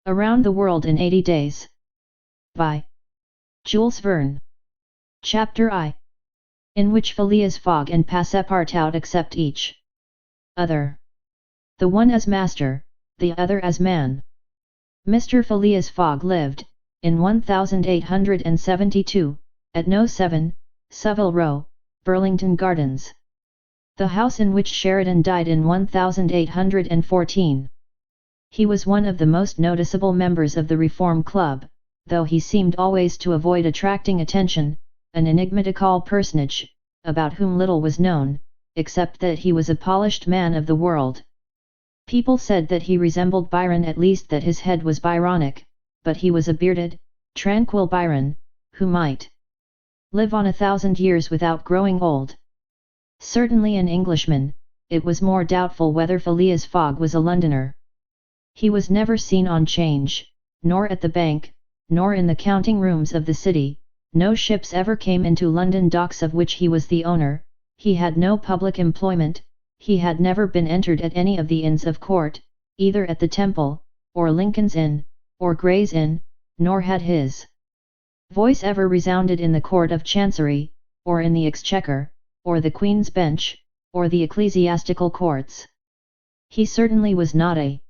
Around the World in 80 Days. By Jules Verne. Chapter I. In which Phileas Fogg and Passepartout accept each other. The one as master, the other as man. Mr. Phileas Fogg lived, in 1872, at No. 7, Savile Row, Burlington Gardens. The house in which Sheridan died in 1814. He was one of the most noticeable members of the Reform Club, though he seemed always to avoid attracting attention, an enigmatical personage, about whom little was known, except that he was a polished man of the world. People said that he resembled Byron, at least that his head was Byronic, but he was a bearded, tranquil Byron, who might live on 1,000 years without growing old. Certainly an Englishman, it was more doubtful whether Phileas Fogg was a Londoner. He was never seen on 'Change, nor at the bank, nor in the counting rooms of the city. No ships ever came into London docks of which he was the owner. He had no public employment. He had never been entered at any of the Inns of Court, either at the Temple, or Lincoln's Inn, or Gray's Inn, nor had his voice ever resounded in the Court of Chancery, or in the Exchequer, or the Queen's Bench, or the ecclesiastical courts. He certainly was not a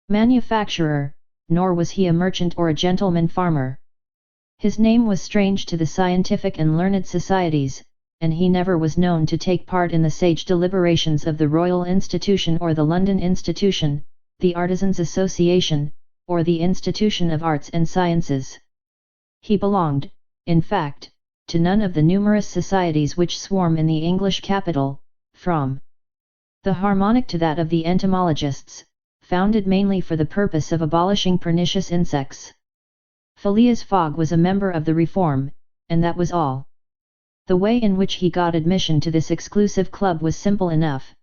manufacturer, nor was he a merchant or a gentleman farmer. His name was strange to the scientific and learned societies, and he never was known to take part in the sage deliberations of the Royal Institution or the London Institution, the Artisans' Association, or the Institution of Arts and Sciences. He belonged, in fact, to none of the numerous societies which swarm in the English capital, from the Harmonic to that of the entomologists, founded mainly for the purpose of abolishing pernicious insects. Phileas Fogg was a member of the Reform, and that was all. The way in which he got admission to this exclusive club was simple enough.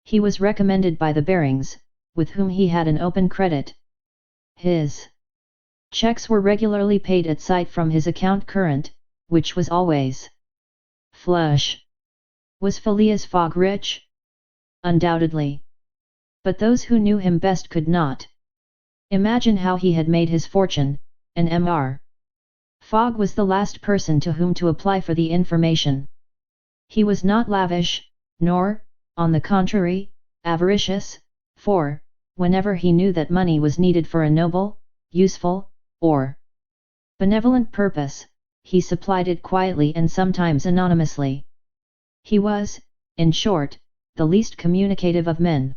He was recommended by the Barings, with whom he had an open credit. His checks were regularly paid at sight from his account current, which was always flush. Was Phileas Fogg rich? Undoubtedly. But those who knew him best could not imagine how he had made his fortune, and Mr. Fogg was the last person to whom to apply for the information. He was not lavish, nor, on the contrary, avaricious, for, whenever he knew that money was needed for a noble, useful, or benevolent purpose, he supplied it quietly and sometimes anonymously. He was, in short, the least communicative of men.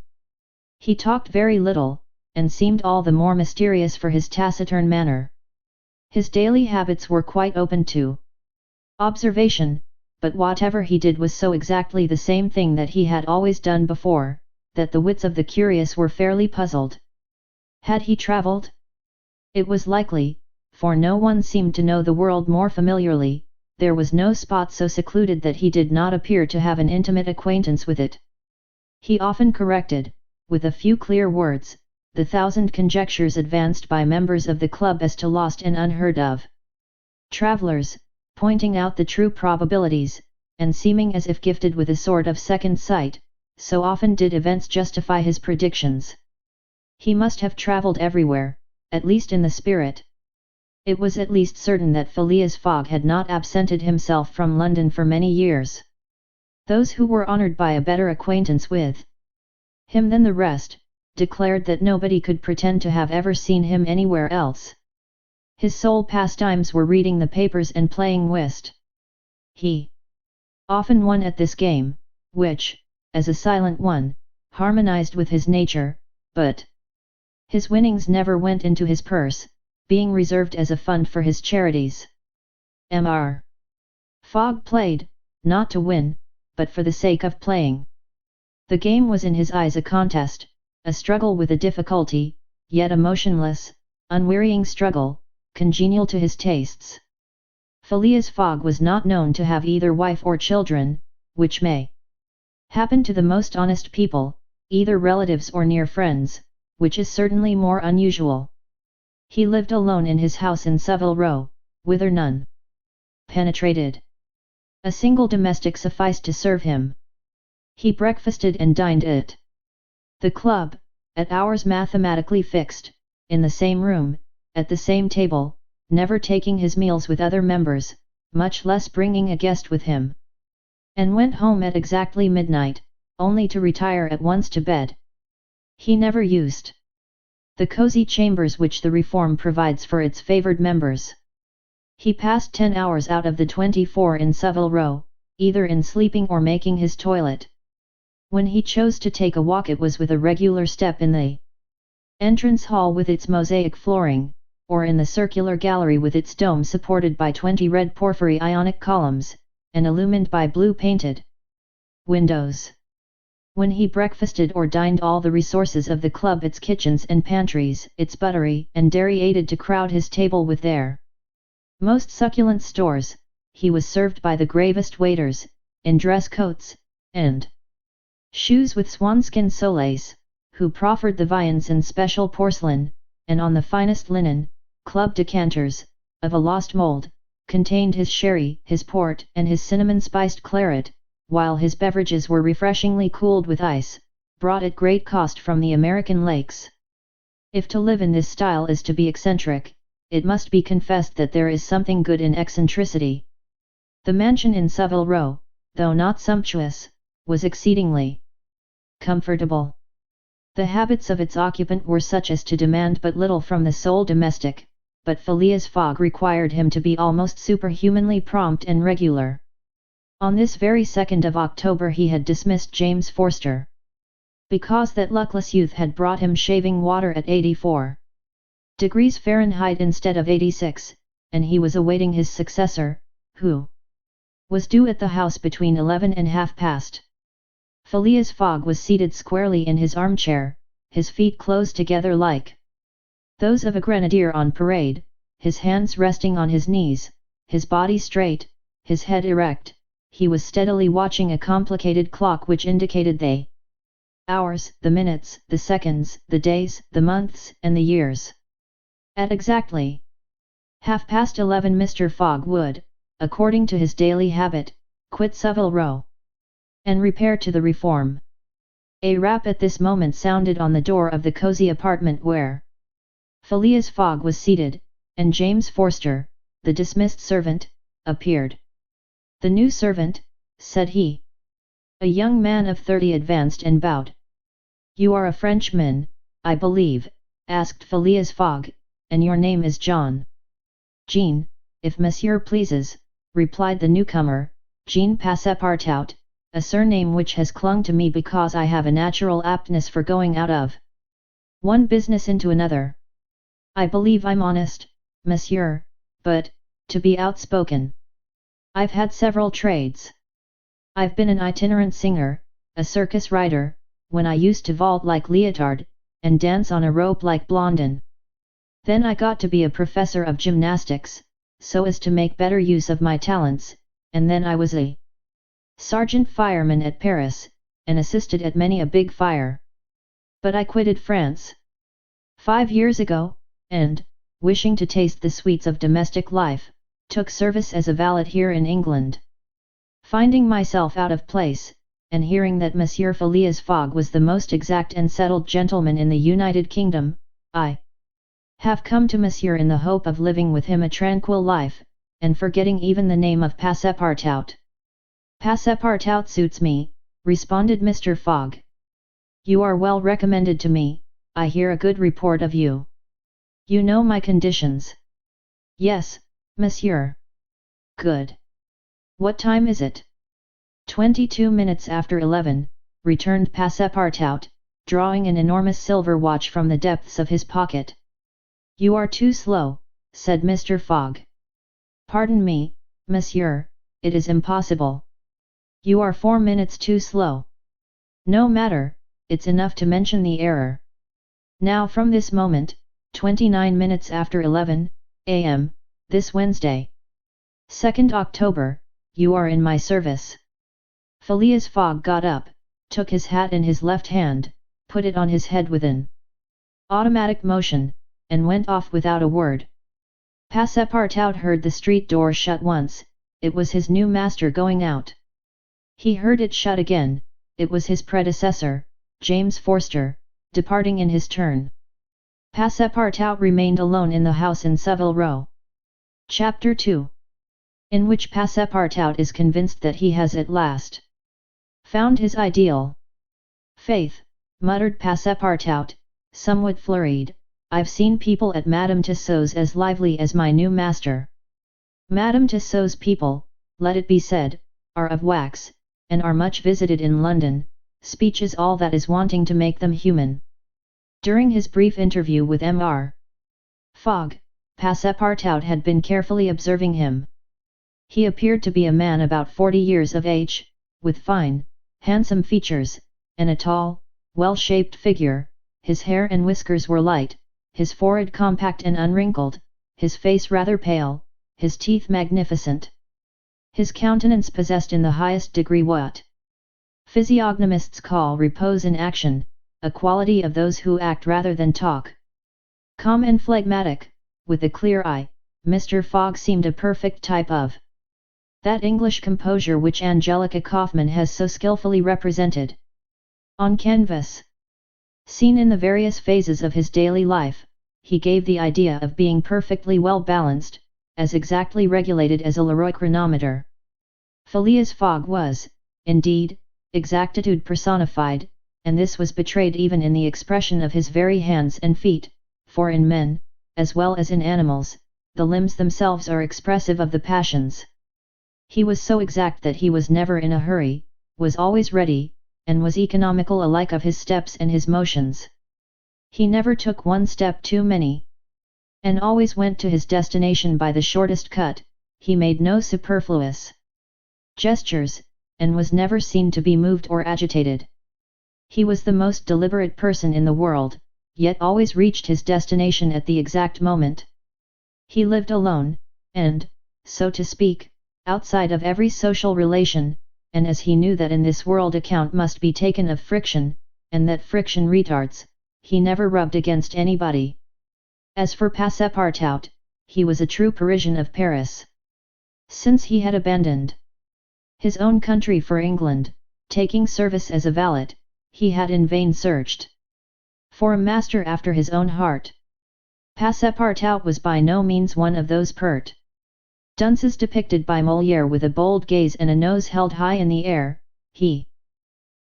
He talked very little, and seemed all the more mysterious for his taciturn manner. His daily habits were quite open to observation, but whatever he did was so exactly the same thing that he had always done before, that the wits of the curious were fairly puzzled. Had he travelled? It was likely, for no one seemed to know the world more familiarly. There was no spot so secluded that he did not appear to have an intimate acquaintance with it. He often corrected, with a few clear words, the 1,000 conjectures advanced by members of the club as to lost and unheard of travellers, pointing out the true probabilities, and seeming as if gifted with a sort of second sight, so often did events justify his predictions. He must have travelled everywhere, at least in the spirit. It was at least certain that Phileas Fogg had not absented himself from London for many years. Those who were honoured by a better acquaintance with him than the rest, declared that nobody could pretend to have ever seen him anywhere else. His sole pastimes were reading the papers and playing whist. He often won at this game, which, as a silent one, harmonized with his nature, but his winnings never went into his purse, being reserved as a fund for his charities. Mr. Fogg played, not to win, but for the sake of playing. The game was in his eyes a contest, a struggle with a difficulty, yet a motionless, unwearying struggle, congenial to his tastes. Phileas Fogg was not known to have either wife or children, which may happen to the most honest people, either relatives or near friends, which is certainly more unusual. He lived alone in his house in Savile Row, whither none penetrated. A single domestic sufficed to serve him. He breakfasted and dined at the club, at hours mathematically fixed, in the same room, at the same table, never taking his meals with other members, much less bringing a guest with him. And went home at exactly midnight, only to retire at once to bed. He never used the cozy chambers which the reform provides for its favoured members. He passed 10 hours out of the 24 in Savile Row, either in sleeping or making his toilet. When he chose to take a walk it was with a regular step in the entrance hall with its mosaic flooring, or in the circular gallery with its dome supported by 20 red porphyry Ionic columns, and illumined by blue painted windows. When he breakfasted or dined all the resources of the club, its kitchens and pantries, its buttery and dairy aided to crowd his table with their most succulent stores. He was served by the gravest waiters, in dress coats, and shoes with swanskin soles, who proffered the viands in special porcelain, and on the finest linen, club decanters, of a lost mould, contained his sherry, his port and his cinnamon-spiced claret, while his beverages were refreshingly cooled with ice, brought at great cost from the American lakes. If to live in this style is to be eccentric, it must be confessed that there is something good in eccentricity. The mansion in Savile Row, though not sumptuous, was exceedingly comfortable. The habits of its occupant were such as to demand but little from the sole domestic, but Phileas Fogg required him to be almost superhumanly prompt and regular. On this very 2nd of October he had dismissed James Forster, because that luckless youth had brought him shaving water at 84 degrees Fahrenheit instead of 86, and he was awaiting his successor, who was due at the house between 11 and half past. Phileas Fogg was seated squarely in his armchair, his feet close together like those of a grenadier on parade, his hands resting on his knees, his body straight, his head erect. He was steadily watching a complicated clock which indicated the hours, the minutes, the seconds, the days, the months, and the years. At exactly 11:30 Mr. Fogg would, according to his daily habit, quit Savile Row and repair to the Reform. A rap at this moment sounded on the door of the cosy apartment where Phileas Fogg was seated, and James Forster, the dismissed servant, appeared. "The new servant," said he. A young man of 30 advanced and bowed. "You are a Frenchman, I believe," asked Phileas Fogg, "and your name is John?" "Jean, if monsieur pleases," replied the newcomer, "Jean Passepartout, a surname which has clung to me because I have a natural aptness for going out of one business into another. I believe I'm honest, monsieur, but, to be outspoken, I've had several trades. I've been an itinerant singer, a circus rider, when I used to vault like Leotard, and dance on a rope like Blondin. Then I got to be a professor of gymnastics, so as to make better use of my talents, and then I was a sergeant fireman at Paris, and assisted at many a big fire. But I quitted France 5 years ago, and, wishing to taste the sweets of domestic life, took service as a valet here in England. Finding myself out of place, and hearing that Monsieur Phileas Fogg was the most exact and settled gentleman in the United Kingdom, I have come to Monsieur in the hope of living with him a tranquil life, and forgetting even the name of Passepartout." "Passepartout suits me," responded Mr. Fogg. "You are well recommended to me, I hear a good report of you. You know my conditions?" "Yes, monsieur." "Good. What time is it?" 22 minutes after 11, returned Passepartout, drawing an enormous silver watch from the depths of his pocket. "You are too slow," said Mr. Fogg. "Pardon me, monsieur, it is impossible. You are 4 minutes too slow." "No matter, it's enough to mention the error. Now from this moment, 29 minutes after 11 a.m., this Wednesday, 2nd October, you are in my service." Phileas Fogg got up, took his hat in his left hand, put it on his head with an automatic motion, and went off without a word. Passepartout heard the street door shut once, it was his new master going out. He heard it shut again, it was his predecessor, James Forster, departing in his turn. Passepartout remained alone in the house in Savile Row. Chapter 2. In which Passepartout is convinced that he has at last found his ideal. Faith, muttered Passepartout, somewhat flurried, I've seen people at Madame Tussaud's as lively as my new master. Madame Tussaud's people, let it be said, are of wax, and are much visited in London. Speech is all that is wanting to make them human. During his brief interview with Mr. Fogg, Passepartout had been carefully observing him. He appeared to be a man about 40 years of age, with fine, handsome features, and a tall, well-shaped figure. His hair and whiskers were light, his forehead compact and unwrinkled, his face rather pale, his teeth magnificent. His countenance possessed in the highest degree what physiognomists call repose in action, a quality of those who act rather than talk. Calm and phlegmatic, with a clear eye, Mr. Fogg seemed a perfect type of that English composure which Angelica Kauffmann has so skillfully represented on canvas. Seen in the various phases of his daily life, he gave the idea of being perfectly well balanced, as exactly regulated as a Leroy chronometer. Phileas Fogg was, indeed, exactitude personified, and this was betrayed even in the expression of his very hands and feet, for in men, as well as in animals, the limbs themselves are expressive of the passions. He was so exact that he was never in a hurry, was always ready, and was economical alike of his steps and his motions. He never took one step too many, and always went to his destination by the shortest cut. He made no superfluous gestures, and was never seen to be moved or agitated. He was the most deliberate person in the world, yet always reached his destination at the exact moment. He lived alone, and, so to speak, outside of every social relation, and as he knew that in this world account must be taken of friction, and that friction retards, he never rubbed against anybody. As for Passepartout, he was a true Parisian of Paris. Since he had abandoned his own country for England, taking service as a valet, he had in vain searched for a master after his own heart. Passepartout was by no means one of those pert dunces depicted by Molière with a bold gaze and a nose held high in the air. He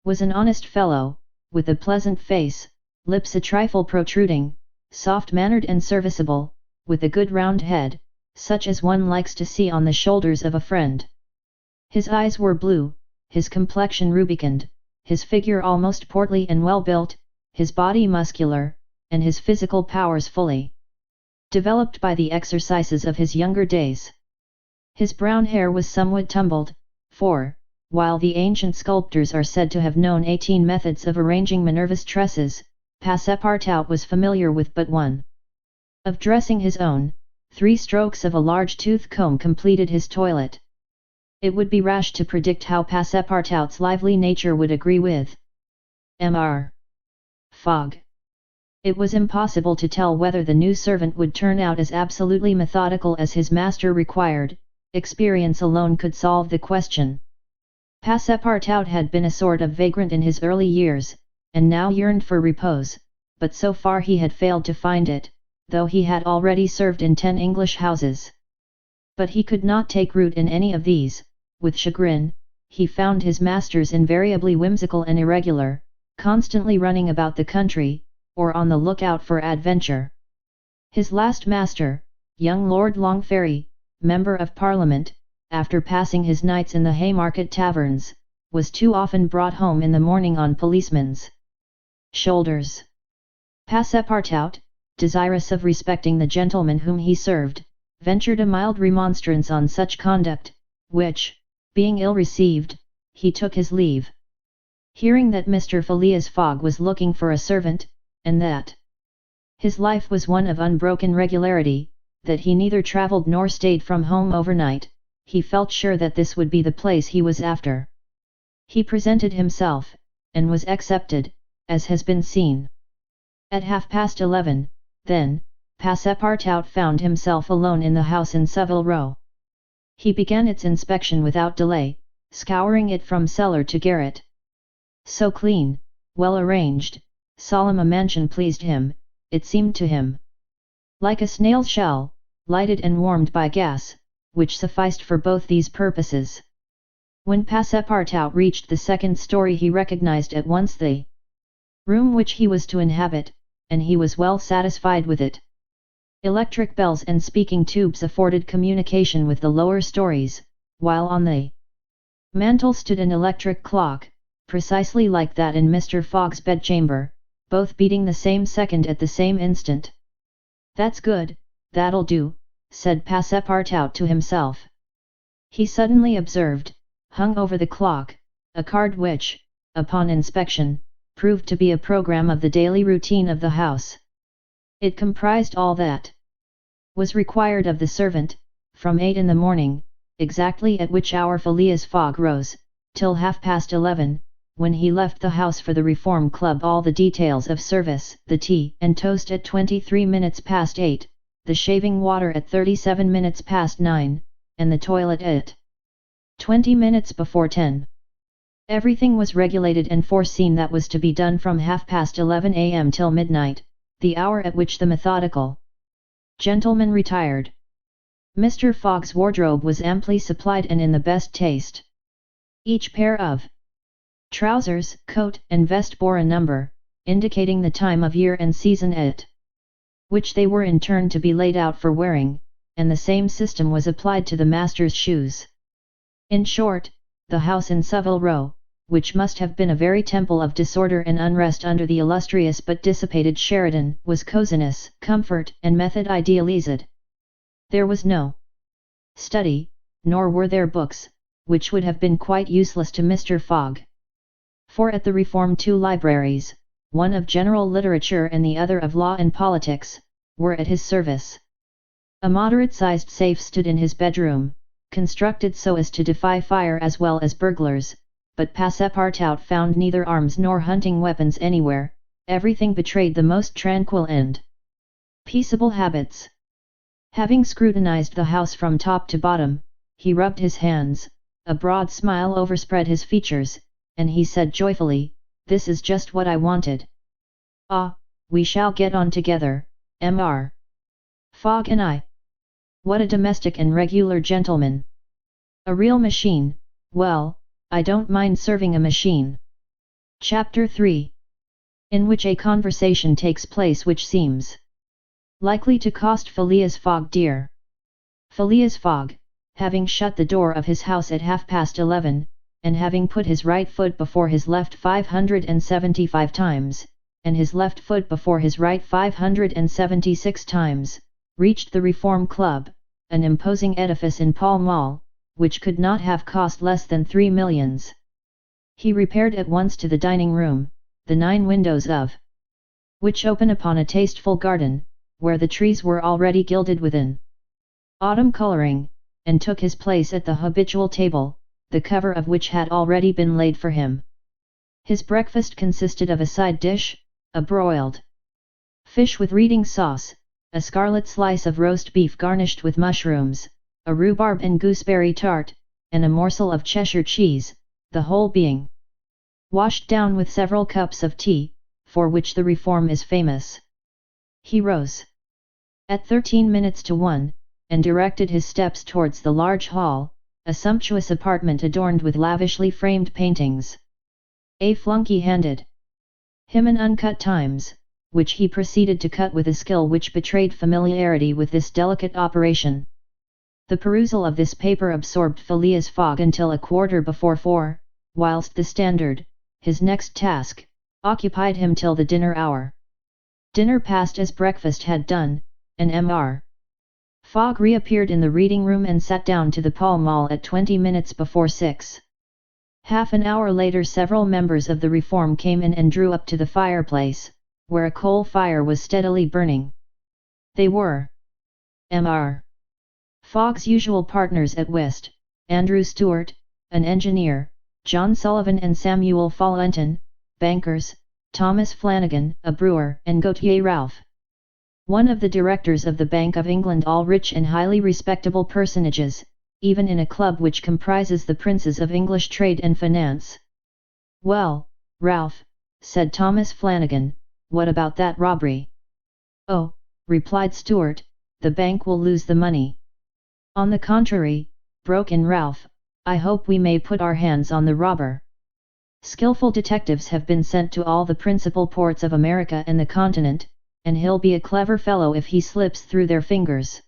was an honest fellow, with a pleasant face, lips a trifle protruding, soft-mannered and serviceable, with a good round head, such as one likes to see on the shoulders of a friend. His eyes were blue, his complexion rubicund, his figure almost portly and well-built, his body muscular, and his physical powers fully developed by the exercises of his younger days. His brown hair was somewhat tumbled, for, while the ancient sculptors are said to have known 18 methods of arranging Minerva's tresses, Passepartout was familiar with but one. Of dressing his own, 3 strokes of a large tooth comb completed his toilet. It would be rash to predict how Passepartout's lively nature would agree with Mr. Fogg. It was impossible to tell whether the new servant would turn out as absolutely methodical as his master required. Experience alone could solve the question. Passepartout had been a sort of vagrant in his early years, and now yearned for repose, but so far he had failed to find it, though he had already served in 10 English houses. But he could not take root in any of these. With chagrin, he found his masters invariably whimsical and irregular, constantly running about the country, or on the lookout for adventure. His last master, young Lord Longferry, Member of Parliament, after passing his nights in the Haymarket taverns, was too often brought home in the morning on policemen's shoulders. Passepartout, desirous of respecting the gentleman whom he served, ventured a mild remonstrance on such conduct, which, being ill received, he took his leave. Hearing that Mr. Phileas Fogg was looking for a servant, and that his life was one of unbroken regularity, that he neither travelled nor stayed from home overnight, he felt sure that this would be the place he was after. He presented himself, and was accepted, as has been seen. At 11:30, then, Passepartout found himself alone in the house in Savile Row. He began its inspection without delay, scouring it from cellar to garret. So clean, well arranged, solemn a mansion pleased him, it seemed to him. Like a snail's shell, lighted and warmed by gas, which sufficed for both these purposes. When Passepartout reached the second story he recognized at once the room which he was to inhabit, and he was well satisfied with it. Electric bells and speaking tubes afforded communication with the lower stories, while on the mantel stood an electric clock, precisely like that in Mr. Fogg's bedchamber, both beating the same second at the same instant. "That's good, that'll do," said Passepartout to himself. He suddenly observed, hung over the clock, a card which, upon inspection, proved to be a program of the daily routine of the house. It comprised all that was required of the servant, from 8 in the morning, exactly at which hour Phileas Fogg rose, till 11:30, when he left the house for the Reform Club. All the details of service, the tea and toast at 23 minutes past 8, the shaving water at 37 minutes past 9, and the toilet at 20 minutes before 10. Everything was regulated and foreseen that was to be done from 11:30 a.m. till midnight, the hour at which the methodical gentleman retired. Mr. Fogg's wardrobe was amply supplied and in the best taste. Each pair of trousers, coat and vest bore a number, indicating the time of year and season at which they were in turn to be laid out for wearing, and the same system was applied to the master's shoes. In short, the house in Savile Row, which must have been a very temple of disorder and unrest under the illustrious but dissipated Sheridan, was coziness, comfort and method idealized. There was no study, nor were there books, which would have been quite useless to Mr. Fogg. For at the Reform 2 libraries, one of general literature and the other of law and politics, were at his service. A moderate-sized safe stood in his bedroom, constructed so as to defy fire as well as burglars, but Passepartout found neither arms nor hunting weapons anywhere. Everything betrayed the most tranquil and peaceable habits. Having scrutinized the house from top to bottom, he rubbed his hands, a broad smile overspread his features, and he said joyfully, "This is just what I wanted. Ah, we shall get on together, Mr. Fogg and I. What a domestic and regular gentleman! A real machine. Well, I don't mind serving a machine." Chapter 3, in which a conversation takes place which seems likely to cost Phileas Fogg dear. Phileas Fogg, having shut the door of his house at 11:30, and having put his right foot before his left 575 times, and his left foot before his right 576 times, reached the Reform Club, an imposing edifice in Pall Mall, which could not have cost less than 3 millions. He repaired at once to the dining room, the 9 windows of which open upon a tasteful garden, where the trees were already gilded within autumn colouring, and took his place at the habitual table, the cover of which had already been laid for him. His breakfast consisted of a side dish, a broiled fish with reading sauce, a scarlet slice of roast beef garnished with mushrooms, a rhubarb and gooseberry tart, and a morsel of Cheshire cheese, the whole being washed down with several cups of tea, for which the Reform is famous. He rose at 13 minutes to 1, and directed his steps towards the large hall, a sumptuous apartment adorned with lavishly framed paintings. A flunkey handed him an uncut Times, which he proceeded to cut with a skill which betrayed familiarity with this delicate operation. The perusal of this paper absorbed Phileas Fogg until 4:15, whilst the Standard, his next task, occupied him till the dinner hour. Dinner passed as breakfast had done, and Mr. Fogg reappeared in the reading room and sat down to the Pall Mall at 20 minutes before 6. Half an hour later several members of the Reform came in and drew up to the fireplace, where a coal fire was steadily burning. They were Mr. Fogg's usual partners at whist, Andrew Stewart, an engineer, John Sullivan and Samuel Follenton, bankers, Thomas Flanagan, a brewer, and Gautier Ralph, one of the directors of the Bank of England, all rich and highly respectable personages, even in a club which comprises the princes of English trade and finance. "Well, Ralph," said Thomas Flanagan, "what about that robbery?" Oh, replied Stuart, the bank will lose the money. On the contrary, broke in Ralph, I hope we may put our hands on the robber. Skillful detectives have been sent to all the principal ports of America and the continent, and he'll be a clever fellow if he slips through their fingers.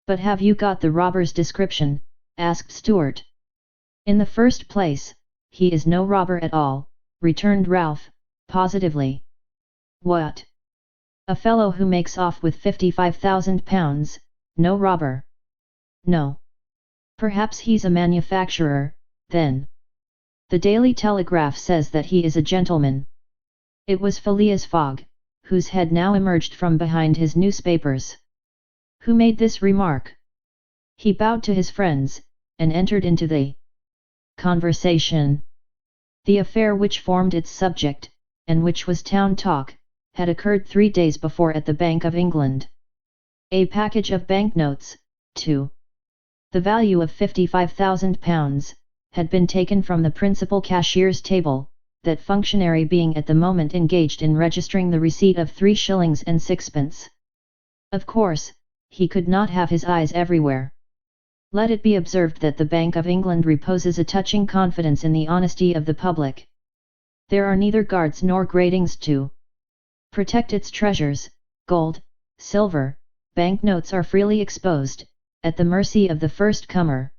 But have you got the robber's description? Asked Stuart. In the first place, he is no robber at all, returned Ralph, positively. What? A fellow who makes off with £55,000, no robber. No. Perhaps he's a manufacturer, then. The Daily Telegraph says that he is a gentleman. It was Phileas Fogg, whose head now emerged from behind his newspapers. Who made this remark? He bowed to his friends, and entered into the conversation. The affair which formed its subject, and which was town talk, had occurred 3 days before at the Bank of England. A package of banknotes, to the value of £55,000, had been taken from the principal cashier's table, that functionary being at the moment engaged in registering the receipt of 3 shillings and sixpence. Of course, he could not have his eyes everywhere. Let it be observed that the Bank of England reposes a touching confidence in the honesty of the public. There are neither guards nor gratings to protect its treasures. Gold, silver, banknotes are freely exposed, at the mercy of the first comer.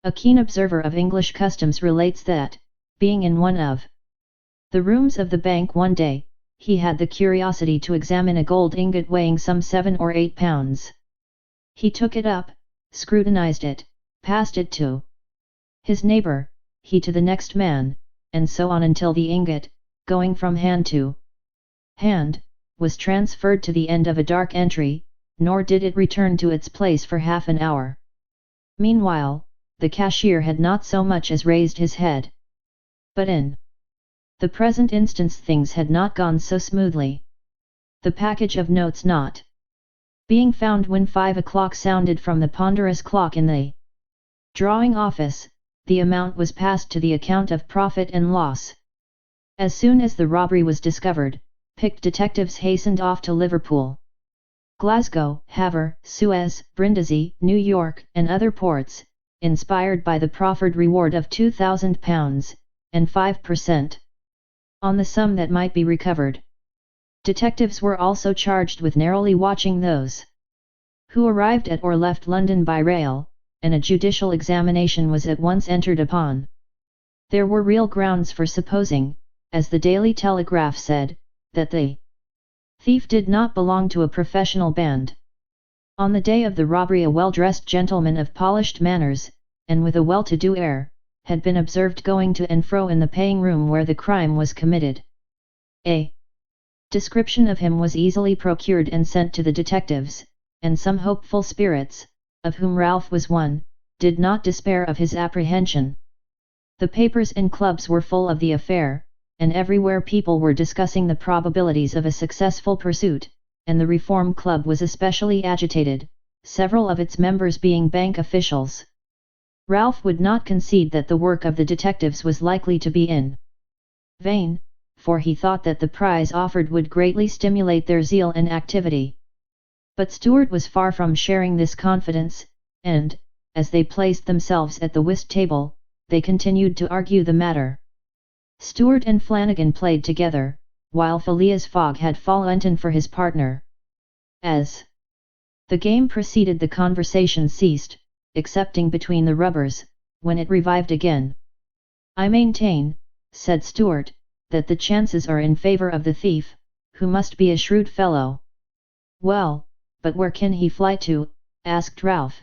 A keen observer of English customs relates that, being in one of the rooms of the bank one day, he had the curiosity to examine a gold ingot weighing some 7 or 8 pounds. He took it up, scrutinized it, passed it to his neighbor, he to the next man, and so on until the ingot, going from hand to hand, was transferred to the end of a dark entry, nor did it return to its place for half an hour. Meanwhile, the cashier had not so much as raised his head. But in the present instance things had not gone so smoothly. The package of notes not being found when 5 o'clock sounded from the ponderous clock in the drawing office, the amount was passed to the account of profit and loss. As soon as the robbery was discovered, picked detectives hastened off to Liverpool, Glasgow, Havre, Suez, Brindisi, New York, and other ports, inspired by the proffered reward of £2,000, and 5% on the sum that might be recovered. Detectives were also charged with narrowly watching those who arrived at or left London by rail, and a judicial examination was at once entered upon. There were real grounds for supposing, as the Daily Telegraph said, that the thief did not belong to a professional band. On the day of the robbery a well-dressed gentleman of polished manners, and with a well-to-do air, had been observed going to and fro in the paying room where the crime was committed. A description of him was easily procured and sent to the detectives, and some hopeful spirits, of whom Ralph was one, did not despair of his apprehension. The papers and clubs were full of the affair, and everywhere people were discussing the probabilities of a successful pursuit, and the Reform Club was especially agitated, several of its members being bank officials. Ralph would not concede that the work of the detectives was likely to be in vain, for he thought that the prize offered would greatly stimulate their zeal and activity. But Stuart was far from sharing this confidence, and, as they placed themselves at the whist table, they continued to argue the matter. Stuart and Flanagan played together, while Phileas Fogg had Fallentin for his partner. As the game proceeded the conversation ceased, excepting between the rubbers, when it revived again. I maintain, said Stuart, that the chances are in favour of the thief, who must be a shrewd fellow. Well, but where can he fly to? Asked Ralph.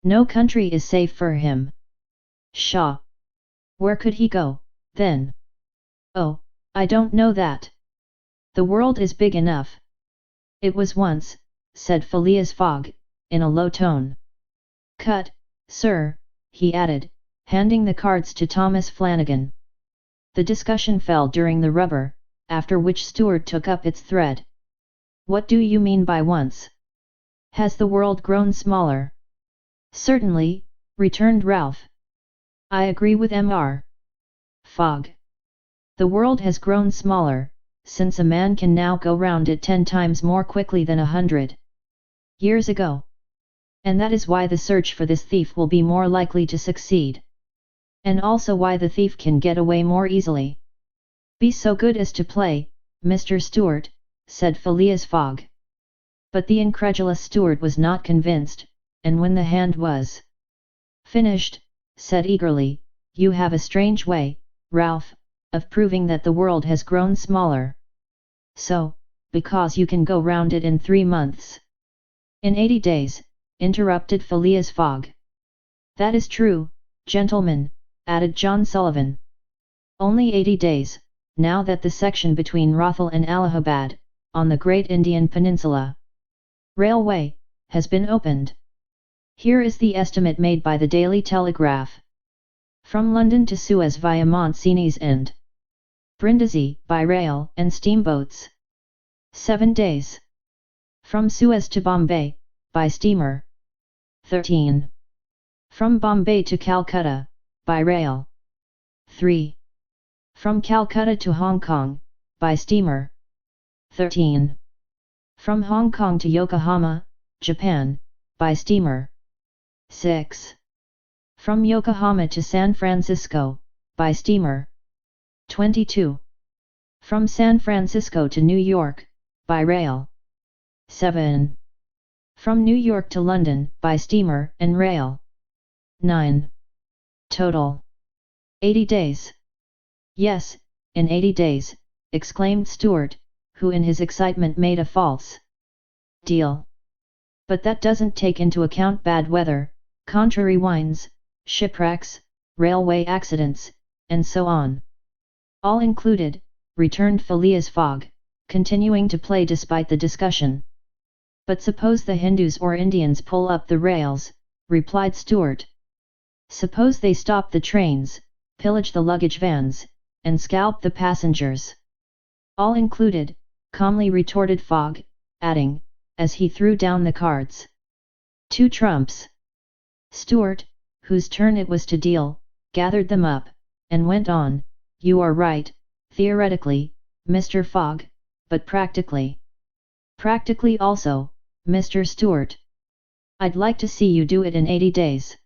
No country is safe for him. Pshaw! Where could he go, then? Oh, I don't know that. The world is big enough. It was once, said Phileas Fogg, in a low tone. Cut, sir, he added, handing the cards to Thomas Flanagan. The discussion fell during the rubber, after which Stuart took up its thread. What do you mean by once? Has the world grown smaller? Certainly, returned Ralph. I agree with Mr. Fogg. The world has grown smaller, since a man can now go round it 10 times more quickly than 100 years ago. And that is why the search for this thief will be more likely to succeed. And also why the thief can get away more easily. Be so good as to play, Mr. Stewart, said Phileas Fogg. But the incredulous steward was not convinced, and when the hand was finished, said eagerly, "You have a strange way, Ralph, of proving that the world has grown smaller. So, because you can go round it in 3 months. In 80 days, interrupted Phileas Fogg. That is true, gentlemen, added John Sullivan. Only 80 days, now that the section between Rothal and Allahabad, on the Great Indian Peninsula Railway, has been opened. Here is the estimate made by the Daily Telegraph. From London to Suez via Mont Cenis and Brindisi by rail and steamboats. 7 days. From Suez to Bombay, by steamer. 13. From Bombay to Calcutta, by rail. 3. From Calcutta to Hong Kong, by steamer. 13. From Hong Kong to Yokohama, Japan, by steamer. 6. From Yokohama to San Francisco, by steamer. 22. From San Francisco to New York, by rail. 7. From New York to London, by steamer and rail. 9. Total. 80 days. Yes, in 80 days, exclaimed Stewart, who in his excitement made a false deal. But that doesn't take into account bad weather, contrary winds, shipwrecks, railway accidents, and so on. All included, returned Phileas Fogg, continuing to play despite the discussion. But suppose the Hindus or Indians pull up the rails, replied Stewart. Suppose they stop the trains, pillage the luggage vans, and scalp the passengers. All included, calmly retorted Fogg, adding, as he threw down the cards. 2 trumps. Stewart, whose turn it was to deal, gathered them up, and went on, "You are right, theoretically, Mr. Fogg, but practically. Practically also, Mr. Stewart. I'd like to see you do it in 80 days.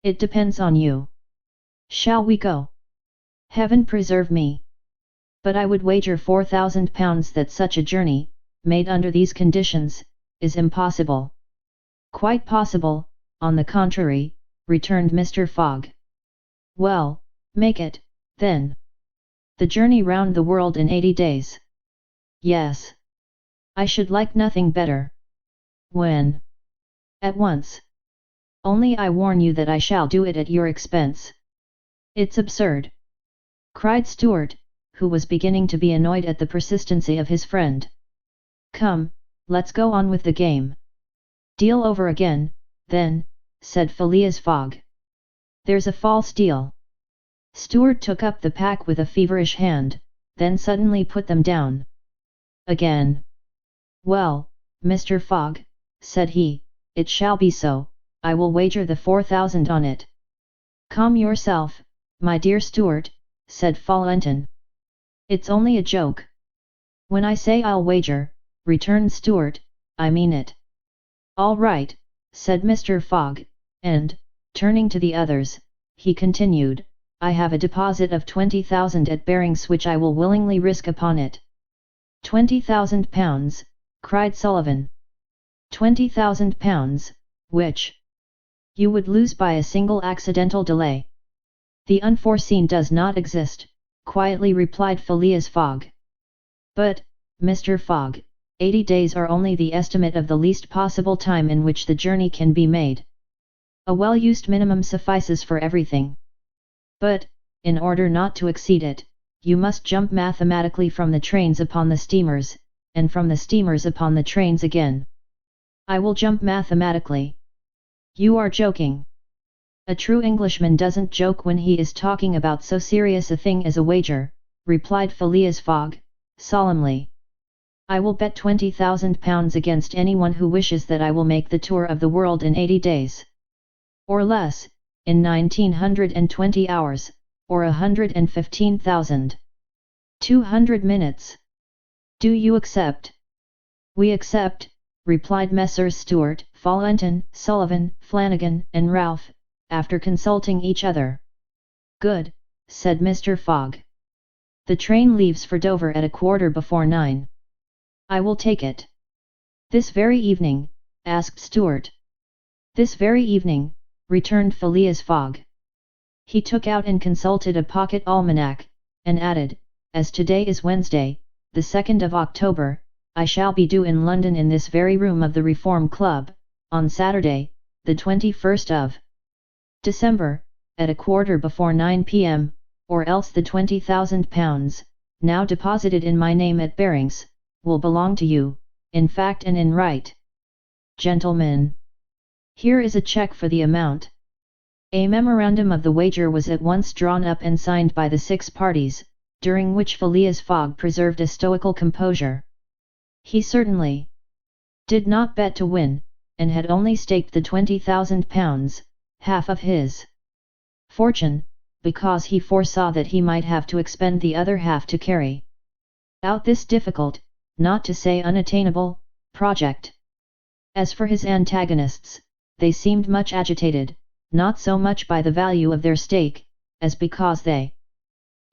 It depends on you. Shall we go? Heaven preserve me. But I would wager £4,000 that such a journey, made under these conditions, is impossible." "Quite possible, on the contrary," returned Mr. Fogg. "Well, make it, then. The journey round the world in 80 days. Yes. I should like nothing better." "When?" "At once. Only I warn you that I shall do it at your expense." "It's absurd!" cried Stewart, who was beginning to be annoyed at the persistency of his friend. "Come, let's go on with the game." "Deal over again, then," said Phileas Fogg. "There's a false deal." Stewart took up the pack with a feverish hand, then suddenly put them down. "Again. Well, Mr. Fogg," said he, "it shall be so, I will wager the 4,000 on it." "Calm yourself, my dear Stewart," said Fallentin. "It's only a joke." "When I say I'll wager," returned Stewart, "I mean it." "All right," said Mr. Fogg, and, turning to the others, he continued, "I have a deposit of 20,000 at Barings which I will willingly risk upon it." £20,000, cried Sullivan. £20,000, which you would lose by a single accidental delay. "The unforeseen does not exist," quietly replied Phileas Fogg. "But, Mr. Fogg, 80 days are only the estimate of the least possible time in which the journey can be made. A well-used minimum suffices for everything. But, in order not to exceed it, you must jump mathematically from the trains upon the steamers, and from the steamers upon the trains again." "I will jump mathematically." "You are joking." "A true Englishman doesn't joke when he is talking about so serious a thing as a wager," replied Phileas Fogg, solemnly. "I will bet £20,000 against anyone who wishes that I will make the tour of the world in 80 days. Or less, in 1920 hours, or 115,200 minutes. Do you accept? We accept, replied Messrs. Stewart, Fallentin, Sullivan, Flanagan, and Ralph, after consulting each other. Good, said Mr. Fogg. The train leaves for Dover at 9:15. I will take it. This very evening? Asked Stewart. This very evening, returned Phileas Fogg. He took out and consulted a pocket almanac, and added, as today is Wednesday, the 2nd of October, I shall be due in London in this very room of the Reform Club, on Saturday, the 21st of December, at 9:15 p.m., or else the £20,000, now deposited in my name at Barings, will belong to you, in fact and in right. Gentlemen, here is a cheque for the amount. A memorandum of the wager was at once drawn up and signed by the 6 parties, during which Phileas Fogg preserved a stoical composure. He certainly did not bet to win, and had only staked the £20,000, half of his fortune, because he foresaw that he might have to expend the other half to carry out this difficult, not to say unattainable, project. As for his antagonists, they seemed much agitated, not so much by the value of their stake, as because they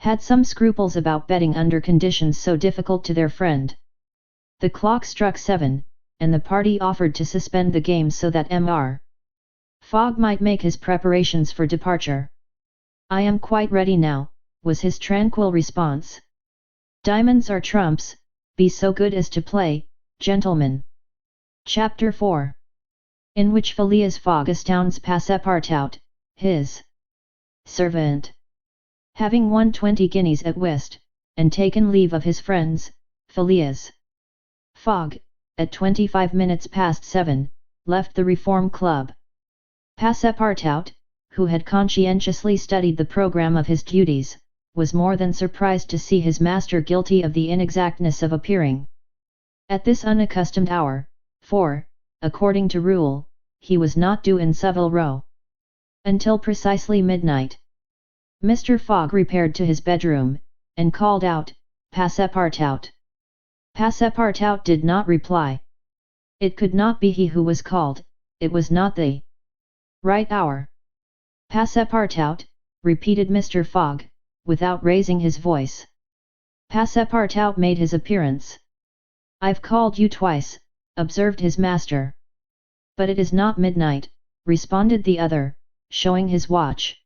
had some scruples about betting under conditions so difficult to their friend. The clock struck 7, and the party offered to suspend the game so that Mr. Fogg might make his preparations for departure. I am quite ready now, was his tranquil response. Diamonds are trumps, be so good as to play, gentlemen. Chapter 4, in which Phileas Fogg astounds Passepartout, his servant. Having won 20 guineas at whist, and taken leave of his friends, Phileas Fogg, at 7:25, left the Reform Club. Passepartout, who had conscientiously studied the programme of his duties, was more than surprised to see his master guilty of the inexactness of appearing at this unaccustomed hour, for, according to rule, he was not due in Savile Row until precisely midnight. Mr. Fogg repaired to his bedroom, and called out, Passepartout. Passepartout did not reply. It could not be he who was called, it was not the right hour. Passepartout, repeated Mr. Fogg, without raising his voice. Passepartout made his appearance. I've called you twice, observed his master. But it is not midnight, responded the other, showing his watch.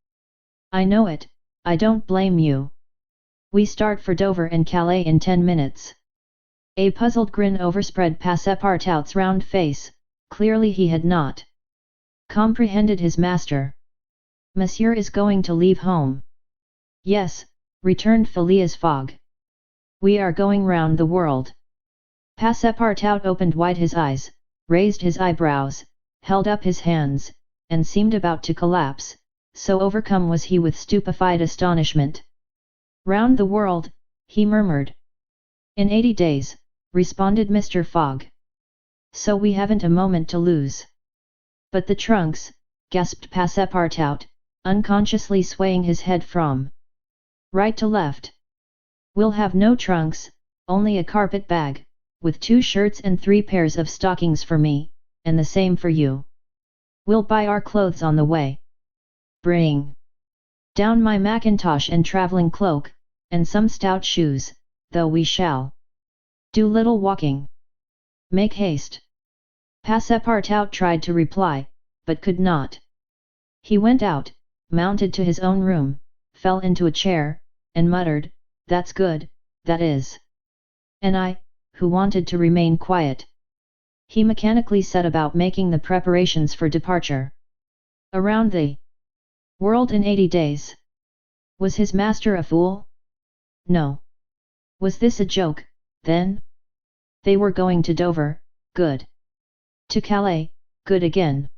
I know it, I don't blame you. We start for Dover and Calais in 10 minutes. A puzzled grin overspread Passepartout's round face, clearly he had not comprehended his master. Monsieur is going to leave home. Yes, returned Phileas Fogg. We are going round the world. Passepartout opened wide his eyes, raised his eyebrows, held up his hands, and seemed about to collapse, so overcome was he with stupefied astonishment. Round the world, he murmured. In 80 days, responded Mr. Fogg. So we haven't a moment to lose. But the trunks, gasped Passepartout, unconsciously swaying his head from right to left. We'll have no trunks, only a carpet bag, with 2 shirts and 3 pairs of stockings for me, and the same for you. We'll buy our clothes on the way. Bring down my mackintosh and travelling cloak, and some stout shoes, though we shall do little walking. Make haste. Passepartout tried to reply, but could not. He went out, mounted to his own room, fell into a chair, and muttered, That's good, that is. And I, who wanted to remain quiet. He mechanically set about making the preparations for departure. Around the world in 80 days. Was his master a fool? No. Was this a joke, then? They were going to Dover, good. To Calais, good again.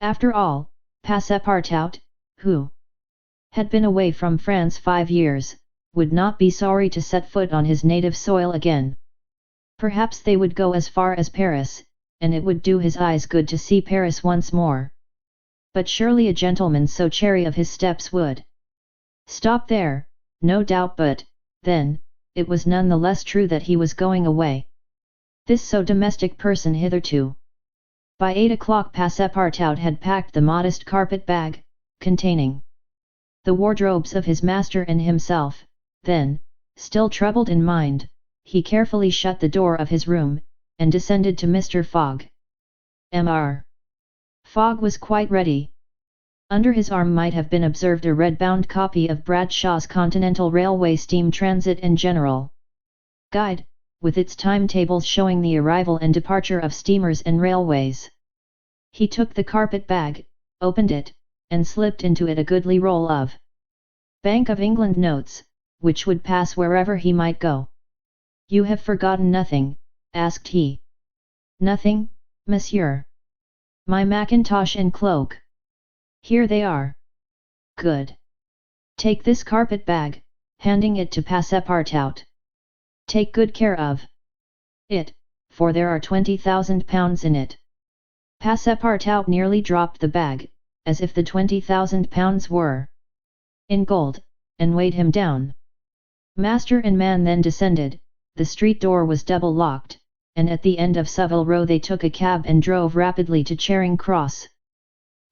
After all, Passepartout, who had been away from France 5 years, would not be sorry to set foot on his native soil again. Perhaps they would go as far as Paris, and it would do his eyes good to see Paris once more. But surely a gentleman so chary of his steps would stop there, no doubt, but, then, it was none the less true that he was going away. This so domestic person hitherto. By 8 o'clock Passepartout had packed the modest carpet bag, containing the wardrobes of his master and himself. Then, still troubled in mind, he carefully shut the door of his room, and descended to Mr. Fogg. Mr. Fogg was quite ready. Under his arm might have been observed a red-bound copy of Bradshaw's Continental Railway Steam Transit and General Guide, with its timetables showing the arrival and departure of steamers and railways. He took the carpet bag, opened it, and slipped into it a goodly roll of Bank of England notes, which would pass wherever he might go. "You have forgotten nothing?" asked he. "Nothing, monsieur. My mackintosh and cloak. Here they are." "Good. Take this carpet bag," handing it to Passepartout. "Take good care of it, for there are £20,000 in it." Passepartout nearly dropped the bag, as if the £20,000 were in gold, and weighed him down. Master and man then descended. The street door was double locked, and at the end of Savile Row they took a cab and drove rapidly to Charing Cross.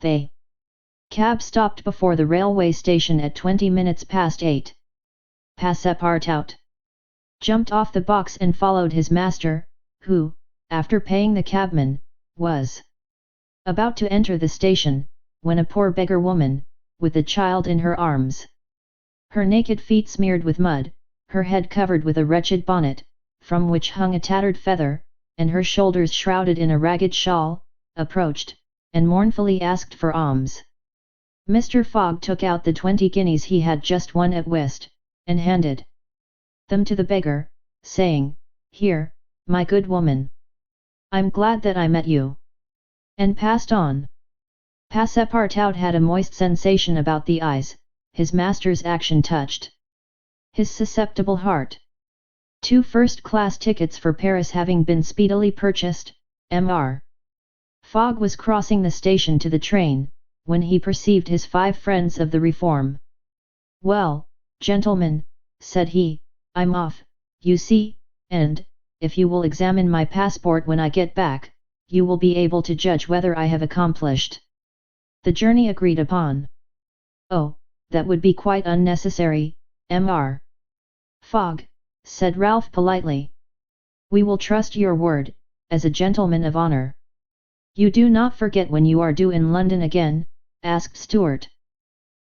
The cab stopped before the railway station at 20 minutes past 8. Passepartout jumped off the box and followed his master, who, after paying the cabman, was about to enter the station, when a poor beggar woman, with a child in her arms, her naked feet smeared with mud, her head covered with a wretched bonnet, from which hung a tattered feather, and her shoulders shrouded in a ragged shawl, approached, and mournfully asked for alms. Mr. Fogg took out the 20 guineas he had just won at whist, and handed them to the beggar, saying, "Here, my good woman. I'm glad that I met you," and passed on. Passepartout had a moist sensation about the eyes. His master's action touched his susceptible heart. 2 first-class tickets for Paris having been speedily purchased, Mr. Fogg was crossing the station to the train, when he perceived his 5 friends of the Reform. "Well, gentlemen," said he, "I'm off, you see, and, if you will examine my passport when I get back, you will be able to judge whether I have accomplished the journey agreed upon." "Oh, that would be quite unnecessary, Mr. Fogg," said Ralph politely. "We will trust your word, as a gentleman of honour." "You do not forget when you are due in London again?" asked Stuart.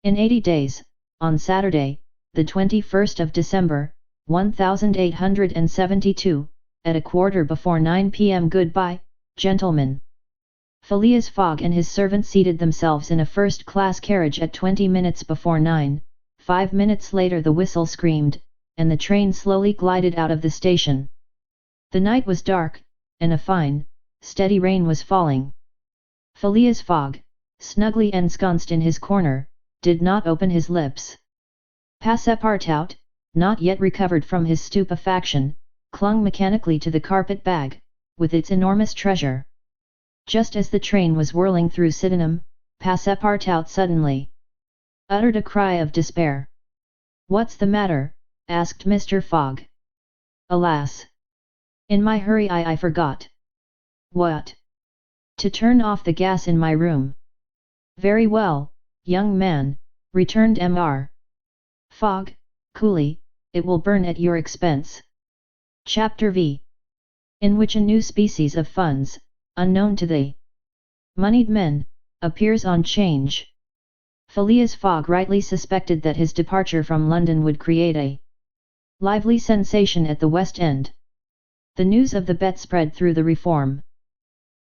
"In 80 days, on Saturday, the 21st of December, 1872, at 9:15 p.m. Goodbye, gentlemen." Phileas Fogg and his servant seated themselves in a first-class carriage at 20 minutes before 9. 5 minutes later the whistle screamed, and the train slowly glided out of the station. The night was dark, and a fine, steady rain was falling. Phileas Fogg, snugly ensconced in his corner, did not open his lips. Passepartout, not yet recovered from his stupefaction, clung mechanically to the carpet bag, with its enormous treasure. Just as the train was whirling through Sydenham, Passepartout suddenly uttered a cry of despair. "What's the matter?" asked Mr. Fogg. "Alas! In my hurry I forgot." "What?" "To turn off the gas in my room." "Very well, young man," returned Mr. Fogg, coolly, "it will burn at your expense." Chapter V. In which a new species of funds, unknown to the moneyed men, appears on 'Change. Phileas Fogg rightly suspected that his departure from London would create a lively sensation at the West End. The news of the bet spread through the Reform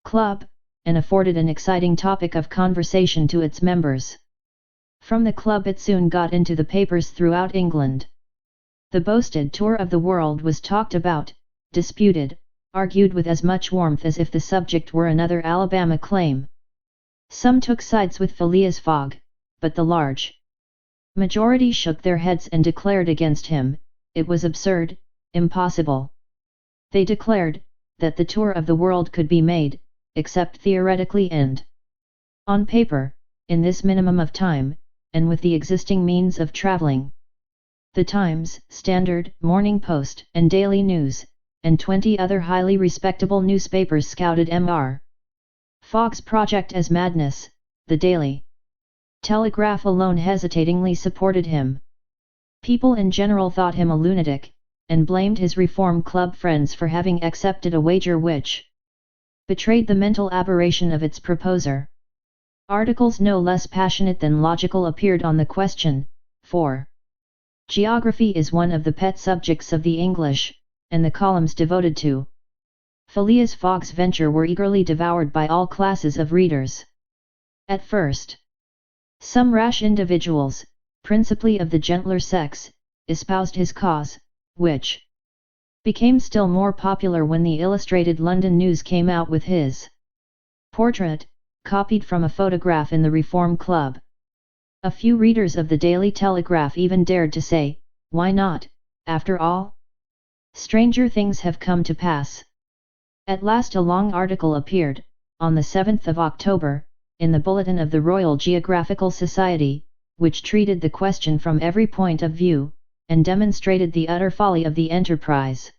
Club, and afforded an exciting topic of conversation to its members. From the club it soon got into the papers throughout England. The boasted tour of the world was talked about, disputed, argued with as much warmth as if the subject were another Alabama claim. Some took sides with Phileas Fogg, but the large majority shook their heads and declared against him. It was absurd, impossible. They declared that the tour of the world could be made, except theoretically and on paper, in this minimum of time, and with the existing means of travelling. The Times, Standard, Morning Post, and Daily News, and 20 other highly respectable newspapers scouted Mr. Fogg's project as madness. The Daily Telegraph alone hesitatingly supported him. People in general thought him a lunatic, and blamed his Reform Club friends for having accepted a wager which betrayed the mental aberration of its proposer. Articles no less passionate than logical appeared on the question, for geography is one of the pet subjects of the English, and the columns devoted to Phileas Fogg's venture were eagerly devoured by all classes of readers. At first, some rash individuals, principally of the gentler sex, espoused his cause, which became still more popular when the Illustrated London News came out with his portrait, copied from a photograph in the Reform Club. A few readers of the Daily Telegraph even dared to say, "Why not, after all? Stranger things have come to pass." At last a long article appeared, on the 7th of October, in the Bulletin of the Royal Geographical Society, which treated the question from every point of view, and demonstrated the utter folly of the enterprise.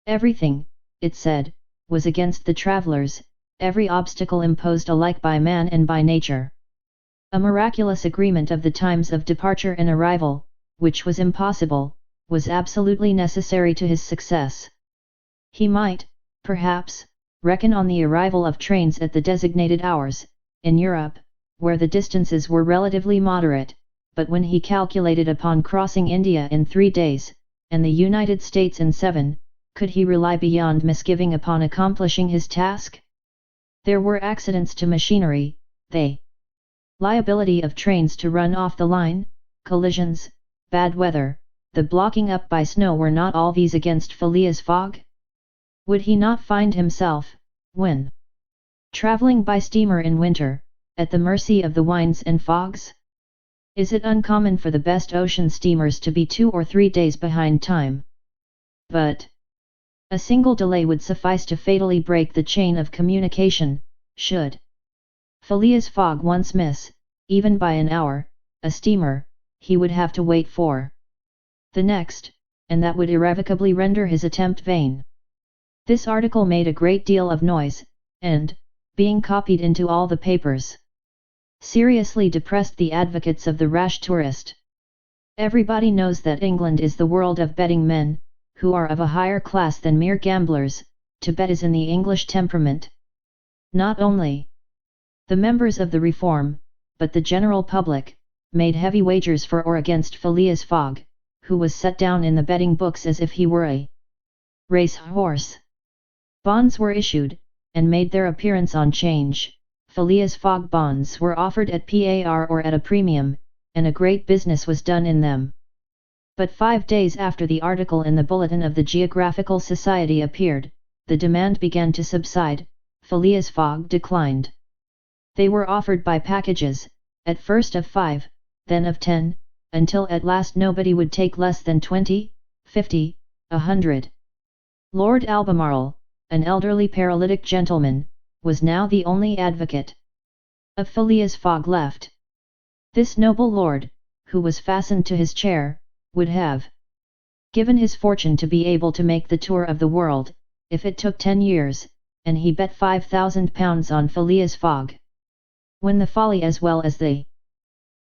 Everything, it said, was against the travellers, every obstacle imposed alike by man and by nature. A miraculous agreement of the times of departure and arrival, which was impossible, was absolutely necessary to his success. He might, perhaps, reckon on the arrival of trains at the designated hours, in Europe, where the distances were relatively moderate, but when he calculated upon crossing India in 3 days, and the United States in 7, could he rely beyond misgiving upon accomplishing his task? There were accidents to machinery, the liability of trains to run off the line, collisions, bad weather, the blocking up by snow. Were not all these against Phileas Fogg? Would he not find himself, when travelling by steamer in winter, at the mercy of the winds and fogs? Is it uncommon for the best ocean steamers to be 2 or 3 days behind time? But a single delay would suffice to fatally break the chain of communication. Should Phileas Fogg once miss, even by an hour, a steamer, he would have to wait for the next, and that would irrevocably render his attempt vain. This article made a great deal of noise, and, being copied into all the papers, seriously depressed the advocates of the rash tourist. Everybody knows that England is the world of betting men, who are of a higher class than mere gamblers. To bet is in the English temperament. Not only the members of the Reform, but the general public, made heavy wagers for or against Phileas Fogg, who was set down in the betting books as if he were a race horse. Bonds were issued, and made their appearance on 'Change. Phileas Fogg bonds were offered at par or at a premium, and a great business was done in them. But 5 days after the article in the Bulletin of the Geographical Society appeared, the demand began to subside. Phileas Fogg declined. They were offered by packages, at first of 5, then of 10, until at last nobody would take less than 20, 50, 100. Lord Albemarle, an elderly paralytic gentleman, was now the only advocate of Phileas Fogg left. This noble lord, who was fastened to his chair, would have given his fortune to be able to make the tour of the world, if it took 10 years, and he bet £5,000 on Phileas Fogg. When the folly as well as the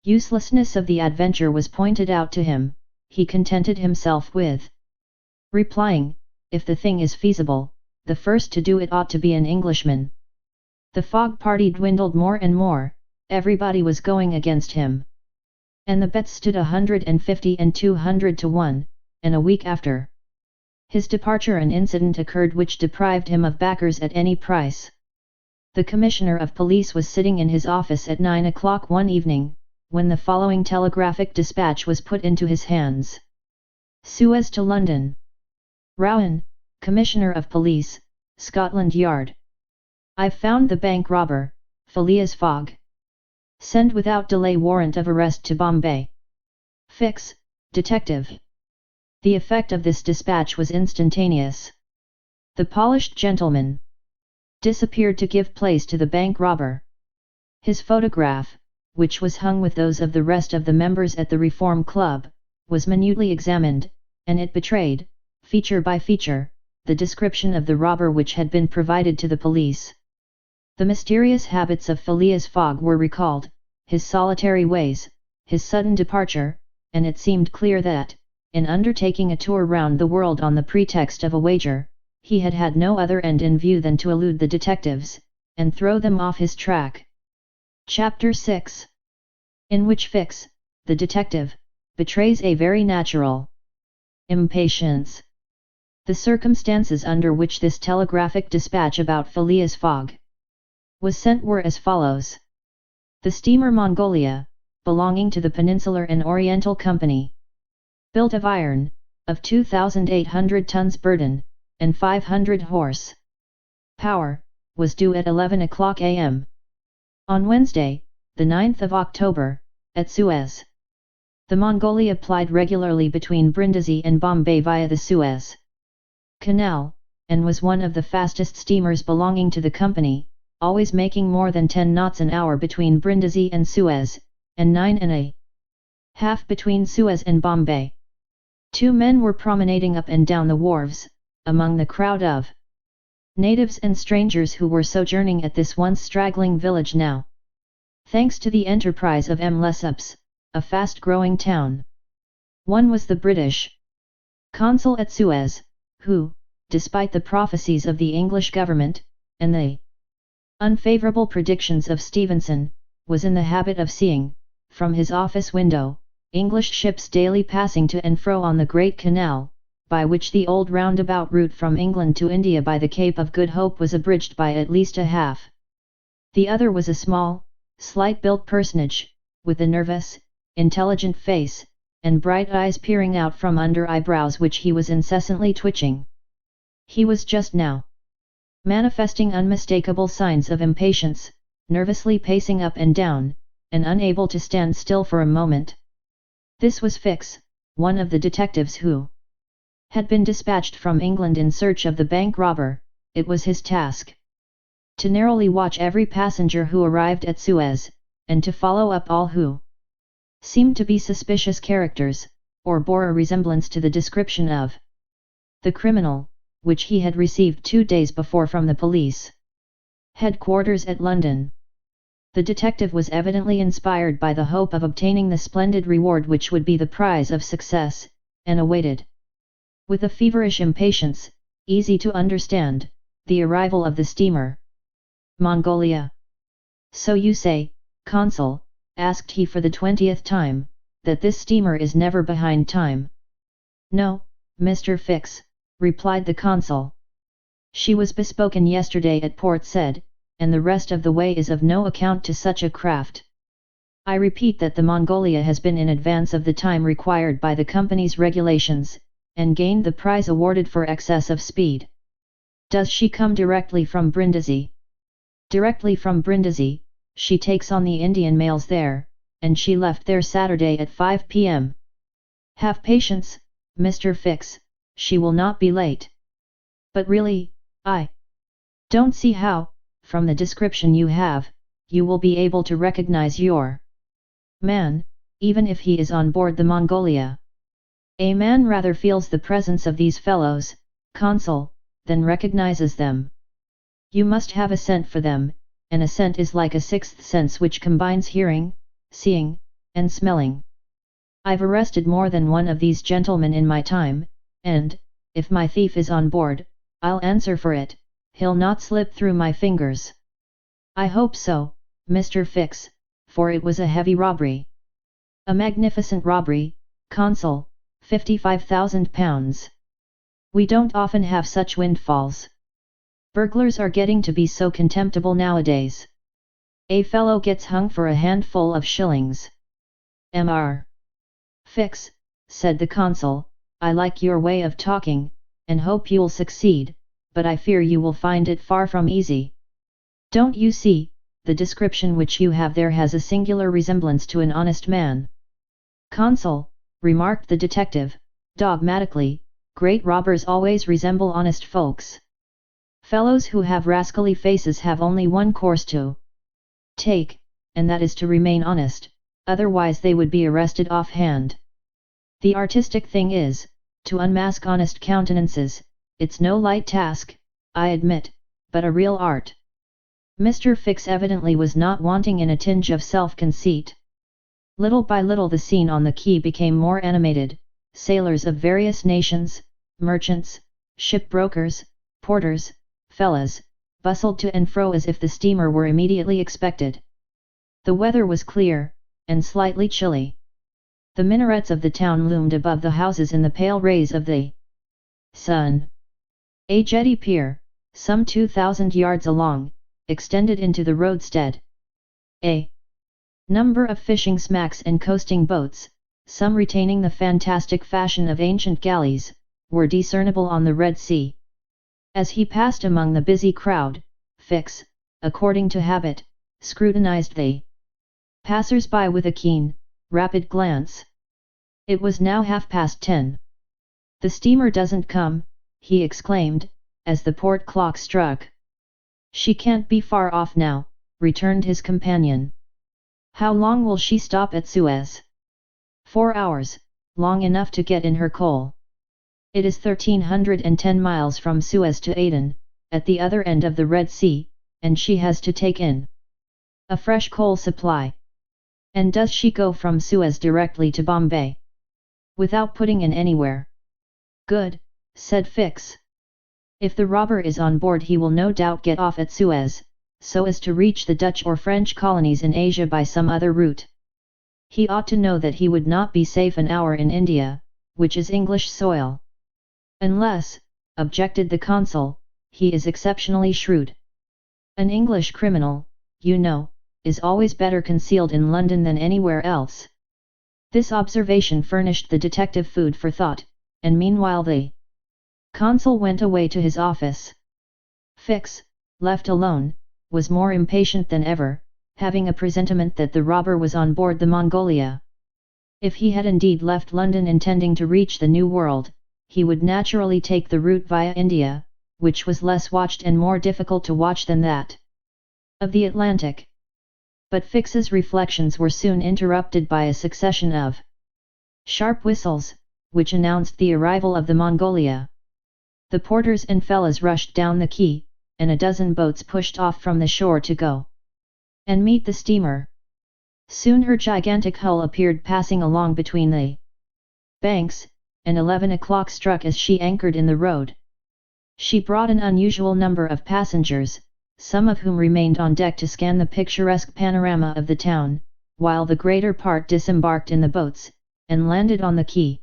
uselessness of the adventure was pointed out to him, he contented himself with replying, "If the thing is feasible, the first to do it ought to be an Englishman." The Fogg party dwindled more and more, everybody was going against him. And the bets stood 150 and 200 to 1, and a week after his departure an incident occurred which deprived him of backers at any price. The Commissioner of Police was sitting in his office at 9 o'clock one evening, when the following telegraphic dispatch was put into his hands. Suez to London. Rowan, Commissioner of Police, Scotland Yard. I've found the bank robber, Phileas Fogg. Send without delay warrant of arrest to Bombay. Fix, detective. The effect of this dispatch was instantaneous. The polished gentleman disappeared to give place to the bank robber. His photograph, which was hung with those of the rest of the members at the Reform Club, was minutely examined, and it betrayed, feature by feature, the description of the robber which had been provided to the police. The mysterious habits of Phileas Fogg were recalled, his solitary ways, his sudden departure, and it seemed clear that, in undertaking a tour round the world on the pretext of a wager, he had had no other end in view than to elude the detectives, and throw them off his track. Chapter 6, in which Fix, the detective, betrays a very natural impatience. The circumstances under which this telegraphic dispatch about Phileas Fogg was sent were as follows. The steamer Mongolia, belonging to the Peninsular and Oriental Company, built of iron, of 2,800 tons burden, and 500 horse power, was due at 11 o'clock a.m. on Wednesday, the 9th of October, at Suez. The Mongolia plied regularly between Brindisi and Bombay via the Suez Canal, and was one of the fastest steamers belonging to the company, always making more than 10 knots an hour between Brindisi and Suez, and 9.5 between Suez and Bombay. 2 men were promenading up and down the wharves, among the crowd of natives and strangers who were sojourning at this once straggling village now. Thanks to the enterprise of M. Lesseps, a fast-growing town. One was the British consul at Suez, who, despite the prophecies of the English government, and the unfavourable predictions of Stevenson, was in the habit of seeing, from his office window, English ships daily passing to and fro on the Great Canal, by which the old roundabout route from England to India by the Cape of Good Hope was abridged by at least a half. The other was a small, slight-built personage, with a nervous, intelligent face, and bright eyes peering out from under eyebrows which he was incessantly twitching. He was just now manifesting unmistakable signs of impatience, nervously pacing up and down, and unable to stand still for a moment. This was Fix, one of the detectives who had been dispatched from England in search of the bank robber. It was his task to narrowly watch every passenger who arrived at Suez, and to follow up all who seemed to be suspicious characters, or bore a resemblance to the description of the criminal, which he had received 2 days before from the police headquarters at London. The detective was evidently inspired by the hope of obtaining the splendid reward which would be the prize of success, and awaited with a feverish impatience, easy to understand, the arrival of the steamer Mongolia. "So you say, Consul," asked he for the 20th time, "that this steamer is never behind time?" "No, Mr. Fix," replied the Consul. "She was bespoken yesterday at Port Said, and the rest of the way is of no account to such a craft. I repeat that the Mongolia has been in advance of the time required by the company's regulations, and gained the prize awarded for excess of speed." "Does she come directly from Brindisi?" "Directly from Brindisi, she takes on the Indian mails there, and she left there Saturday at 5 p.m. "Have patience, Mr. Fix, she will not be late." "But really, I don't see how, from the description you have, you will be able to recognize your man, even if he is on board the Mongolia." "A man rather feels the presence of these fellows, Consul, than recognizes them. You must have a scent for them, and a scent is like a sixth sense which combines hearing, seeing, and smelling. I've arrested more than one of these gentlemen in my time, and, if my thief is on board, I'll answer for it, he'll not slip through my fingers." "I hope so, Mr. Fix, for it was a heavy robbery." "A magnificent robbery, Consul, £55,000. We don't often have such windfalls. Burglars are getting to be so contemptible nowadays. A fellow gets hung for a handful of shillings." "Mr. Fix," said the Consul, "I like your way of talking, and hope you'll succeed, but I fear you will find it far from easy. Don't you see, the description which you have there has a singular resemblance to an honest man?" "Consul," remarked the detective, dogmatically, "great robbers always resemble honest folks. Fellows who have rascally faces have only one course to take, and that is to remain honest, otherwise they would be arrested off-hand." The artistic thing is, to unmask honest countenances. It's no light task, I admit, but a real art. Mr. Fix evidently was not wanting in a tinge of self-conceit. Little by little the scene on the quay became more animated. Sailors of various nations, merchants, shipbrokers, porters, fellahs, bustled to and fro as if the steamer were immediately expected. The weather was clear, and slightly chilly. The minarets of the town loomed above the houses in the pale rays of the sun. A jetty pier, some 2,000 yards along, extended into the roadstead. A number of fishing smacks and coasting boats, some retaining the fantastic fashion of ancient galleys, were discernible on the Red Sea. As he passed among the busy crowd, Fix, according to habit, scrutinized the passers-by with a keen, rapid glance. It was now 10:30. "The steamer doesn't come," he exclaimed, as the port clock struck. "She can't be far off now," returned his companion. "How long will she stop at Suez?" "4 hours, long enough to get in her coal. It is 1,310 miles from Suez to Aden, at the other end of the Red Sea, and she has to take in a fresh coal supply." "And does she go from Suez directly to Bombay, without putting in anywhere?" "Good," said Fix. "If the robber is on board he will no doubt get off at Suez, so as to reach the Dutch or French colonies in Asia by some other route. He ought to know that he would not be safe an hour in India, which is English soil." "Unless," objected the consul, "he is exceptionally shrewd. An English criminal, you know, is always better concealed in London than anywhere else." This observation furnished the detective food for thought, and meanwhile the consul went away to his office. Fix, left alone, was more impatient than ever, having a presentiment that the robber was on board the Mongolia. If he had indeed left London intending to reach the New World, he would naturally take the route via India, which was less watched and more difficult to watch than that of the Atlantic. But Fix's reflections were soon interrupted by a succession of sharp whistles, which announced the arrival of the Mongolia. The porters and fellahs rushed down the quay, and a dozen boats pushed off from the shore to go and meet the steamer. Soon her gigantic hull appeared passing along between the banks, and 11 o'clock struck as she anchored in the road. She brought an unusual number of passengers, some of whom remained on deck to scan the picturesque panorama of the town, while the greater part disembarked in the boats, and landed on the quay.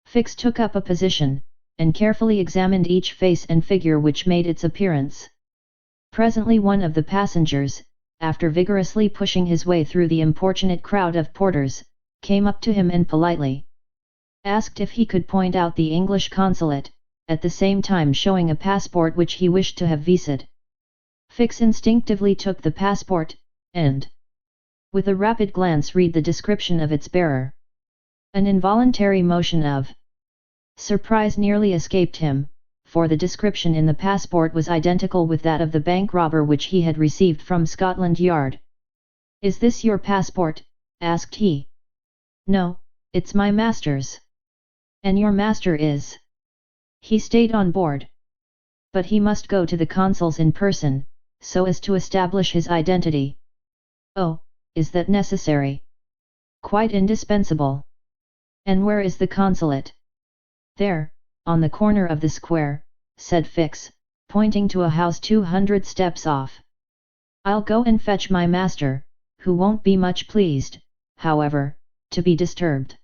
Fix took up a position, and carefully examined each face and figure which made its appearance. Presently one of the passengers, after vigorously pushing his way through the importunate crowd of porters, came up to him and politely asked if he could point out the English consulate, at the same time showing a passport which he wished to have viséed. Fix instinctively took the passport, and with a rapid glance read the description of its bearer. An involuntary motion of surprise nearly escaped him, for the description in the passport was identical with that of the bank robber which he had received from Scotland Yard. "Is this your passport?" asked he. "No, it's my master's." "And your master is?" "He stayed on board. But he must go to the consul's in person, so as to establish his identity." "Oh, is that necessary?" "Quite indispensable." "And where is the consulate?" "There, on the corner of the square," said Fix, pointing to a house 200 steps off. "I'll go and fetch my master, who won't be much pleased, however, to be disturbed."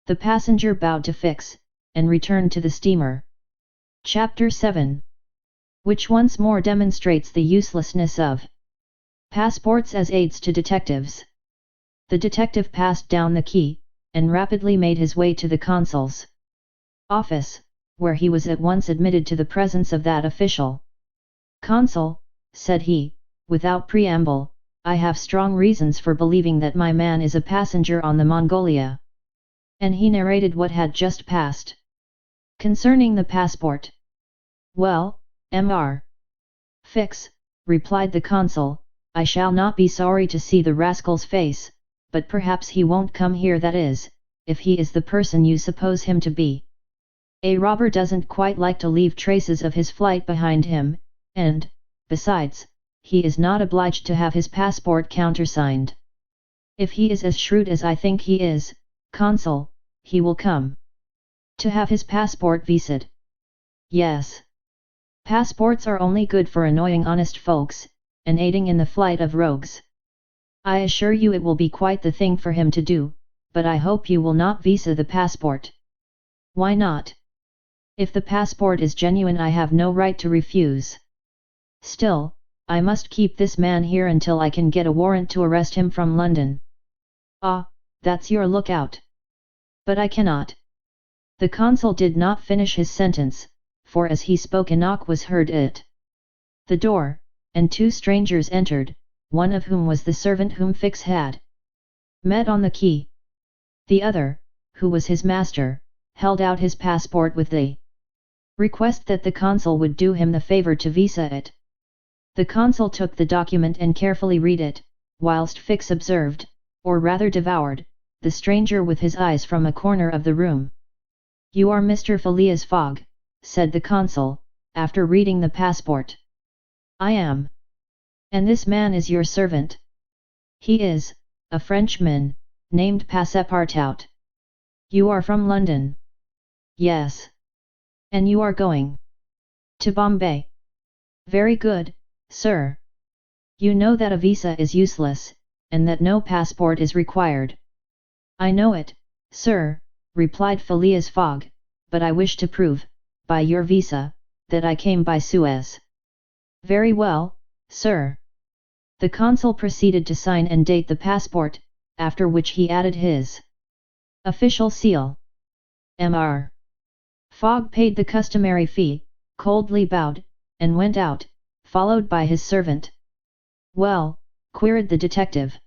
The passenger bowed to Fix, and returned to the steamer. Chapter 7, which once more demonstrates the uselessness of passports as aids to detectives. The detective passed down the quay, and rapidly made his way to the consul's office, where he was at once admitted to the presence of that official. "Consul," said he, without preamble, "I have strong reasons for believing that my man is a passenger on the Mongolia." And he narrated what had just passed. "Concerning the passport." "Well, Mr. Fix," replied the consul, "I shall not be sorry to see the rascal's face, but perhaps he won't come here, that is, if he is the person you suppose him to be. A robber doesn't quite like to leave traces of his flight behind him, and, besides, he is not obliged to have his passport countersigned. If he is as shrewd as I think he is, Consul, he will come to have his passport visaed. Yes. Passports are only good for annoying honest folks, and aiding in the flight of rogues. I assure you it will be quite the thing for him to do, but I hope you will not visa the passport. Why not? If the passport is genuine I have no right to refuse. Still, I must keep this man here until I can get a warrant to arrest him from London. Ah, that's your lookout. But I cannot. The consul did not finish his sentence, for as he spoke a knock was heard at the door, and two strangers entered, one of whom was the servant whom Fix had met on the quay. The other, who was his master, held out his passport with the request that the consul would do him the favour to visa it. The consul took the document and carefully read it, whilst Fix observed, or rather devoured, the stranger with his eyes from a corner of the room. "You are Mr. Phileas Fogg," said the consul, after reading the passport. "I am. And this man is your servant?" "He is, a Frenchman, named Passepartout." "You are from London?" "Yes." "And you are going to Bombay?" "Very good, sir. You know that a visa is useless, and that no passport is required." "I know it, sir," replied Phileas Fogg, "but I wish to prove, by your visa, that I came by Suez." "Very well, sir." The consul proceeded to sign and date the passport, after which he added his official seal. Mr. Fogg paid the customary fee, coldly bowed, and went out, followed by his servant. "Well," queried the detective.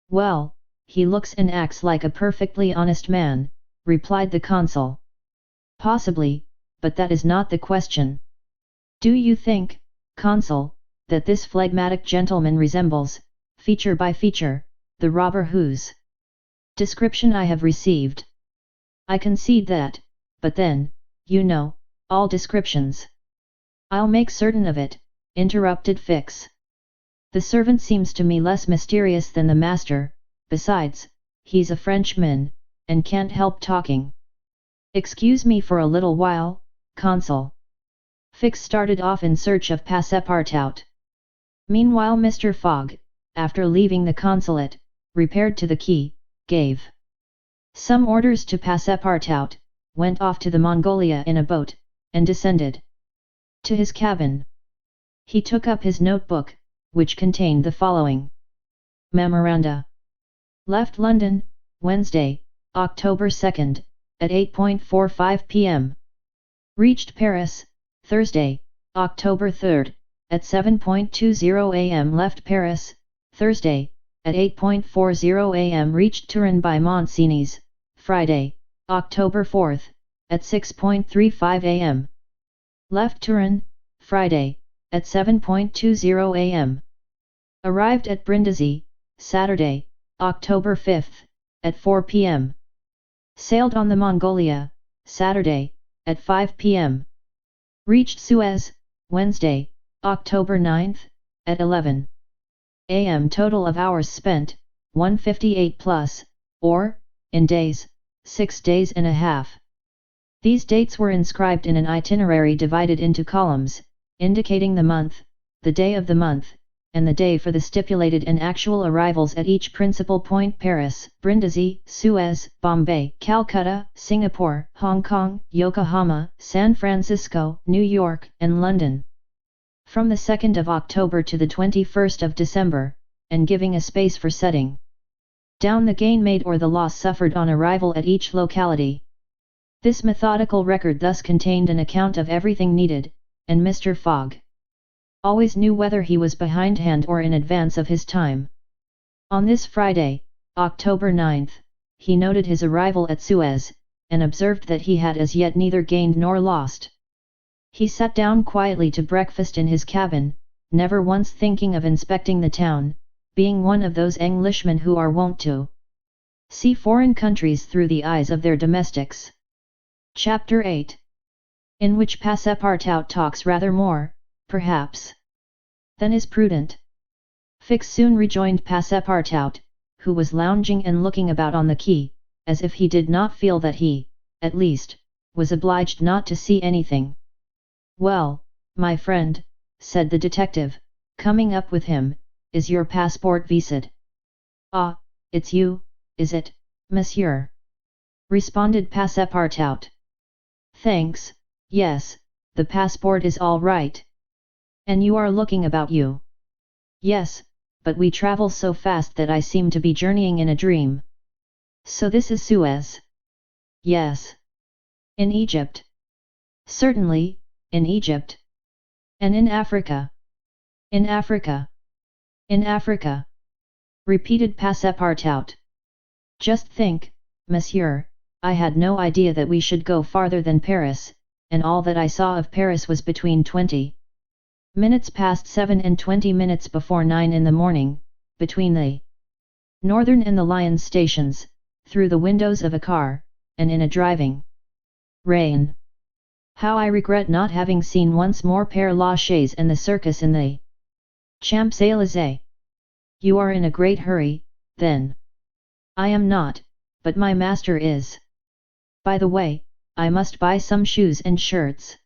"Well, he looks and acts like a perfectly honest man," replied the consul. "Possibly, but that is not the question. Do you think, consul, that this phlegmatic gentleman resembles, feature by feature, the robber whose description I have received?" "I concede that, but then, you know, all descriptions—" "I'll make certain of it," interrupted Fix. "The servant seems to me less mysterious than the master, besides, he's a Frenchman, and can't help talking. Excuse me for a little while, consul." Fix started off in search of Passepartout. Meanwhile Mr. Fogg, after leaving the consulate, repaired to the quay, gave some orders to Passepartout, went off to the Mongolia in a boat, and descended to his cabin. He took up his notebook, which contained the following memoranda. Left London, Wednesday, October 2nd, at 8:45 p.m. Reached Paris, Thursday, October 3rd, at 7:20 a.m. Left Paris, Thursday, at 8:40 a.m. Reached Turin by Montcenis, Friday, October 4th, at 6:35 a.m. Left Turin, Friday, at 7:20 a.m. Arrived at Brindisi, Saturday, October 5th, at 4 p.m. Sailed on the Mongolia, Saturday, at 5 p.m. Reached Suez, Wednesday, October 9th, at 11 a.m. Total of hours spent, 158 plus, or, in days, 6 days and a half. These dates were inscribed in an itinerary divided into columns, indicating the month, the day of the month, and the day for the stipulated and actual arrivals at each principal point: Paris, Brindisi, Suez, Bombay, Calcutta, Singapore, Hong Kong, Yokohama, San Francisco, New York, and London. From the 2nd of October to the 21st of December, and giving a space for setting down the gain made or the loss suffered on arrival at each locality. This methodical record thus contained an account of everything needed, and Mr. Fogg always knew whether he was behindhand or in advance of his time. On this Friday, October 9th, he noted his arrival at Suez, and observed that he had as yet neither gained nor lost. He sat down quietly to breakfast in his cabin, never once thinking of inspecting the town, being one of those Englishmen who are wont to See foreign countries through the eyes of their domestics. Chapter 8. In which Passepartout talks rather more, perhaps, than is prudent. Fix soon rejoined Passepartout, who was lounging and looking about on the quay, as if he did not feel that he, at least, was obliged not to see anything. Well, my friend, said the detective, coming up with him, is your passport vised? Ah, it's you, is it, monsieur? Responded Passepartout. Thanks, yes, the passport is all right. And you are looking about you? Yes, but we travel so fast that I seem to be journeying in a dream. So this is Suez? Yes. In Egypt? Certainly, in Egypt. And in Africa? In Africa. In Africa. Repeated Passepartout. Just think, monsieur, I had no idea that we should go farther than Paris, and all that I saw of Paris was between 20 minutes past 7 and 20 minutes before 9 in the morning, between the Northern and the Lyons stations, through the windows of a car, and in a driving rain. How I regret not having seen once more Père Lachaise and the circus in the Champs-Élysées. You are in a great hurry, then. I am not, but my master is. By the way, I must buy some shoes and shirts.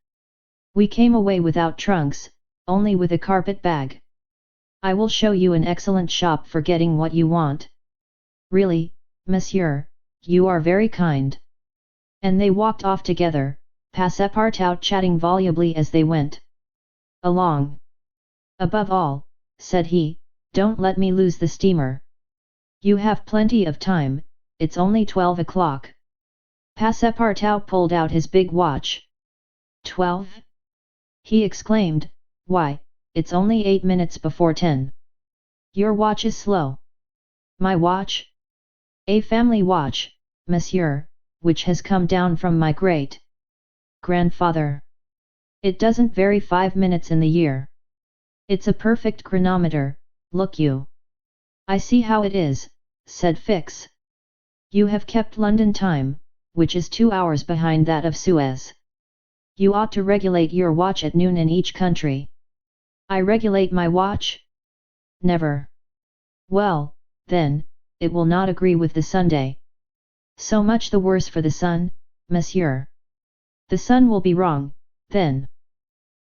We came away without trunks, only with a carpet bag. I will show you an excellent shop for getting what you want. Really, monsieur, you are very kind. And they walked off together, Passepartout chatting volubly as they went along. Above all, said he, don't let me lose the steamer. You have plenty of time, it's only 12 o'clock. Passepartout pulled out his big watch. 12? He exclaimed, why, it's only 8 minutes before 10. Your watch is slow. My watch? A family watch, monsieur, which has come down from my great-grandfather. It doesn't vary 5 minutes in the year. It's a perfect chronometer, look you. I see how it is, said Fix. You have kept London time, which is 2 hours behind that of Suez. You ought to regulate your watch at noon in each country. I regulate my watch? Never. Well, then, it will not agree with the Sunday. So much the worse for the sun, monsieur. The sun will be wrong, then.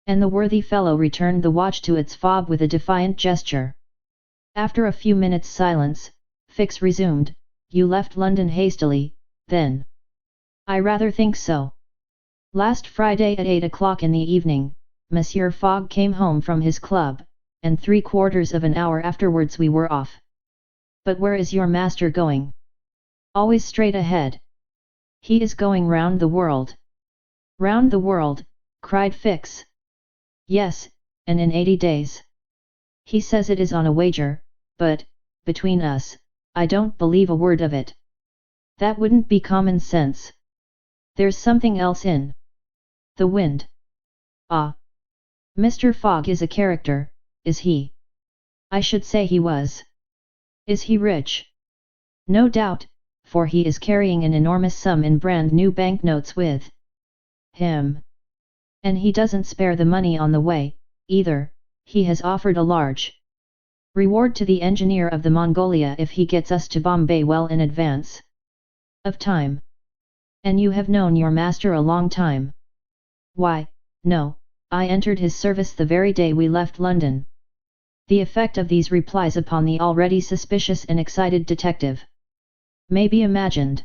And the worthy fellow returned the watch to its fob with a defiant gesture. After a few minutes' silence, Fix resumed, you left London hastily, then. I rather think so. Last Friday at 8 o'clock in the evening, Monsieur Fogg came home from his club, and 3/4 of an hour afterwards we were off. But where is your master going? Always straight ahead. He is going round the world. Round the world, cried Fix. Yes, and in 80 days. He says it is on a wager, but, between us, I don't believe a word of it. That wouldn't be common sense. There's something else in the wind. Ah! Mr. Fogg is a character, is he? I should say he was. Is he rich? No doubt, for he is carrying an enormous sum in brand new banknotes with him. And he doesn't spare the money on the way, either. He has offered a large reward to the engineer of the Mongolia if he gets us to Bombay well in advance of time. And you have known your master a long time? Why, no, I entered his service the very day we left London. The effect of these replies upon the already suspicious and excited detective may be imagined.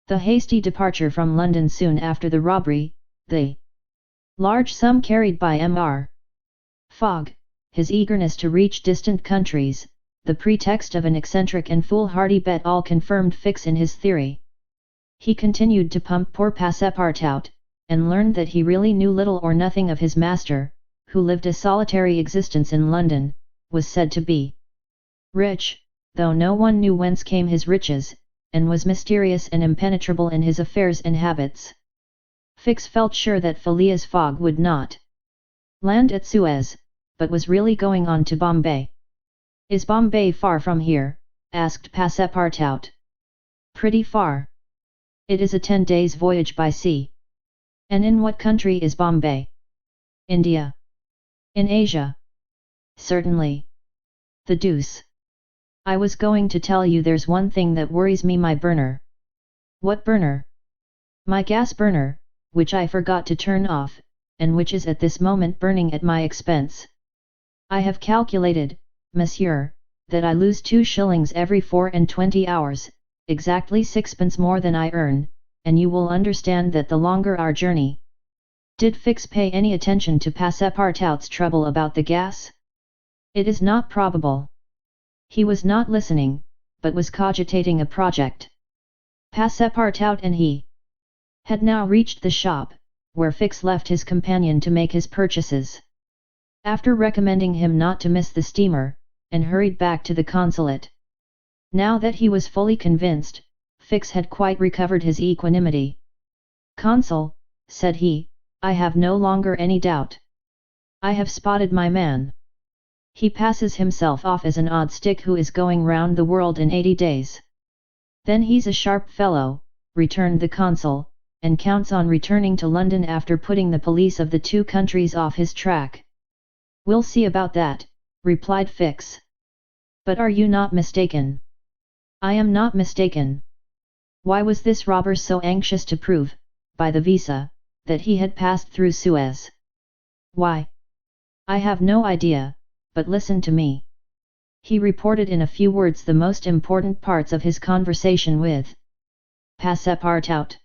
The hasty departure from London soon after the robbery, the large sum carried by Mr. Fogg, his eagerness to reach distant countries, the pretext of an eccentric and foolhardy bet all confirmed Fix in his theory. He continued to pump poor Passepartout, and learned that he really knew little or nothing of his master, who lived a solitary existence in London, was said to be rich, though no one knew whence came his riches, and was mysterious and impenetrable in his affairs and habits. Fix felt sure that Phileas Fogg would not land at Suez, but was really going on to Bombay. Is Bombay far from here? Asked Passepartout. Pretty far. It is a 10 days voyage by sea. And in what country is Bombay? India. In Asia? Certainly. The deuce. I was going to tell you there's one thing that worries me, my burner. What burner? My gas burner, which I forgot to turn off, and which is at this moment burning at my expense. I have calculated, monsieur, that I lose 2 shillings every 24 hours, exactly 6 pence more than I earn, and you will understand that the longer our journey. Did Fix pay any attention to Passepartout's trouble about the gas? It is not probable. He was not listening, but was cogitating a project. Passepartout and he had now reached the shop, where Fix left his companion to make his purchases. After recommending him not to miss the steamer, and hurried back to the consulate. Now that he was fully convinced, Fix had quite recovered his equanimity. "Consul," said he, "I have no longer any doubt. I have spotted my man. He passes himself off as an odd stick who is going round the world in 80 days. Then he's a sharp fellow," returned the consul, "and counts on returning to London after putting the police of the 2 countries off his track." "We'll see about that," replied Fix. "But are you not mistaken?" "I am not mistaken." Why was this robber so anxious to prove, by the visa, that he had passed through Suez? Why? I have no idea, but listen to me. He reported in a few words the most important parts of his conversation with Passepartout.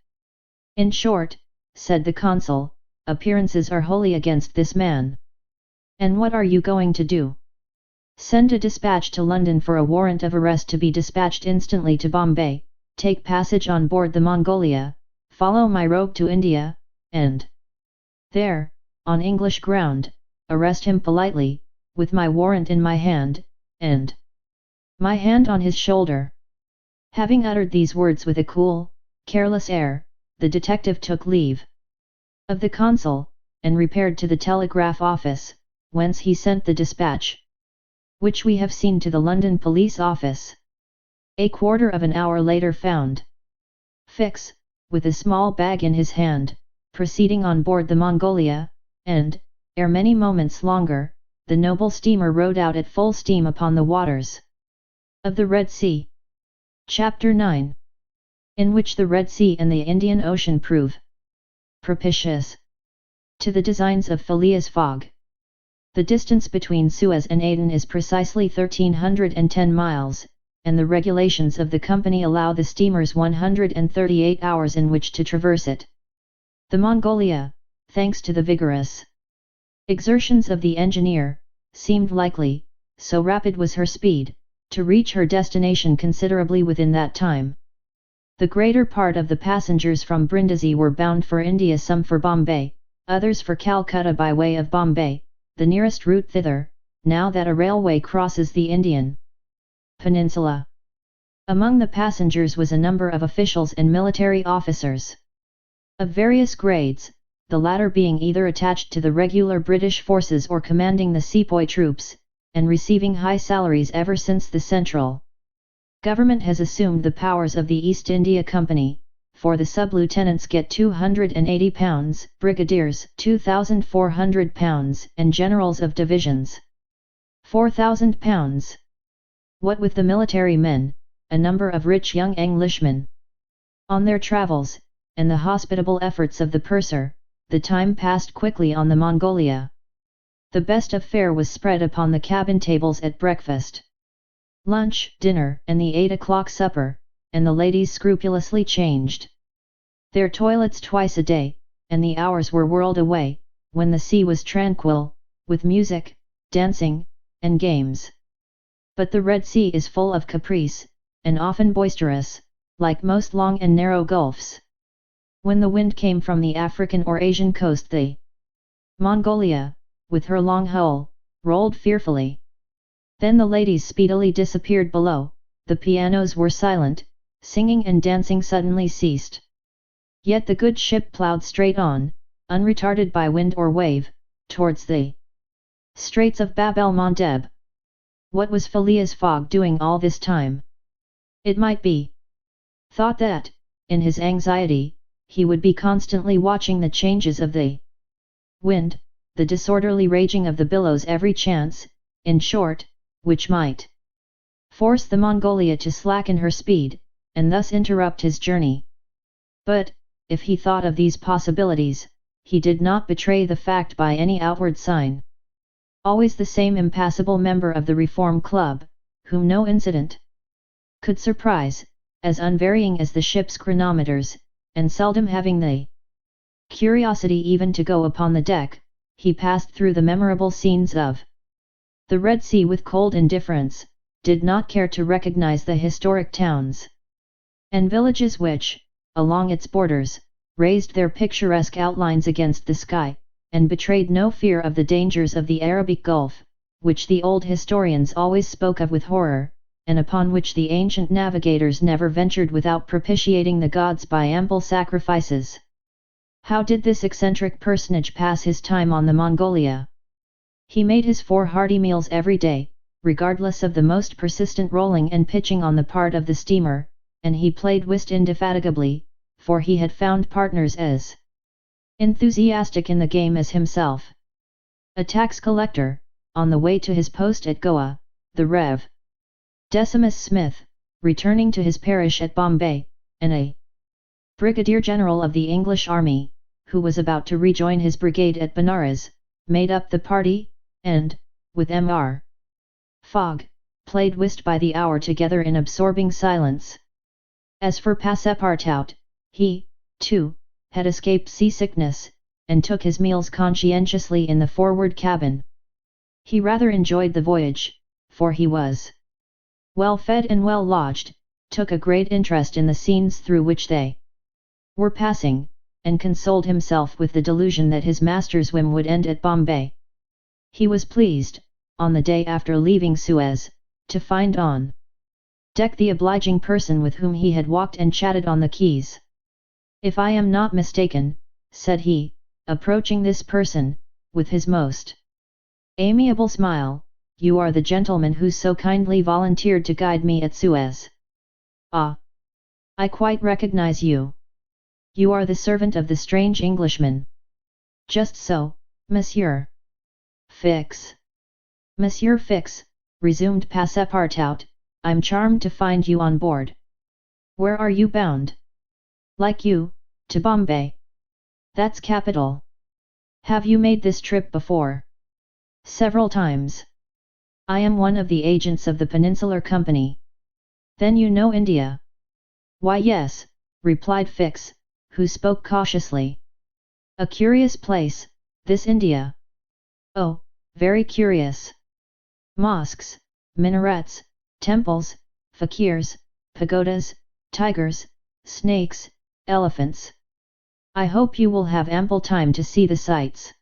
"In short," said the consul, "appearances are wholly against this man." "And what are you going to do?" "Send a dispatch to London for a warrant of arrest to be dispatched instantly to Bombay, take passage on board the Mongolia, follow my rogue to India, and there, on English ground, arrest him politely, with my warrant in my hand, and my hand on his shoulder." Having uttered these words with a cool, careless air, the detective took leave of the consul, and repaired to the telegraph office, whence he sent the dispatch, which we have seen, to the London police office. A quarter of an hour later found Fix, with a small bag in his hand, proceeding on board the Mongolia, and, ere many moments longer, the noble steamer rode out at full steam upon the waters of the Red Sea. Chapter 9. In which the Red Sea and the Indian Ocean prove propitious to the designs of Phileas Fogg. The distance between Suez and Aden is precisely 1310 miles, and the regulations of the company allow the steamers 138 hours in which to traverse it. The Mongolia, thanks to the vigorous exertions of the engineer, seemed likely, so rapid was her speed, to reach her destination considerably within that time. The greater part of the passengers from Brindisi were bound for India, some for Bombay, others for Calcutta by way of Bombay, the nearest route thither, now that a railway crosses the Indian peninsula. Among the passengers was a number of officials and military officers of various grades, the latter being either attached to the regular British forces or commanding the sepoy troops, and receiving high salaries ever since the central government has assumed the powers of the East India Company, for the sub-lieutenants get £280, brigadiers £2,400, and generals of divisions £4,000. What with the military men, a number of rich young Englishmen on their travels, and the hospitable efforts of the purser, the time passed quickly on the Mongolia. The best of fare was spread upon the cabin tables at breakfast, lunch, dinner, and the 8 o'clock supper, and the ladies scrupulously changed their toilets twice a day, and the hours were whirled away, when the sea was tranquil, with music, dancing, and games. But the Red Sea is full of caprice, and often boisterous, like most long and narrow gulfs. When the wind came from the African or Asian coast, the Mongolia, with her long hull, rolled fearfully. Then the ladies speedily disappeared below, the pianos were silent, singing and dancing suddenly ceased. Yet the good ship ploughed straight on, unretarded by wind or wave, towards the Straits of Bab el Mandeb. What was Phileas Fogg doing all this time? It might be thought that, in his anxiety, he would be constantly watching the changes of the wind, the disorderly raging of the billows every chance, in short, which might force the Mongolia to slacken her speed, and thus interrupt his journey. But, if he thought of these possibilities, he did not betray the fact by any outward sign. Always the same impassible member of the Reform Club, whom no incident could surprise, as unvarying as the ship's chronometers, and seldom having the curiosity even to go upon the deck, he passed through the memorable scenes of the Red Sea with cold indifference, did not care to recognize the historic towns and villages which, along its borders, raised their picturesque outlines against the sky, and betrayed no fear of the dangers of the Arabic Gulf, which the old historians always spoke of with horror, and upon which the ancient navigators never ventured without propitiating the gods by ample sacrifices. How did this eccentric personage pass his time on the Mongolia? He made his 4 hearty meals every day, regardless of the most persistent rolling and pitching on the part of the steamer, and he played whist indefatigably, for he had found partners as enthusiastic in the game as himself. A tax collector, on the way to his post at Goa, the Rev. Decimus Smith, returning to his parish at Bombay, and a brigadier general of the English army, who was about to rejoin his brigade at Benares, made up the party, and, with Mr. Fogg, played whist by the hour together in absorbing silence. As for Passepartout, he, too, had escaped seasickness, and took his meals conscientiously in the forward cabin. He rather enjoyed the voyage, for he was well fed and well lodged, took a great interest in the scenes through which they were passing, and consoled himself with the delusion that his master's whim would end at Bombay. He was pleased, on the day after leaving Suez, to find on deck the obliging person with whom he had walked and chatted on the quays. "If I am not mistaken," said he, approaching this person, with his most amiable smile, "you are the gentleman who so kindly volunteered to guide me at Suez. Ah! I quite recognize you. You are the servant of the strange Englishman." "Just so, Monsieur Fix." "Monsieur Fix," resumed Passepartout, "I'm charmed to find you on board. Where are you bound?" "Like you, to Bombay." "That's capital. Have you made this trip before?" "Several times. I am one of the agents of the Peninsular Company." "Then you know India?" "Why yes," replied Fix, who spoke cautiously. "A curious place, this India." "Oh, very curious. Mosques, minarets, temples, fakirs, pagodas, tigers, snakes, elephants. I hope you will have ample time to see the sights."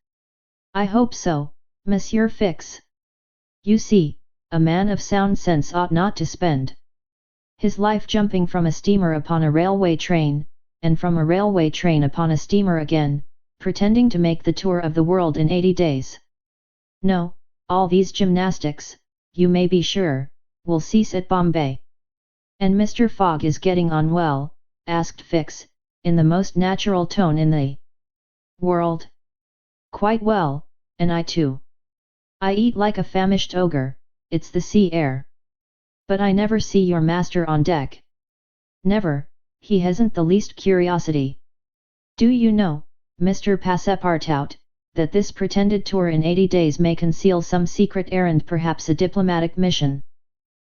"I hope so, Monsieur Fix. You see, a man of sound sense ought not to spend his life jumping from a steamer upon a railway train, and from a railway train upon a steamer again, pretending to make the tour of the world in 80 days. No, all these gymnastics, you may be sure, will cease at Bombay." "And Mr. Fogg is getting on well?" asked Fix, in the most natural tone in the world. "Quite well, and I too. I eat like a famished ogre, it's the sea air. But I never see your master on deck." "Never, he hasn't the least curiosity. Do you know, Mr. Passepartout, that this pretended tour in 80 days may conceal some secret errand, perhaps a diplomatic mission?"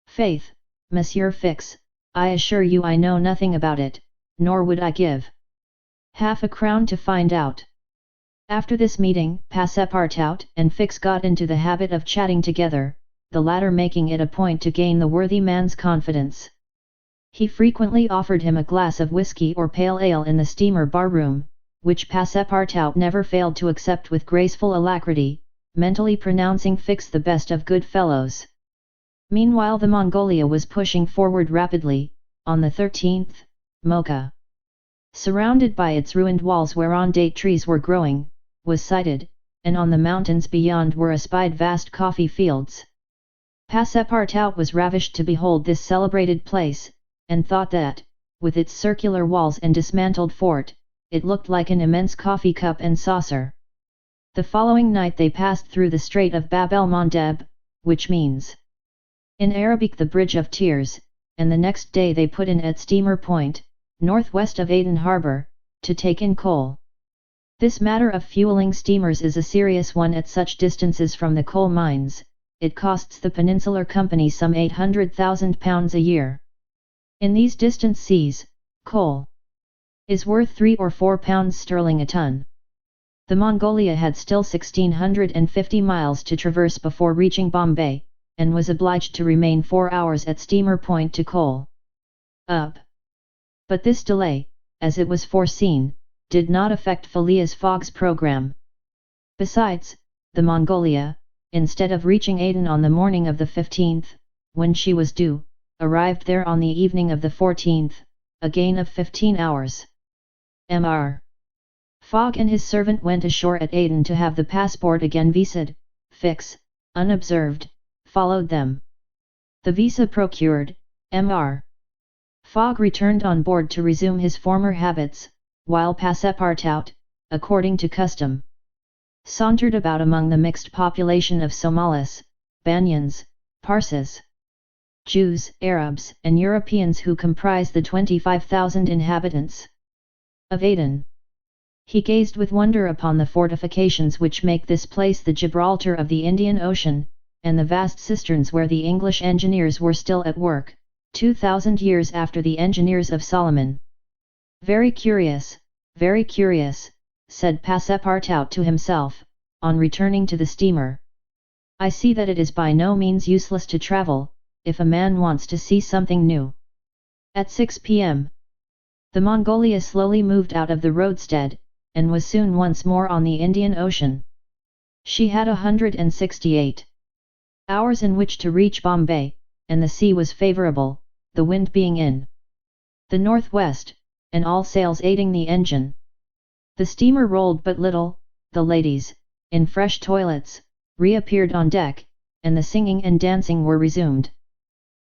"Faith, Monsieur Fix, I assure you I know nothing about it, nor would I give half a crown to find out." After this meeting, Passepartout and Fix got into the habit of chatting together, the latter making it a point to gain the worthy man's confidence. He frequently offered him a glass of whisky or pale ale in the steamer bar-room, which Passepartout never failed to accept with graceful alacrity, mentally pronouncing Fix the best of good fellows. Meanwhile the Mongolia was pushing forward rapidly. On the 13th, Mocha, surrounded by its ruined walls whereon date trees were growing, was sighted, and on the mountains beyond were espied vast coffee fields. Passepartout was ravished to behold this celebrated place, and thought that, with its circular walls and dismantled fort, it looked like an immense coffee cup and saucer. The following night they passed through the Strait of Bab el-Mandeb, which means in Arabic the Bridge of Tears, and the next day they put in at Steamer Point, northwest of Aden Harbour, to take in coal. This matter of fueling steamers is a serious one at such distances from the coal mines. It costs the Peninsular Company some £800,000 a year. In these distant seas, coal is worth £3 or £4 sterling a ton. The Mongolia had still 1,650 miles to traverse before reaching Bombay, and was obliged to remain 4 hours at Steamer Point to coal up. But this delay, as it was foreseen, did not affect Phileas Fogg's program. Besides, the Mongolia, instead of reaching Aden on the morning of the 15th, when she was due, arrived there on the evening of the 14th, a gain of 15 hours. Mr. Fogg and his servant went ashore at Aden to have the passport again visaed. Fix, unobserved, followed them. The visa procured, Mr. Fogg returned on board to resume his former habits, while Passepartout, according to custom, sauntered about among the mixed population of Somalis, Banyans, Parsis, Jews, Arabs and Europeans who comprise the 25,000 inhabitants of Aden. He gazed with wonder upon the fortifications which make this place the Gibraltar of the Indian Ocean, and the vast cisterns where the English engineers were still at work, 2,000 years after the engineers of Solomon. Very curious, said Passepartout to himself, on returning to the steamer. I see that it is by no means useless to travel, if a man wants to see something new. At 6 p.m. the Mongolia slowly moved out of the roadstead, and was soon once more on the Indian Ocean. She had 168 hours in which to reach Bombay, and the sea was favourable, the wind being in the northwest, and all sails aiding the engine. The steamer rolled but little, the ladies, in fresh toilets, reappeared on deck, and the singing and dancing were resumed.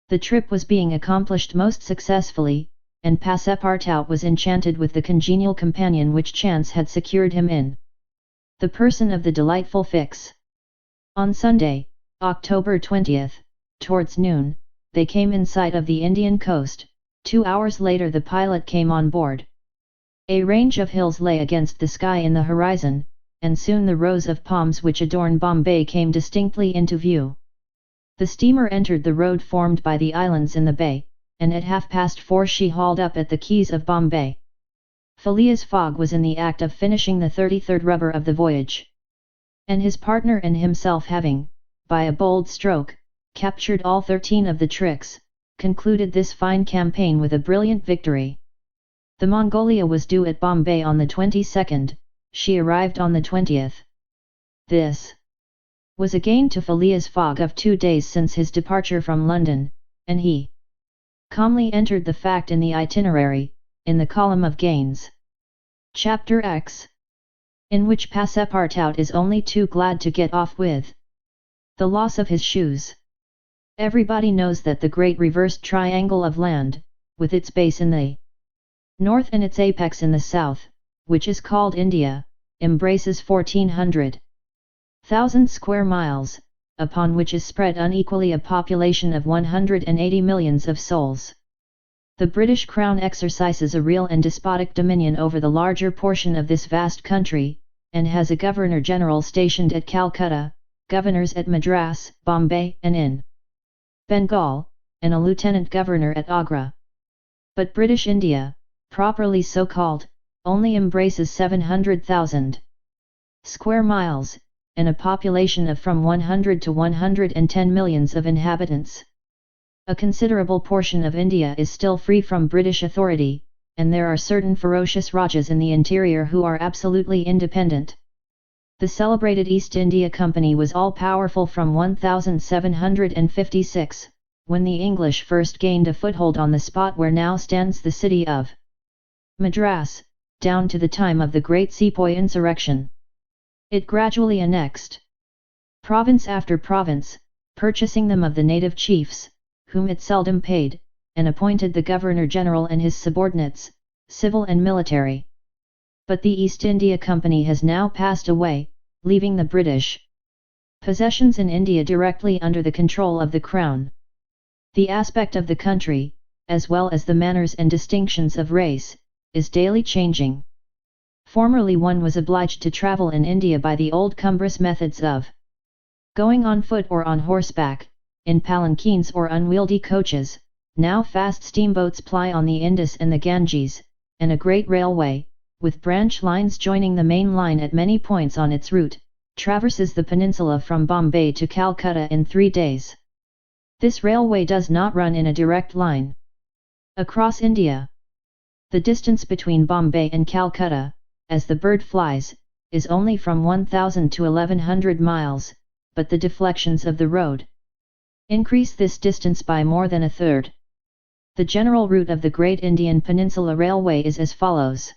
The trip was being accomplished most successfully, and Passepartout was enchanted with the congenial companion which chance had secured him in the person of the delightful Fix. On Sunday, October 20th, towards noon, they came in sight of the Indian coast. 2 hours later the pilot came on board. A range of hills lay against the sky in the horizon, and soon the rows of palms which adorn Bombay came distinctly into view. The steamer entered the road formed by the islands in the bay, and at 4:30 she hauled up at the quays of Bombay. Phileas Fogg was in the act of finishing the 33rd rubber of the voyage, and his partner and himself having, by a bold stroke, captured all 13 of the tricks, concluded this fine campaign with a brilliant victory. The Mongolia was due at Bombay on the 22nd, she arrived on the 20th. This was a gain to Phileas Fogg of 2 days since his departure from London, and he calmly entered the fact in the itinerary, in the column of gains. Chapter X, in which Passepartout is only too glad to get off with the loss of his shoes. Everybody knows that the great reversed triangle of land, with its base in the north and its apex in the south, which is called India, embraces 1,400,000 square miles, upon which is spread unequally a population of 180 millions of souls. The British Crown exercises a real and despotic dominion over the larger portion of this vast country, and has a Governor-General stationed at Calcutta, governors at Madras, Bombay and in Bengal, and a Lieutenant Governor at Agra. But British India, properly so called, only embraces 700,000 square miles, and a population of from 100 to 110 millions of inhabitants. A considerable portion of India is still free from British authority, and there are certain ferocious Rajas in the interior who are absolutely independent. The celebrated East India Company was all-powerful from 1756, when the English first gained a foothold on the spot where now stands the city of Madras, down to the time of the Great Sepoy insurrection. It gradually annexed province after province, purchasing them of the native chiefs, whom it seldom paid, and appointed the Governor-General and his subordinates, civil and military. But the East India Company has now passed away, leaving the British possessions in India directly under the control of the Crown. The aspect of the country, as well as the manners and distinctions of race, is daily changing. Formerly one was obliged to travel in India by the old cumbrous methods of going on foot or on horseback, in palanquins or unwieldy coaches. Now fast steamboats ply on the Indus and the Ganges, and a great railway, with branch lines joining the main line at many points on its route, traverses the peninsula from Bombay to Calcutta in 3 days. This railway does not run in a direct line across India. The distance between Bombay and Calcutta, as the bird flies, is only from 1,000 to 1,100 miles, but the deflections of the road increase this distance by more than a third. The general route of the Great Indian Peninsula Railway is as follows.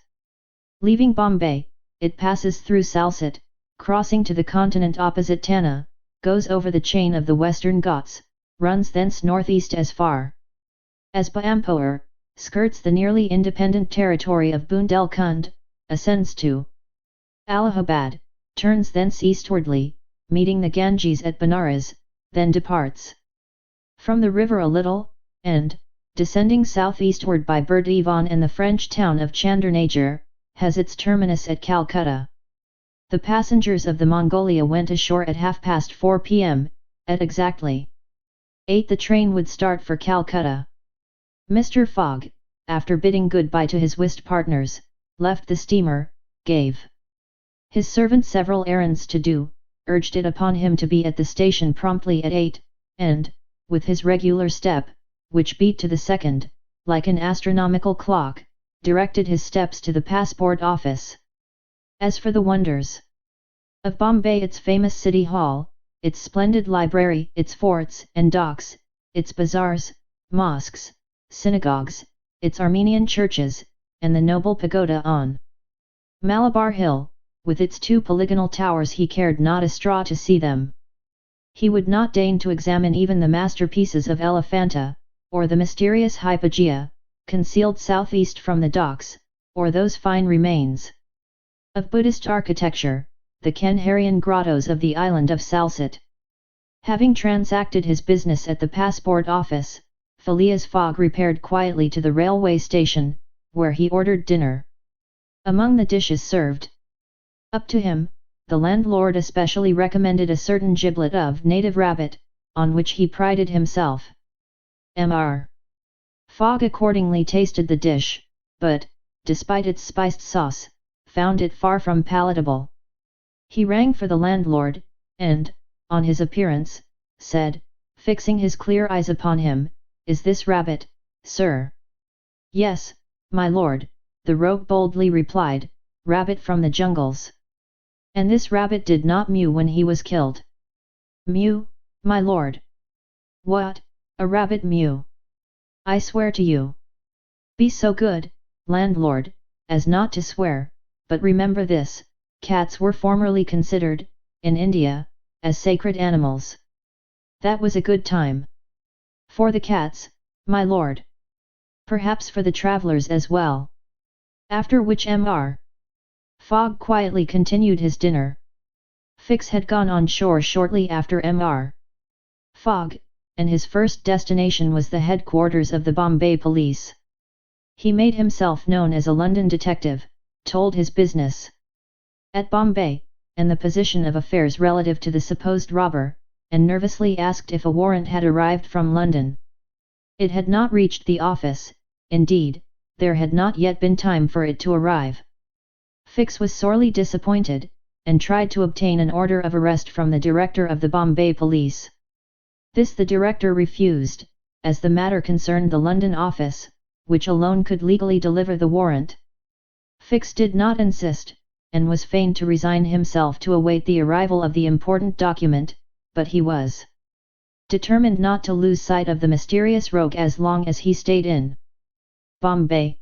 Leaving Bombay, it passes through Salsette, crossing to the continent opposite Tanna, goes over the chain of the Western Ghats, runs thence northeast as far as Pampore, skirts the nearly independent territory of Bundelkhand, ascends to Allahabad, turns thence eastwardly, meeting the Ganges at Benares, then departs from the river a little, and, descending southeastward by Burdwan and the French town of Chandernagore, has its terminus at Calcutta. The passengers of the Mongolia went ashore at 4:30 p.m, at exactly 8 the train would start for Calcutta. Mr. Fogg, after bidding goodbye to his whist partners, left the steamer, gave his servant several errands to do, urged it upon him to be at the station promptly at 8, and, with his regular step, which beat to the second, like an astronomical clock, directed his steps to the passport office. As for the wonders of Bombay, its famous city hall, its splendid library, its forts and docks, its bazaars, mosques, synagogues, its Armenian churches, and the noble pagoda on Malabar Hill, with its 2 polygonal towers, he cared not a straw to see them. He would not deign to examine even the masterpieces of Elephanta, or the mysterious Hypagia, concealed southeast from the docks, or those fine remains of Buddhist architecture, the Kanharian grottos of the island of Salsette. Having transacted his business at the passport office, Phileas Fogg repaired quietly to the railway station, where he ordered dinner. Among the dishes served up to him, the landlord especially recommended a certain giblet of native rabbit, on which he prided himself. Mr. Fogg accordingly tasted the dish, but, despite its spiced sauce, found it far from palatable. He rang for the landlord, and, on his appearance, said, fixing his clear eyes upon him, "Is this rabbit, sir?" "Yes, my lord," the rogue boldly replied, "rabbit from the jungles." "And this rabbit did not mew when he was killed?" "Mew, my lord." "What, a rabbit mew? I swear to you." "Be so good, landlord, as not to swear, but remember this, cats were formerly considered, in India, as sacred animals." "That was a good time." "For the cats, my lord. Perhaps for the travellers as well." After which Mr. Fogg quietly continued his dinner. Fix had gone on shore shortly after Mr. Fogg, and his first destination was the headquarters of the Bombay police. He made himself known as a London detective, told his business at Bombay, and the position of affairs relative to the supposed robber, and nervously asked if a warrant had arrived from London. It had not reached the office, indeed, there had not yet been time for it to arrive. Fix was sorely disappointed, and tried to obtain an order of arrest from the director of the Bombay police. This the director refused, as the matter concerned the London office, which alone could legally deliver the warrant. Fix did not insist, and was fain to resign himself to await the arrival of the important document, but he was determined not to lose sight of the mysterious rogue as long as he stayed in Bombay.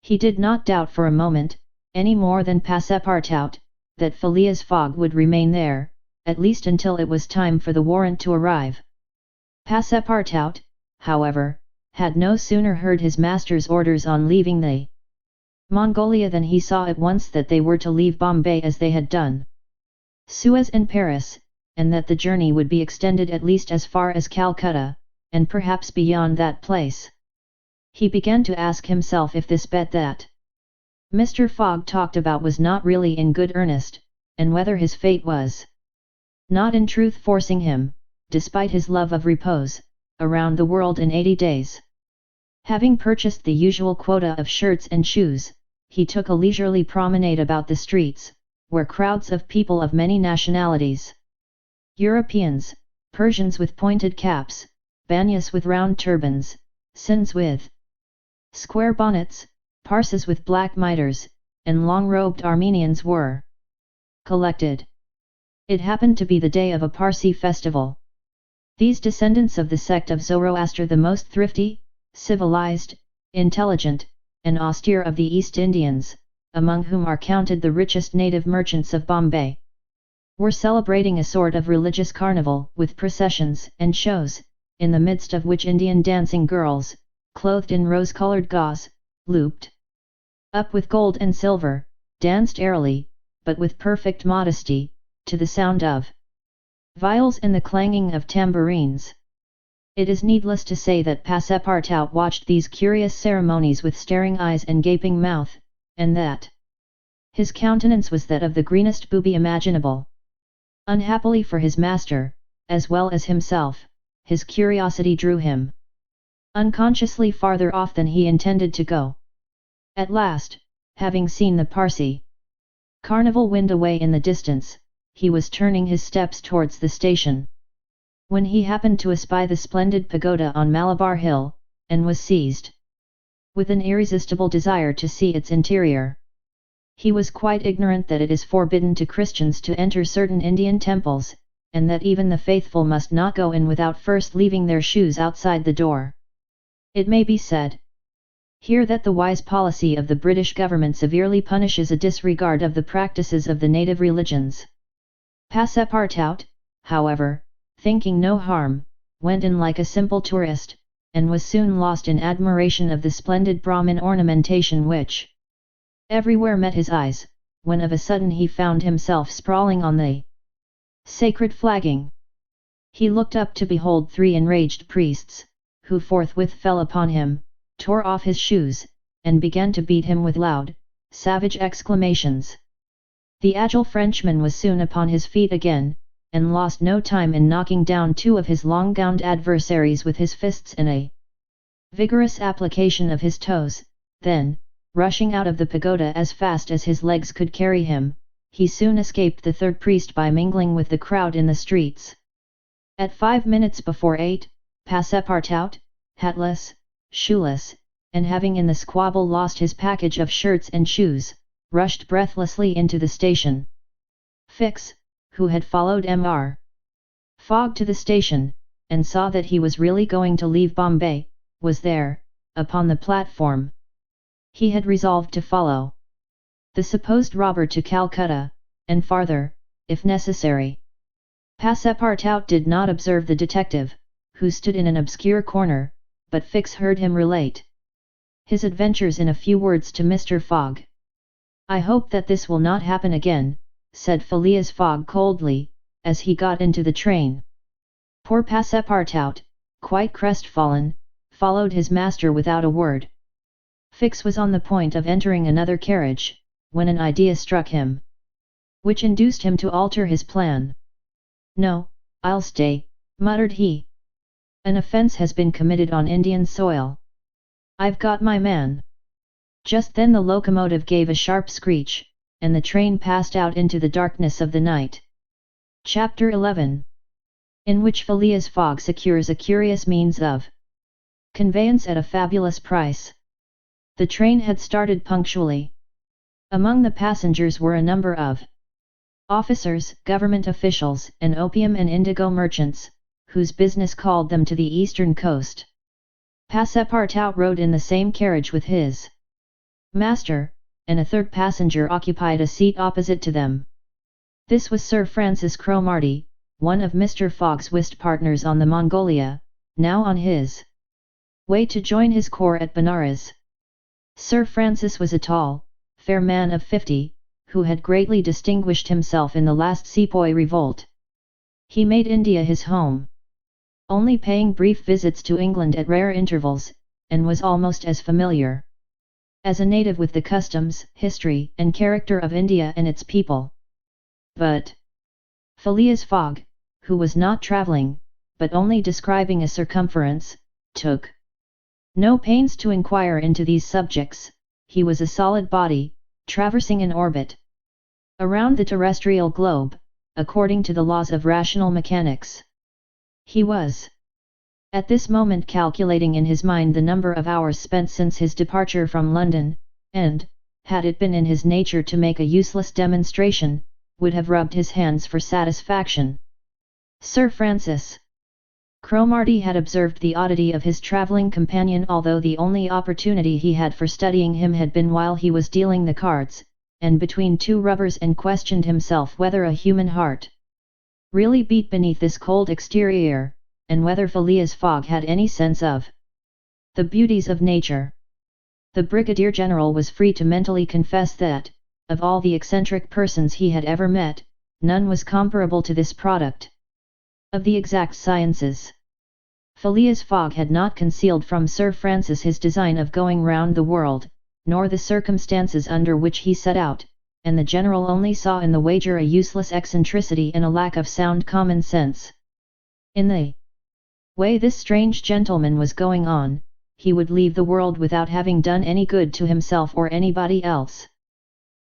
He did not doubt for a moment, any more than Passepartout, that Phileas Fogg would remain there, at least until it was time for the warrant to arrive. Passepartout, however, had no sooner heard his master's orders on leaving the Mongolia than he saw at once that they were to leave Bombay as they had done Suez and Paris, and that the journey would be extended at least as far as Calcutta, and perhaps beyond that place. He began to ask himself if this bet that Mr. Fogg talked about was not really in good earnest, and whether his fate was not in truth forcing him, despite his love of repose, around the world in 80 days. Having purchased the usual quota of shirts and shoes, he took a leisurely promenade about the streets, where crowds of people of many nationalities, Europeans, Persians with pointed caps, Banyas with round turbans, Sinds with square bonnets, Parsis with black mitres, and long-robed Armenians were collected. It happened to be the day of a Parsi festival. These descendants of the sect of Zoroaster, the most thrifty, civilized, intelligent, and austere of the East Indians, among whom are counted the richest native merchants of Bombay, were celebrating a sort of religious carnival with processions and shows, in the midst of which Indian dancing girls, clothed in rose-colored gauze, looped up with gold and silver, danced airily, but with perfect modesty, to the sound of viols and the clanging of tambourines. It is needless to say that Passepartout watched these curious ceremonies with staring eyes and gaping mouth, and that his countenance was that of the greenest booby imaginable. Unhappily for his master, as well as himself, his curiosity drew him unconsciously farther off than he intended to go. At last, having seen the Parsi carnival wind away in the distance, he was turning his steps towards the station, when he happened to espy the splendid pagoda on Malabar Hill, and was seized with an irresistible desire to see its interior. He was quite ignorant that it is forbidden to Christians to enter certain Indian temples, and that even the faithful must not go in without first leaving their shoes outside the door. It may be said here that the wise policy of the British government severely punishes a disregard of the practices of the native religions. Passepartout, however, thinking no harm, went in like a simple tourist, and was soon lost in admiration of the splendid Brahmin ornamentation which everywhere met his eyes, when of a sudden he found himself sprawling on the sacred flagging. He looked up to behold 3 enraged priests, who forthwith fell upon him, tore off his shoes, and began to beat him with loud, savage exclamations. The agile Frenchman was soon upon his feet again, and lost no time in knocking down 2 of his long-gowned adversaries with his fists and a vigorous application of his toes. Then, rushing out of the pagoda as fast as his legs could carry him, he soon escaped the 3rd priest by mingling with the crowd in the streets. At 5 minutes before 8, Passepartout, hatless, shoeless, and having in the squabble lost his package of shirts and shoes, rushed breathlessly into the station. Fix, who had followed Mr. Fogg to the station, and saw that he was really going to leave Bombay, was there, upon the platform. He had resolved to follow the supposed robber to Calcutta, and farther, if necessary. Passepartout did not observe the detective, who stood in an obscure corner, but Fix heard him relate his adventures in a few words to Mr. Fogg. "I hope that this will not happen again," said Phileas Fogg coldly, as he got into the train. Poor Passepartout, quite crestfallen, followed his master without a word. Fix was on the point of entering another carriage, when an idea struck him, which induced him to alter his plan. "No, I'll stay," muttered he. "An offence has been committed on Indian soil. I've got my man." Just then the locomotive gave a sharp screech, and the train passed out into the darkness of the night. Chapter 11, in which Phileas Fogg secures a curious means of conveyance at a fabulous price. The train had started punctually. Among the passengers were a number of officers, government officials, and opium and indigo merchants, whose business called them to the eastern coast. Passepartout rode in the same carriage with his master, and a 3rd passenger occupied a seat opposite to them. This was Sir Francis Cromarty, one of Mr. Fogg's whist partners on the Mongolia, now on his way to join his corps at Benares. Sir Francis was a tall, fair man of 50, who had greatly distinguished himself in the last Sepoy revolt. He made India his home, only paying brief visits to England at rare intervals, and was almost as familiar as a native with the customs, history and character of India and its people. But Phileas Fogg, who was not travelling, but only describing a circumference, took no pains to inquire into these subjects. He was a solid body, traversing an orbit around the terrestrial globe, according to the laws of rational mechanics. He was at this moment calculating in his mind the number of hours spent since his departure from London, and, had it been in his nature to make a useless demonstration, would have rubbed his hands for satisfaction. Sir Francis Cromarty had observed the oddity of his travelling companion, although the only opportunity he had for studying him had been while he was dealing the cards, and between two rubbers, and questioned himself whether a human heart really beat beneath this cold exterior, and whether Phileas Fogg had any sense of the beauties of nature. The Brigadier General was free to mentally confess that, of all the eccentric persons he had ever met, none was comparable to this product of the exact sciences. Phileas Fogg had not concealed from Sir Francis his design of going round the world, nor the circumstances under which he set out, and the General only saw in the wager a useless eccentricity and a lack of sound common sense. In the way this strange gentleman was going on, he would leave the world without having done any good to himself or anybody else.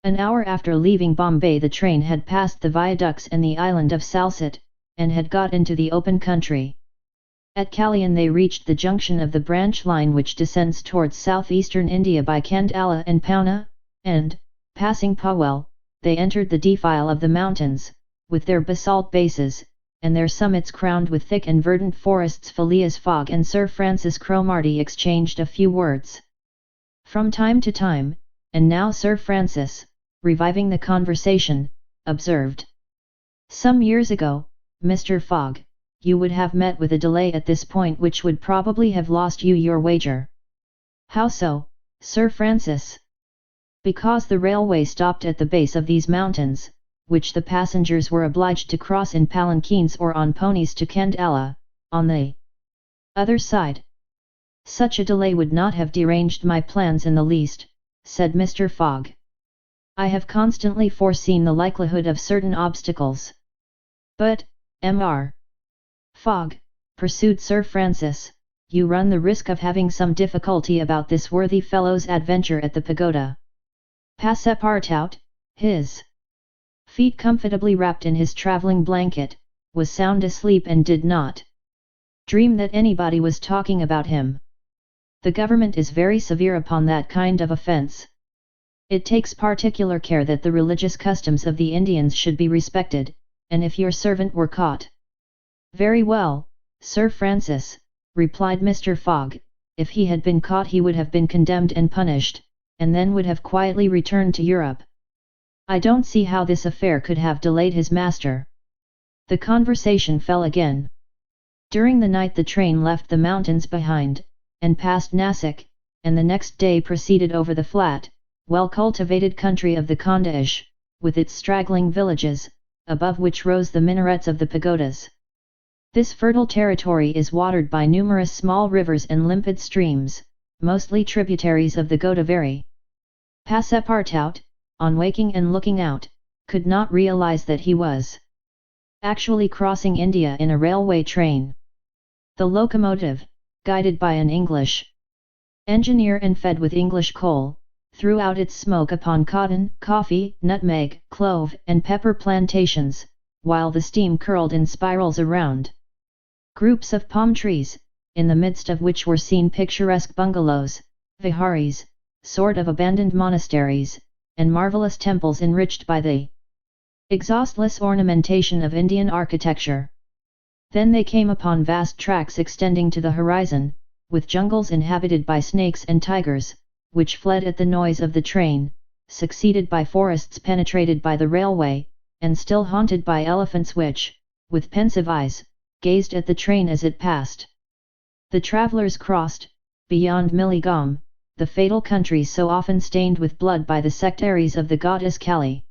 An hour after leaving Bombay the train had passed the viaducts and the island of Salsette, and had got into the open country. At Kalyan they reached the junction of the branch line which descends towards southeastern India by Kandala and Poona, and, passing Powell, they entered the defile of the mountains, with their basalt bases, and their summits crowned with thick and verdant forests. Phileas Fogg and Sir Francis Cromarty exchanged a few words from time to time, and now Sir Francis, reviving the conversation, observed: "Some years ago, Mr. Fogg, you would have met with a delay at this point which would probably have lost you your wager." "How so, Sir Francis?" "Because the railway stopped at the base of these mountains, which the passengers were obliged to cross in palanquins or on ponies to Kandala, on the other side." "Such a delay would not have deranged my plans in the least," said Mr. Fogg. "I have constantly foreseen the likelihood of certain obstacles." "But, Mr. Fogg," pursued Sir Francis, "you run the risk of having some difficulty about this worthy fellow's adventure at the pagoda. Passepartout, his feet comfortably wrapped in his travelling blanket, was sound asleep and did not dream that anybody was talking about him. The government is very severe upon that kind of offence. It takes particular care that the religious customs of the Indians should be respected, and if your servant were caught—" "Very well, Sir Francis," replied Mr. Fogg, "if he had been caught he would have been condemned and punished, and then would have quietly returned to Europe. I don't see how this affair could have delayed his master." The conversation fell again. During the night the train left the mountains behind, and passed Nasik, and the next day proceeded over the flat, well-cultivated country of the Khandaj, with its straggling villages, above which rose the minarets of the pagodas. This fertile territory is watered by numerous small rivers and limpid streams, mostly tributaries of the Godavari. Passepartout, on waking and looking out, could not realize that he was actually crossing India in a railway train. The locomotive, guided by an English engineer and fed with English coal, threw out its smoke upon cotton, coffee, nutmeg, clove and pepper plantations, while the steam curled in spirals around groups of palm trees, in the midst of which were seen picturesque bungalows, viharis, sort of abandoned monasteries, and marvellous temples enriched by the exhaustless ornamentation of Indian architecture. Then they came upon vast tracts extending to the horizon, with jungles inhabited by snakes and tigers, which fled at the noise of the train, succeeded by forests penetrated by the railway, and still haunted by elephants which, with pensive eyes, gazed at the train as it passed. The travellers crossed, beyond Milligam, the fatal country so often stained with blood by the sectaries of the goddess Kali.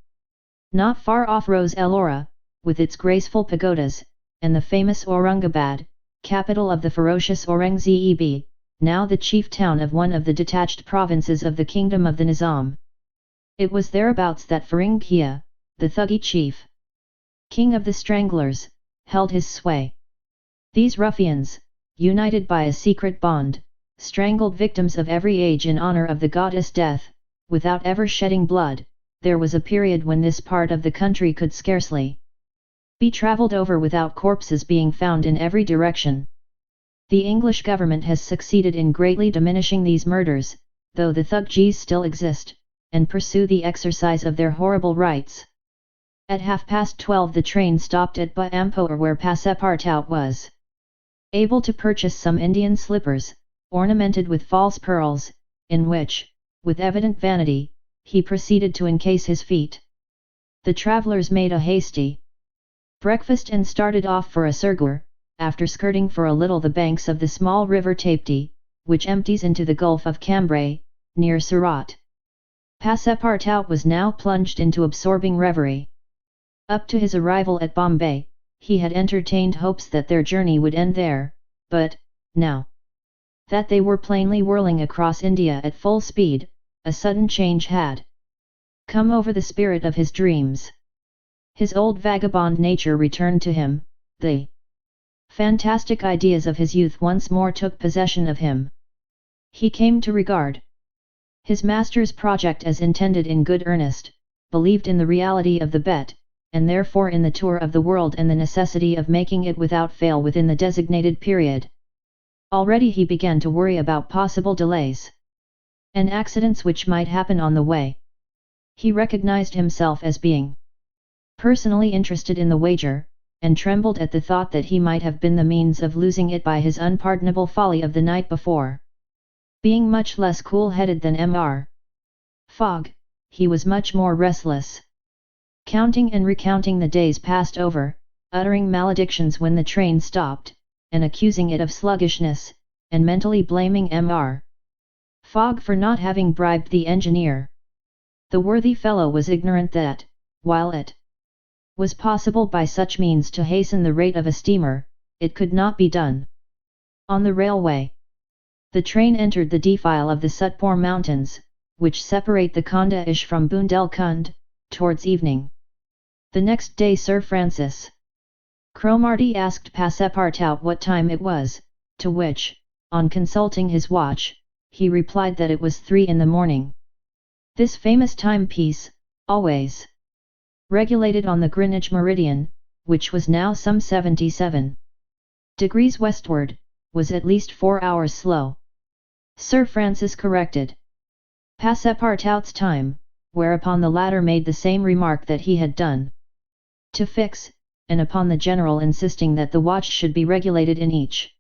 Not far off rose Ellora, with its graceful pagodas, and the famous Aurangabad, capital of the ferocious Aurangzeb, now the chief town of one of the detached provinces of the kingdom of the Nizam. It was thereabouts that Faringhia, the Thuggee chief, king of the Stranglers, held his sway. These ruffians, united by a secret bond, strangled victims of every age in honor of the goddess Death, without ever shedding blood. There was a period when this part of the country could scarcely be travelled over without corpses being found in every direction. The English government has succeeded in greatly diminishing these murders, though the Thuggees still exist, and pursue the exercise of their horrible rights. At 12:30 the train stopped at Baampoor where Passepartout was able to purchase some Indian slippers, ornamented with false pearls, in which, with evident vanity, he proceeded to encase his feet. The travellers made a hasty breakfast and started off for Asirgur, after skirting for a little the banks of the small river Tapti, which empties into the Gulf of Cambrai, near Surat. Passepartout was now plunged into absorbing reverie. Up to his arrival at Bombay, he had entertained hopes that their journey would end there, but, now that they were plainly whirling across India at full speed, a sudden change had come over the spirit of his dreams. His old vagabond nature returned to him, the fantastic ideas of his youth once more took possession of him. He came to regard his master's project as intended in good earnest, believed in the reality of the bet, and therefore in the tour of the world and the necessity of making it without fail within the designated period. Already he began to worry about possible delays and accidents which might happen on the way. He recognized himself as being personally interested in the wager, and trembled at the thought that he might have been the means of losing it by his unpardonable folly of the night before. Being much less cool-headed than Mr. Fogg, he was much more restless. Counting and recounting the days passed over, uttering maledictions when the train stopped, and accusing it of sluggishness, and mentally blaming Mr. Fogg for not having bribed the engineer. The worthy fellow was ignorant that, while it was possible by such means to hasten the rate of a steamer, it could not be done on the railway. The train entered the defile of the Sutpur Mountains, which separate the Khandaish from Bundelkhand, towards evening. The next day Sir Francis Cromarty asked Passepartout what time it was, to which, on consulting his watch, he replied that it was 3 in the morning. This famous timepiece, always regulated on the Greenwich meridian, which was now some 77 degrees westward, was at least 4 hours slow. Sir Francis corrected Passepartout's time, whereupon the latter made the same remark that he had done to Fix, and upon the general insisting that the watch should be regulated in each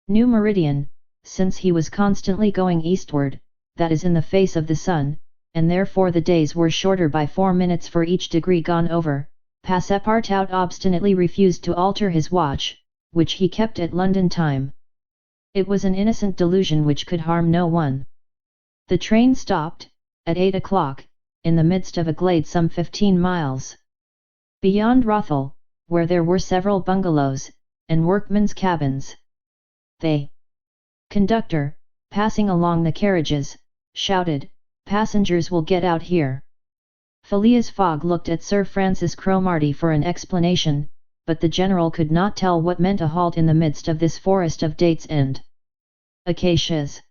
new meridian, since he was constantly going eastward, that is in the face of the sun, and therefore the days were shorter by 4 minutes for each degree gone over, Passepartout obstinately refused to alter his watch, which he kept at London time. It was an innocent delusion which could harm no one. The train stopped, at 8 o'clock, in the midst of a glade some 15 miles beyond Rothal, where there were several bungalows, and workmen's cabins. The conductor, passing along the carriages, shouted, "Passengers will get out here." Phileas Fogg looked at Sir Francis Cromarty for an explanation, but the general could not tell what meant a halt in the midst of this forest of dates and acacias.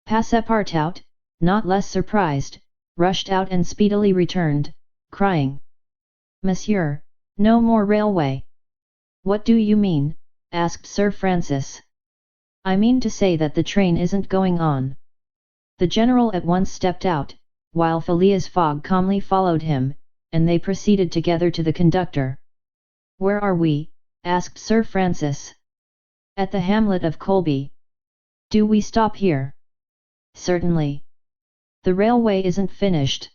Passepartout, not less surprised, rushed out and speedily returned, crying, "Monsieur, no more railway." "What do you mean?" asked Sir Francis. "I mean to say that the train isn't going on." The general at once stepped out, while Phileas Fogg calmly followed him, and they proceeded together to the conductor. "Where are we?" asked Sir Francis. "At the hamlet of Colby." "Do we stop here?" "Certainly." "The railway isn't finished."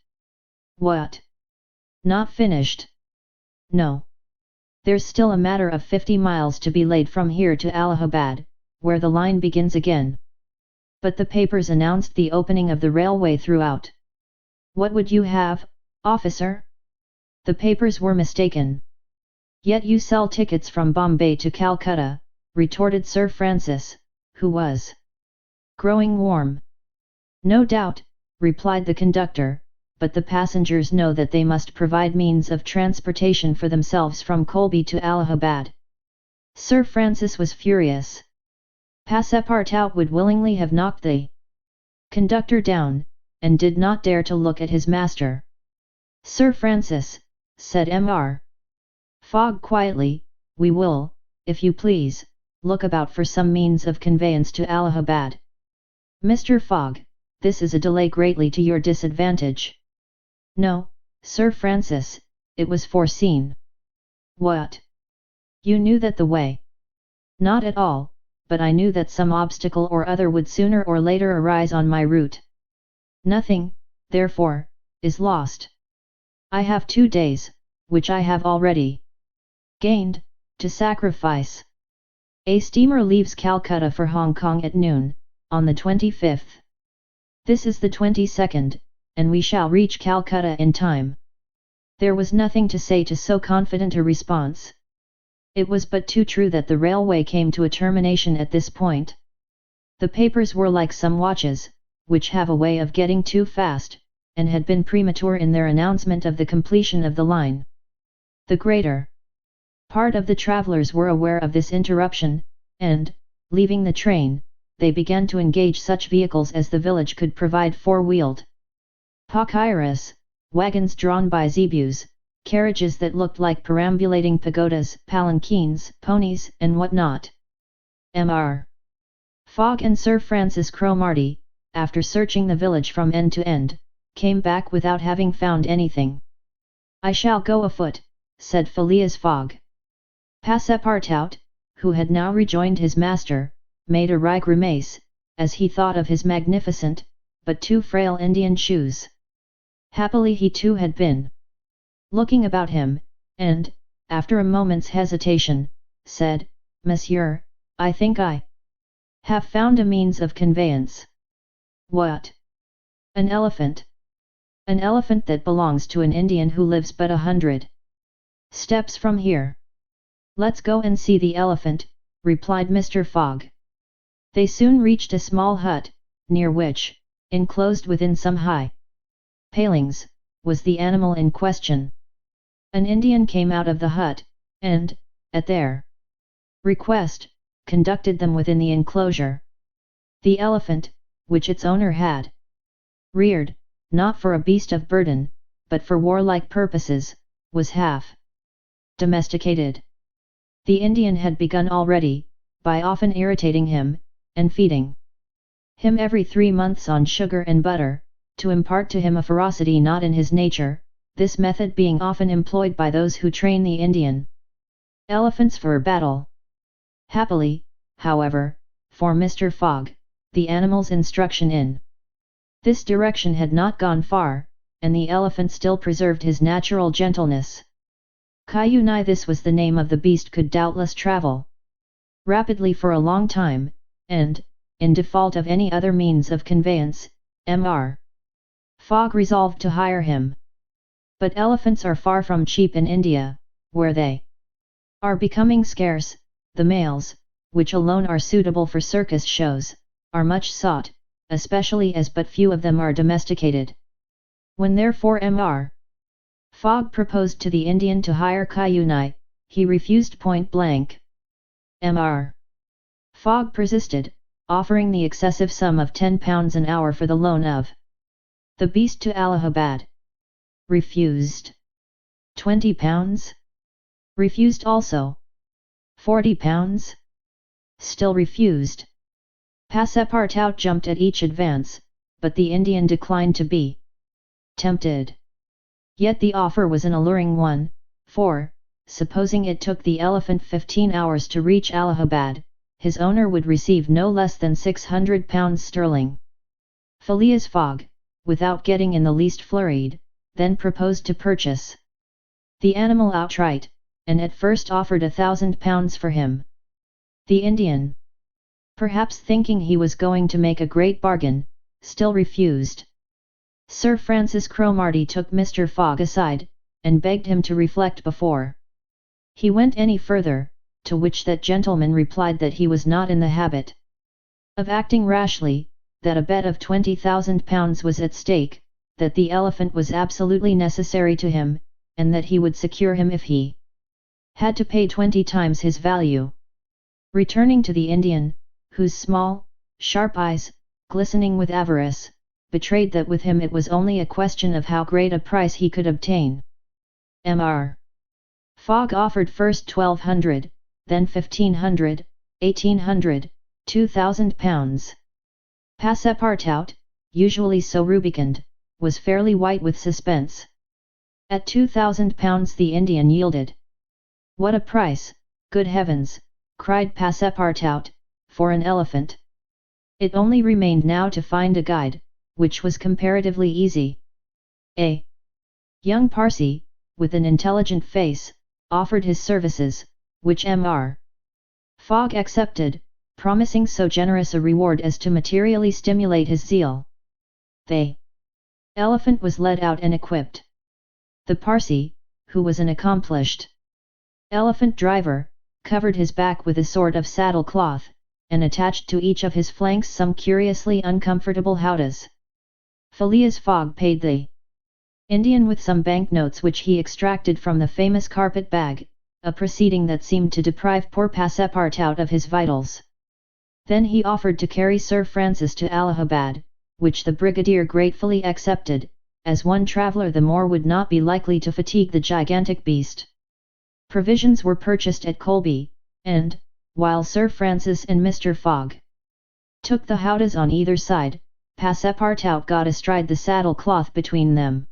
"What? Not finished?" "No. There's still a matter of 50 miles to be laid from here to Allahabad, where the line begins again." But the papers announced the opening of the railway throughout. What would you have, officer? The papers were mistaken. Yet you sell tickets from Bombay to Calcutta, retorted Sir Francis, who was growing warm. No doubt, replied the conductor, but the passengers know that they must provide means of transportation for themselves from Colby to Allahabad. Sir Francis was furious. Passepartout would willingly have knocked the conductor down, and did not dare to look at his master. Sir Francis, said Mr. Fogg quietly, we will, if you please, look about for some means of conveyance to Allahabad. Mr. Fogg, this is a delay greatly to your disadvantage. No, Sir Francis, it was foreseen. What? You knew that the way? Not at all, but I knew that some obstacle or other would sooner or later arise on my route. Nothing, therefore, is lost. I have 2 days, which I have already gained, to sacrifice. A steamer leaves Calcutta for Hong Kong at noon, on the 25th. This is the 22nd, and we shall reach Calcutta in time. There was nothing to say to so confident a response. It was but too true that the railway came to a termination at this point. The papers were like some watches, which have a way of getting too fast, and had been premature in their announcement of the completion of the line. The greater part of the travellers were aware of this interruption, and, leaving the train, they began to engage such vehicles as the village could provide four-wheeled pakairas, wagons drawn by zebus, carriages that looked like perambulating pagodas, palanquins, ponies, and what not. Mr. Fogg and Sir Francis Cromarty, after searching the village from end to end, came back without having found anything. I shall go afoot, said Phileas Fogg. Passepartout, who had now rejoined his master, made a wry grimace, as he thought of his magnificent, but too frail Indian shoes. Happily he too had been looking about him, and, after a moment's hesitation, said, Monsieur, I think I have found a means of conveyance. What? An elephant. An elephant that belongs to an Indian who lives but 100 steps from here. Let's go and see the elephant, replied Mr. Fogg. They soon reached a small hut, near which, enclosed within some high palings, was the animal in question. An Indian came out of the hut, and, at their request, conducted them within the enclosure. The elephant, which its owner had reared, not for a beast of burden, but for warlike purposes, was half domesticated. The Indian had begun already, by often irritating him, and feeding him every 3 months on sugar and butter, to impart to him a ferocity not in his nature, this method being often employed by those who train the Indian elephants for battle. Happily, however, for Mr. Fogg, the animal's instruction in this direction had not gone far, and the elephant still preserved his natural gentleness. Kayunai, this was the name of the beast, could doubtless travel rapidly for a long time, and, in default of any other means of conveyance, Mr. Fogg resolved to hire him. But elephants are far from cheap in India, where they are becoming scarce. The males, which alone are suitable for circus shows, are much sought, especially as but few of them are domesticated. When therefore Mr. Fogg proposed to the Indian to hire Kayunai, he refused point blank. Mr. Fogg persisted, offering the excessive sum of £10 an hour for the loan of the beast to Allahabad. Refused. £20? Refused also. £40? Still refused. Passepartout jumped at each advance, but the Indian declined to be tempted. Yet the offer was an alluring one, for, supposing it took the elephant 15 hours to reach Allahabad, his owner would receive no less than £600 sterling. Phileas Fogg, without getting in the least flurried, then proposed to purchase the animal outright, and at first offered £1,000 for him. The Indian perhaps thinking he was going to make a great bargain, still refused. Sir Francis Cromarty took Mr. Fogg aside, and begged him to reflect before he went any further, to which that gentleman replied that he was not in the habit of acting rashly, that a bet of £20,000 was at stake, that the elephant was absolutely necessary to him, and that he would secure him if he had to pay 20 times his value. Returning to the Indian, whose small, sharp eyes, glistening with avarice, betrayed that with him it was only a question of how great a price he could obtain. Mr. Fogg offered first £1,200, then £1,500, £1,800, £2,000. Passepartout, usually so rubicund, was fairly white with suspense. At £2,000 the Indian yielded. "What a price, good heavens!" cried Passepartout, "for an elephant!" It only remained now to find a guide, which was comparatively easy. A young Parsee, with an intelligent face, offered his services, which Mr. Fogg accepted, promising so generous a reward as to materially stimulate his zeal. The elephant was led out and equipped. The Parsee, who was an accomplished elephant driver, covered his back with a sort of saddle cloth, and attached to each of his flanks some curiously uncomfortable howdahs. Phileas Fogg paid the Indian with some banknotes which he extracted from the famous carpet bag, a proceeding that seemed to deprive poor Passepartout of his vitals. Then he offered to carry Sir Francis to Allahabad, which the brigadier gratefully accepted, as one traveller the more would not be likely to fatigue the gigantic beast. Provisions were purchased at Colby, and, while Sir Francis and Mr. Fogg took the howdahs on either side, Passepartout got astride the saddle cloth between them.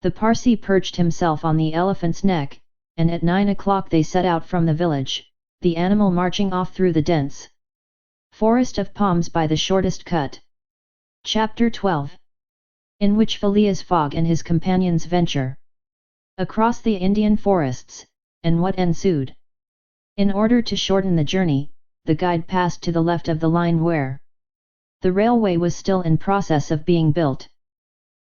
The Parsee perched himself on the elephant's neck, and at 9 o'clock they set out from the village, the animal marching off through the dense forest of palms by the shortest cut. Chapter 12, in which Phileas Fogg and his companions venture across the Indian forests, and what ensued. In order to shorten the journey, the guide passed to the left of the line where the railway was still in process of being built.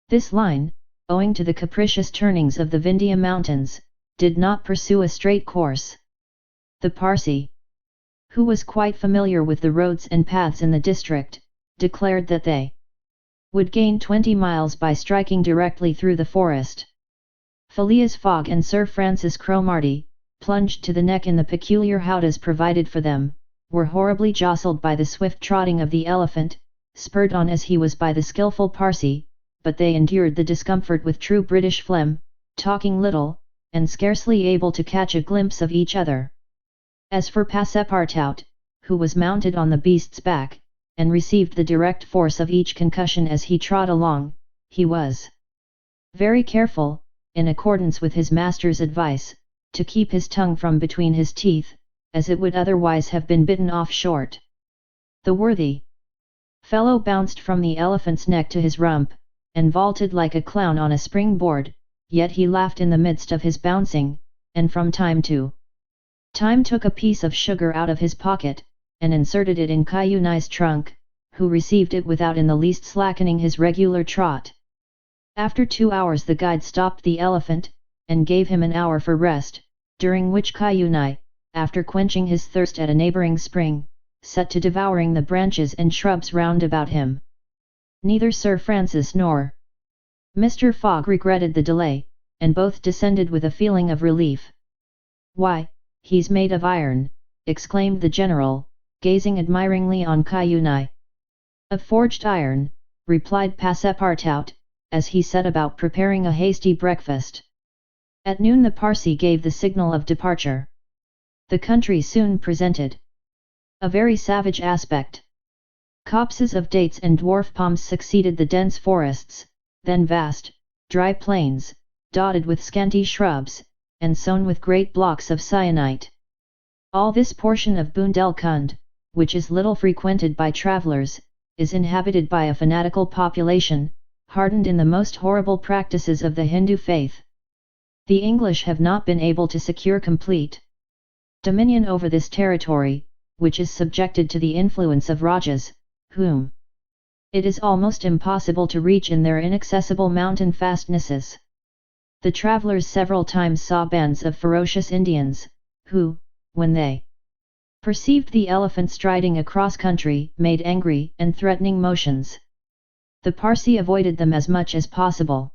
This line, owing to the capricious turnings of the Vindhya mountains, did not pursue a straight course. The Parsee, who was quite familiar with the roads and paths in the district, declared that they would gain 20 miles by striking directly through the forest. Phileas Fogg and Sir Francis Cromarty, plunged to the neck in the peculiar howdahs provided for them, were horribly jostled by the swift trotting of the elephant, spurred on as he was by the skilful Parsee, but they endured the discomfort with true British phlegm, talking little, and scarcely able to catch a glimpse of each other. As for Passepartout, who was mounted on the beast's back, and received the direct force of each concussion as he trod along, he was very careful, in accordance with his master's advice, to keep his tongue from between his teeth, as it would otherwise have been bitten off short. The worthy fellow bounced from the elephant's neck to his rump, and vaulted like a clown on a spring-board, yet he laughed in the midst of his bouncing, and from time to time took a piece of sugar out of his pocket, and inserted it in Cayuni's trunk, who received it without in the least slackening his regular trot. After 2 hours the guide stopped the elephant, and gave him an hour for rest, during which Cayuni, after quenching his thirst at a neighbouring spring, set to devouring the branches and shrubs round about him. Neither Sir Francis nor Mr. Fogg regretted the delay, and both descended with a feeling of relief. "Why, he's made of iron," exclaimed the general, gazing admiringly on Cayuni. "Of forged iron," replied Passepartout, as he set about preparing a hasty breakfast. At noon the Parsee gave the signal of departure. The country soon presented a very savage aspect. Copses of dates and dwarf palms succeeded the dense forests, then vast, dry plains, dotted with scanty shrubs, and sown with great blocks of syenite. All this portion of Bundelkund, which is little frequented by travellers, is inhabited by a fanatical population, hardened in the most horrible practices of the Hindu faith. The English have not been able to secure complete dominion over this territory, which is subjected to the influence of Rajas, whom it is almost impossible to reach in their inaccessible mountain fastnesses. The travelers several times saw bands of ferocious Indians, who, when they perceived the elephant striding across country, made angry and threatening motions. The Parsi avoided them as much as possible.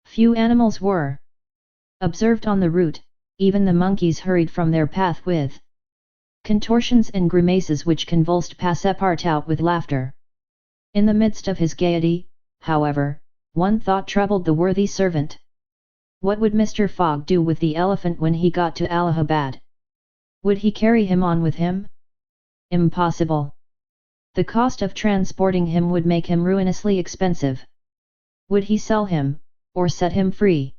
Few animals were observed on the route, even the monkeys hurried from their path with contortions and grimaces which convulsed Passepartout with laughter. In the midst of his gaiety, however, one thought troubled the worthy servant. What would Mr. Fogg do with the elephant when he got to Allahabad? Would he carry him on with him? Impossible. The cost of transporting him would make him ruinously expensive. Would he sell him, or set him free?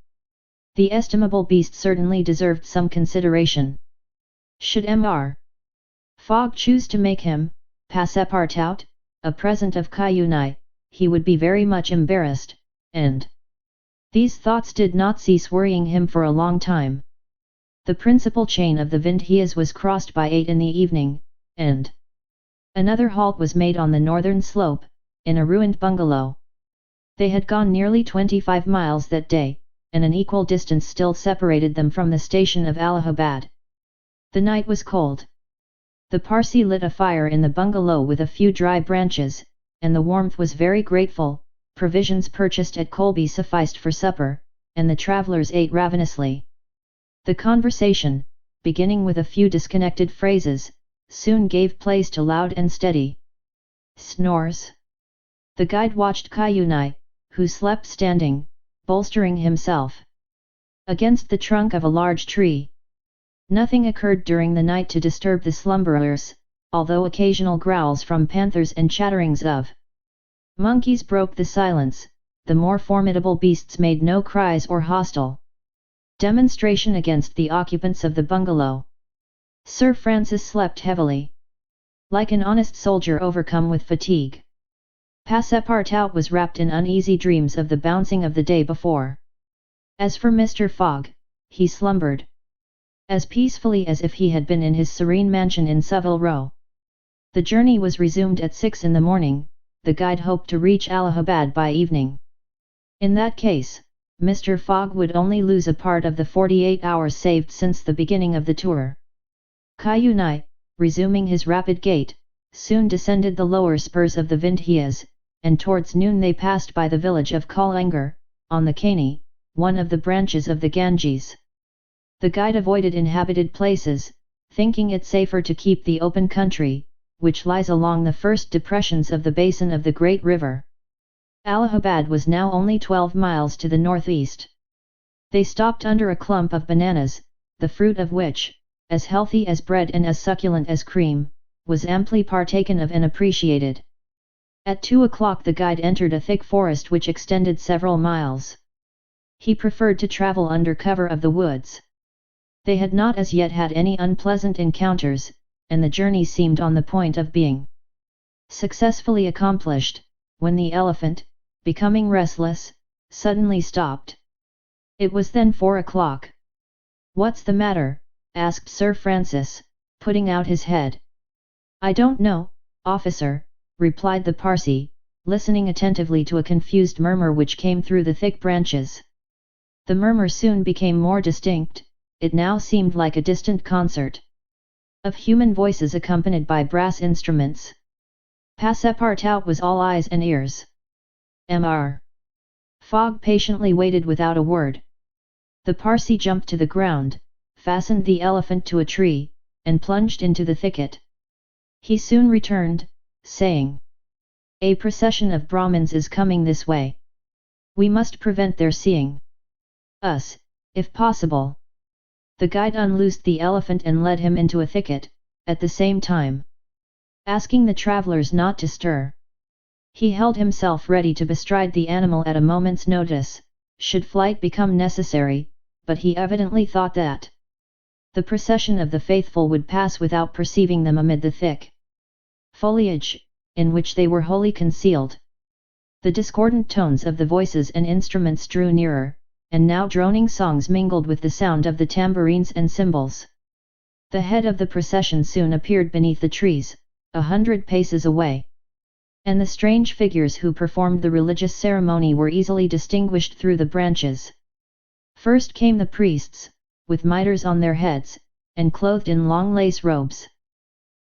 The estimable beast certainly deserved some consideration. Should Mr. Fogg choose to make him, Passepartout, a present of Cuyuni, he would be very much embarrassed, and these thoughts did not cease worrying him for a long time. The principal chain of the Vindhyas was crossed by 8 in the evening, and another halt was made on the northern slope, in a ruined bungalow. They had gone nearly 25 miles that day, and an equal distance still separated them from the station of Allahabad. The night was cold. The Parsi lit a fire in the bungalow with a few dry branches, and the warmth was very grateful. Provisions purchased at Colby sufficed for supper, and the travellers ate ravenously. The conversation, beginning with a few disconnected phrases, soon gave place to loud and steady snores. The guide watched Cuyuni, who slept standing, bolstering himself against the trunk of a large tree. Nothing occurred during the night to disturb the slumberers, although occasional growls from panthers and chatterings of monkeys broke the silence. The more formidable beasts made no cries or hostile demonstration against the occupants of the bungalow. Sir Francis slept heavily, like an honest soldier overcome with fatigue. Passepartout was wrapped in uneasy dreams of the bouncing of the day before. As for Mr. Fogg, he slumbered as peacefully as if he had been in his serene mansion in Savile Row. The journey was resumed at 6 in the morning. The guide hoped to reach Allahabad by evening. In that case, Mr. Fogg would only lose a part of the 48 hours saved since the beginning of the tour. Cuyuni, resuming his rapid gait, soon descended the lower spurs of the Vindhyas, and towards noon they passed by the village of Kalangar, on the Kani, one of the branches of the Ganges. The guide avoided inhabited places, thinking it safer to keep the open country, which lies along the first depressions of the basin of the great river. Allahabad was now only 12 miles to the northeast. They stopped under a clump of bananas, the fruit of which, as healthy as bread and as succulent as cream, was amply partaken of and appreciated. At 2 o'clock the guide entered a thick forest which extended several miles. He preferred to travel under cover of the woods. They had not as yet had any unpleasant encounters, and the journey seemed on the point of being successfully accomplished, when the elephant, becoming restless, suddenly stopped. It was then 4 o'clock. "What's the matter?" asked Sir Francis, putting out his head. "I don't know, officer," replied the Parsi, listening attentively to a confused murmur which came through the thick branches. The murmur soon became more distinct. It now seemed like a distant concert of human voices accompanied by brass instruments. Passepartout was all eyes and ears. Mr. Fogg patiently waited without a word. The Parsi jumped to the ground, fastened the elephant to a tree, and plunged into the thicket. He soon returned, saying, "A procession of Brahmins is coming this way. We must prevent their seeing us, if possible." The guide unloosed the elephant and led him into a thicket, at the same time asking the travellers not to stir. He held himself ready to bestride the animal at a moment's notice, should flight become necessary, but he evidently thought that the procession of the faithful would pass without perceiving them amid the thick foliage, in which they were wholly concealed. The discordant tones of the voices and instruments drew nearer, and now droning songs mingled with the sound of the tambourines and cymbals. The head of the procession soon appeared beneath the trees, 100 paces away. And the strange figures who performed the religious ceremony were easily distinguished through the branches. First came the priests, with mitres on their heads, and clothed in long lace robes.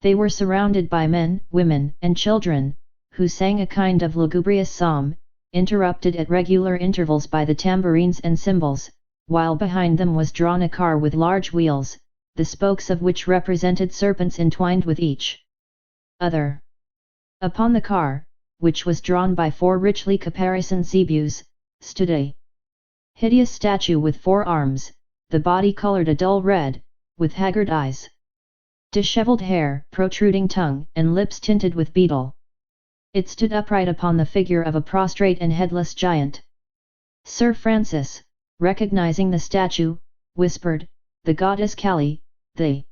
They were surrounded by men, women, and children, who sang a kind of lugubrious psalm, interrupted at regular intervals by the tambourines and cymbals, while behind them was drawn a car with large wheels, the spokes of which represented serpents entwined with each other. Upon the car, which was drawn by 4 richly caparisoned zebus, stood a hideous statue with 4 arms, the body coloured a dull red, with haggard eyes, dishevelled hair, protruding tongue, and lips tinted with beetle. It stood upright upon the figure of a prostrate and headless giant. Sir Francis, recognizing the statue, whispered, "The goddess Kali, the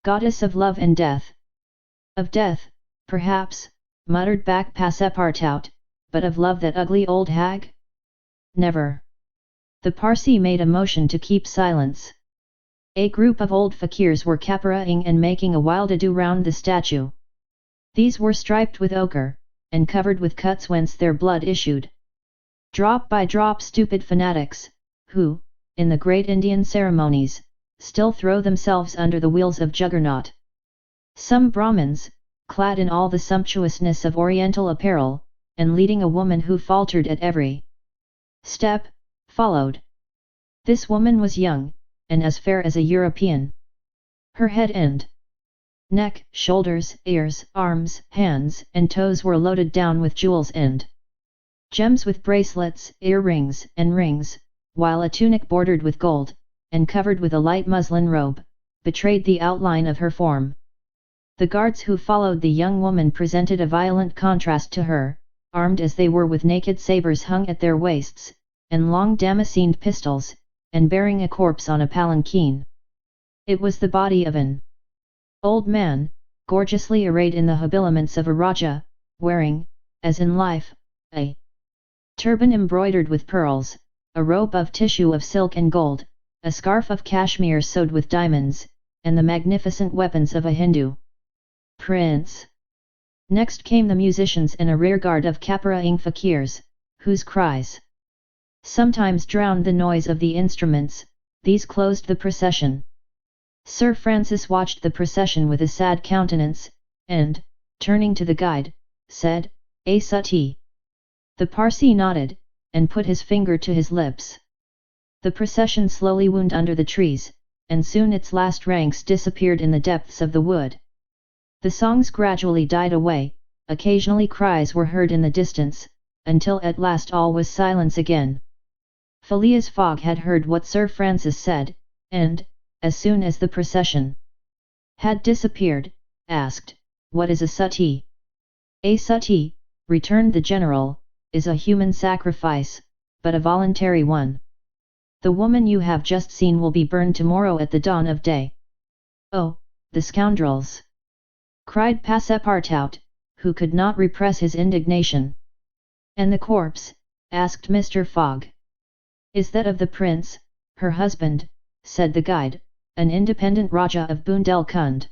goddess of love and death." "Of death, perhaps," muttered back Passepartout, "but of love, that ugly old hag? Never." The Parsi made a motion to keep silence. A group of old fakirs were capara'ing and making a wild ado round the statue. These were striped with ochre, and covered with cuts whence their blood issued. Drop by drop, stupid fanatics, who, in the great Indian ceremonies, still throw themselves under the wheels of Juggernaut. Some Brahmins, clad in all the sumptuousness of Oriental apparel, and leading a woman who faltered at every step, followed. This woman was young, and as fair as a European. Her head and neck, shoulders, ears, arms, hands, and toes were loaded down with jewels and gems, with bracelets, earrings, and rings, while a tunic bordered with gold, and covered with a light muslin robe, betrayed the outline of her form. The guards who followed the young woman presented a violent contrast to her, armed as they were with naked sabres hung at their waists, and long damascened pistols, and bearing a corpse on a palanquin. It was the body of an old man, gorgeously arrayed in the habiliments of a Raja, wearing, as in life, a turban embroidered with pearls, a robe of tissue of silk and gold, a scarf of cashmere sewed with diamonds, and the magnificent weapons of a Hindu prince. Next came the musicians and a rearguard of capara'ing fakirs, whose cries sometimes drowned the noise of the instruments. These closed the procession. Sir Francis watched the procession with a sad countenance, and, turning to the guide, said, "A Sati." The Parsi nodded, and put his finger to his lips. The procession slowly wound under the trees, and soon its last ranks disappeared in the depths of the wood. The songs gradually died away, occasionally cries were heard in the distance, until at last all was silence again. Phileas Fogg had heard what Sir Francis said, and, as soon as the procession had disappeared, asked, "What is a suttee?" "A suttee," returned the general, "is a human sacrifice, but a voluntary one. The woman you have just seen will be burned tomorrow at the dawn of day." "Oh, the scoundrels!" cried Passepartout, who could not repress his indignation. "And the corpse?" asked Mr. Fogg. "Is that of the prince, her husband," said the guide, "an independent Raja of Bundelkund."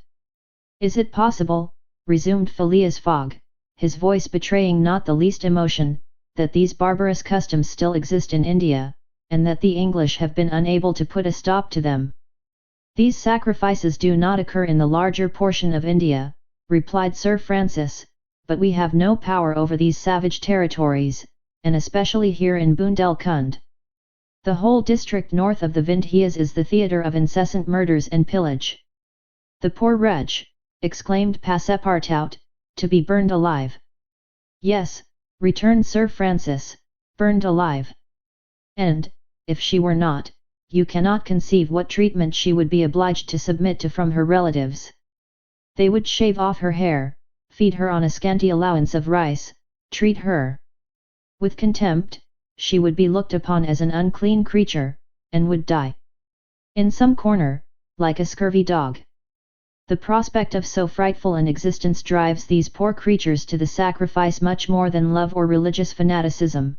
"Is it possible," resumed Phileas Fogg, his voice betraying not the least emotion, "that these barbarous customs still exist in India, and that the English have been unable to put a stop to them?" "These sacrifices do not occur in the larger portion of India," replied Sir Francis, "but we have no power over these savage territories, and especially here in Bundelkund. The whole district north of the Vindhyas is the theatre of incessant murders and pillage." "The poor wretch!" exclaimed Passepartout, "to be burned alive." "Yes," returned Sir Francis, "burned alive. And, if she were not, you cannot conceive what treatment she would be obliged to submit to from her relatives. They would shave off her hair, feed her on a scanty allowance of rice, treat her with contempt. She would be looked upon as an unclean creature, and would die in some corner, like a scurvy dog. The prospect of so frightful an existence drives these poor creatures to the sacrifice much more than love or religious fanaticism.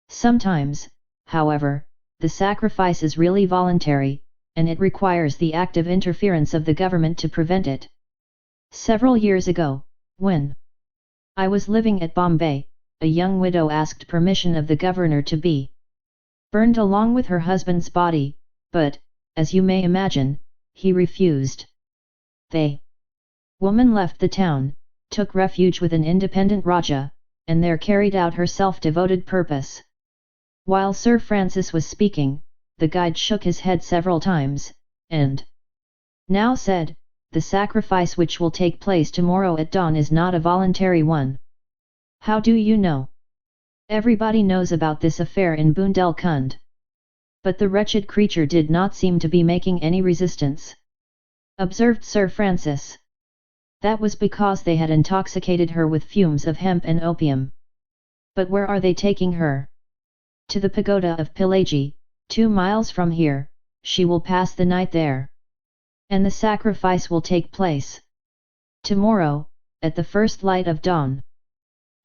Sometimes, however, the sacrifice is really voluntary, and it requires the active interference of the government to prevent it. Several years ago, when I was living at Bombay, a young widow asked permission of the governor to be burned along with her husband's body, but, as you may imagine, he refused. The woman left the town, took refuge with an independent Raja, and there carried out her self-devoted purpose. While Sir Francis was speaking, the guide shook his head several times, and now said, "The sacrifice which will take place tomorrow at dawn is not a voluntary one." "How do you know?" "Everybody knows about this affair in Bundelkund." But the wretched creature did not seem to be making any resistance, observed Sir Francis. That was because they had intoxicated her with fumes of hemp and opium. "But where are they taking her?" "To the pagoda of Pillaji, 2 miles from here. She will pass the night there." "And the sacrifice will take place tomorrow, at the first light of dawn."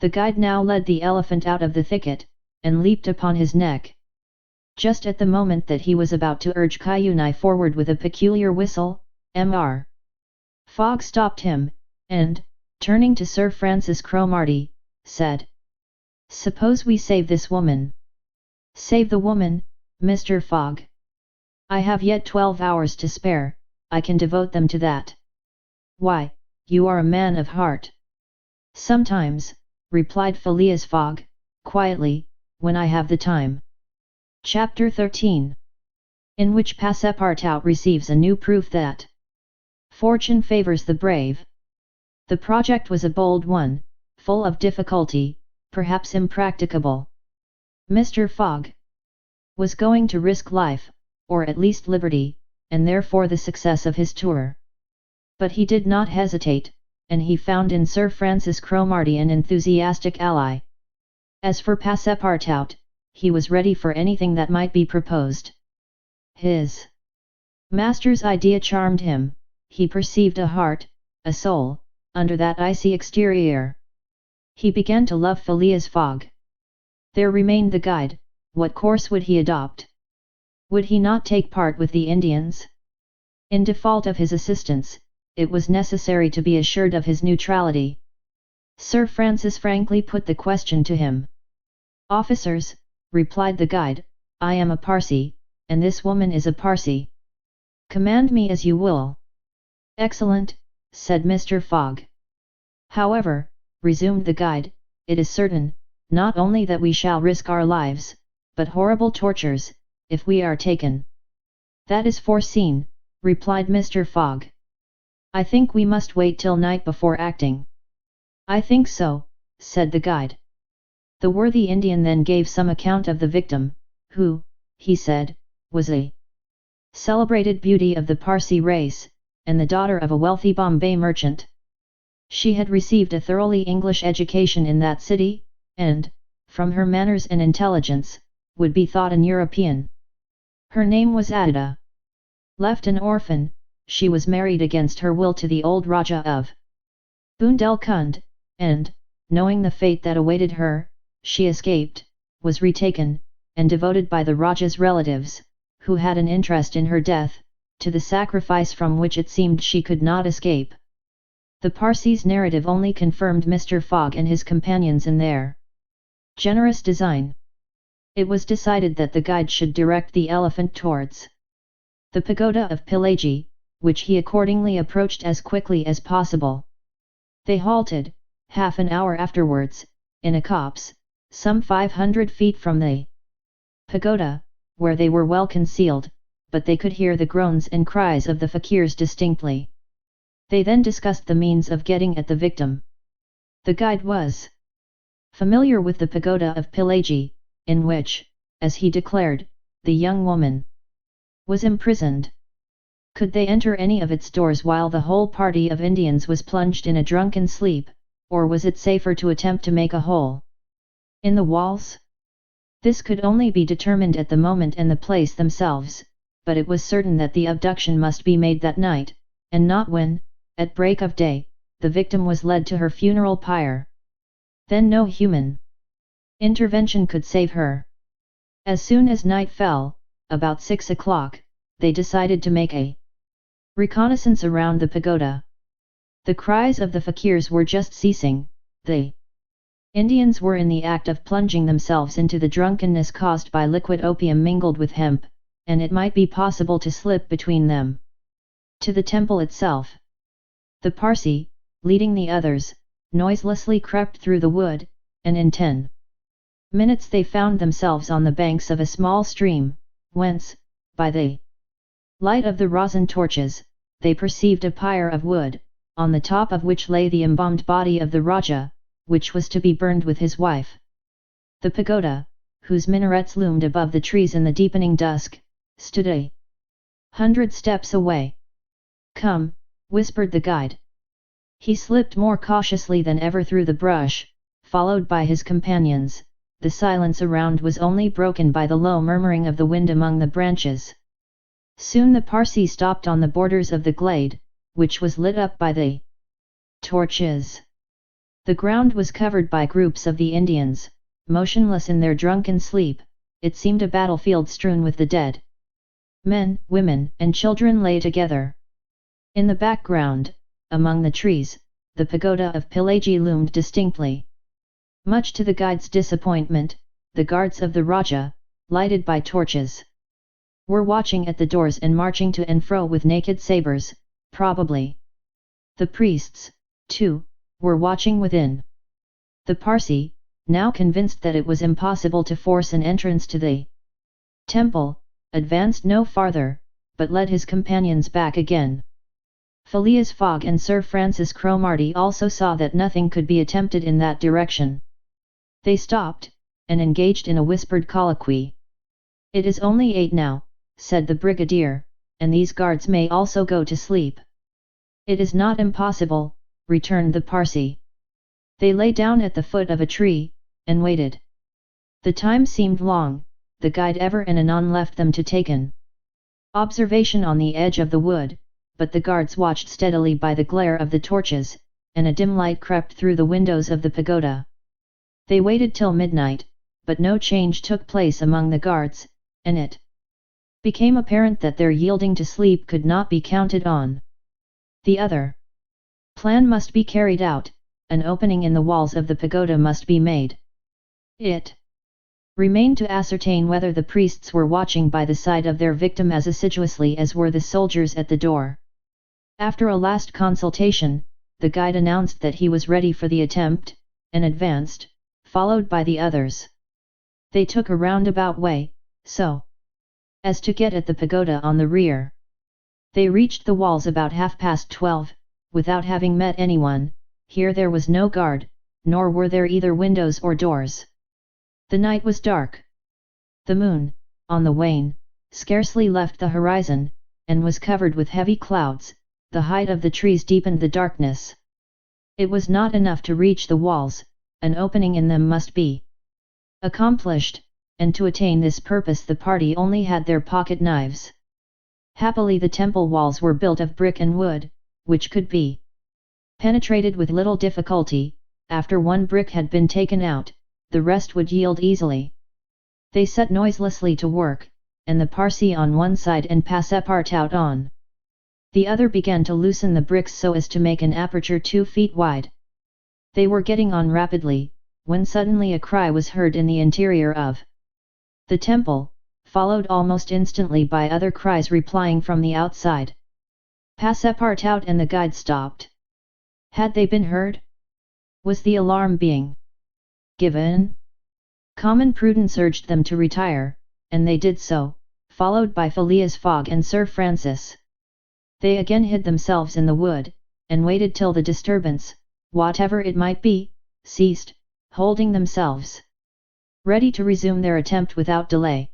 The guide now led the elephant out of the thicket, and leaped upon his neck. Just at the moment that he was about to urge Kyunai forward with a peculiar whistle, Mr. Fogg stopped him, and, turning to Sir Francis Cromarty, said, "Suppose we save this woman." "Save the woman, Mr. Fogg? I have yet 12 hours to spare, I can devote them to that." "Why, you are a man of heart." "Sometimes," replied Phileas Fogg, quietly, "when I have the time." Chapter 13, in which Passepartout receives a new proof that fortune favours the brave. The project was a bold one, full of difficulty, perhaps impracticable. Mr. Fogg was going to risk life, or at least liberty, and therefore the success of his tour. But he did not hesitate, and he found in Sir Francis Cromarty an enthusiastic ally. As for Passepartout, he was ready for anything that might be proposed. His master's idea charmed him. He perceived a heart, a soul, under that icy exterior. He began to love Phileas Fogg. There remained the guide. What course would he adopt? Would he not take part with the Indians? In default of his assistance, it was necessary to be assured of his neutrality. Sir Francis frankly put the question to him. "Officers," replied the guide, "I am a Parsee, and this woman is a Parsee. Command me as you will." "Excellent," said Mr. Fogg. "However," resumed the guide, "it is certain, not only that we shall risk our lives, but horrible tortures, if we are taken." "That is foreseen," replied Mr. Fogg. "I think we must wait till night before acting." "I think so," said the guide. The worthy Indian then gave some account of the victim, who, he said, was a celebrated beauty of the Parsee race, and the daughter of a wealthy Bombay merchant. She had received a thoroughly English education in that city, and, from her manners and intelligence, would be thought an European. Her name was Adida. Left an orphan, she was married against her will to the old Raja of Bundelkund, and, knowing the fate that awaited her, she escaped, was retaken, and devoted by the Raja's relatives, who had an interest in her death, to the sacrifice from which it seemed she could not escape. The Parsee's narrative only confirmed Mr. Fogg and his companions in their generous design. It was decided that the guide should direct the elephant towards the pagoda of Pillaji, which he accordingly approached as quickly as possible. They halted, half an hour afterwards, in a copse, some 500 feet from the pagoda, where they were well concealed, but they could hear the groans and cries of the fakirs distinctly. They then discussed the means of getting at the victim. The guide was familiar with the pagoda of Pillaji, in which, as he declared, the young woman was imprisoned. Could they enter any of its doors while the whole party of Indians was plunged in a drunken sleep, or was it safer to attempt to make a hole in the walls? This could only be determined at the moment and the place themselves, but it was certain that the abduction must be made that night, and not when, at break of day, the victim was led to her funeral pyre. Then no human intervention could save her. As soon as night fell, about 6 o'clock, they decided to make a reconnaissance around the pagoda. The cries of the fakirs were just ceasing. The Indians were in the act of plunging themselves into the drunkenness caused by liquid opium mingled with hemp, and it might be possible to slip between them to the temple itself. The Parsi, leading the others, noiselessly crept through the wood, and in 10 minutes they found themselves on the banks of a small stream, whence, by the light of the rosin torches, they perceived a pyre of wood, on the top of which lay the embalmed body of the Raja, which was to be burned with his wife. The pagoda, whose minarets loomed above the trees in the deepening dusk, stood 100 steps away. "Come," whispered the guide. He slipped more cautiously than ever through the brush, followed by his companions. The silence around was only broken by the low murmuring of the wind among the branches. Soon the Parsi stopped on the borders of the glade, which was lit up by the torches. The ground was covered by groups of the Indians, motionless in their drunken sleep. It seemed a battlefield strewn with the dead. Men, women, and children lay together. In the background, among the trees, the pagoda of Pillaji loomed distinctly. Much to the guide's disappointment, the guards of the Raja, lighted by torches, were watching at the doors and marching to and fro with naked sabres, probably. The priests, too, were watching within. The Parsi, now convinced that it was impossible to force an entrance to the temple, advanced no farther, but led his companions back again. Phileas Fogg and Sir Francis Cromarty also saw that nothing could be attempted in that direction. They stopped, and engaged in a whispered colloquy. "It is only 8 now," said the brigadier, "and these guards may also go to sleep." "It is not impossible," returned the Parsi. They lay down at the foot of a tree, and waited. The time seemed long. The guide ever and anon left them to take an observation on the edge of the wood, but the guards watched steadily by the glare of the torches, and a dim light crept through the windows of the pagoda. They waited till midnight, but no change took place among the guards, and it became apparent that their yielding to sleep could not be counted on. The other plan must be carried out. An opening in the walls of the pagoda must be made. It remained to ascertain whether the priests were watching by the side of their victim as assiduously as were the soldiers at the door. After a last consultation, the guide announced that he was ready for the attempt, and advanced, followed by the others. They took a roundabout way, so as to get at the pagoda on the rear. They reached the walls about 12:30, without having met anyone. Here there was no guard, nor were there either windows or doors. The night was dark. The moon, on the wane, scarcely left the horizon, and was covered with heavy clouds. The height of the trees deepened the darkness. It was not enough to reach the walls, an opening in them must be accomplished, and to attain this purpose the party only had their pocket knives. Happily the temple walls were built of brick and wood, which could be penetrated with little difficulty. After one brick had been taken out, the rest would yield easily. They set noiselessly to work, and the Parsi on one side and Passepartout on the other began to loosen the bricks so as to make an aperture 2 feet wide. They were getting on rapidly, when suddenly a cry was heard in the interior of the temple, followed almost instantly by other cries replying from the outside. Passepartout and the guide stopped. Had they been heard? Was the alarm being given? Common prudence urged them to retire, and they did so, followed by Phileas Fogg and Sir Francis. They again hid themselves in the wood, and waited till the disturbance, whatever it might be, ceased, holding themselves ready to resume their attempt without delay.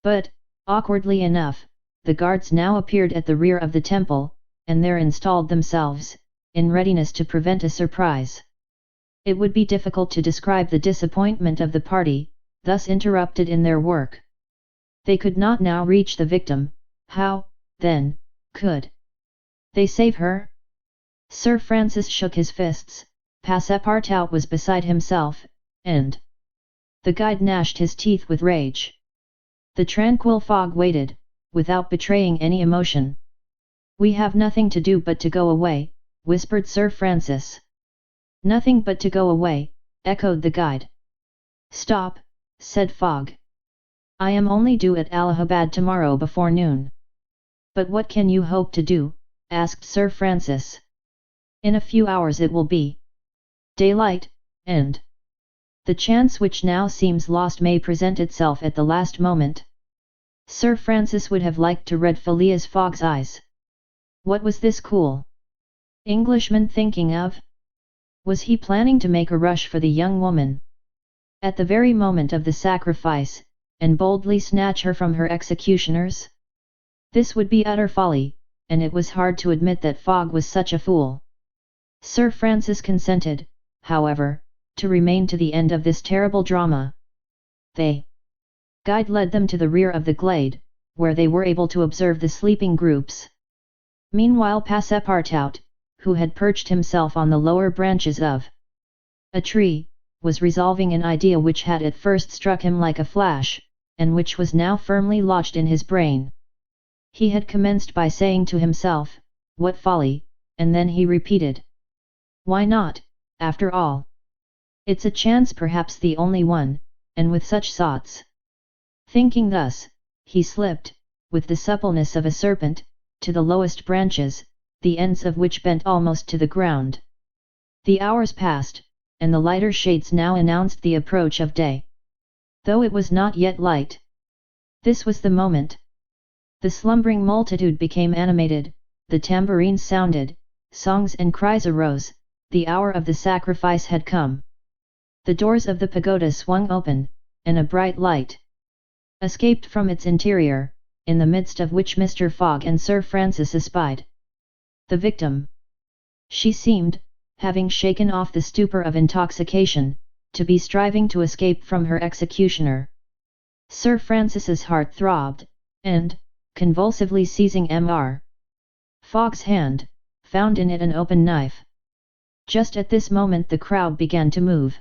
But, awkwardly enough, the guards now appeared at the rear of the temple, and there installed themselves, in readiness to prevent a surprise. It would be difficult to describe the disappointment of the party, thus interrupted in their work. They could not now reach the victim. How, then, could they save her? Sir Francis shook his fists. Passepartout was beside himself, and the guide gnashed his teeth with rage. The tranquil Fogg waited, without betraying any emotion. "We have nothing to do but to go away," whispered Sir Francis. "Nothing but to go away," echoed the guide. "Stop," said Fogg. "I am only due at Allahabad tomorrow before noon." "But what can you hope to do?" asked Sir Francis. "In a few hours it will be daylight, and the chance which now seems lost may present itself at the last moment." Sir Francis would have liked to read Phileas Fogg's eyes. What was this cool Englishman thinking of? Was he planning to make a rush for the young woman at the very moment of the sacrifice, and boldly snatch her from her executioners? This would be utter folly, and it was hard to admit that Fogg was such a fool. Sir Francis consented, however, to remain to the end of this terrible drama. The guide led them to the rear of the glade, where they were able to observe the sleeping groups. Meanwhile Passepartout, who had perched himself on the lower branches of a tree, was resolving an idea which had at first struck him like a flash, and which was now firmly lodged in his brain. He had commenced by saying to himself, "What folly," and then he repeated, "Why not, after all? It's a chance, perhaps the only one, and with such thoughts." Thinking thus, he slipped, with the suppleness of a serpent, to the lowest branches, the ends of which bent almost to the ground. The hours passed, and the lighter shades now announced the approach of day, though it was not yet light. This was the moment. The slumbering multitude became animated, the tambourines sounded, songs and cries arose, the hour of the sacrifice had come. The doors of the pagoda swung open, and a bright light escaped from its interior, in the midst of which Mr. Fogg and Sir Francis espied the victim. She seemed, having shaken off the stupor of intoxication, to be striving to escape from her executioner. Sir Francis's heart throbbed, and, convulsively seizing Mr. Fogg's hand, found in it an open knife. Just at this moment the crowd began to move.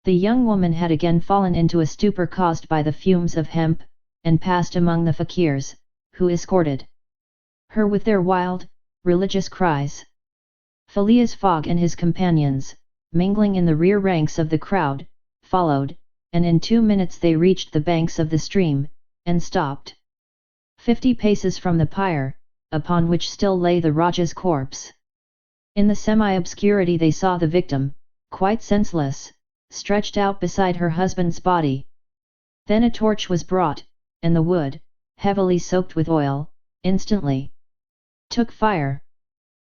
The young woman had again fallen into a stupor caused by the fumes of hemp, and passed among the fakirs, who escorted her with their wild, religious cries. Phileas Fogg and his companions, mingling in the rear ranks of the crowd, followed, and in 2 minutes they reached the banks of the stream, and stopped 50 paces from the pyre, upon which still lay the Rajah's corpse. In the semi-obscurity they saw the victim, quite senseless, stretched out beside her husband's body. Then a torch was brought, and the wood, heavily soaked with oil, instantly took fire.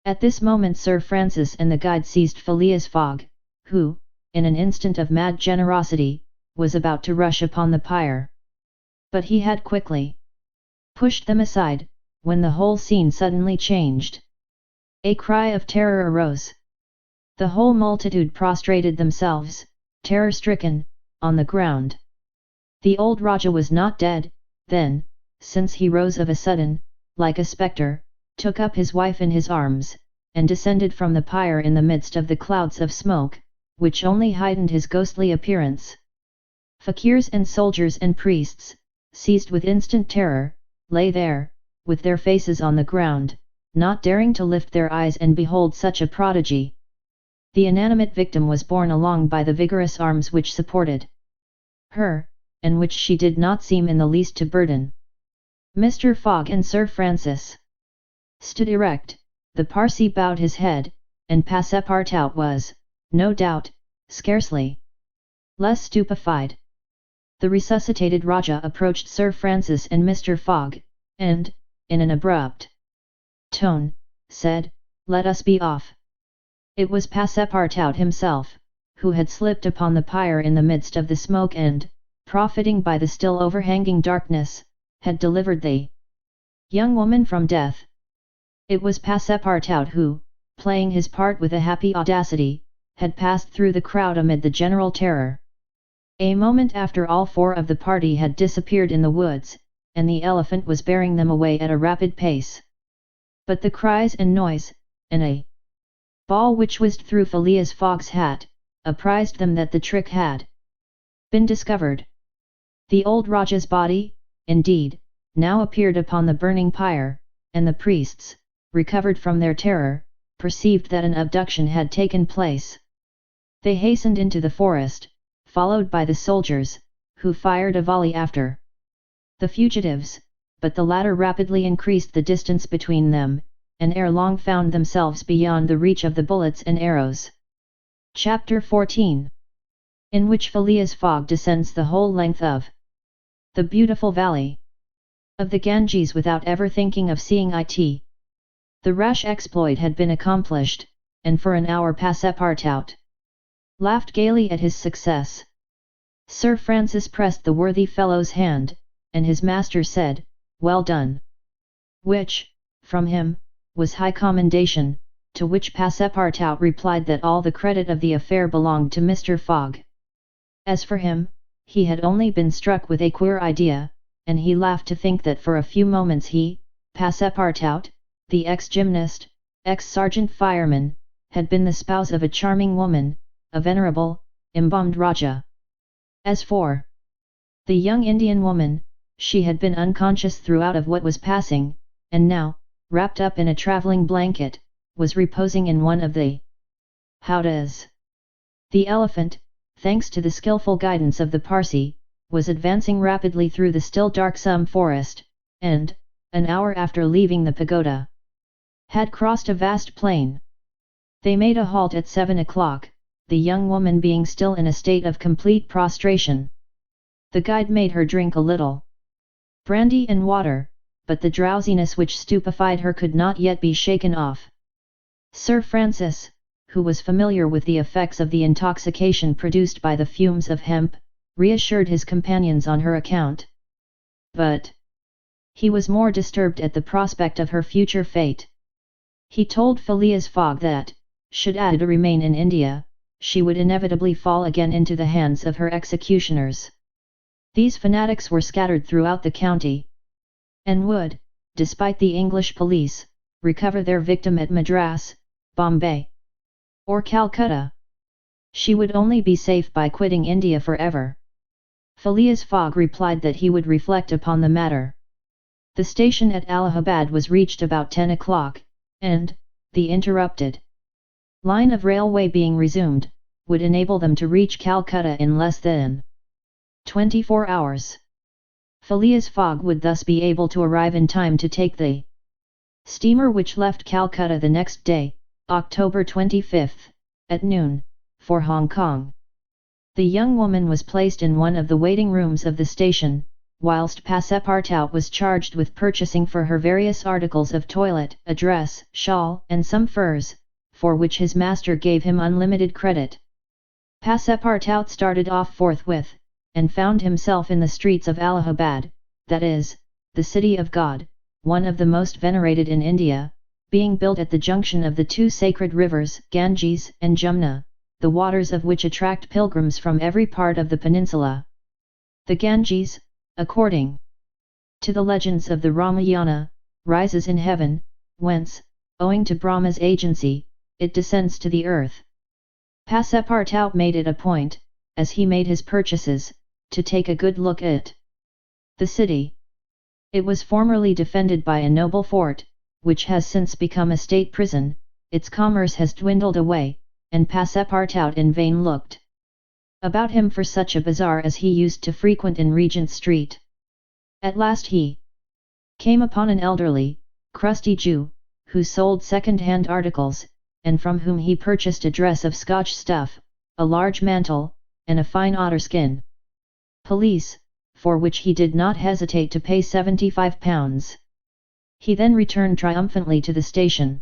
At this moment Sir Francis and the guide seized Phileas Fogg, who, in an instant of mad generosity, was about to rush upon the pyre. But he had quickly pushed them aside, when the whole scene suddenly changed. A cry of terror arose. The whole multitude prostrated themselves, terror-stricken, on the ground. The old Rajah was not dead, then, since he rose of a sudden, like a spectre, took up his wife in his arms, and descended from the pyre in the midst of the clouds of smoke, which only heightened his ghostly appearance. Fakirs and soldiers and priests, seized with instant terror, lay there, with their faces on the ground, not daring to lift their eyes and behold such a prodigy. The inanimate victim was borne along by the vigorous arms which supported her, and which she did not seem in the least to burden. Mr. Fogg and Sir Francis stood erect, the Parsee bowed his head, and Passepartout was, no doubt, scarcely less stupefied. The resuscitated Rajah approached Sir Francis and Mr. Fogg, and, in an abrupt tone, said, "Let us be off." It was Passepartout himself, who had slipped upon the pyre in the midst of the smoke and, profiting by the still overhanging darkness, had delivered the young woman from death. It was Passepartout who, playing his part with a happy audacity, had passed through the crowd amid the general terror. A moment after all 4 of the party had disappeared in the woods, and the elephant was bearing them away at a rapid pace. But the cries and noise, and a ball which whizzed through Phileas Fogg's hat, apprised them that the trick had been discovered. The old Rajah's body, indeed, now appeared upon the burning pyre, and the priests, recovered from their terror, perceived that an abduction had taken place. They hastened into the forest, followed by the soldiers, who fired a volley after the fugitives, but the latter rapidly increased the distance between them, and ere long found themselves beyond the reach of the bullets and arrows. Chapter 14, in which Phileas Fogg descends the whole length of the beautiful valley of the Ganges without ever thinking of seeing it. The rash exploit had been accomplished, and for an hour Passepartout laughed gaily at his success. Sir Francis pressed the worthy fellow's hand, and his master said, "Well done," which, from him, was high commendation, to which Passepartout replied that all the credit of the affair belonged to Mr. Fogg. As for him, he had only been struck with a queer idea, and he laughed to think that for a few moments he, Passepartout, the ex-gymnast, ex-sergeant fireman, had been the spouse of a charming woman, a venerable, embalmed Raja. As for the young Indian woman, she had been unconscious throughout of what was passing, and now, wrapped up in a travelling blanket, was reposing in one of the howdahs. The elephant, thanks to the skillful guidance of the Parsee, was advancing rapidly through the still darksome forest, and, an hour after leaving the pagoda, had crossed a vast plain. They made a halt at 7 o'clock, the young woman being still in a state of complete prostration. The guide made her drink a little brandy and water, but the drowsiness which stupefied her could not yet be shaken off. Sir Francis, who was familiar with the effects of the intoxication produced by the fumes of hemp, reassured his companions on her account. But he was more disturbed at the prospect of her future fate. He told Phileas Fogg that, should Ada remain in India, she would inevitably fall again into the hands of her executioners. These fanatics were scattered throughout the county, and would, despite the English police, recover their victim at Madras, Bombay, or Calcutta. She would only be safe by quitting India forever. Phileas Fogg replied that he would reflect upon the matter. The station at Allahabad was reached about 10 o'clock, and, the interrupted line of railway being resumed, would enable them to reach Calcutta in less than 24 hours. Phileas Fogg would thus be able to arrive in time to take the steamer which left Calcutta the next day, October 25, at noon, for Hong Kong. The young woman was placed in one of the waiting rooms of the station, whilst Passepartout was charged with purchasing for her various articles of toilet, a dress, shawl, and some furs, for which his master gave him unlimited credit. Passepartout started off forthwith, and found himself in the streets of Allahabad, that is, the city of God, one of the most venerated in India, being built at the junction of the two sacred rivers, Ganges and Jumna, the waters of which attract pilgrims from every part of the peninsula. The Ganges, according to the legends of the Ramayana, rises in heaven, whence, owing to Brahma's agency, it descends to the earth. Passepartout made it a point, as he made his purchases, to take a good look at the city. It was formerly defended by a noble fort, which has since become a state prison. Its commerce has dwindled away, and Passepartout in vain looked about him for such a bazaar as he used to frequent in Regent Street. At last he came upon an elderly, crusty Jew, who sold second-hand articles, and from whom he purchased a dress of Scotch stuff, a large mantle, and a fine otter-skin pelisse, for which he did not hesitate to pay £75. He then returned triumphantly to the station.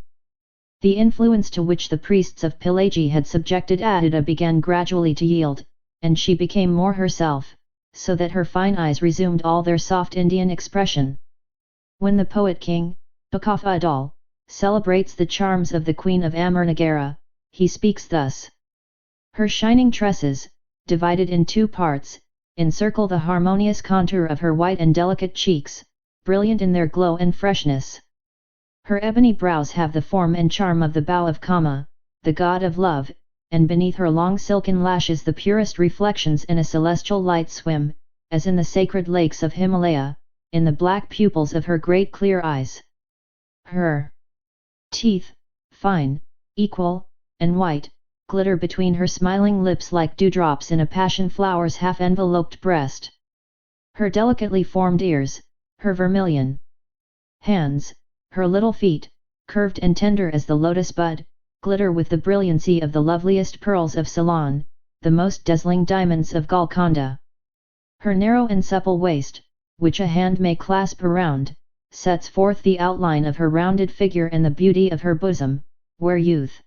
The influence to which the priests of Pillaji had subjected Ada began gradually to yield, and she became more herself, so that her fine eyes resumed all their soft Indian expression. When the poet king, Pakaf Udal, celebrates the charms of the Queen of Amarnagara, he speaks thus: her shining tresses, divided in two parts, encircle the harmonious contour of her white and delicate cheeks, brilliant in their glow and freshness. Her ebony brows have the form and charm of the bow of Kama, the god of love, and beneath her long silken lashes the purest reflections in a celestial light swim, as in the sacred lakes of Himalaya, in the black pupils of her great clear eyes. Her teeth, fine, equal, and white, glitter between her smiling lips like dewdrops in a passion flower's half-enveloped breast. Her delicately formed ears, her vermilion hands, her little feet, curved and tender as the lotus bud, glitter with the brilliancy of the loveliest pearls of Ceylon, the most dazzling diamonds of Golconda. Her narrow and supple waist, which a hand may clasp around, sets forth the outline of her rounded figure and the beauty of her bosom, where youth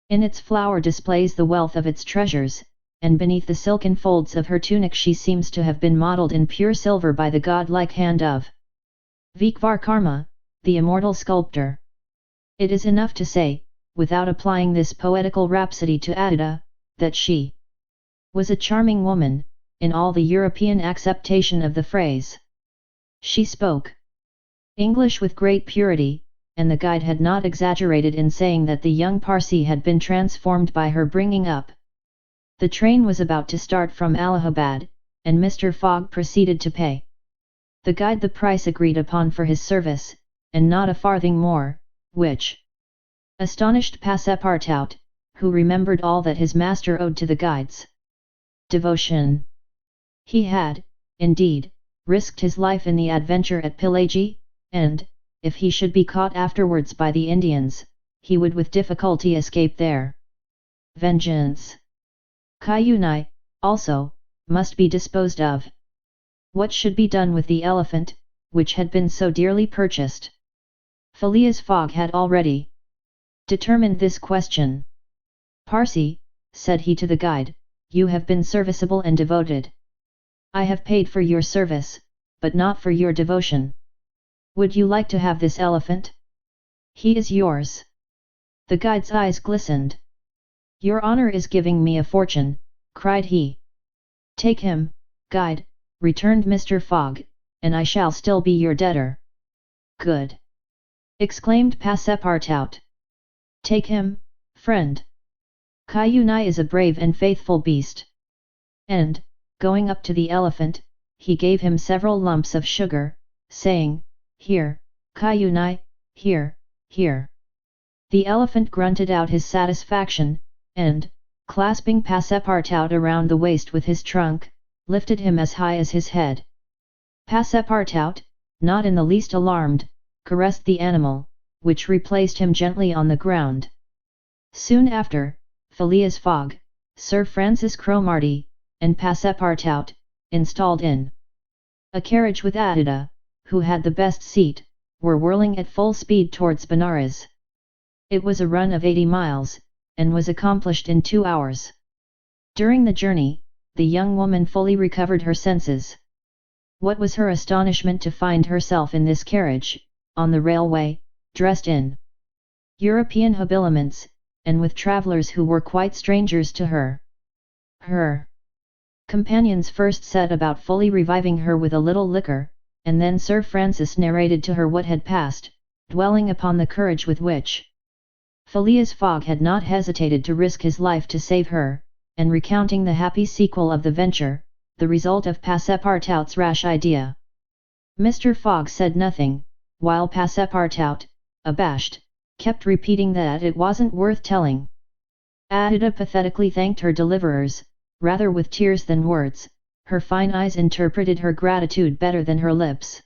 in its flower displays the wealth of its treasures, and beneath the silken folds of her tunic she seems to have been modelled in pure silver by the god-like hand of Vikvarkarma, the immortal sculptor. It is enough to say, without applying this poetical rhapsody to Adida, that she was a charming woman, in all the European acceptation of the phrase. She spoke English with great purity, and the guide had not exaggerated in saying that the young Parsi had been transformed by her bringing up. The train was about to start from Allahabad, and Mr. Fogg proceeded to pay the guide the price agreed upon for his service, and not a farthing more, which astonished Passepartout, who remembered all that his master owed to the guide's devotion. He had, indeed, risked his life in the adventure at Pilagi, and, if he should be caught afterwards by the Indians, he would with difficulty escape their vengeance. Cayunai, also, must be disposed of. What should be done with the elephant, which had been so dearly purchased? Phileas Fogg had already determined this question. Parsi, said he to the guide, you have been serviceable and devoted. I have paid for your service, but not for your devotion. Would you like to have this elephant? He is yours. The guide's eyes glistened. Your honor is giving me a fortune, cried he. Take him, guide, returned Mr. Fogg, and I shall still be your debtor. Good! Exclaimed Passepartout. Take him, friend. Cayunai is a brave and faithful beast. And, going up to the elephant, he gave him several lumps of sugar, saying, Here, Cayunai, here, here. The elephant grunted out his satisfaction, and, clasping Passepartout around the waist with his trunk, lifted him as high as his head. Passepartout, not in the least alarmed, caressed the animal, which replaced him gently on the ground. Soon after, Phileas Fogg, Sir Francis Cromarty, and Passepartout, installed in a carriage with Adida, who had the best seat, were whirling at full speed towards Benares. It was a run of 80 miles, and was accomplished in 2 hours. During the journey, the young woman fully recovered her senses. What was her astonishment to find herself in this carriage, on the railway, dressed in European habiliments, and with travellers who were quite strangers to her. Her companions first set about fully reviving her with a little liquor, and then Sir Francis narrated to her what had passed, dwelling upon the courage with which Phileas Fogg had not hesitated to risk his life to save her, and recounting the happy sequel of the venture, the result of Passepartout's rash idea. Mr. Fogg said nothing, while Passepartout, abashed, kept repeating that it wasn't worth telling. Adida pathetically thanked her deliverers, rather with tears than words. Her fine eyes interpreted her gratitude better than her lips.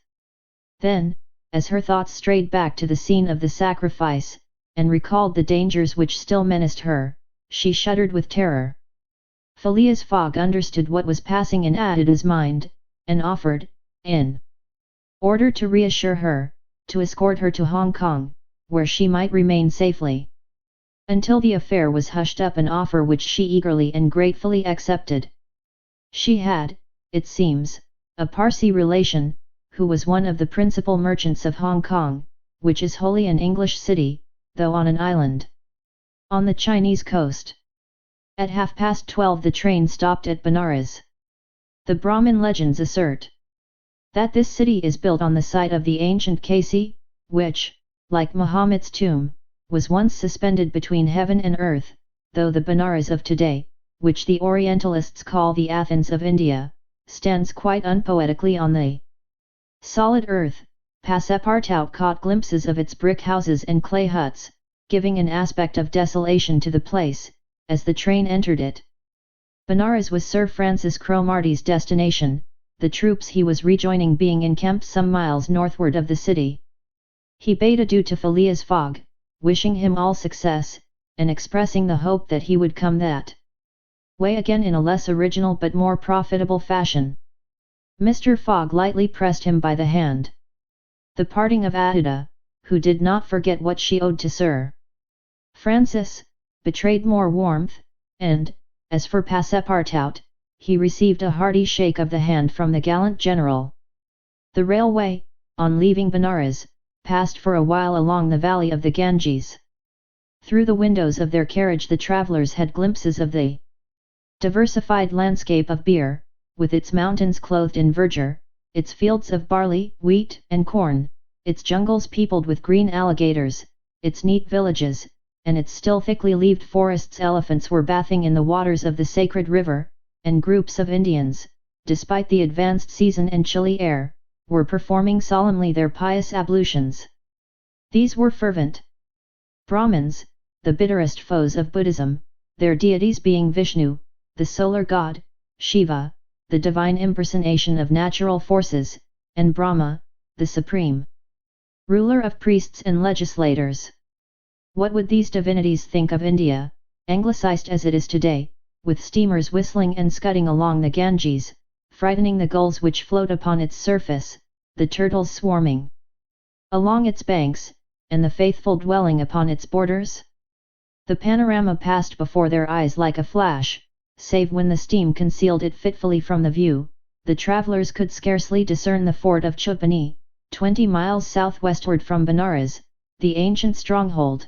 Then, as her thoughts strayed back to the scene of the sacrifice, and recalled the dangers which still menaced her, she shuddered with terror. Phileas Fogg understood what was passing in Adida's mind, and offered, in order to reassure her, to escort her to Hong Kong, where she might remain safely until the affair was hushed up, an offer which she eagerly and gratefully accepted. She had, it seems, a Parsi relation, who was one of the principal merchants of Hong Kong, which is wholly an English city, though on an island on the Chinese coast. At 12:30 the train stopped at Benares. The Brahmin legends assert that this city is built on the site of the ancient Kasi, which, like Muhammad's tomb, was once suspended between heaven and earth, though the Benares of today, which the Orientalists call the Athens of India, stands quite unpoetically on the Solid earth, Passepartout caught glimpses of its brick houses and clay huts, giving an aspect of desolation to the place, as the train entered it. Benares was Sir Francis Cromarty's destination, the troops he was rejoining being encamped some miles northward of the city. He bade adieu to Phileas Fogg, wishing him all success, and expressing the hope that he would come that way again in a less original but more profitable fashion. Mr. Fogg lightly pressed him by the hand. The parting of Attila, who did not forget what she owed to Sir Francis, betrayed more warmth, and, as for Passepartout, he received a hearty shake of the hand from the gallant general. The railway, on leaving Benares, passed for a while along the valley of the Ganges. Through the windows of their carriage the travellers had glimpses of the diversified landscape of Beer, with its mountains clothed in verdure, its fields of barley, wheat, and corn, its jungles peopled with green alligators, its neat villages, and its still thickly leaved forests. Elephants were bathing in the waters of the sacred river, and groups of Indians, despite the advanced season and chilly air, were performing solemnly their pious ablutions. These were fervent Brahmins, the bitterest foes of Buddhism, their deities being Vishnu, the solar god, Shiva, the divine impersonation of natural forces, and Brahma, the supreme ruler of priests and legislators. What would these divinities think of India, anglicized as it is today, with steamers whistling and scudding along the Ganges, frightening the gulls which float upon its surface, the turtles swarming along its banks, and the faithful dwelling upon its borders? The panorama passed before their eyes like a flash, save when the steam concealed it fitfully from the view. The travellers could scarcely discern the fort of Chupani, 20 miles southwestward from Benares, the ancient stronghold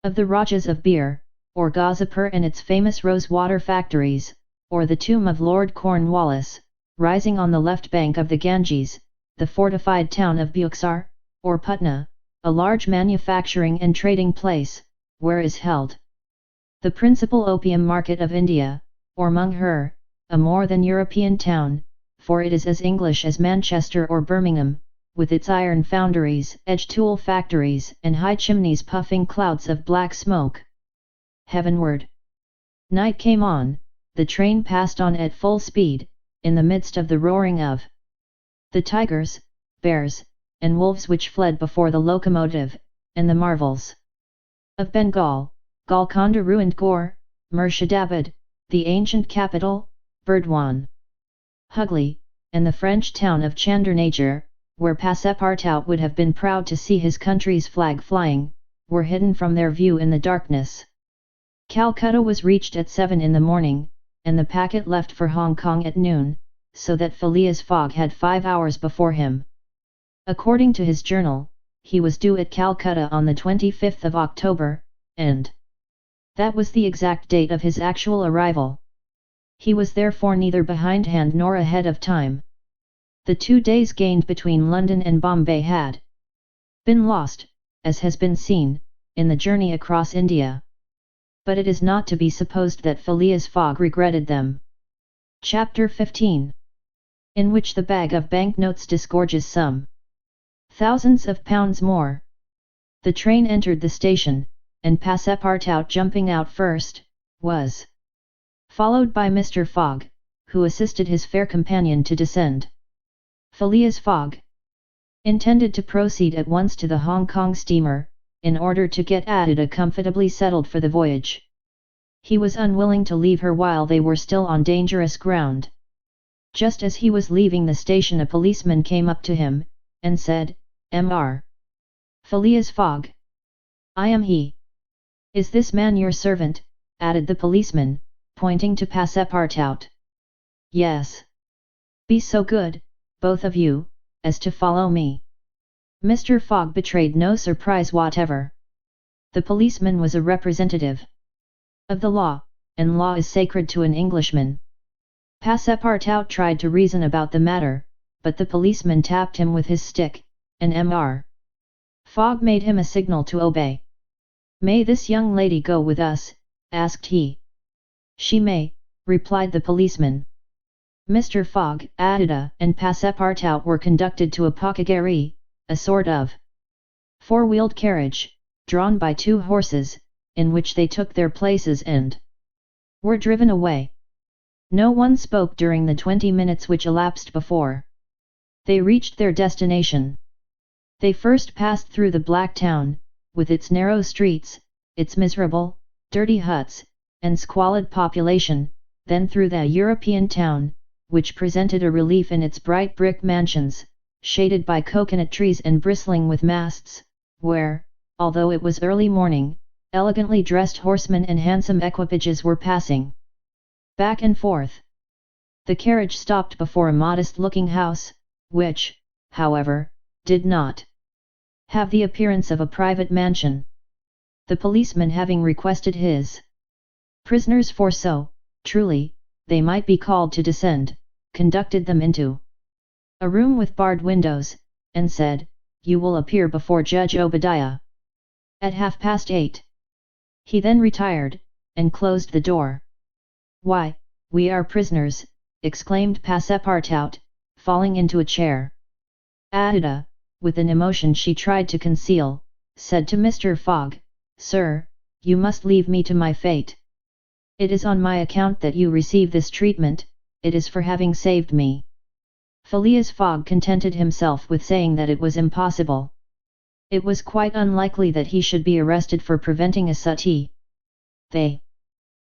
of the Rajas of Beer, or Gazipur and its famous rose-water factories, or the tomb of Lord Cornwallis, rising on the left bank of the Ganges, the fortified town of Buxar, or Putna, a large manufacturing and trading place, where is held the principal opium market of India, or Mungher, a more than European town, for it is as English as Manchester or Birmingham, with its iron foundries, edge-tool factories, and high chimneys puffing clouds of black smoke. Heavenward. Night came on, the train passed on at full speed, in the midst of the roaring of the tigers, bears, and wolves which fled before the locomotive, and the marvels of Bengal, Golconda ruined Gore, Murshidabad, the ancient capital, Burdwan, Hugli, and the French town of Chandernagore, where Passepartout would have been proud to see his country's flag flying, were hidden from their view in the darkness. Calcutta was reached at 7 in the morning, and the packet left for Hong Kong at noon, so that Phileas Fogg had 5 hours before him. According to his journal, he was due at Calcutta on the 25th of October, and that was the exact date of his actual arrival. He was therefore neither behindhand nor ahead of time. The 2 days gained between London and Bombay had been lost, as has been seen, in the journey across India. But it is not to be supposed that Phileas Fogg regretted them. Chapter 15, in which the bag of banknotes disgorges some thousands of pounds more. The train entered the station, and Passepartout, jumping out first, was followed by Mr. Fogg, who assisted his fair companion to descend. Phileas Fogg intended to proceed at once to the Hong Kong steamer, in order to get Attila comfortably settled for the voyage. He was unwilling to leave her while they were still on dangerous ground. Just as he was leaving the station a policeman came up to him, and said, "Mr. Phileas Fogg." "I am he." "Is this man your servant?" added the policeman, pointing to Passepartout. "Yes." "Be so good, both of you, as to follow me." Mr. Fogg betrayed no surprise whatever. The policeman was a representative of the law, and law is sacred to an Englishman. Passepartout tried to reason about the matter, but the policeman tapped him with his stick, and Mr. Fogg made him a signal to obey. "May this young lady go with us?" asked he. "She may," replied the policeman. Mr. Fogg, Adida, and Passepartout were conducted to a pakagari, a sort of four-wheeled carriage, drawn by two horses, in which they took their places and were driven away. No one spoke during the 20 minutes which elapsed before they reached their destination. They first passed through the Black Town, with its narrow streets, its miserable, dirty huts, and squalid population, then through the European town, which presented a relief in its bright brick mansions, shaded by coconut trees and bristling with masts, where, although it was early morning, elegantly dressed horsemen and handsome equipages were passing back and forth. The carriage stopped before a modest-looking house, which, however, did not have the appearance of a private mansion. The policeman having requested his prisoners for so, truly, they might be called to descend, conducted them into a room with barred windows, and said, "You will appear before Judge Obadiah at 8:30. He then retired, and closed the door. "Why, we are prisoners," exclaimed Passepartout, falling into a chair. Adida, with an emotion she tried to conceal, said to Mr. Fogg, "Sir, you must leave me to my fate. It is on my account that you receive this treatment, it is for having saved me." Phileas Fogg contented himself with saying that it was impossible. It was quite unlikely that he should be arrested for preventing a suttee. They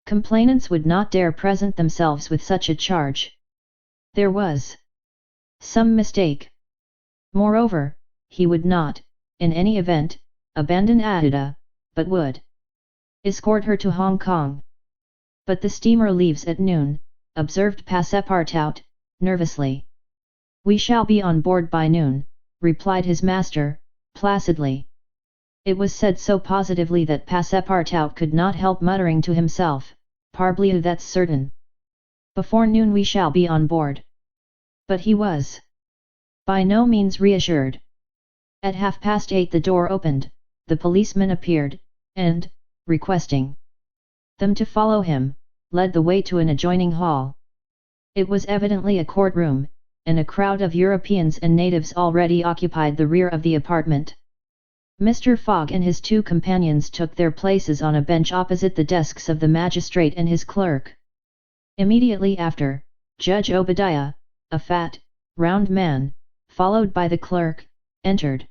complainants would not dare present themselves with such a charge. There was some mistake. Moreover, he would not, in any event, abandon Adida, but would escort her to Hong Kong. "But the steamer leaves at noon," observed Passepartout, nervously. "We shall be on board by noon," replied his master, placidly. It was said so positively that Passepartout could not help muttering to himself, "Parbleu, that's certain. Before noon we shall be on board." But he was by no means reassured. At 8:30 the door opened, the policeman appeared, and, requesting them to follow him, led the way to an adjoining hall. It was evidently a courtroom, and a crowd of Europeans and natives already occupied the rear of the apartment. Mr. Fogg and his two companions took their places on a bench opposite the desks of the magistrate and his clerk. Immediately after, Judge Obadiah, a fat, round man, followed by the clerk, entered.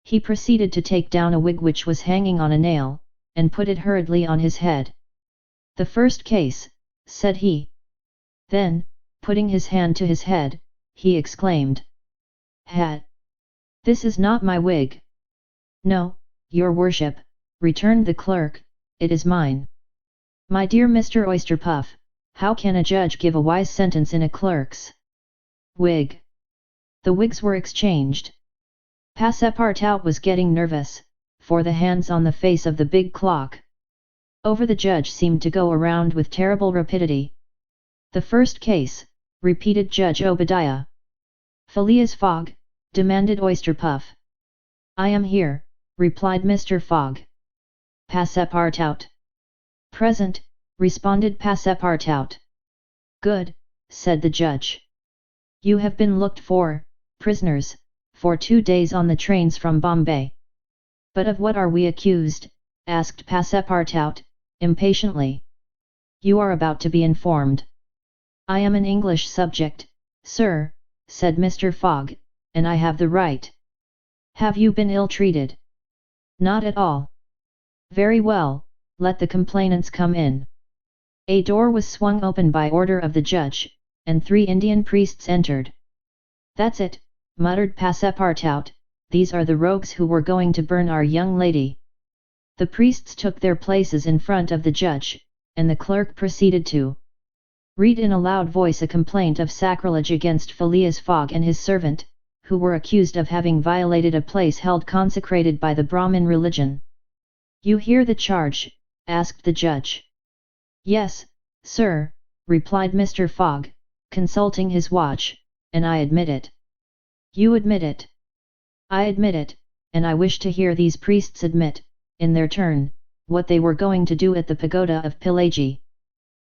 He proceeded to take down a wig which was hanging on a nail, and put it hurriedly on his head. "The first case," said he. Then, putting his hand to his head, he exclaimed, "Hat! This is not my wig." "No, your worship," returned the clerk, "it is mine." "My dear Mr. Oysterpuff, how can a judge give a wise sentence in a clerk's wig?" The wigs were exchanged. Passepartout was getting nervous, for the hands on the face of the big clock over the judge seemed to go around with terrible rapidity. "The first case," repeated Judge Obadiah. "Phileas Fogg?" demanded Oysterpuff. "I am here," replied Mr. Fogg. "Passepartout?" "Present," responded Passepartout. "Good," said the judge. "You have been looked for, prisoners, for 2 days on the trains from Bombay." "But of what are we accused?" asked Passepartout, impatiently. "You are about to be informed." "I am an English subject, sir," said Mr. Fogg, "and I have the right." "Have you been ill-treated?" "Not at all." "Very well, let the complainants come in." A door was swung open by order of the judge, and 3 Indian priests entered. "That's it," muttered Passepartout, "these are the rogues who were going to burn our young lady." The priests took their places in front of the judge, and the clerk proceeded to read in a loud voice a complaint of sacrilege against Phileas Fogg and his servant, who were accused of having violated a place held consecrated by the Brahmin religion. "You hear the charge?" asked the judge. "Yes, sir," replied Mr. Fogg, consulting his watch, "and I admit it." "You admit it?" "I admit it, and I wish to hear these priests admit, in their turn, what they were going to do at the pagoda of Pillaji."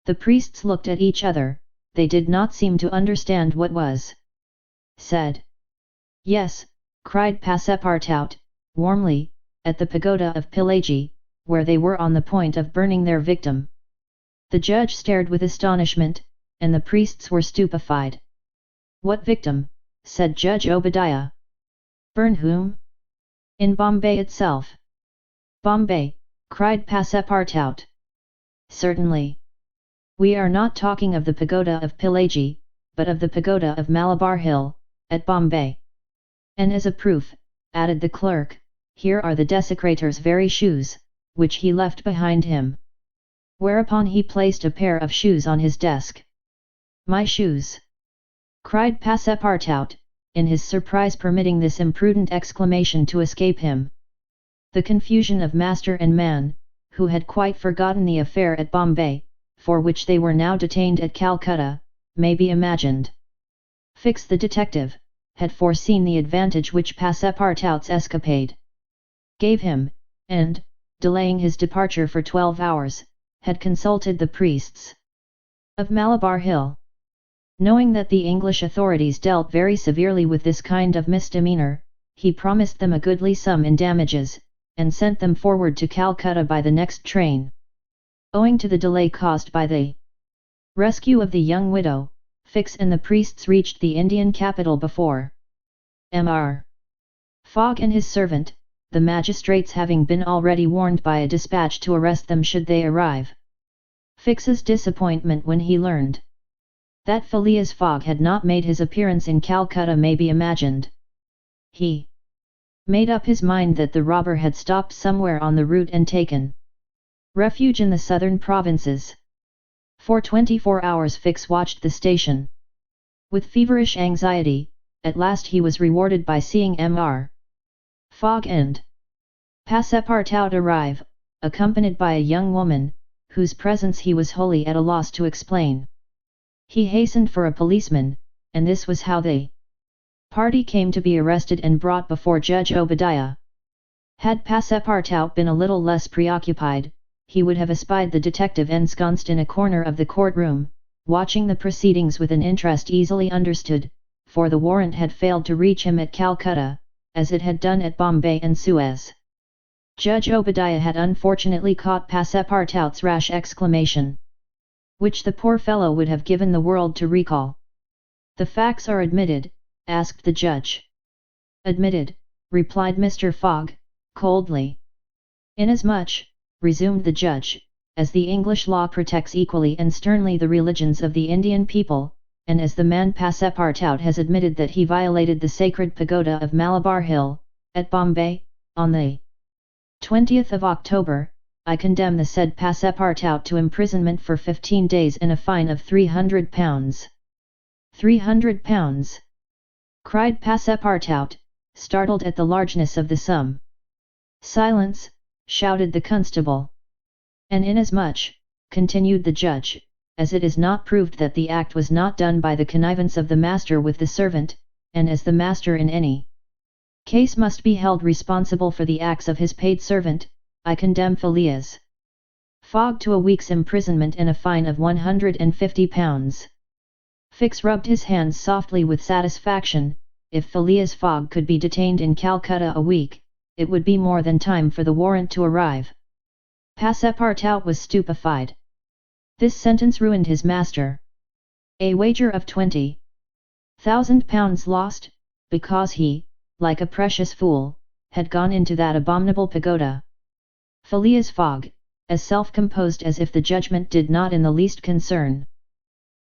The priests looked at each other, they did not seem to understand what was said. Yes, cried Passepartout, warmly, at the pagoda of Pilagi, where they were on the point of burning their victim. The judge stared with astonishment, and the priests were stupefied. What victim? Said Judge Obadiah. Burn whom? In Bombay itself. Bombay, cried Passepartout. Certainly. We are not talking of the pagoda of Pilagi, but of the pagoda of Malabar Hill, at Bombay. And as a proof, added the clerk, here are the desecrator's very shoes, which he left behind him. Whereupon he placed a pair of shoes on his desk. My shoes! Cried Passepartout, in his surprise permitting this imprudent exclamation to escape him. The confusion of master and man, who had quite forgotten the affair at Bombay, for which they were now detained at Calcutta, may be imagined. Fix the detective had foreseen the advantage which Passepartout's escapade gave him, and, delaying his departure for 12 hours, had consulted the priests of Malabar Hill. Knowing that the English authorities dealt very severely with this kind of misdemeanour, he promised them a goodly sum in damages, and sent them forward to Calcutta by the next train. Owing to the delay caused by the rescue of the young widow, Fix and the priests reached the Indian capital before Mr. Fogg and his servant, the magistrates having been already warned by a dispatch to arrest them should they arrive. Fix's disappointment when he learned that Phileas Fogg had not made his appearance in Calcutta may be imagined. He made up his mind that the robber had stopped somewhere on the route and taken refuge in the southern provinces. For 24 hours Fix watched the station. With feverish anxiety, at last he was rewarded by seeing Mr. Fogg and Passepartout arrive, accompanied by a young woman, whose presence he was wholly at a loss to explain. He hastened for a policeman, and this was how the party came to be arrested and brought before Judge Obadiah. Had Passepartout been a little less preoccupied, he would have espied the detective ensconced in a corner of the courtroom, watching the proceedings with an interest easily understood, for the warrant had failed to reach him at Calcutta, as it had done at Bombay and Suez. Judge Obadiah had unfortunately caught Passepartout's rash exclamation, which the poor fellow would have given the world to recall. The facts are admitted, asked the judge. Admitted, replied Mr. Fogg, coldly. Inasmuch, resumed the judge, as the English law protects equally and sternly the religions of the Indian people, and as the man Passepartout has admitted that he violated the sacred pagoda of Malabar Hill, at Bombay, on the 20th of October, I condemn the said Passepartout to imprisonment for 15 days and a fine of £300. 300 pounds! Cried Passepartout, startled at the largeness of the sum. Silence! Shouted the constable. And inasmuch, continued the judge, as it is not proved that the act was not done by the connivance of the master with the servant, and as the master in any case must be held responsible for the acts of his paid servant, I condemn Phileas Fogg to a week's imprisonment and a fine of £150. Fix rubbed his hands softly with satisfaction. If Phileas Fogg could be detained in Calcutta a week, it would be more than time for the warrant to arrive. Passepartout was stupefied. This sentence ruined his master. A wager of £20,000 lost, because he, like a precious fool, had gone into that abominable pagoda. Phileas Fogg, as self-composed as if the judgment did not in the least concern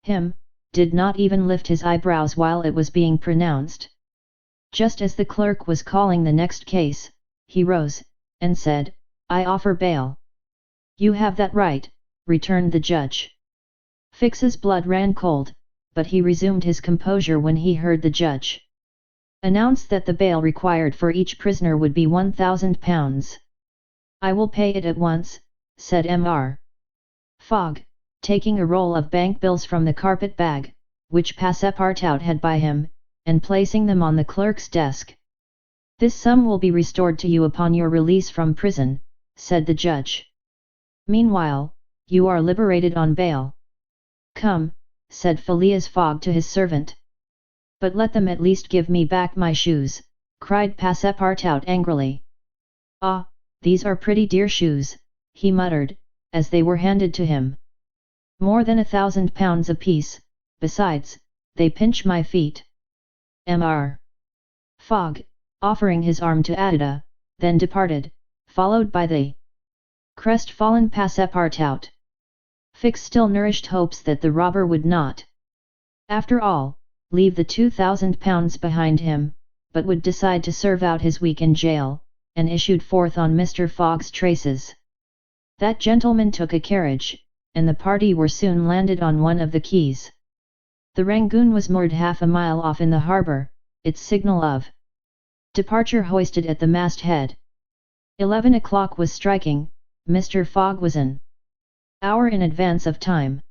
him, did not even lift his eyebrows while it was being pronounced. Just as the clerk was calling the next case, he rose, and said, I offer bail. You have that right, returned the judge. Fix's blood ran cold, but he resumed his composure when he heard the judge announce that the bail required for each prisoner would be £1,000. I will pay it at once, said Mr. Fogg, taking a roll of bank bills from the carpet bag, which Passepartout had by him, and placing them on the clerk's desk. This sum will be restored to you upon your release from prison, said the judge. Meanwhile, you are liberated on bail. Come, said Phileas Fogg to his servant. "But let them at least give me back my shoes," cried Passepartout angrily. "Ah, these are pretty dear shoes," he muttered, as they were handed to him. "More than £1,000 apiece, besides, they pinch my feet." Mr. Fogg, offering his arm to Adida, then departed, followed by the crestfallen Passepartout. Fix still nourished hopes that the robber would not, after all, leave the £2,000 behind him, but would decide to serve out his week in jail, and issued forth on Mr. Fogg's traces. That gentleman took a carriage, and the party were soon landed on one of the quays. The Rangoon was moored half a mile off in the harbour, its signal of departure hoisted at the masthead. 11 o'clock was striking. Mr. Fogg was an hour in advance of time.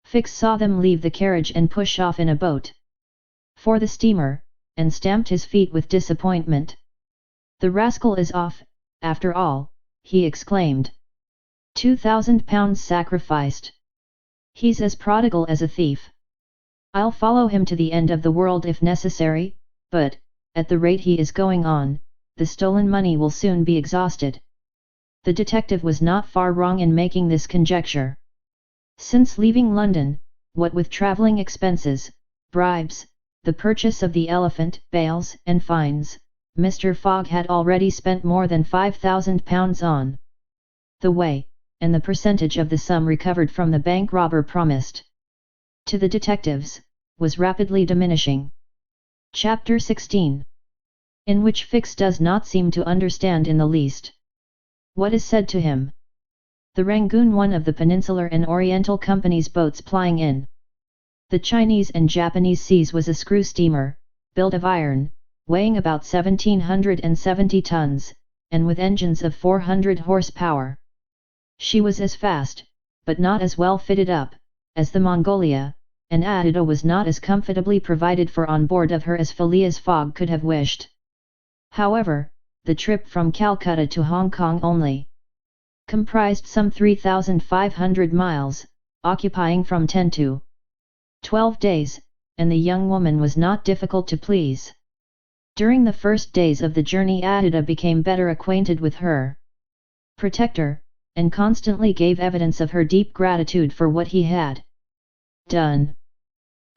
Fix saw them leave the carriage and push off in a boat for the steamer, and stamped his feet with disappointment. "The rascal is off, after all," he exclaimed. £2,000 sacrificed. "He's as prodigal as a thief. I'll follow him to the end of the world if necessary, but, at the rate he is going on, the stolen money will soon be exhausted." The detective was not far wrong in making this conjecture. Since leaving London, what with travelling expenses, bribes, the purchase of the elephant, bails and fines, Mr. Fogg had already spent more than £5,000 on the way, and the percentage of the sum recovered from the bank robber promised to the detectives, was rapidly diminishing. Chapter 16. In which Fix does not seem to understand in the least what is said to him. The Rangoon, one of the Peninsular and Oriental Company's boats plying in the Chinese and Japanese seas, was a screw steamer, built of iron, weighing about 1,770 tons, and with engines of 400 horsepower. She was as fast, but not as well fitted up, as the Mongolia, and Adida was not as comfortably provided for on board of her as Phileas Fogg could have wished. However, the trip from Calcutta to Hong Kong only comprised some 3,500 miles, occupying from 10 to 12 days, and the young woman was not difficult to please. During the first days of the journey Adida became better acquainted with her protector, and constantly gave evidence of her deep gratitude for what he had done.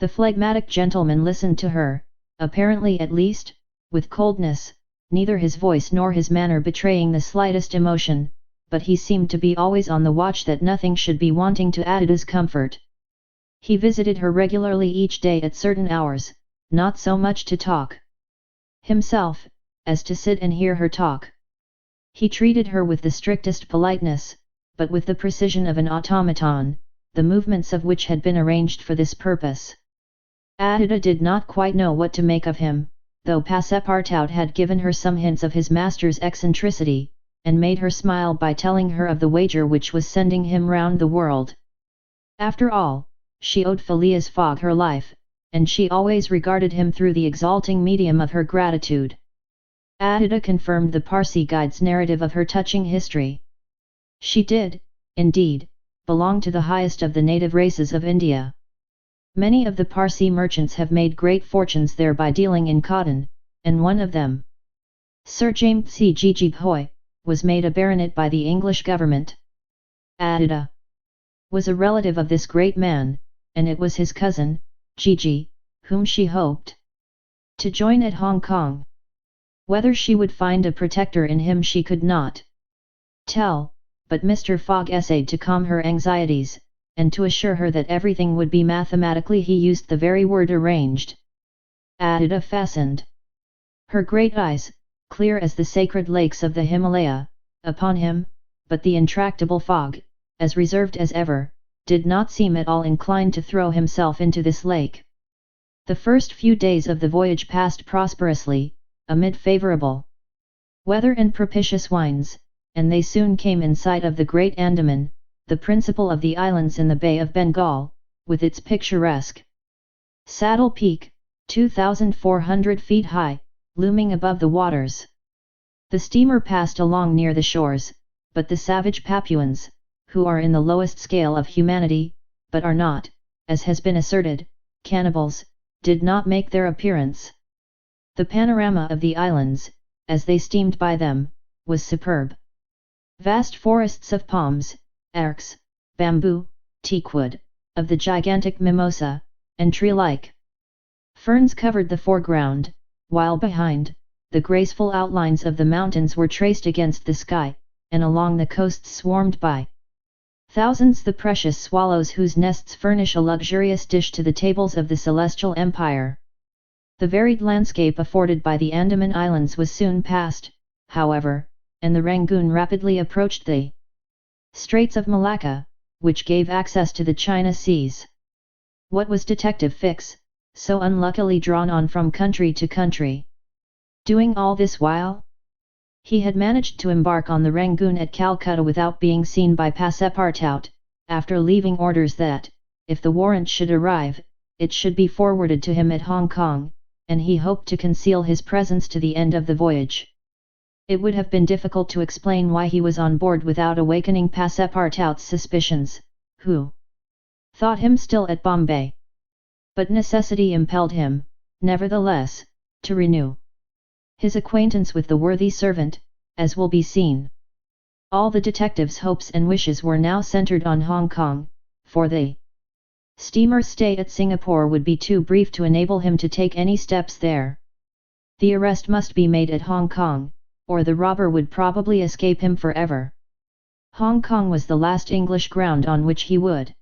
The phlegmatic gentleman listened to her, apparently at least, with coldness, neither his voice nor his manner betraying the slightest emotion, but he seemed to be always on the watch that nothing should be wanting to Adida's comfort. He visited her regularly each day at certain hours, not so much to talk himself, as to sit and hear her talk. He treated her with the strictest politeness, but with the precision of an automaton, the movements of which had been arranged for this purpose. Adida did not quite know what to make of him, though Passepartout had given her some hints of his master's eccentricity, and made her smile by telling her of the wager which was sending him round the world. After all, she owed Phileas Fogg her life, and she always regarded him through the exalting medium of her gratitude. Adida confirmed the Parsi guide's narrative of her touching history. She did, indeed, belong to the highest of the native races of India. Many of the Parsi merchants have made great fortunes there by dealing in cotton, and one of them, Sir James C. Jejeebhoy, was made a baronet by the English government. Adida was a relative of this great man, and it was his cousin, Gigi, whom she hoped to join at Hong Kong. Whether she would find a protector in him she could not tell, but Mr. Fogg essayed to calm her anxieties, and to assure her that everything would be mathematically, he used the very word arranged. Adida fastened her great eyes, clear as the sacred lakes of the Himalaya, upon him, but the intractable Fogg, as reserved as ever, did not seem at all inclined to throw himself into this lake. The first few days of the voyage passed prosperously, amid favourable weather and propitious winds, and they soon came in sight of the Great Andaman, the principal of the islands in the Bay of Bengal, with its picturesque Saddle Peak, 2,400 feet high, looming above the waters. The steamer passed along near the shores, but the savage Papuans, who are in the lowest scale of humanity, but are not, as has been asserted, cannibals, did not make their appearance. The panorama of the islands, as they steamed by them, was superb. Vast forests of palms, arcs, bamboo, teakwood, of the gigantic mimosa, and tree-like ferns covered the foreground, while behind, the graceful outlines of the mountains were traced against the sky, and along the coasts swarmed by thousands the precious swallows whose nests furnish a luxurious dish to the tables of the celestial empire. The varied landscape afforded by the Andaman Islands was soon passed, however, and the Rangoon rapidly approached the Straits of Malacca, which gave access to the China Seas. What was Detective Fix, so unluckily drawn on from country to country, doing all this while? He had managed to embark on the Rangoon at Calcutta without being seen by Passepartout, after leaving orders that, if the warrant should arrive, it should be forwarded to him at Hong Kong, and he hoped to conceal his presence to the end of the voyage. It would have been difficult to explain why he was on board without awakening Passepartout's suspicions, who thought him still at Bombay. But necessity impelled him, nevertheless, to renew his acquaintance with the worthy servant, as will be seen. All the detective's hopes and wishes were now centered on Hong Kong, for the steamer's stay at Singapore would be too brief to enable him to take any steps there. The arrest must be made at Hong Kong, or the robber would probably escape him forever. Hong Kong was the last English ground on which he would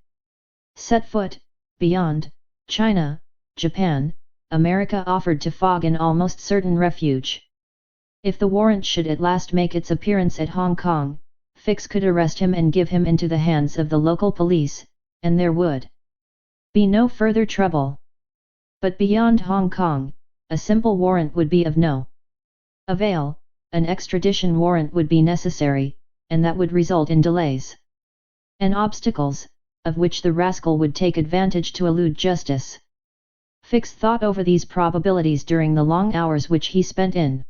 set foot. Beyond, China, Japan, America offered to Fogg an almost certain refuge. If the warrant should at last make its appearance at Hong Kong, Fix could arrest him and give him into the hands of the local police, and there would be no further trouble. But beyond Hong Kong, a simple warrant would be of no avail. An extradition warrant would be necessary, and that would result in delays and obstacles, of which the rascal would take advantage to elude justice. Fix thought over these probabilities during the long hours which he spent in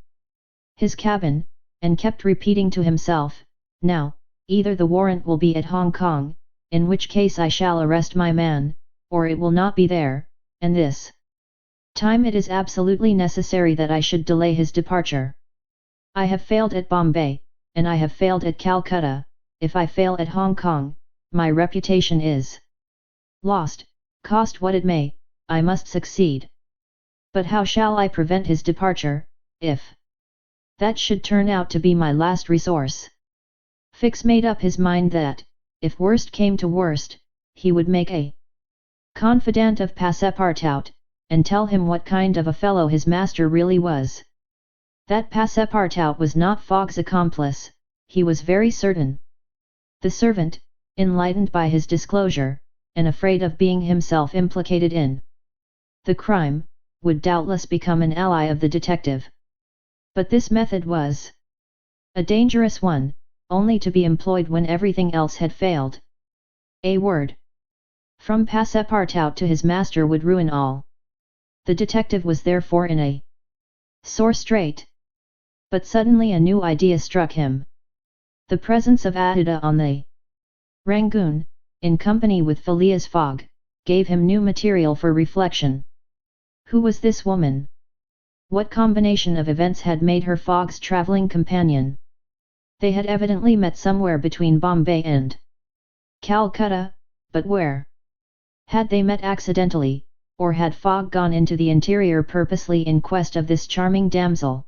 his cabin, and kept repeating to himself, "Now, either the warrant will be at Hong Kong, in which case I shall arrest my man, or it will not be there, and this time it is absolutely necessary that I should delay his departure. I have failed at Bombay, and I have failed at Calcutta. If I fail at Hong Kong, my reputation is lost, cost what it may. I must succeed. But how shall I prevent his departure, if that should turn out to be my last resource?" Fix made up his mind that, if worst came to worst, he would make a confidant of Passepartout, and tell him what kind of a fellow his master really was. That Passepartout was not Fogg's accomplice, he was very certain. The servant, enlightened by his disclosure, and afraid of being himself implicated in the crime, would doubtless become an ally of the detective. But this method was a dangerous one, only to be employed when everything else had failed. A word from Passepartout to his master would ruin all. The detective was therefore in a sore strait. But suddenly a new idea struck him. The presence of Adida on the Rangoon, in company with Phileas Fogg, gave him new material for reflection. Who was this woman? What combination of events had made her Fogg's travelling companion? They had evidently met somewhere between Bombay and Calcutta, but where? Had they met accidentally, or had Fogg gone into the interior purposely in quest of this charming damsel?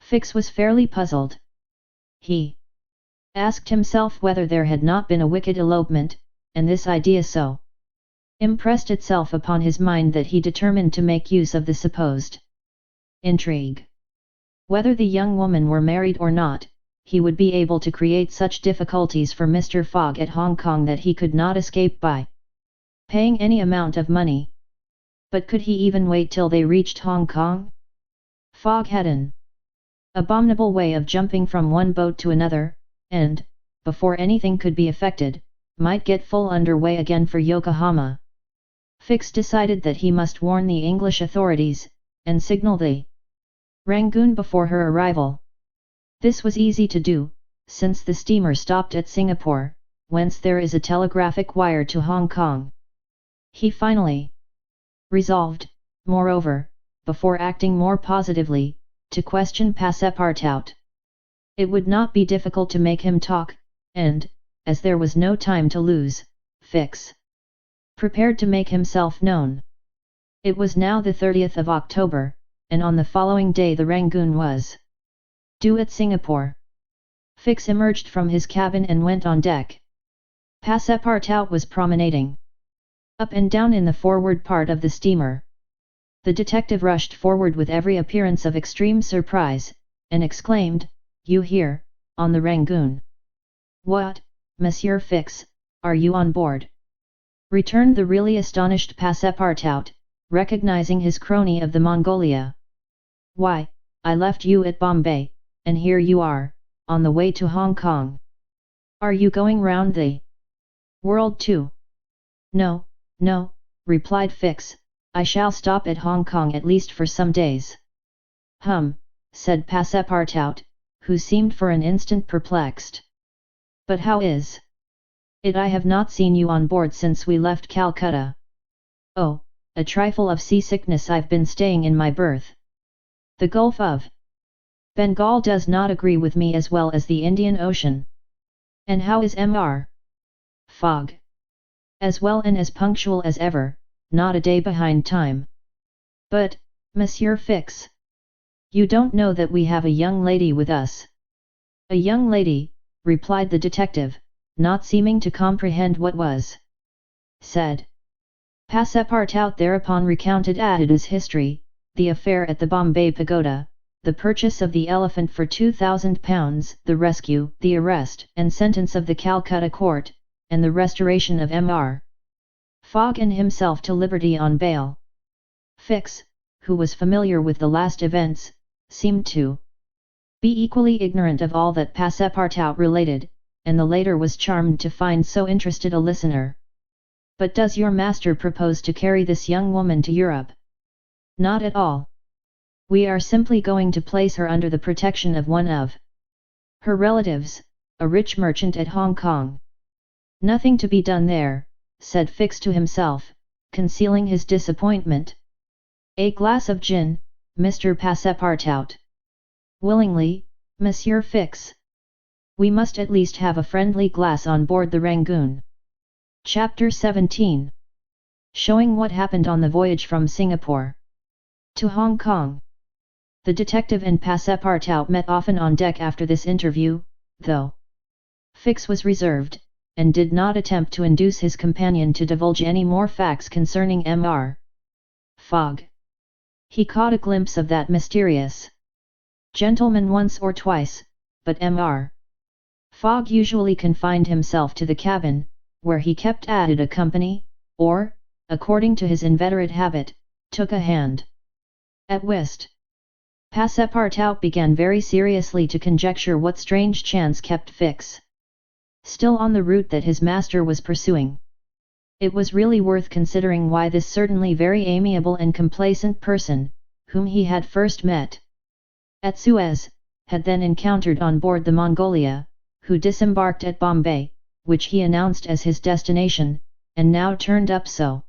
Fix was fairly puzzled. He asked himself whether there had not been a wicked elopement, and this idea so impressed itself upon his mind that he determined to make use of the supposed intrigue. Whether the young woman were married or not, he would be able to create such difficulties for Mr. Fogg at Hong Kong that he could not escape by paying any amount of money. But could he even wait till they reached Hong Kong? Fogg had an abominable way of jumping from one boat to another, and, before anything could be effected, might get full under way again for Yokohama. Fix decided that he must warn the English authorities, and signal the Rangoon before her arrival. This was easy to do, since the steamer stopped at Singapore, whence there is a telegraphic wire to Hong Kong. He finally resolved, moreover, before acting more positively, to question Passepartout. It would not be difficult to make him talk, and, as there was no time to lose, Fix prepared to make himself known. It was now the 30th of October, and on the following day the Rangoon was due at Singapore. Fix emerged from his cabin and went on deck. Passepartout was promenading up and down in the forward part of the steamer. The detective rushed forward with every appearance of extreme surprise, and exclaimed, "You here, on the Rangoon? What, Monsieur Fix, are you on board?" returned the really astonished Passepartout, recognizing his crony of the Mongolia. "Why, I left you at Bombay, and here you are, on the way to Hong Kong. Are you going round the world too?" "No, no," replied Fix, "I shall stop at Hong Kong at least for some days." Said Passepartout, who seemed for an instant perplexed. "But how is it I have not seen you on board since we left Calcutta?" "Oh, a trifle of seasickness. I've been staying in my berth. The Gulf of Bengal does not agree with me as well as the Indian Ocean." "And how is Mr. Fogg?" "As well and as punctual as ever, not a day behind time." "But, Monsieur Fix, you don't know that we have a young lady with us." "A young lady," replied the detective, not seeming to comprehend what was said. Passepartout thereupon recounted his history, the affair at the Bombay Pagoda, the purchase of the elephant for £2,000, the rescue, the arrest and sentence of the Calcutta court, and the restoration of Mr. Fogg and himself to liberty on bail. Fix, who was familiar with the last events, seemed to be equally ignorant of all that Passepartout related, and the latter was charmed to find so interested a listener. "But does your master propose to carry this young woman to Europe?" "Not at all. We are simply going to place her under the protection of one of her relatives, a rich merchant at Hong Kong." "Nothing to be done there," said Fix to himself, concealing his disappointment. "A glass of gin, Mr. Passepartout?" "Willingly, Monsieur Fix. We must at least have a friendly glass on board the Rangoon." Chapter 17. Showing what happened on the voyage from Singapore to Hong Kong. The detective and Passepartout met often on deck after this interview, though Fix was reserved, and did not attempt to induce his companion to divulge any more facts concerning Mr. Fogg. He caught a glimpse of that mysterious gentleman once or twice, but Mr. Fogg usually confined himself to the cabin, where he kept a company, or, according to his inveterate habit, took a hand at whist. Passepartout began very seriously to conjecture what strange chance kept Fix still on the route that his master was pursuing. It was really worth considering why this certainly very amiable and complacent person, whom he had first met at Suez, had then encountered on board the Mongolia, who disembarked at Bombay, which he announced as his destination, and now turned up so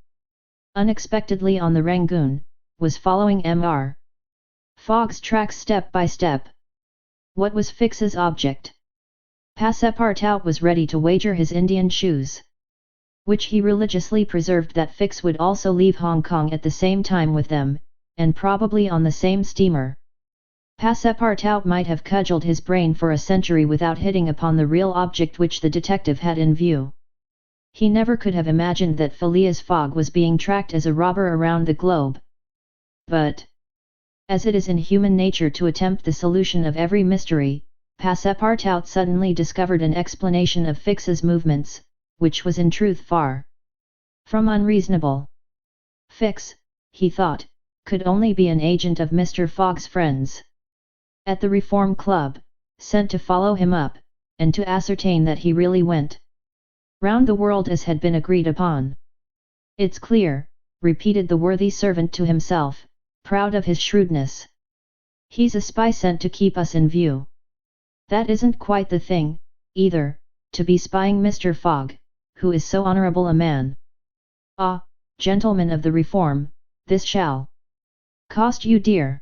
unexpectedly on the Rangoon, was following Mr. Fogg's tracks step by step. What was Fix's object? Passepartout was ready to wager his Indian shoes, which he religiously preserved, that Fix would also leave Hong Kong at the same time with them, and probably on the same steamer. Passepartout might have cudgelled his brain for a century without hitting upon the real object which the detective had in view. He never could have imagined that Phileas Fogg was being tracked as a robber around the globe. But, as it is in human nature to attempt the solution of every mystery, Passepartout suddenly discovered an explanation of Fix's movements, which was in truth far from unreasonable. Fix, he thought, could only be an agent of Mr. Fogg's friends at the Reform Club, sent to follow him up, and to ascertain that he really went round the world as had been agreed upon. "It's clear," repeated the worthy servant to himself, proud of his shrewdness. "He's a spy sent to keep us in view. That isn't quite the thing, either, to be spying Mr. Fogg, who is so honourable a man. Ah, "Gentlemen of the Reform, this shall cost you dear."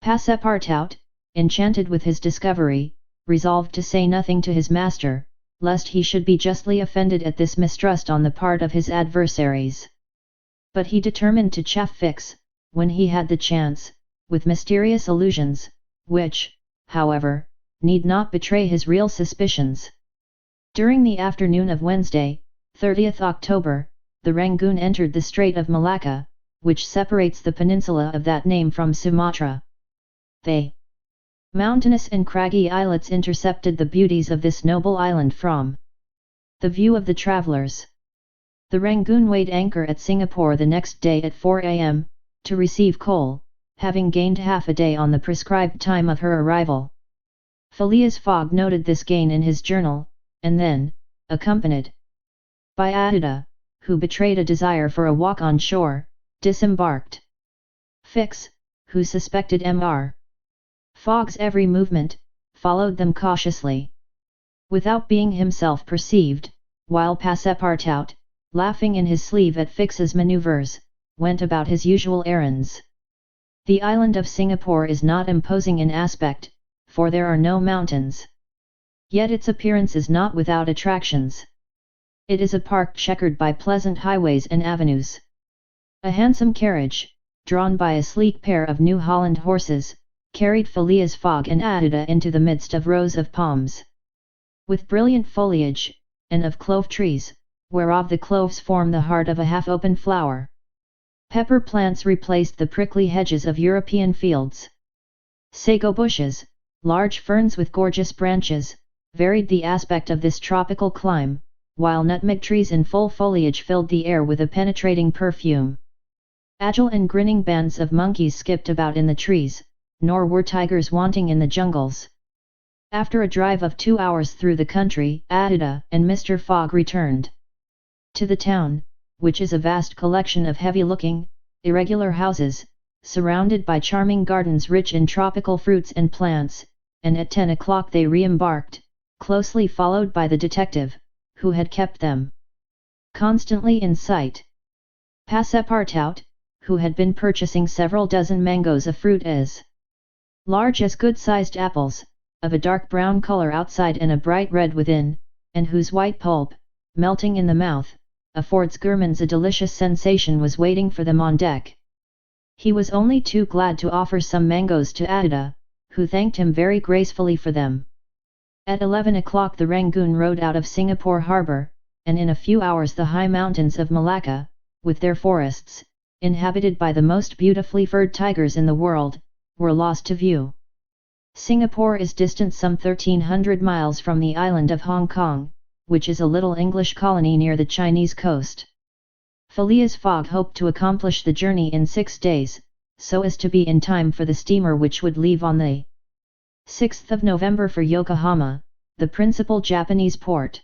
Passepartout, enchanted with his discovery, resolved to say nothing to his master, lest he should be justly offended at this mistrust on the part of his adversaries. But he determined to chaff Fix, when he had the chance, with mysterious allusions, which, however, need not betray his real suspicions. During the afternoon of Wednesday, 30th October, the Rangoon entered the Strait of Malacca, which separates the peninsula of that name from Sumatra. The mountainous and craggy islets intercepted the beauties of this noble island from the view of the travellers. The Rangoon weighed anchor at Singapore the next day at 4 am, to receive coal, having gained half a day on the prescribed time of her arrival. Phileas Fogg noted this gain in his journal, and then, accompanied by Adida, who betrayed a desire for a walk on shore, disembarked. Fix, who suspected Mr. Fogg's every movement, followed them cautiously. Without being himself perceived, while Passepartout, laughing in his sleeve at Fix's manoeuvres, went about his usual errands. The island of Singapore is not imposing in aspect, for there are no mountains. Yet its appearance is not without attractions. It is a park checkered by pleasant highways and avenues. A handsome carriage, drawn by a sleek pair of New Holland horses, carried Phileas Fogg and Adida into the midst of rows of palms, with brilliant foliage, and of clove trees, whereof the cloves form the heart of a half-open flower. Pepper plants replaced the prickly hedges of European fields. Sago bushes, large ferns with gorgeous branches, varied the aspect of this tropical clime, while nutmeg trees in full foliage filled the air with a penetrating perfume. Agile and grinning bands of monkeys skipped about in the trees, nor were tigers wanting in the jungles. After a drive of 2 hours through the country, Adida and Mr. Fogg returned to the town, which is a vast collection of heavy-looking, irregular houses, surrounded by charming gardens rich in tropical fruits and plants, and at 10 o'clock they re-embarked, closely followed by the detective, who had kept them constantly in sight. Passepartout, who had been purchasing several dozen mangoes, a fruit as large as good-sized apples, of a dark brown color outside and a bright red within, and whose white pulp, melting in the mouth, affords gourmands a delicious sensation, was waiting for them on deck. He was only too glad to offer some mangoes to Adida, who thanked him very gracefully for them. At 11 o'clock the Rangoon rode out of Singapore harbour, and in a few hours the high mountains of Malacca, with their forests, inhabited by the most beautifully furred tigers in the world, were lost to view. Singapore is distant some 1,300 miles from the island of Hong Kong, which is a little English colony near the Chinese coast. Phileas Fogg hoped to accomplish the journey in 6 days, so as to be in time for the steamer which would leave on the 6th of November for Yokohama, the principal Japanese port.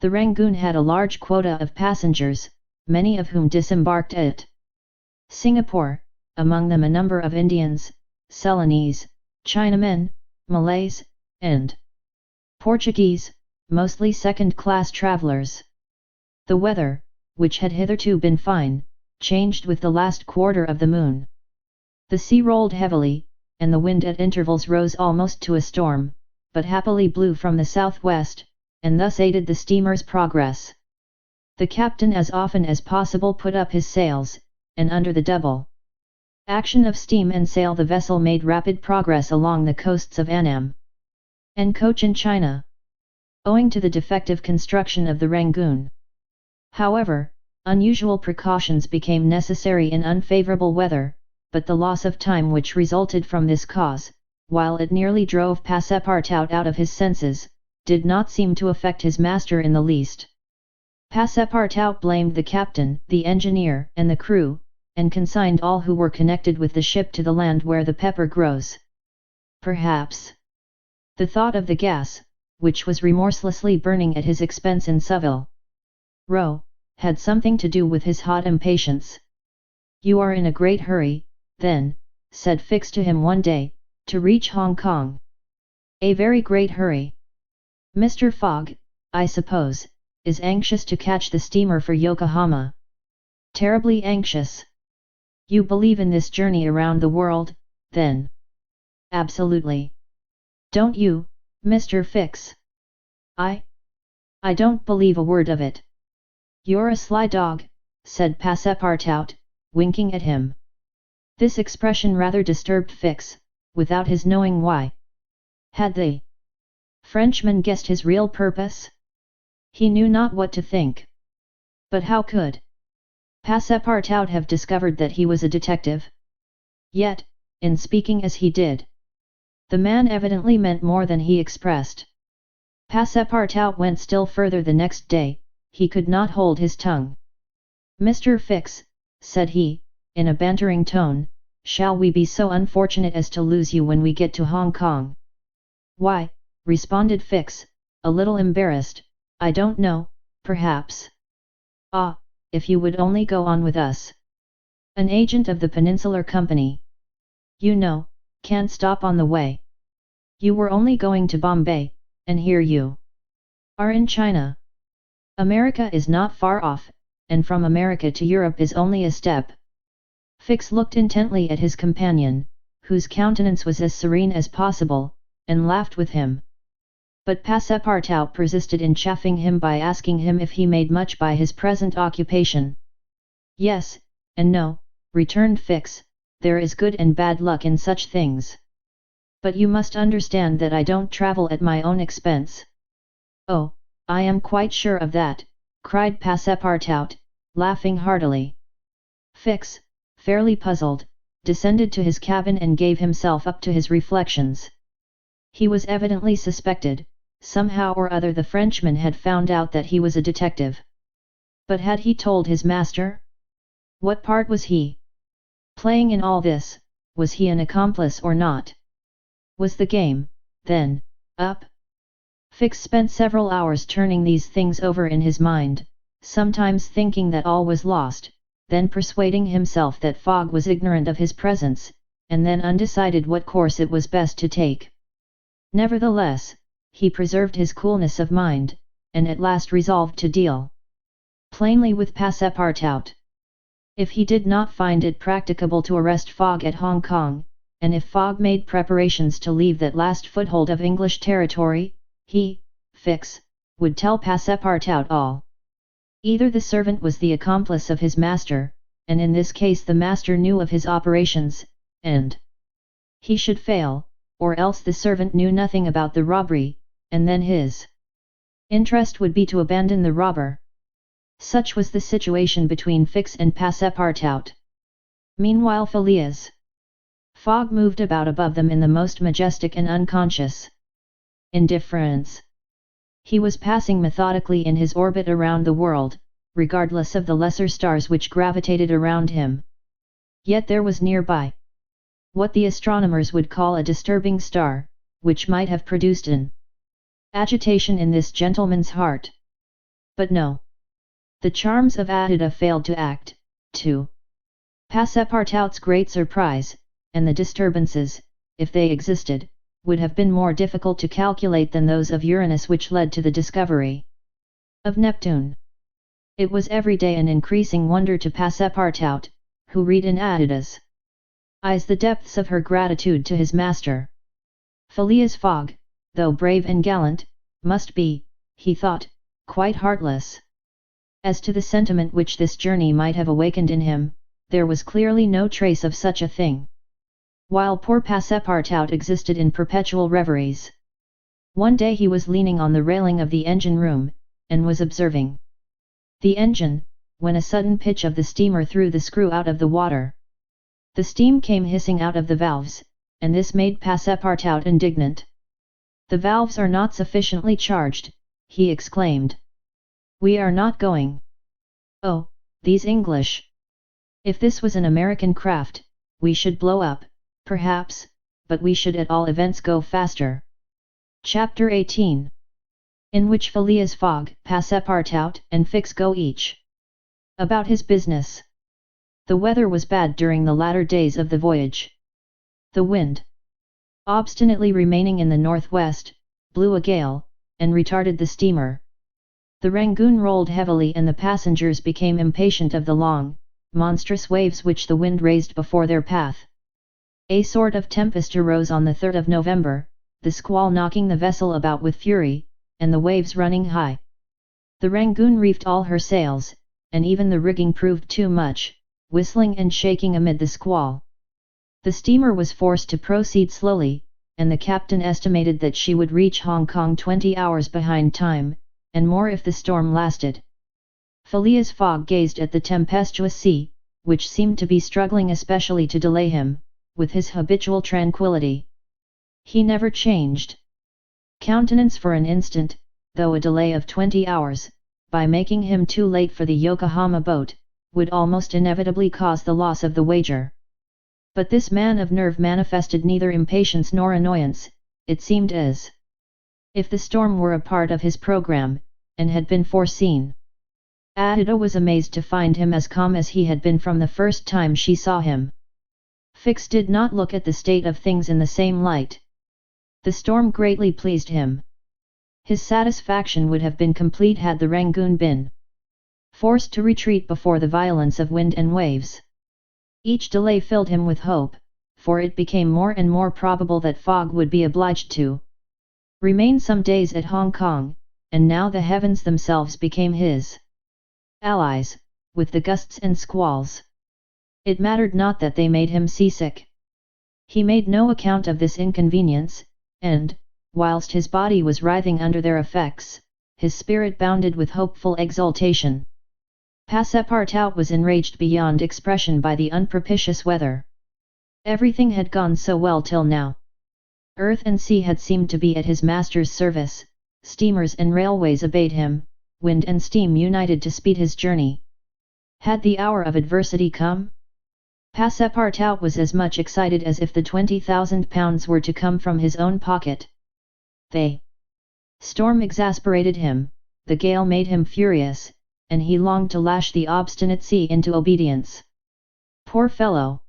The Rangoon had a large quota of passengers, many of whom disembarked at Singapore, among them a number of Indians, Ceylonese, Chinamen, Malays, and Portuguese, mostly second-class travellers. The weather, which had hitherto been fine, changed with the last quarter of the moon. The sea rolled heavily, and the wind at intervals rose almost to a storm, but happily blew from the southwest, and thus aided the steamer's progress. The captain as often as possible put up his sails, and under the double action of steam and sail the vessel made rapid progress along the coasts of Annam and Cochin China, owing to the defective construction of the Rangoon. However, unusual precautions became necessary in unfavourable weather, but the loss of time which resulted from this cause, while it nearly drove Passepartout out of his senses, did not seem to affect his master in the least. Passepartout blamed the captain, the engineer, and the crew, and consigned all who were connected with the ship to the land where the pepper grows. Perhaps the thought of the gas, which was remorselessly burning at his expense in Saville Row, had something to do with his hot impatience. "You are in a great hurry, then," said Fix to him one day, "to reach Hong Kong." "A very great hurry. Mr. Fogg, I suppose, is anxious to catch the steamer for Yokohama." Terribly anxious. You believe in this journey around the world, then? Absolutely. Don't you, Mr. Fix? I don't believe a word of it. You're a sly dog, said Passepartout, winking at him. This expression rather disturbed Fix, without his knowing why. Had the Frenchman guessed his real purpose? He knew not what to think. But how could Passepartout have discovered that he was a detective? Yet, in speaking as he did, the man evidently meant more than he expressed. Passepartout went still further the next day. He could not hold his tongue. Mr. Fix, said he, in a bantering tone, shall we be so unfortunate as to lose you when we get to Hong Kong? Why, responded Fix, a little embarrassed, I don't know, perhaps. Ah, if you would only go on with us. An agent of the Peninsular Company. You know, can't stop on the way. You were only going to Bombay, and here you are in China. America is not far off, and from America to Europe is only a step. Fix looked intently at his companion, whose countenance was as serene as possible, and laughed with him. But Passepartout persisted in chaffing him by asking him if he made much by his present occupation. Yes, and no, returned Fix, there is good and bad luck in such things. But you must understand that I don't travel at my own expense. Oh, I am quite sure of that, cried Passepartout, laughing heartily. Fix, fairly puzzled, descended to his cabin and gave himself up to his reflections. He was evidently suspected. Somehow or other the Frenchman had found out that he was a detective. But had he told his master? What part was he playing in all this? Was he an accomplice or not? Was the game, then, up? Fix spent several hours turning these things over in his mind, sometimes thinking that all was lost, then persuading himself that Fogg was ignorant of his presence, and then undecided what course it was best to take. Nevertheless, he preserved his coolness of mind, and at last resolved to deal plainly with Passepartout. If he did not find it practicable to arrest Fogg at Hong Kong, and if Fogg made preparations to leave that last foothold of English territory, he, Fix, would tell Passepartout all. Either the servant was the accomplice of his master, and in this case the master knew of his operations, and he should fail, or else the servant knew nothing about the robbery, and then his interest would be to abandon the robber. Such was the situation between Fix and Passepartout. Meanwhile Phileas Fogg moved about above them in the most majestic and unconscious indifference. He was passing methodically in his orbit around the world, regardless of the lesser stars which gravitated around him. Yet there was nearby what the astronomers would call a disturbing star, which might have produced an agitation in this gentleman's heart. But no. The charms of Attila failed to act, to Passepartout's great surprise, and the disturbances, if they existed, would have been more difficult to calculate than those of Uranus which led to the discovery of Neptune. It was every day an increasing wonder to Passepartout, who read in Attila's eyes the depths of her gratitude to his master. Phileas Fogg, though brave and gallant, must be, he thought, quite heartless. As to the sentiment which this journey might have awakened in him, there was clearly no trace of such a thing. While poor Passepartout existed in perpetual reveries. One day he was leaning on the railing of the engine room, and was observing the engine, when a sudden pitch of the steamer threw the screw out of the water. The steam came hissing out of the valves, and this made Passepartout indignant. "The valves are not sufficiently charged," he exclaimed. "We are not going. Oh, these English! If this was an American craft, we should blow up, perhaps, but we should at all events go faster." Chapter 18, in which Phileas Fogg, Passepartout, and Fix go each about his business. The weather was bad during the latter days of the voyage. The wind, obstinately remaining in the northwest, blew a gale, and retarded the steamer. The Rangoon rolled heavily and the passengers became impatient of the long, monstrous waves which the wind raised before their path. A sort of tempest arose on the 3rd of November, the squall knocking the vessel about with fury, and the waves running high. The Rangoon reefed all her sails, and even the rigging proved too much, whistling and shaking amid the squall. The steamer was forced to proceed slowly, and the captain estimated that she would reach Hong Kong 20 hours behind time, and more if the storm lasted. Phileas Fogg gazed at the tempestuous sea, which seemed to be struggling especially to delay him, with his habitual tranquillity. He never changed countenance for an instant, though a delay of 20 hours, by making him too late for the Yokohama boat, would almost inevitably cause the loss of the wager. But this man of nerve manifested neither impatience nor annoyance. It seemed as if the storm were a part of his program, and had been foreseen. Ada was amazed to find him as calm as he had been from the first time she saw him. Fix did not look at the state of things in the same light. The storm greatly pleased him. His satisfaction would have been complete had the Rangoon been forced to retreat before the violence of wind and waves. Each delay filled him with hope, for it became more and more probable that Fogg would be obliged to remain some days at Hong Kong, and now the heavens themselves became his allies, with the gusts and squalls. It mattered not that they made him seasick. He made no account of this inconvenience, and, whilst his body was writhing under their effects, his spirit bounded with hopeful exultation. Passepartout was enraged beyond expression by the unpropitious weather. Everything had gone so well till now. Earth and sea had seemed to be at his master's service, steamers and railways obeyed him, wind and steam united to speed his journey. Had the hour of adversity come? Passepartout was as much excited as if the £20,000 were to come from his own pocket. The storm exasperated him, the gale made him furious, and he longed to lash the obstinate sea into obedience. Poor fellow!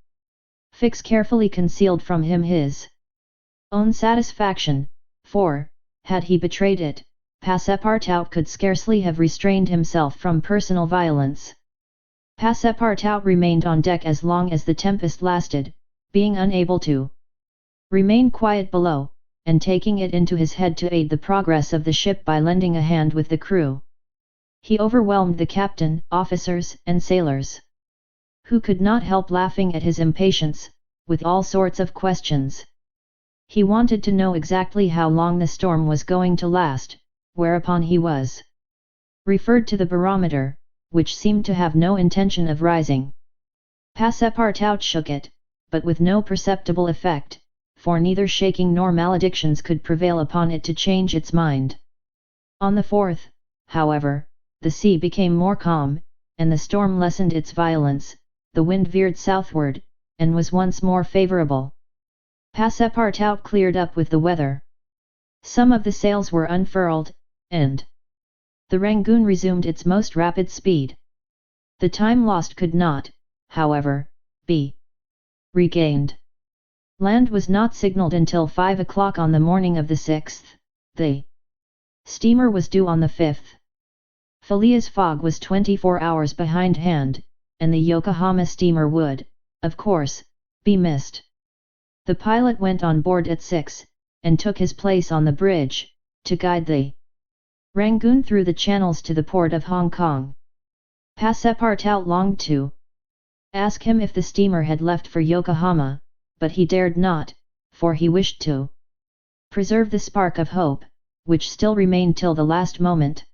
Fix carefully concealed from him his own satisfaction, for, had he betrayed it, Passepartout could scarcely have restrained himself from personal violence. Passepartout remained on deck as long as the tempest lasted, being unable to remain quiet below, and taking it into his head to aid the progress of the ship by lending a hand with the crew. He overwhelmed the captain, officers, and sailors, who could not help laughing at his impatience, with all sorts of questions. He wanted to know exactly how long the storm was going to last, whereupon he was referred to the barometer, which seemed to have no intention of rising. Passepartout shook it, but with no perceptible effect, for neither shaking nor maledictions could prevail upon it to change its mind. On the 4th, however, the sea became more calm, and the storm lessened its violence, the wind veered southward, and was once more favourable. Passepartout cleared up with the weather. Some of the sails were unfurled, and the Rangoon resumed its most rapid speed. The time lost could not, however, be regained. Land was not signalled until 5 o'clock on the morning of the 6th, the steamer was due on the 5th. Phileas Fogg was 24 hours behindhand, and the Yokohama steamer would, of course, be missed. The pilot went on board at 6, and took his place on the bridge, to guide the Rangoon through the channels to the port of Hong Kong. Passepartout longed to ask him if the steamer had left for Yokohama, but he dared not, for he wished to preserve the spark of hope, which still remained till the last moment.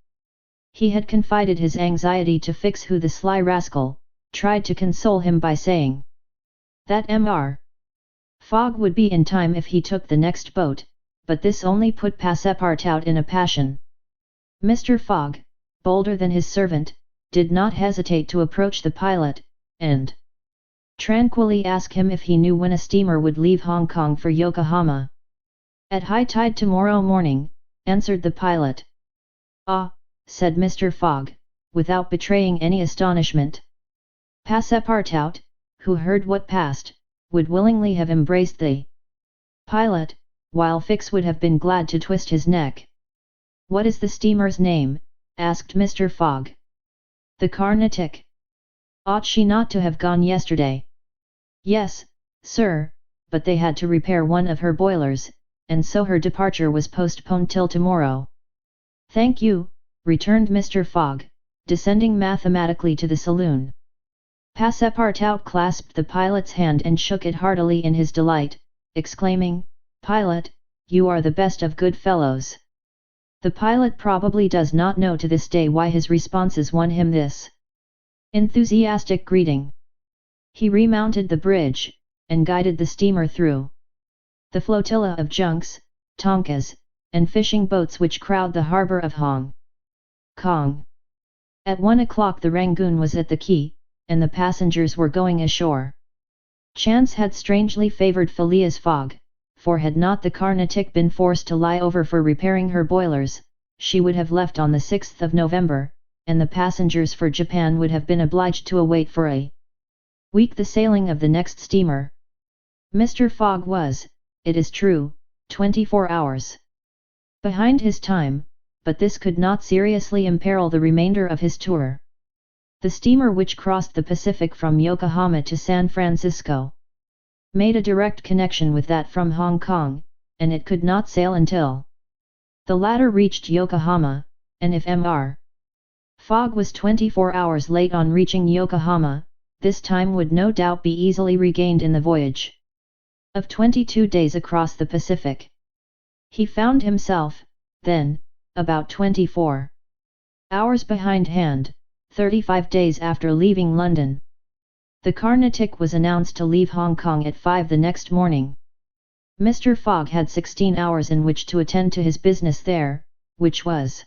He had confided his anxiety to Fix, who, the sly rascal, tried to console him by saying that Mr. Fogg would be in time if he took the next boat, but this only put Passepartout in a passion. Mr. Fogg, bolder than his servant, did not hesitate to approach the pilot, and tranquilly ask him if he knew when a steamer would leave Hong Kong for Yokohama. At high tide tomorrow morning, answered the pilot. Ah, said Mr. Fogg, without betraying any astonishment. Passepartout, who heard what passed, would willingly have embraced the pilot, while Fix would have been glad to twist his neck. What is the steamer's name? Asked Mr. Fogg. The Carnatic. Ought she not to have gone yesterday? Yes, sir, but they had to repair one of her boilers, and so her departure was postponed till tomorrow. Thank you, returned Mr. Fogg, descending mathematically to the saloon. Passepartout clasped the pilot's hand and shook it heartily in his delight, exclaiming, "Pilot, you are the best of good fellows." The pilot probably does not know to this day why his responses won him this enthusiastic greeting. He remounted the bridge, and guided the steamer through the flotilla of junks, tonkas, and fishing boats which crowd the harbour of Hong Kong. At 1 o'clock the Rangoon was at the quay, and the passengers were going ashore. Chance had strangely favoured Phileas Fogg, for had not the Carnatic been forced to lie over for repairing her boilers, she would have left on the 6th of November, and the passengers for Japan would have been obliged to await for a week the sailing of the next steamer. Mr. Fogg was, it is true, 24 hours behind his time, but this could not seriously imperil the remainder of his tour. The steamer which crossed the Pacific from Yokohama to San Francisco made a direct connection with that from Hong Kong, and it could not sail until the latter reached Yokohama, and if Mr. Fogg was 24 hours late on reaching Yokohama, this time would no doubt be easily regained in the voyage of 22 days across the Pacific. He found himself, then, about 24 hours behindhand, 35 days after leaving London. The Carnatic was announced to leave Hong Kong at 5 the next morning. Mr. Fogg had 16 hours in which to attend to his business there, which was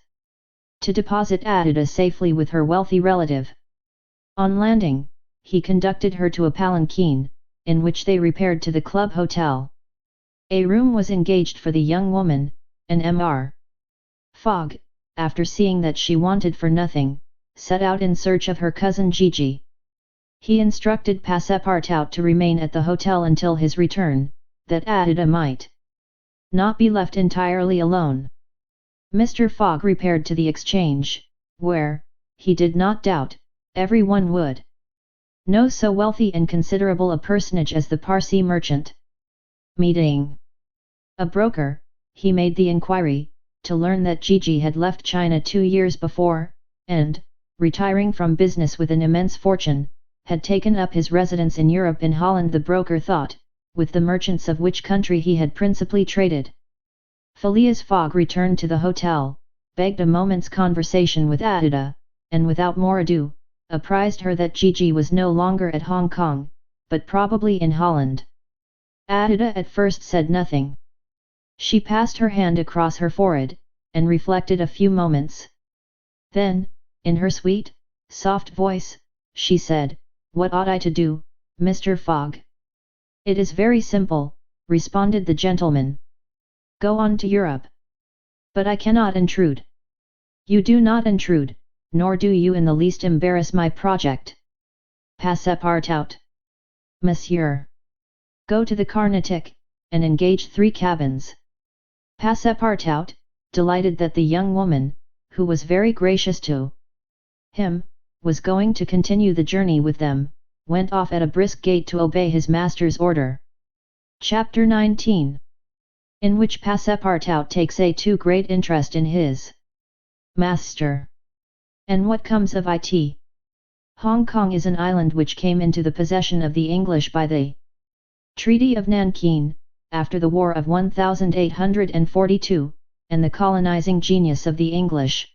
to deposit Adida safely with her wealthy relative. On landing, he conducted her to a palanquin, in which they repaired to the club hotel. A room was engaged for the young woman, and Mr. Fogg, after seeing that she wanted for nothing, set out in search of her cousin Gigi. He instructed Passepartout to remain at the hotel until his return, that Adida might not be left entirely alone. Mr. Fogg repaired to the exchange, where, he did not doubt, everyone would know so wealthy and considerable a personage as the Parsi merchant. Meeting a broker, he made the inquiry, to learn that Gigi had left China 2 years before, and, retiring from business with an immense fortune, had taken up his residence in Europe. In Holland the broker thought, with the merchants of which country he had principally traded. Phileas Fogg returned to the hotel, begged a moment's conversation with Adida, and without more ado, apprised her that Gigi was no longer at Hong Kong, but probably in Holland. Adida at first said nothing. She passed her hand across her forehead, and reflected a few moments. Then, in her sweet, soft voice, she said, "What ought I to do, Mr. Fogg?" "It is very simple," responded the gentleman. "Go on to Europe." "But I cannot intrude." "You do not intrude, nor do you in the least embarrass my project." Passepartout. "Monsieur. Go to the Carnatic, and engage 3 cabins." Passepartout, delighted that the young woman, who was very gracious to him, was going to continue the journey with them, went off at a brisk gait to obey his master's order. Chapter 19, in which Passepartout takes a too great interest in his master. And what comes of it? Hong Kong is an island which came into the possession of the English by the Treaty of Nanking, after the War of 1842, and the colonizing genius of the English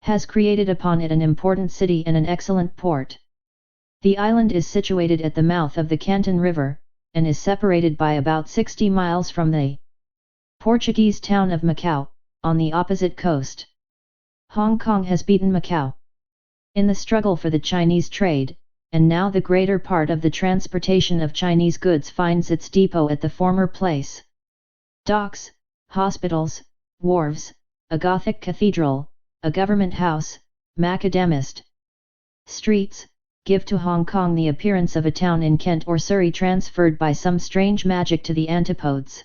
has created upon it an important city and an excellent port. The island is situated at the mouth of the Canton River, and is separated by about 60 miles from the Portuguese town of Macau, on the opposite coast. Hong Kong has beaten Macau in the struggle for the Chinese trade, and now the greater part of the transportation of Chinese goods finds its depot at the former place. Docks, hospitals, wharves, a Gothic cathedral, a government house, macadamist streets, give to Hong Kong the appearance of a town in Kent or Surrey transferred by some strange magic to the antipodes.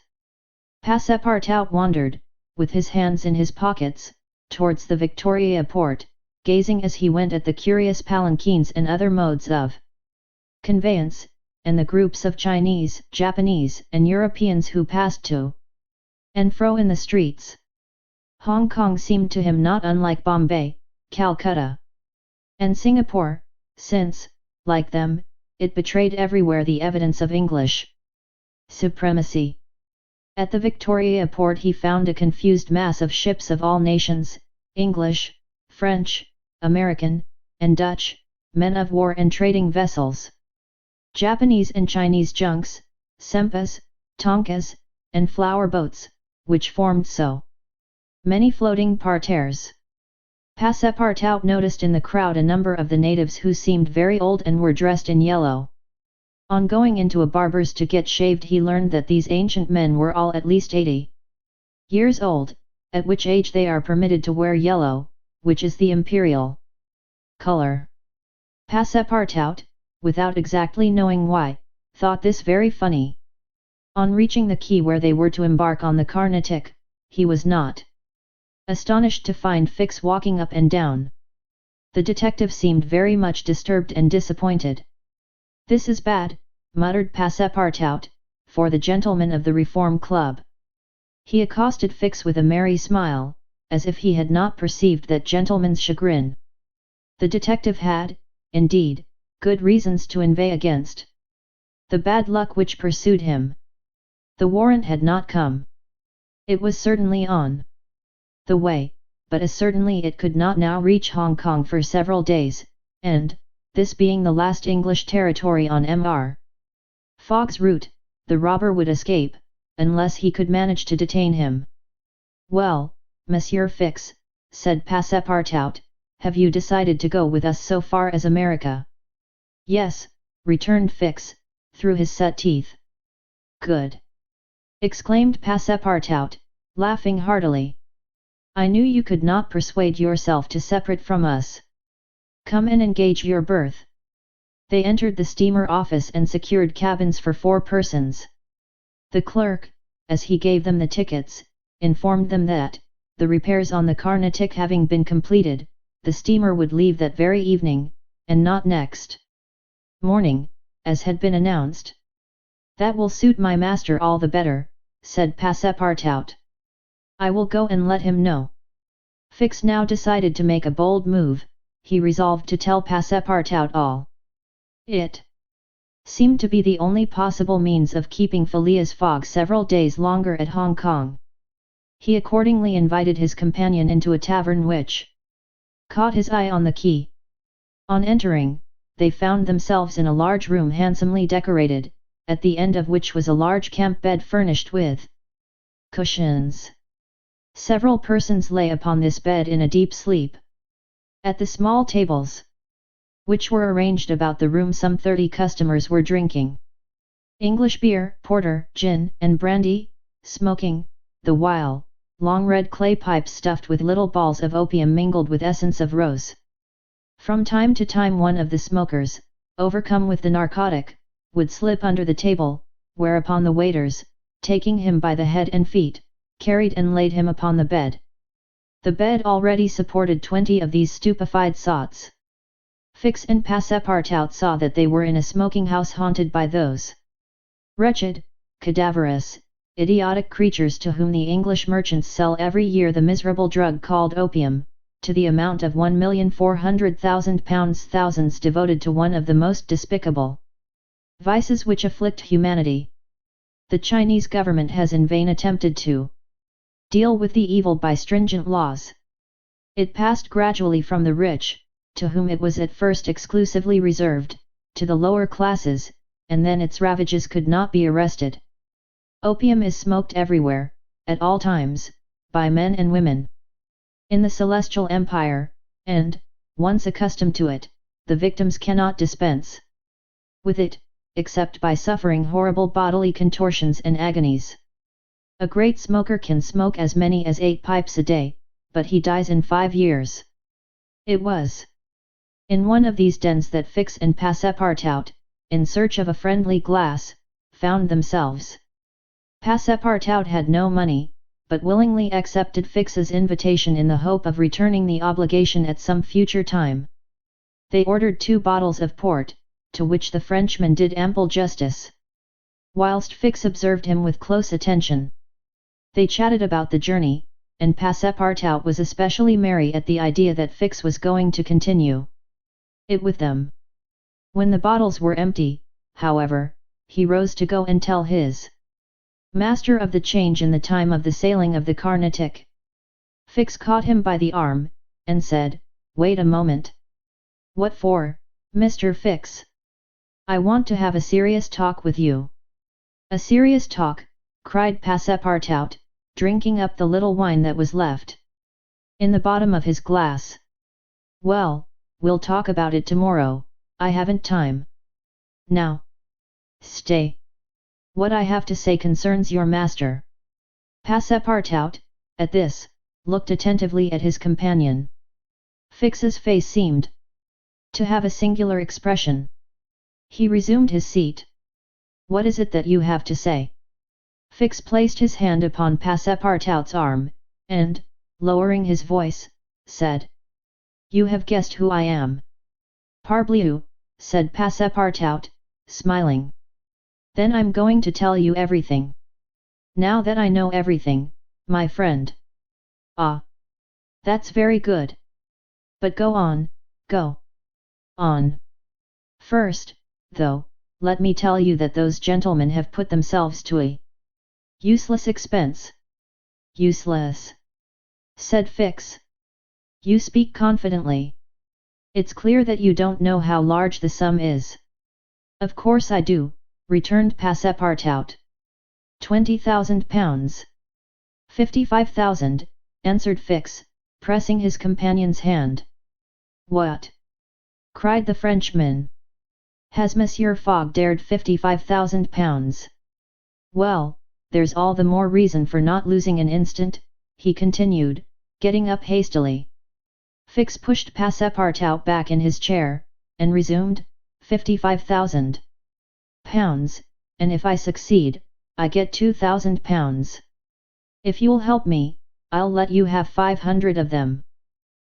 Passepartout wandered, with his hands in his pockets, towards the Victoria port, gazing as he went at the curious palanquins and other modes of conveyance, and the groups of Chinese, Japanese, and Europeans who passed to and fro in the streets. Hong Kong seemed to him not unlike Bombay, Calcutta, and Singapore, since, like them, it betrayed everywhere the evidence of English supremacy. At the Victoria port he found a confused mass of ships of all nations, English, French, American, and Dutch, men of war and trading vessels, Japanese and Chinese junks, sempas, tonkas, and flower boats, which formed so many floating parterres. Passepartout noticed in the crowd a number of the natives who seemed very old and were dressed in yellow. On going into a barber's to get shaved he learned that these ancient men were all at least 80 years old, at which age they are permitted to wear yellow, which is the imperial color. Passepartout, without exactly knowing why, thought this very funny. On reaching the quay where they were to embark on the Carnatic, he was not astonished to find Fix walking up and down. The detective seemed very much disturbed and disappointed. "This is bad," muttered Passepartout, for the gentleman of the Reform Club. He accosted Fix with a merry smile, as if he had not perceived that gentleman's chagrin. The detective had, indeed, good reasons to inveigh against the bad luck which pursued him. The warrant had not come. It was certainly on the way, but as certainly it could not now reach Hong Kong for several days, and, this being the last English territory on Mr. Fogg's route, the robber would escape, unless he could manage to detain him. "Well, Monsieur Fix," said Passepartout, "have you decided to go with us so far as America?" "Yes," returned Fix, through his set teeth. "Good!" exclaimed Passepartout, laughing heartily. "I knew you could not persuade yourself to separate from us. Come and engage your berth." They entered the steamer office and secured cabins for 4 persons. The clerk, as he gave them the tickets, informed them that, the repairs on the Carnatic having been completed, the steamer would leave that very evening, and not next morning, as had been announced. "That will suit my master all the better," said Passepartout. "I will go and let him know." Fix now decided to make a bold move. He resolved to tell Passepartout all. It seemed to be the only possible means of keeping Phileas Fogg several days longer at Hong Kong. He accordingly invited his companion into a tavern which caught his eye on the quay. On entering, they found themselves in a large room handsomely decorated, at the end of which was a large camp bed furnished with cushions. Several persons lay upon this bed in a deep sleep. At the small tables, which were arranged about the room, some 30 customers were drinking English beer, porter, gin, and brandy, smoking, the while, long red clay pipes stuffed with little balls of opium mingled with essence of rose. From time to time one of the smokers, overcome with the narcotic, would slip under the table, whereupon the waiters, taking him by the head and feet, carried and laid him upon the bed. The bed already supported 20 of these stupefied sots. Fix and Passepartout saw that they were in a smoking house haunted by those wretched, cadaverous, idiotic creatures to whom the English merchants sell every year the miserable drug called opium, to the amount of £1,400,000, thousands devoted to one of the most despicable vices which afflict humanity. The Chinese government has in vain attempted to deal with the evil by stringent laws. It passed gradually from the rich, to whom it was at first exclusively reserved, to the lower classes, and then its ravages could not be arrested. Opium is smoked everywhere, at all times, by men and women. In the Celestial Empire, and, once accustomed to it, the victims cannot dispense with it, except by suffering horrible bodily contortions and agonies. A great smoker can smoke as many as 8 pipes a day, but he dies in 5 years. It was in one of these dens that Fix and Passepartout, in search of a friendly glass, found themselves. Passepartout had no money, but willingly accepted Fix's invitation in the hope of returning the obligation at some future time. They ordered 2 bottles of port, to which the Frenchman did ample justice. Whilst Fix observed him with close attention, they chatted about the journey, and Passepartout was especially merry at the idea that Fix was going to continue it with them. When the bottles were empty, however, he rose to go and tell his master of the change in the time of the sailing of the Carnatic. Fix caught him by the arm, and said, "Wait a moment." "What for, Mr. Fix?" "I want to have a serious talk with you." "A serious talk," cried Passepartout, drinking up the little wine that was left in the bottom of his glass. "Well, we'll talk about it tomorrow, I haven't time now." "Stay. What I have to say concerns your master." Passepartout, at this, looked attentively at his companion. Fix's face seemed to have a singular expression. He resumed his seat. "What is it that you have to say?" Fix placed his hand upon Passepartout's arm, and, lowering his voice, said, "You have guessed who I am." "Parbleu," said Passepartout, smiling. "Then I'm going to tell you everything. Now that I know everything, my friend." "Ah! That's very good. But go on, go on. First, though, let me tell you that those gentlemen have put themselves to a useless expense." "Useless?" said Fix. "You speak confidently. It's clear that you don't know how large the sum is." "Of course I do," returned Passepartout. £20,000. "55,000, answered Fix, pressing his companion's hand. "What?" cried the Frenchman. "Has Monsieur Fogg dared £55,000? Well, there's all the more reason for not losing an instant," he continued, getting up hastily. Fix pushed Passepartout back in his chair, and resumed, £55,000, and if I succeed, I get £2,000. If you'll help me, I'll let you have 500 of them."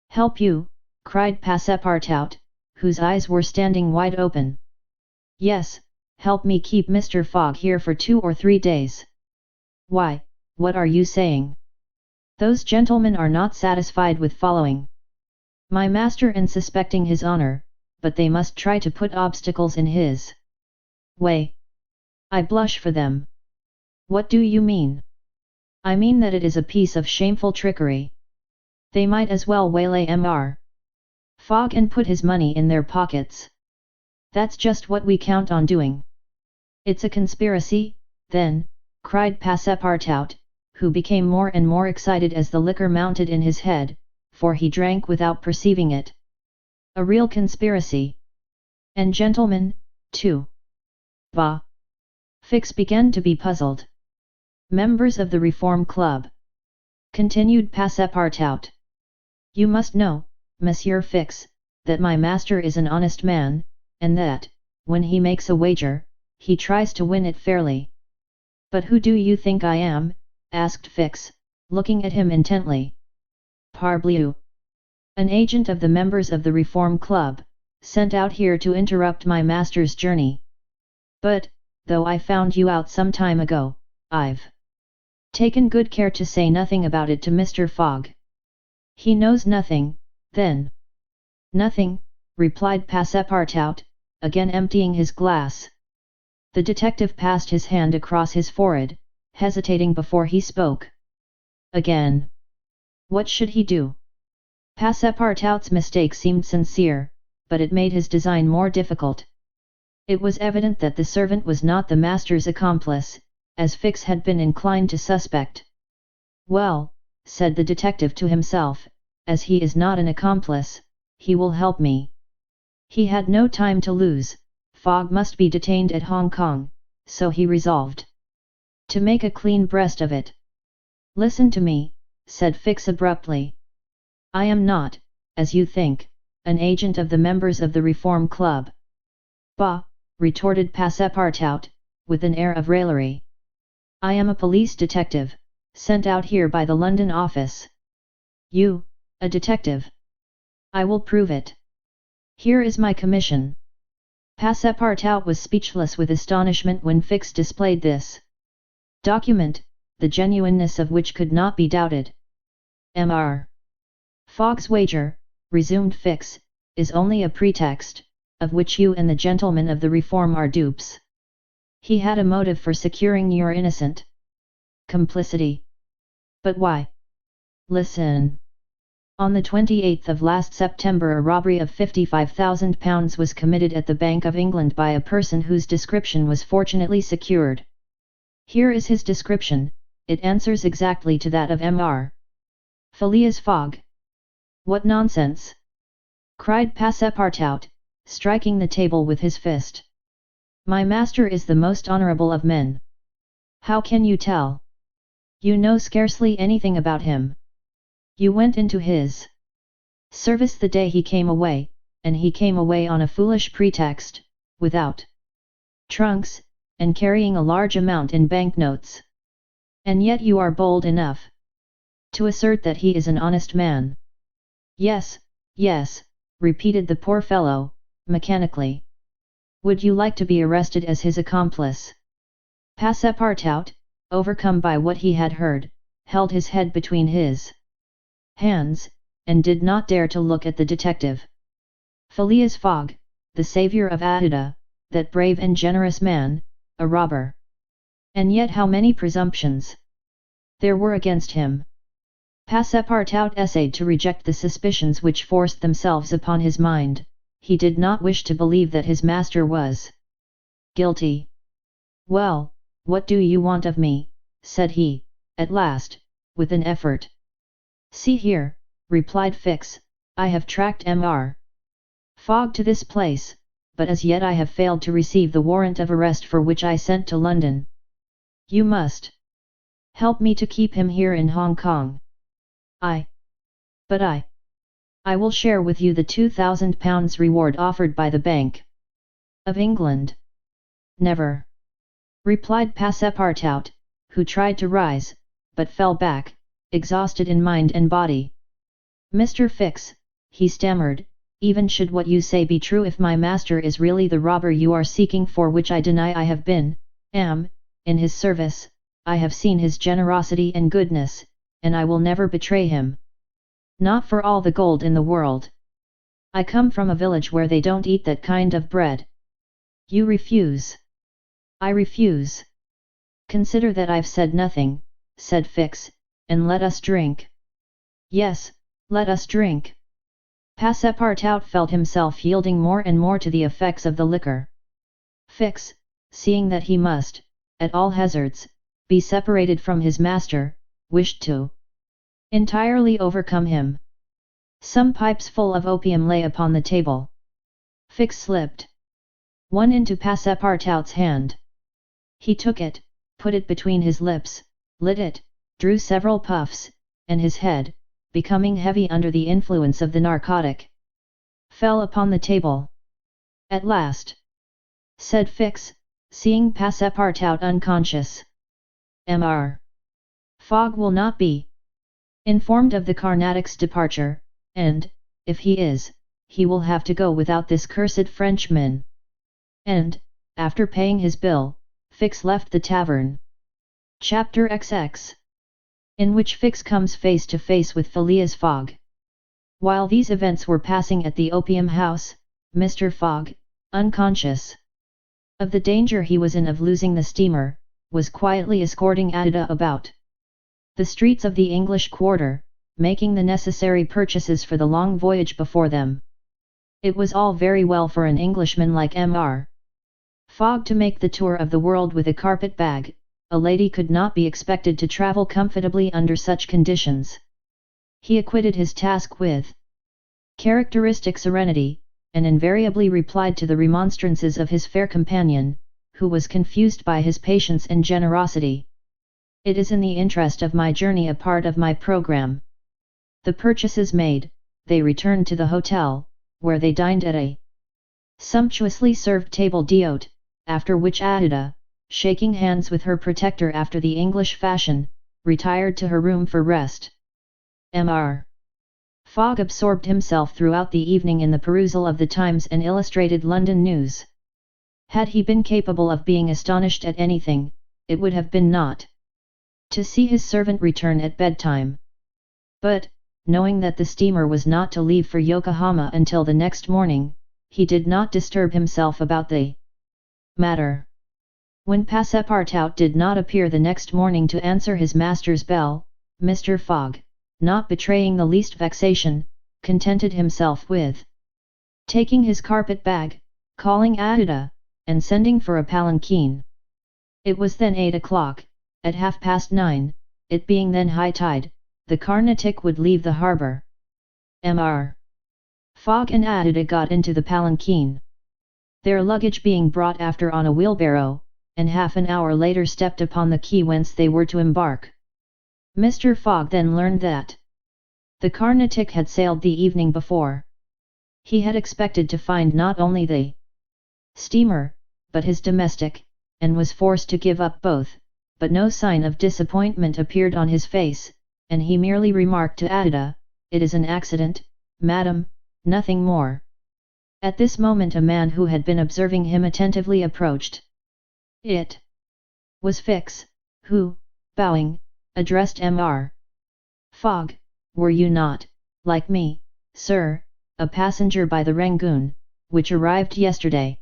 "Help you?" cried Passepartout, whose eyes were standing wide open. "Yes, help me keep Mr. Fogg here for 2 or 3 days. Why, what are you saying? Those gentlemen are not satisfied with following my master and suspecting his honor, but they must try to put obstacles in his way. I blush for them." "What do you mean?" "I mean that it is a piece of shameful trickery. They might as well waylay Mr. Fogg and put his money in their pockets." "That's just what we count on doing." "It's a conspiracy, then," cried Passepartout, who became more and more excited as the liquor mounted in his head, for he drank without perceiving it. "A real conspiracy. And gentlemen, too." "Bah!" Fix began to be puzzled. "Members of the Reform Club," continued Passepartout. "You must know, Monsieur Fix, that my master is an honest man, and that, when he makes a wager, he tries to win it fairly." "But who do you think I am?" asked Fix, looking at him intently. "Parbleu! An agent of the members of the Reform Club, sent out here to interrupt my master's journey. But, though I found you out some time ago, I've taken good care to say nothing about it to Mr. Fogg." "He knows nothing, then?" "Nothing," replied Passepartout, again emptying his glass. The detective passed his hand across his forehead, hesitating before he spoke. "Again? What should he do?" Passepartout's mistake seemed sincere, but it made his design more difficult. It was evident that the servant was not the master's accomplice, as Fix had been inclined to suspect. "Well," said the detective to himself, "as he is not an accomplice, he will help me." He had no time to lose. Fogg must be detained at Hong Kong, so he resolved to make a clean breast of it. "Listen to me," said Fix abruptly. "I am not, as you think, an agent of the members of the Reform Club." "Bah!" retorted Passepartout, with an air of raillery. "I am a police detective, sent out here by the London office. You, a detective? I will prove it. Here is my commission. Passepartout was speechless with astonishment when Fix displayed this document, the genuineness of which could not be doubted. Mr. Fogg's wager, resumed Fix, is only a pretext, of which you and the gentlemen of the reform are dupes. He had a motive for securing your innocent complicity. But why? Listen. On the 28th of last September a robbery of £55,000 was committed at the Bank of England by a person whose description was fortunately secured. Here is his description, it answers exactly to that of Mr. Phileas Fogg. What nonsense! Cried Passepartout, striking the table with his fist. My master is the most honourable of men. How can you tell? You know scarcely anything about him. You went into his service the day he came away, and he came away on a foolish pretext, without trunks, and carrying a large amount in banknotes. And yet you are bold enough to assert that he is an honest man. Yes, yes, repeated the poor fellow, mechanically. Would you like to be arrested as his accomplice? Passepartout, overcome by what he had heard, held his head between his hands, and did not dare to look at the detective. Phileas Fogg, the saviour of Adida, that brave and generous man, a robber. And yet how many presumptions there were against him! Passepartout essayed to reject the suspicions which forced themselves upon his mind. He did not wish to believe that his master was guilty. Well, what do you want of me? Said he, at last, with an effort. See here, replied Fix, I have tracked Mr. Fogg to this place, but as yet I have failed to receive the warrant of arrest for which I sent to London. You must help me to keep him here in Hong Kong. But I will share with you the £2,000 reward offered by the Bank of England. Never, replied Passepartout, who tried to rise, but fell back, exhausted in mind and body. Mr. Fix, he stammered, even should what you say be true, if my master is really the robber you are seeking, for which I deny I have been, in his service, I have seen his generosity and goodness, and I will never betray him. Not for all the gold in the world. I come from a village where they don't eat that kind of bread. You refuse. I refuse. Consider that I've said nothing, said Fix, and let us drink. Yes, let us drink. Passepartout felt himself yielding more and more to the effects of the liquor. Fix, seeing that he must, at all hazards, be separated from his master, wished to entirely overcome him. Some pipes full of opium lay upon the table. Fix slipped one into Passepartout's hand. He took it, put it between his lips, lit it, drew several puffs, and his head, becoming heavy under the influence of the narcotic, fell upon the table. At last, said Fix, seeing Passepartout unconscious, Mr. Fogg will not be informed of the Carnatic's departure, and, if he is, he will have to go without this cursed Frenchman. And, after paying his bill, Fix left the tavern. Chapter XX, in which Fix comes face to face with Phileas Fogg. While these events were passing at the opium house, Mr. Fogg, unconscious of the danger he was in of losing the steamer, was quietly escorting Adida about the streets of the English quarter, making the necessary purchases for the long voyage before them. It was all very well for an Englishman like Mr. Fogg to make the tour of the world with a carpet bag. A lady could not be expected to travel comfortably under such conditions. He acquitted his task with characteristic serenity, and invariably replied to the remonstrances of his fair companion, who was confused by his patience and generosity. It is in the interest of my journey a part of my program. The purchases made, they returned to the hotel, where they dined at a sumptuously served table d'hôte, after which Adida, shaking hands with her protector after the English fashion, retired to her room for rest. Mr. Fogg absorbed himself throughout the evening in the perusal of the Times and Illustrated London News. Had he been capable of being astonished at anything, it would have been not to see his servant return at bedtime. But, knowing that the steamer was not to leave for Yokohama until the next morning, he did not disturb himself about the matter. When Passepartout did not appear the next morning to answer his master's bell, Mr. Fogg, not betraying the least vexation, contented himself with taking his carpet bag, calling Adida, and sending for a palanquin. It was then 8 o'clock. At 9:30, it being then high tide, the Carnatic would leave the harbour. Mr. Fogg and Adida got into the palanquin, their luggage being brought after on a wheelbarrow, and half an hour later stepped upon the quay whence they were to embark. Mr. Fogg then learned that the Carnatic had sailed the evening before. He had expected to find not only the steamer, but his domestic, and was forced to give up both, but no sign of disappointment appeared on his face, and he merely remarked to Adida, "It is an accident, madam, nothing more." At this moment a man who had been observing him attentively approached. It was Fix, who, bowing, addressed Mr. Fogg. "Were you not, like me, sir, a passenger by the Rangoon, which arrived yesterday?"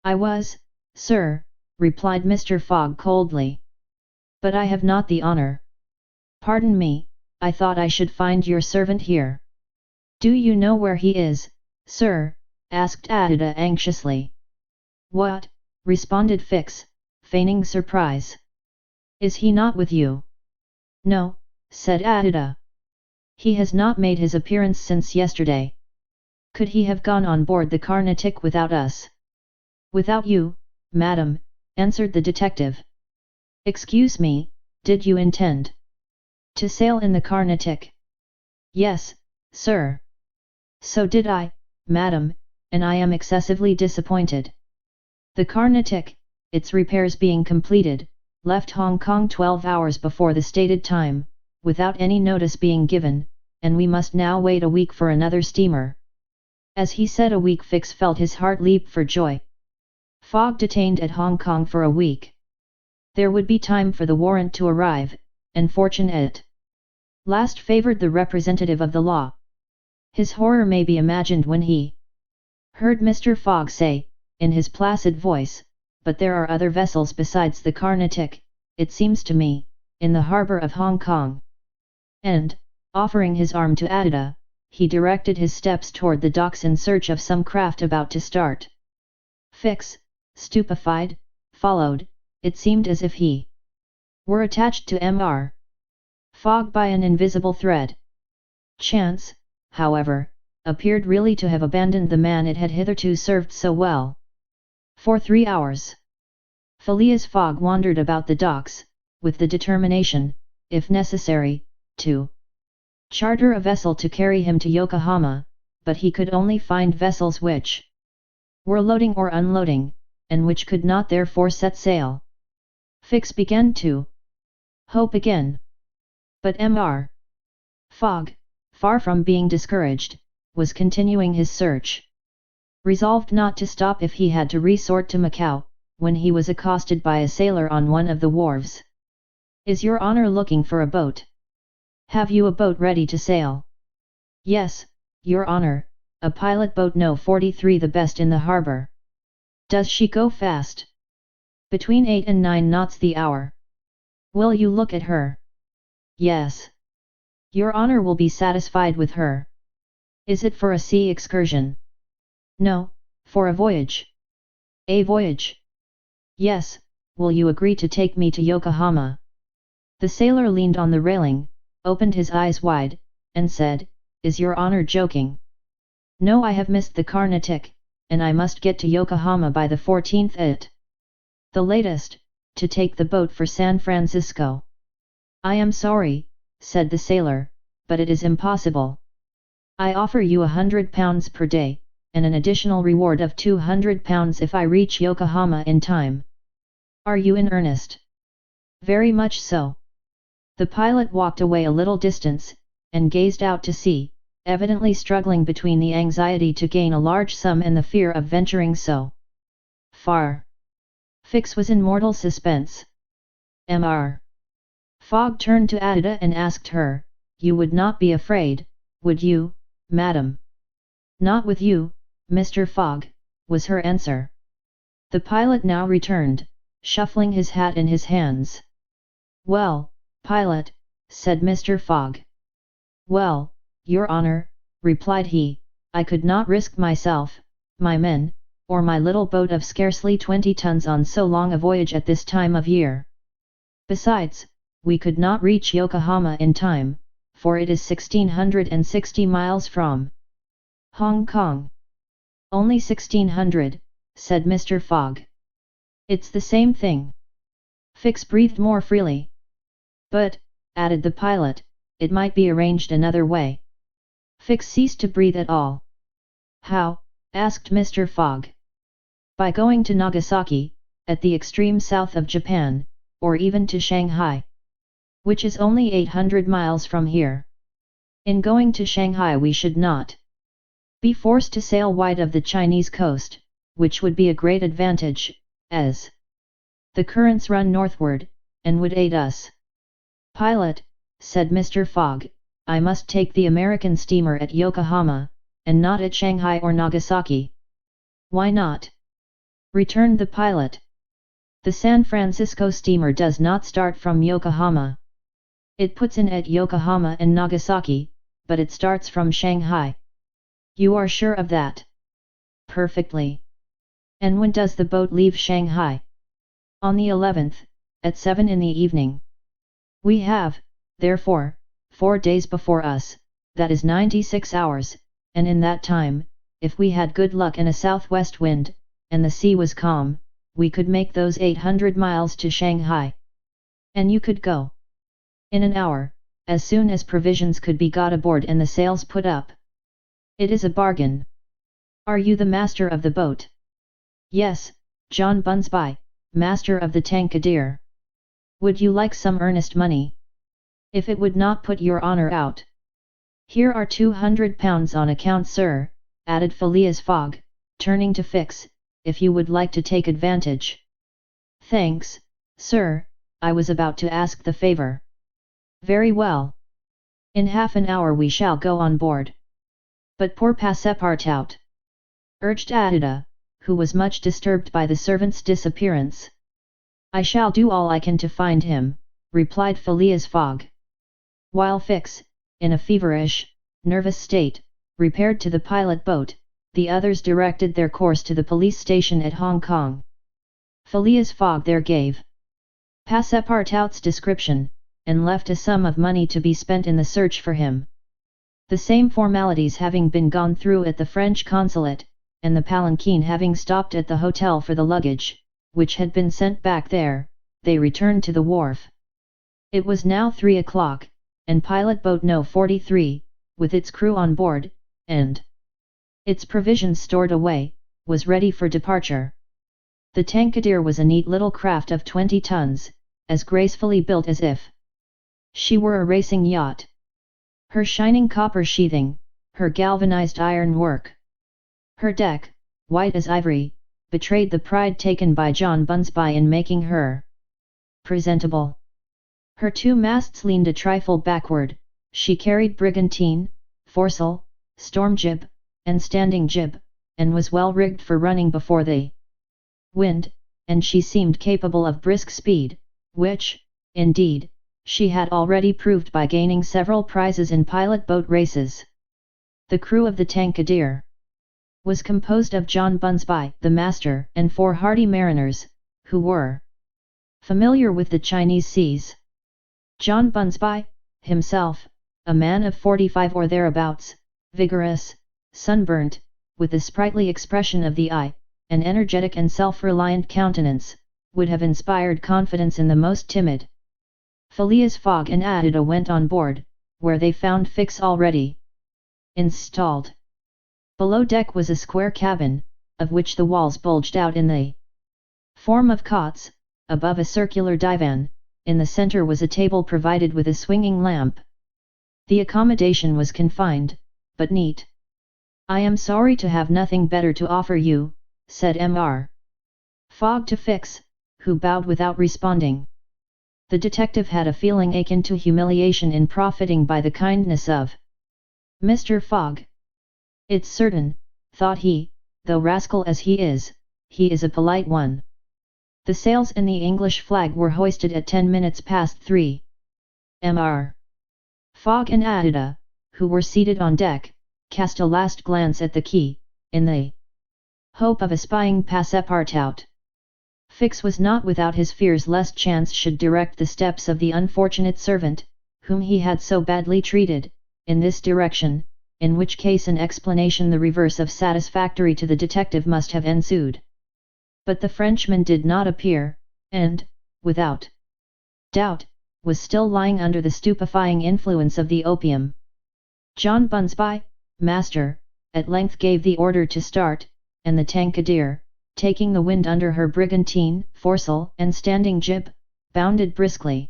"I was, sir," replied Mr. Fogg coldly. "But I have not the honour." "Pardon me, I thought I should find your servant here." "Do you know where he is, sir?" asked Adida anxiously. "What?" responded Fix, feigning surprise. "Is he not with you?" "No," said Adida. "He has not made his appearance since yesterday." "Could he have gone on board the Carnatic without us?" "Without you, madam," answered the detective. "Excuse me, did you intend to sail in the Carnatic?" "Yes, sir." "So did I, madam, and I am excessively disappointed. The Carnatic, its repairs being completed, left Hong Kong 12 hours before the stated time, without any notice being given, and we must now wait a week for another steamer." As he said a week, Fix felt his heart leap for joy. Fogg detained at Hong Kong for a week. There would be time for the warrant to arrive, and fortune at last favoured the representative of the law. His horror may be imagined when he heard Mr. Fogg say, in his placid voice, "But there are other vessels besides the Carnatic, it seems to me, in the harbour of Hong Kong." And, offering his arm to Adida, he directed his steps toward the docks in search of some craft about to start. Fix, stupefied, followed. It seemed as if he were attached to Mr. Fogg by an invisible thread. Chance, however, appeared really to have abandoned the man it had hitherto served so well. For 3 hours, Phileas Fogg wandered about the docks, with the determination, if necessary, to charter a vessel to carry him to Yokohama, but he could only find vessels which were loading or unloading, and which could not therefore set sail. Fix began to hope again. But Mr. Fogg, far from being discouraged, was continuing his search. Resolved not to stop if he had to resort to Macau, when he was accosted by a sailor on one of the wharves. "Is your honour looking for a boat? Have you a boat ready to sail?" "Yes, your honour, a pilot boat No. 43, the best in the harbour." "Does she go fast?" "Between 8 and 9 knots the hour." "Will you look at her?" "Yes." "Your honour will be satisfied with her." "Is it for a sea excursion?" "No, for a voyage." "A voyage?" "Yes. Will you agree to take me to Yokohama?" The sailor leaned on the railing, opened his eyes wide, and said, "Is your honour joking?" "No, I have missed the Carnatic, and I must get to Yokohama by the 14th at the latest, to take the boat for San Francisco." "I am sorry," said the sailor, "but it is impossible. I offer you £100 per day, and an additional reward of £200 if I reach Yokohama in time." "Are you in earnest?" "Very much so." The pilot walked away a little distance, and gazed out to sea, evidently struggling between the anxiety to gain a large sum and the fear of venturing so far. Fix was in mortal suspense. Mr. Fogg turned to Adida and asked her, "You would not be afraid, would you, madam?" "Not with you, Mr. Fogg," was her answer. The pilot now returned, shuffling his hat in his hands. "Well, pilot," said Mr. Fogg. "Well, your honor," replied he, "I could not risk myself, my men, or my little boat of scarcely 20 tons on so long a voyage at this time of year. Besides, we could not reach Yokohama in time, for it is 1660 miles from Hong Kong." "Only 1600, said Mr. Fogg. "It's the same thing." Fix breathed more freely. "But," added the pilot, "it might be arranged another way." Fix ceased to breathe at all. "How?" asked Mr. Fogg. "By going to Nagasaki, at the extreme south of Japan, or even to Shanghai, which is only 800 miles from here. In going to Shanghai we should not be forced to sail wide of the Chinese coast, which would be a great advantage, as the currents run northward, and would aid us." "Pilot," said Mr. Fogg, "I must take the American steamer at Yokohama, and not at Shanghai or Nagasaki." "Why not?" returned the pilot. "The San Francisco steamer does not start from Yokohama. It puts in at Yokohama and Nagasaki, but it starts from Shanghai." "You are sure of that?" "Perfectly." "And when does the boat leave Shanghai?" "On the 11th, at 7 in the evening. We have, therefore, 4 days before us, that is 96 hours, and in that time, if we had good luck and a southwest wind, and the sea was calm, we could make those 800 miles to Shanghai." "And you could go?" "In an hour, as soon as provisions could be got aboard and the sails put up." "It is a bargain." "Are you the master of the boat?" "Yes, John Bunsby, master of the Tankadere." "Would you like some earnest money?" "If it would not put your honour out." "Here are £200 on account, sir," added Phileas Fogg, turning to Fix, "if you would like to take advantage." "Thanks, sir, I was about to ask the favour." "Very well. In half an hour we shall go on board." "But poor Passepartout," urged Adida, who was much disturbed by the servant's disappearance. "I shall do all I can to find him," replied Phileas Fogg. While Fix, in a feverish, nervous state, repaired to the pilot boat, the others directed their course to the police station at Hong Kong. Phileas Fogg there gave Passepartout's description, and left a sum of money to be spent in the search for him. The same formalities having been gone through at the French consulate, and the palanquin having stopped at the hotel for the luggage, which had been sent back there, they returned to the wharf. It was now 3 o'clock, and pilot boat No. 43, with its crew on board, and its provisions stored away, was ready for departure. The Tankadere was a neat little craft of 20 tons, as gracefully built as if she were a racing yacht. Her shining copper sheathing, her galvanized iron work, her deck, white as ivory, betrayed the pride taken by John Bunsby in making her presentable. Her 2 masts leaned a trifle backward, she carried brigantine, foresail, storm jib, and standing jib, and was well rigged for running before the wind, and she seemed capable of brisk speed, which, indeed, she had already proved by gaining several prizes in pilot boat races. The crew of the Tankadere was composed of John Bunsby, the master, and 4 hardy mariners, who were familiar with the Chinese seas. John Bunsby, himself, a man of 45 or thereabouts, vigorous, sunburnt, with the sprightly expression of the eye, an energetic and self-reliant countenance, would have inspired confidence in the most timid. Phileas Fogg and Adida went on board, where they found Fix already installed. Below deck was a square cabin, of which the walls bulged out in the form of cots, above a circular divan, in the center was a table provided with a swinging lamp. The accommodation was confined, but neat. "I am sorry to have nothing better to offer you," said Mr. Fogg to Fix, who bowed without responding. The detective had a feeling akin to humiliation in profiting by the kindness of Mr. Fogg. "It's certain," thought he, "though rascal as he is a polite one." The sails and the English flag were hoisted at 10 minutes past 3. Mr. Fogg and Ada, who were seated on deck, cast a last glance at the quay, in the hope of espying Passepartout. Fix was not without his fears lest chance should direct the steps of the unfortunate servant, whom he had so badly treated, in this direction, in which case an explanation the reverse of satisfactory to the detective must have ensued. But the Frenchman did not appear, and, without doubt, was still lying under the stupefying influence of the opium. John Bunsby, master, at length gave the order to start, and the Tankadere, taking the wind under her brigantine, foresail and standing jib, bounded briskly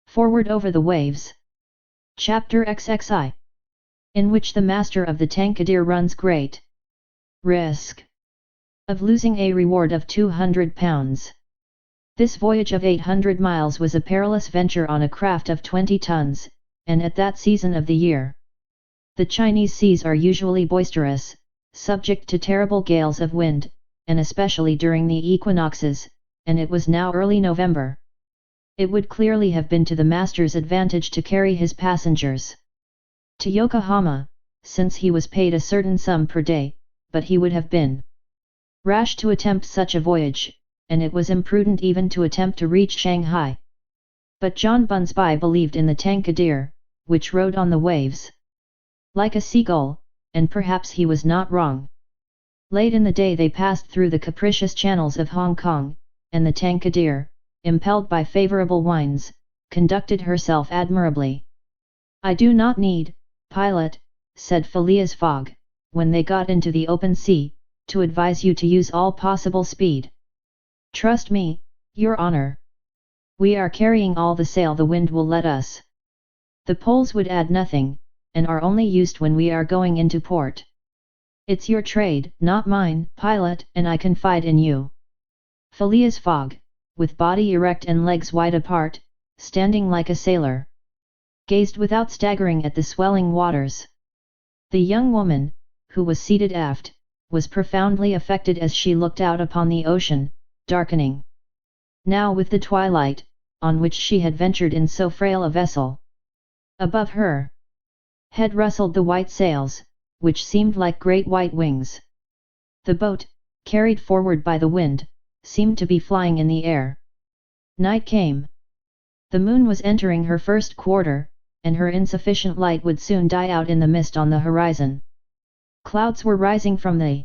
forward over the waves. Chapter XXI, in which the master of the Tankadere runs great risk of losing a reward of £200. This voyage of 800 miles was a perilous venture on a craft of 20 tons, and at that season of the year. The Chinese seas are usually boisterous, subject to terrible gales of wind, and especially during the equinoxes, and it was now early November. It would clearly have been to the master's advantage to carry his passengers to Yokohama, since he was paid a certain sum per day, but he would have been rash to attempt such a voyage, and it was imprudent even to attempt to reach Shanghai. But John Bunsby believed in the Tankadere, which rode on the waves like a seagull, and perhaps he was not wrong. Late in the day they passed through the capricious channels of Hong Kong, and the Tankadere, impelled by favourable winds, conducted herself admirably. "I do not need, pilot," said Phileas Fogg, when they got into the open sea, "to advise you to use all possible speed. Trust me, your honour. We are carrying all the sail the wind will let us. The poles would add nothing, and are only used when we are going into port. It's your trade, not mine, pilot, and I confide in you." Phileas Fogg, with body erect and legs wide apart, standing like a sailor, gazed without staggering at the swelling waters. The young woman, who was seated aft, was profoundly affected as she looked out upon the ocean, darkening now with the twilight, on which she had ventured in so frail a vessel. Above her head rustled the white sails, which seemed like great white wings. The boat, carried forward by the wind, seemed to be flying in the air. Night came. The moon was entering her first quarter, and her insufficient light would soon die out in the mist on the horizon. Clouds were rising from the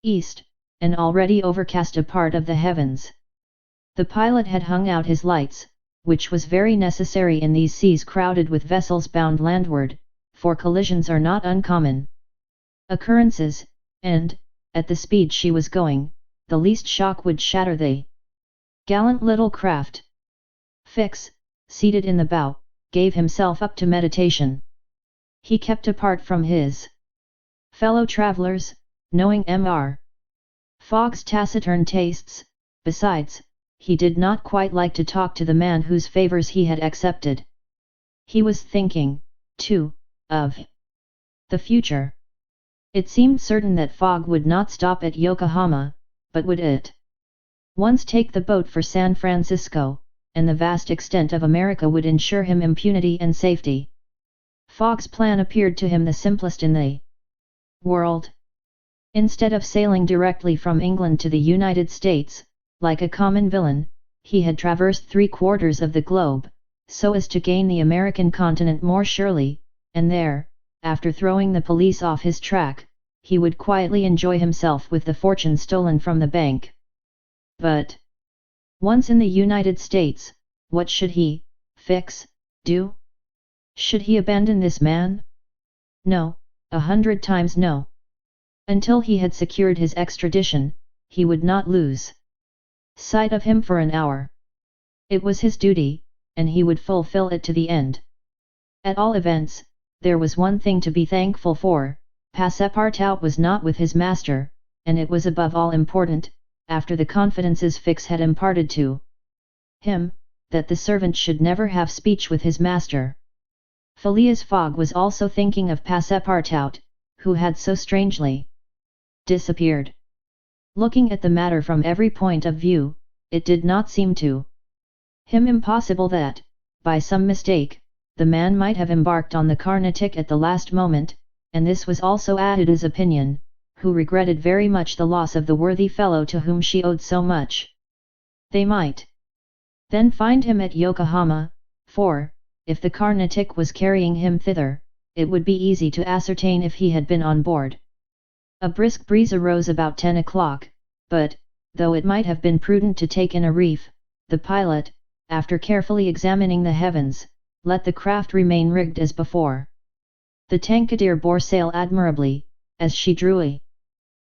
east, and already overcast a part of the heavens. The pilot had hung out his lights, which was very necessary in these seas crowded with vessels bound landward, for collisions are not uncommon occurrences, and, at the speed she was going, the least shock would shatter the gallant little craft. Fix, seated in the bow, gave himself up to meditation. He kept apart from his fellow travellers, knowing Mr. Fogg's taciturn tastes. Besides, he did not quite like to talk to the man whose favours he had accepted. He was thinking, too, of the future. It seemed certain that Fogg would not stop at Yokohama, but would at once take the boat for San Francisco, and the vast extent of America would ensure him impunity and safety. Fogg's plan appeared to him the simplest in the world. Instead of sailing directly from England to the United States, like a common villain, he had traversed 3/4 of the globe, so as to gain the American continent more surely, and there, after throwing the police off his track, he would quietly enjoy himself with the fortune stolen from the bank. But, once in the United States, what should he, Fix, do? Should he abandon this man? No, 100 times no. Until he had secured his extradition, he would not lose sight of him for an hour. It was his duty, and he would fulfill it to the end. At all events, there was one thing to be thankful for: Passepartout was not with his master, and it was above all important, after the confidences Fix had imparted to him, that the servant should never have speech with his master. Phileas Fogg was also thinking of Passepartout, who had so strangely disappeared. Looking at the matter from every point of view, it did not seem to him impossible that, by some mistake, the man might have embarked on the Carnatic at the last moment, and this was also Ada's opinion, who regretted very much the loss of the worthy fellow to whom she owed so much. They might then find him at Yokohama, for, if the Carnatic was carrying him thither, it would be easy to ascertain if he had been on board. A brisk breeze arose about 10 o'clock, but, though it might have been prudent to take in a reef, the pilot, after carefully examining the heavens, let the craft remain rigged as before. The Tankadere bore sail admirably, as she drew a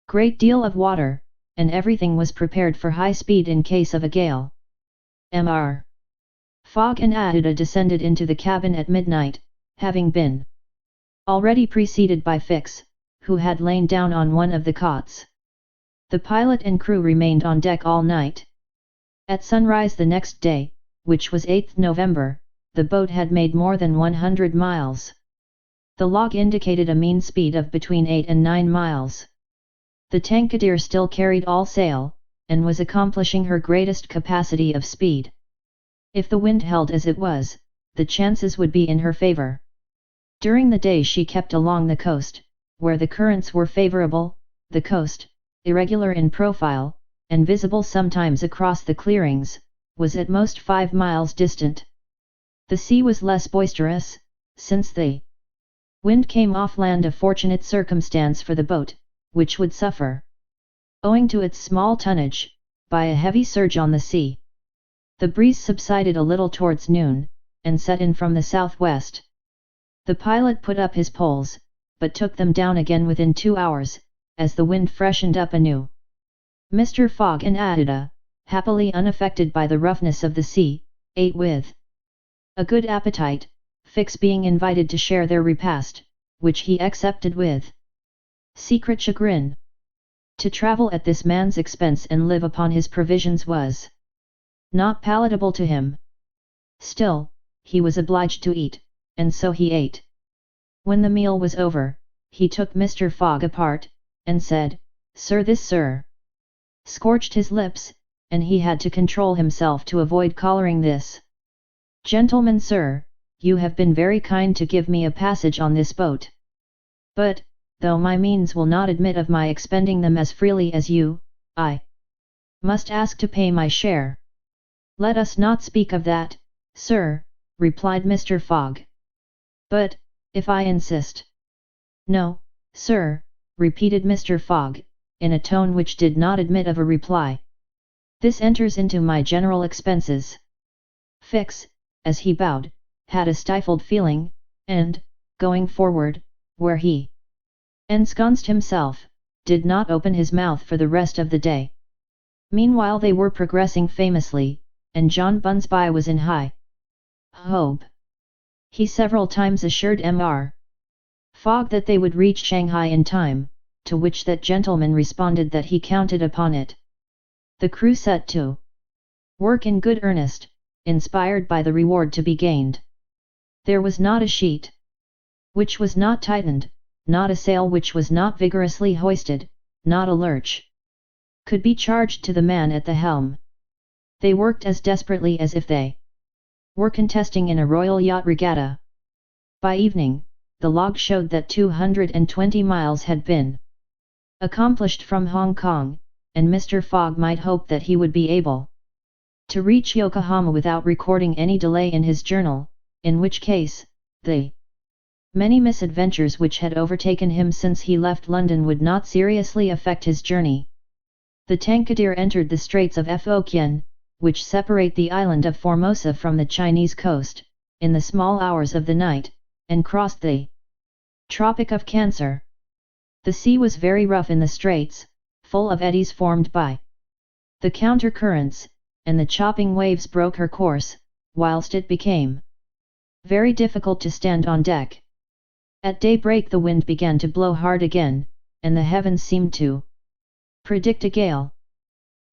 great deal of water, and everything was prepared for high speed in case of a gale. Mr. Fogg and Ada descended into the cabin at midnight, having been already preceded by Fix, who had lain down on one of the cots. The pilot and crew remained on deck all night. At sunrise the next day, which was 8th November, the boat had made more than 100 miles. The log indicated a mean speed of between 8 and 9 miles. The Tankadere still carried all sail, and was accomplishing her greatest capacity of speed. If the wind held as it was, the chances would be in her favor. During the day she kept along the coast, where the currents were favorable, the coast, irregular in profile, and visible sometimes across the clearings, was at most 5 miles distant. The sea was less boisterous, since the wind came off land, a fortunate circumstance for the boat, which would suffer, owing to its small tonnage, by a heavy surge on the sea. The breeze subsided a little towards noon, and set in from the southwest. The pilot put up his poles, but took them down again within 2 hours, as the wind freshened up anew. Mr. Fogg and Ada, happily unaffected by the roughness of the sea, ate with a good appetite, Fix being invited to share their repast, which he accepted with secret chagrin. To travel at this man's expense and live upon his provisions was not palatable to him. Still, he was obliged to eat, and so he ate. When the meal was over, he took Mr. Fogg apart, and said, "Sir, this sir," scorched his lips, and he had to control himself to avoid collaring this gentleman. "Sir, you have been very kind to give me a passage on this boat. But, though my means will not admit of my expending them as freely as you, I must ask to pay my share." "Let us not speak of that, sir," replied Mr. Fogg. "But, if I insist—" "No, sir," repeated Mr. Fogg, in a tone which did not admit of a reply. "This enters into my general expenses." Fix, as he bowed, had a stifled feeling, and, going forward, where he ensconced himself, did not open his mouth for the rest of the day. Meanwhile they were progressing famously, and John Bunsby was in high hope. He several times assured Mr. Fogg that they would reach Shanghai in time, to which that gentleman responded that he counted upon it. The crew set to work in good earnest, inspired by the reward to be gained. There was not a sheet which was not tightened, not a sail which was not vigorously hoisted, not a lurch could be charged to the man at the helm. They worked as desperately as if they were contesting in a royal yacht regatta. By evening, the log showed that 220 miles had been accomplished from Hong Kong, and Mr. Fogg might hope that he would be able to reach Yokohama without recording any delay in his journal, in which case, the many misadventures which had overtaken him since he left London would not seriously affect his journey. The Tankadere entered the Straits of Fokien, which separate the island of Formosa from the Chinese coast, in the small hours of the night, and crossed the Tropic of Cancer. The sea was very rough in the straits, full of eddies formed by the counter-currents, and the chopping waves broke her course, whilst it became very difficult to stand on deck. At daybreak the wind began to blow hard again, and the heavens seemed to predict a gale.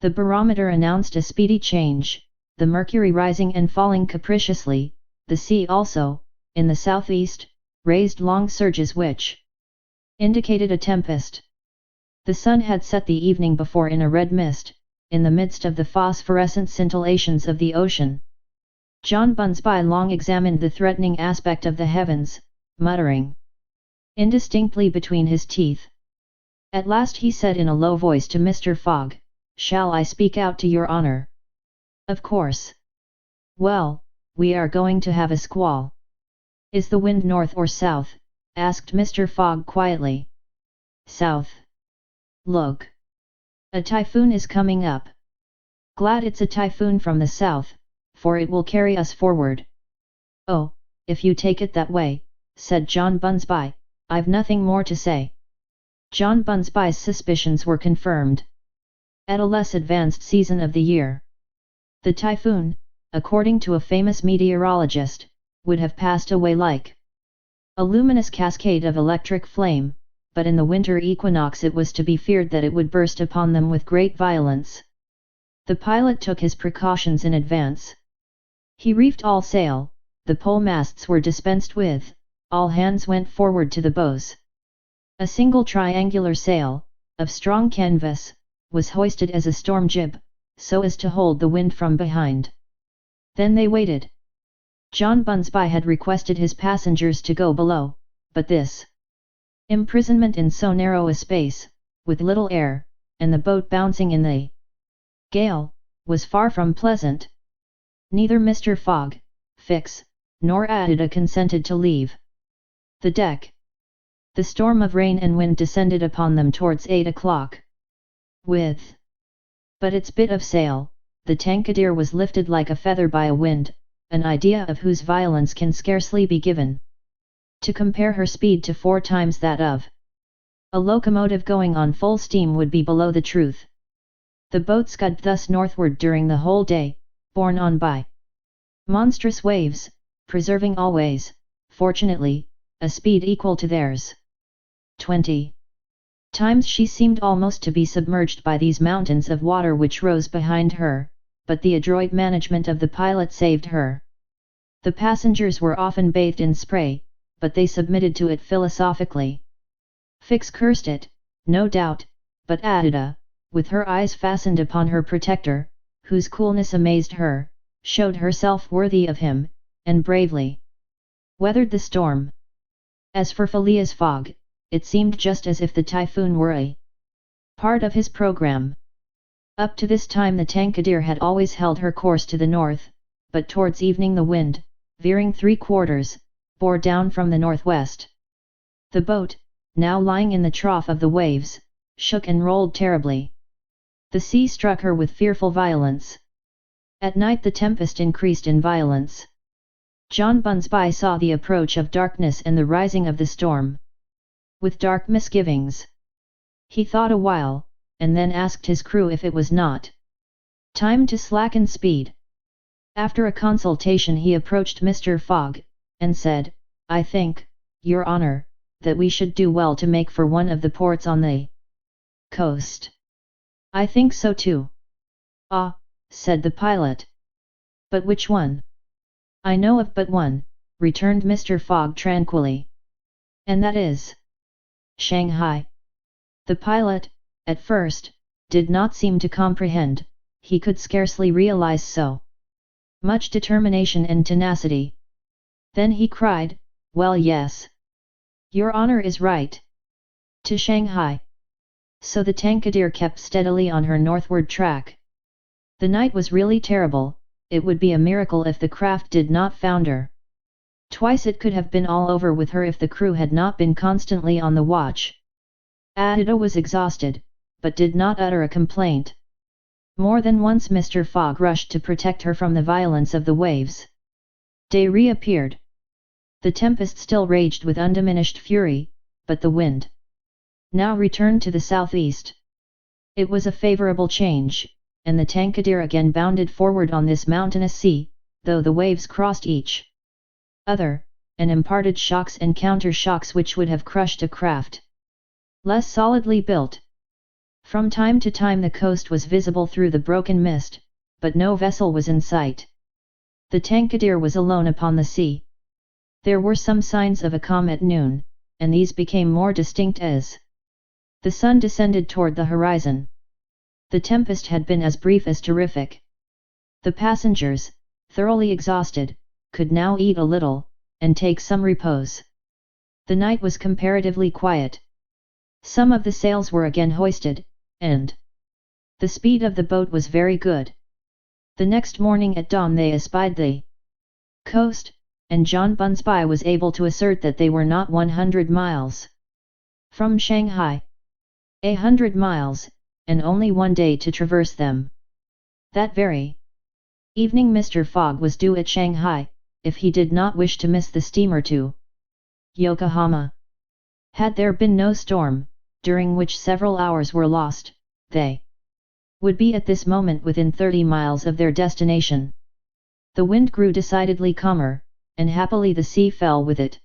The barometer announced a speedy change, the mercury rising and falling capriciously. The sea also, in the southeast, raised long surges which indicated a tempest. The sun had set the evening before in a red mist, in the midst of the phosphorescent scintillations of the ocean. John Bunsby long examined the threatening aspect of the heavens, muttering indistinctly between his teeth. At last he said in a low voice to Mr. Fogg, "Shall I speak out to your honour?" "Of course." "Well, we are going to have a squall." "Is the wind north or south?" asked Mr. Fogg quietly. "South." "Look! A typhoon is coming up." "Glad it's a typhoon from the south, for it will carry us forward." "Oh, if you take it that way," said John Bunsby, "I've nothing more to say." John Bunsby's suspicions were confirmed. At a less advanced season of the year, the typhoon, according to a famous meteorologist, would have passed away like a luminous cascade of electric flame, but in the winter equinox it was to be feared that it would burst upon them with great violence. The pilot took his precautions in advance. He reefed all sail, the pole masts were dispensed with, all hands went forward to the bows. A single triangular sail, of strong canvas, was hoisted as a storm jib, so as to hold the wind from behind. Then they waited. John Bunsby had requested his passengers to go below, but this imprisonment in so narrow a space, with little air, and the boat bouncing in the gale, was far from pleasant. Neither Mr. Fogg, Fix, nor Adida consented to leave the deck. The storm of rain and wind descended upon them towards 8 o'clock. With but its bit of sail, the Tankadere was lifted like a feather by a wind, an idea of whose violence can scarcely be given. To compare her speed to 4 times that of a locomotive going on full steam would be below the truth. The boat scudded thus northward during the whole day, borne on by monstrous waves, preserving always, fortunately, a speed equal to theirs. 20 times she seemed almost to be submerged by these mountains of water which rose behind her, but the adroit management of the pilot saved her. The passengers were often bathed in spray, but they submitted to it philosophically. Fix cursed it, no doubt, but Adida, with her eyes fastened upon her protector, whose coolness amazed her, showed herself worthy of him, and bravely weathered the storm. As for Phileas Fogg, it seemed just as if the typhoon were a part of his program. Up to this time the Tankadere had always held her course to the north, but towards evening the wind, veering 3/4, bore down from the northwest. The boat, now lying in the trough of the waves, shook and rolled terribly. The sea struck her with fearful violence. At night the tempest increased in violence. John Bunsby saw the approach of darkness and the rising of the storm. With dark misgivings, he thought a while, and then asked his crew if it was not time to slacken speed. After a consultation he approached Mr. Fogg, and said, "I think, your honour, that we should do well to make for one of the ports on the coast." "I think so too." "Ah," said the pilot. "But which one?" "I know of but one," returned Mr. Fogg tranquilly. "And that is Shanghai." The pilot, at first, did not seem to comprehend, he could scarcely realize so much determination and tenacity. Then he cried, "Well, yes. Your honour is right. To Shanghai." So the Tankadere kept steadily on her northward track. The night was really terrible, it would be a miracle if the craft did not founder. Twice it could have been all over with her if the crew had not been constantly on the watch. Adida was exhausted, but did not utter a complaint. More than once Mr. Fogg rushed to protect her from the violence of the waves. Day reappeared. The tempest still raged with undiminished fury, but the wind now returned to the southeast. It was a favourable change, and the Tankadere again bounded forward on this mountainous sea, though the waves crossed each other, and imparted shocks and counter-shocks which would have crushed a craft less solidly built. From time to time the coast was visible through the broken mist, but no vessel was in sight. The Tankadere was alone upon the sea. There were some signs of a calm at noon, and these became more distinct as the sun descended toward the horizon. The tempest had been as brief as terrific. The passengers, thoroughly exhausted, could now eat a little, and take some repose. The night was comparatively quiet. Some of the sails were again hoisted, and the speed of the boat was very good. The next morning at dawn they espied the coast, and John Bunsby was able to assert that they were not 100 miles from Shanghai. 100 miles, and only 1 day to traverse them. That very evening Mr. Fogg was due at Shanghai, if he did not wish to miss the steamer to Yokohama. Had there been no storm, during which several hours were lost, they would be at this moment within 30 miles of their destination. The wind grew decidedly calmer, and happily the sea fell with it.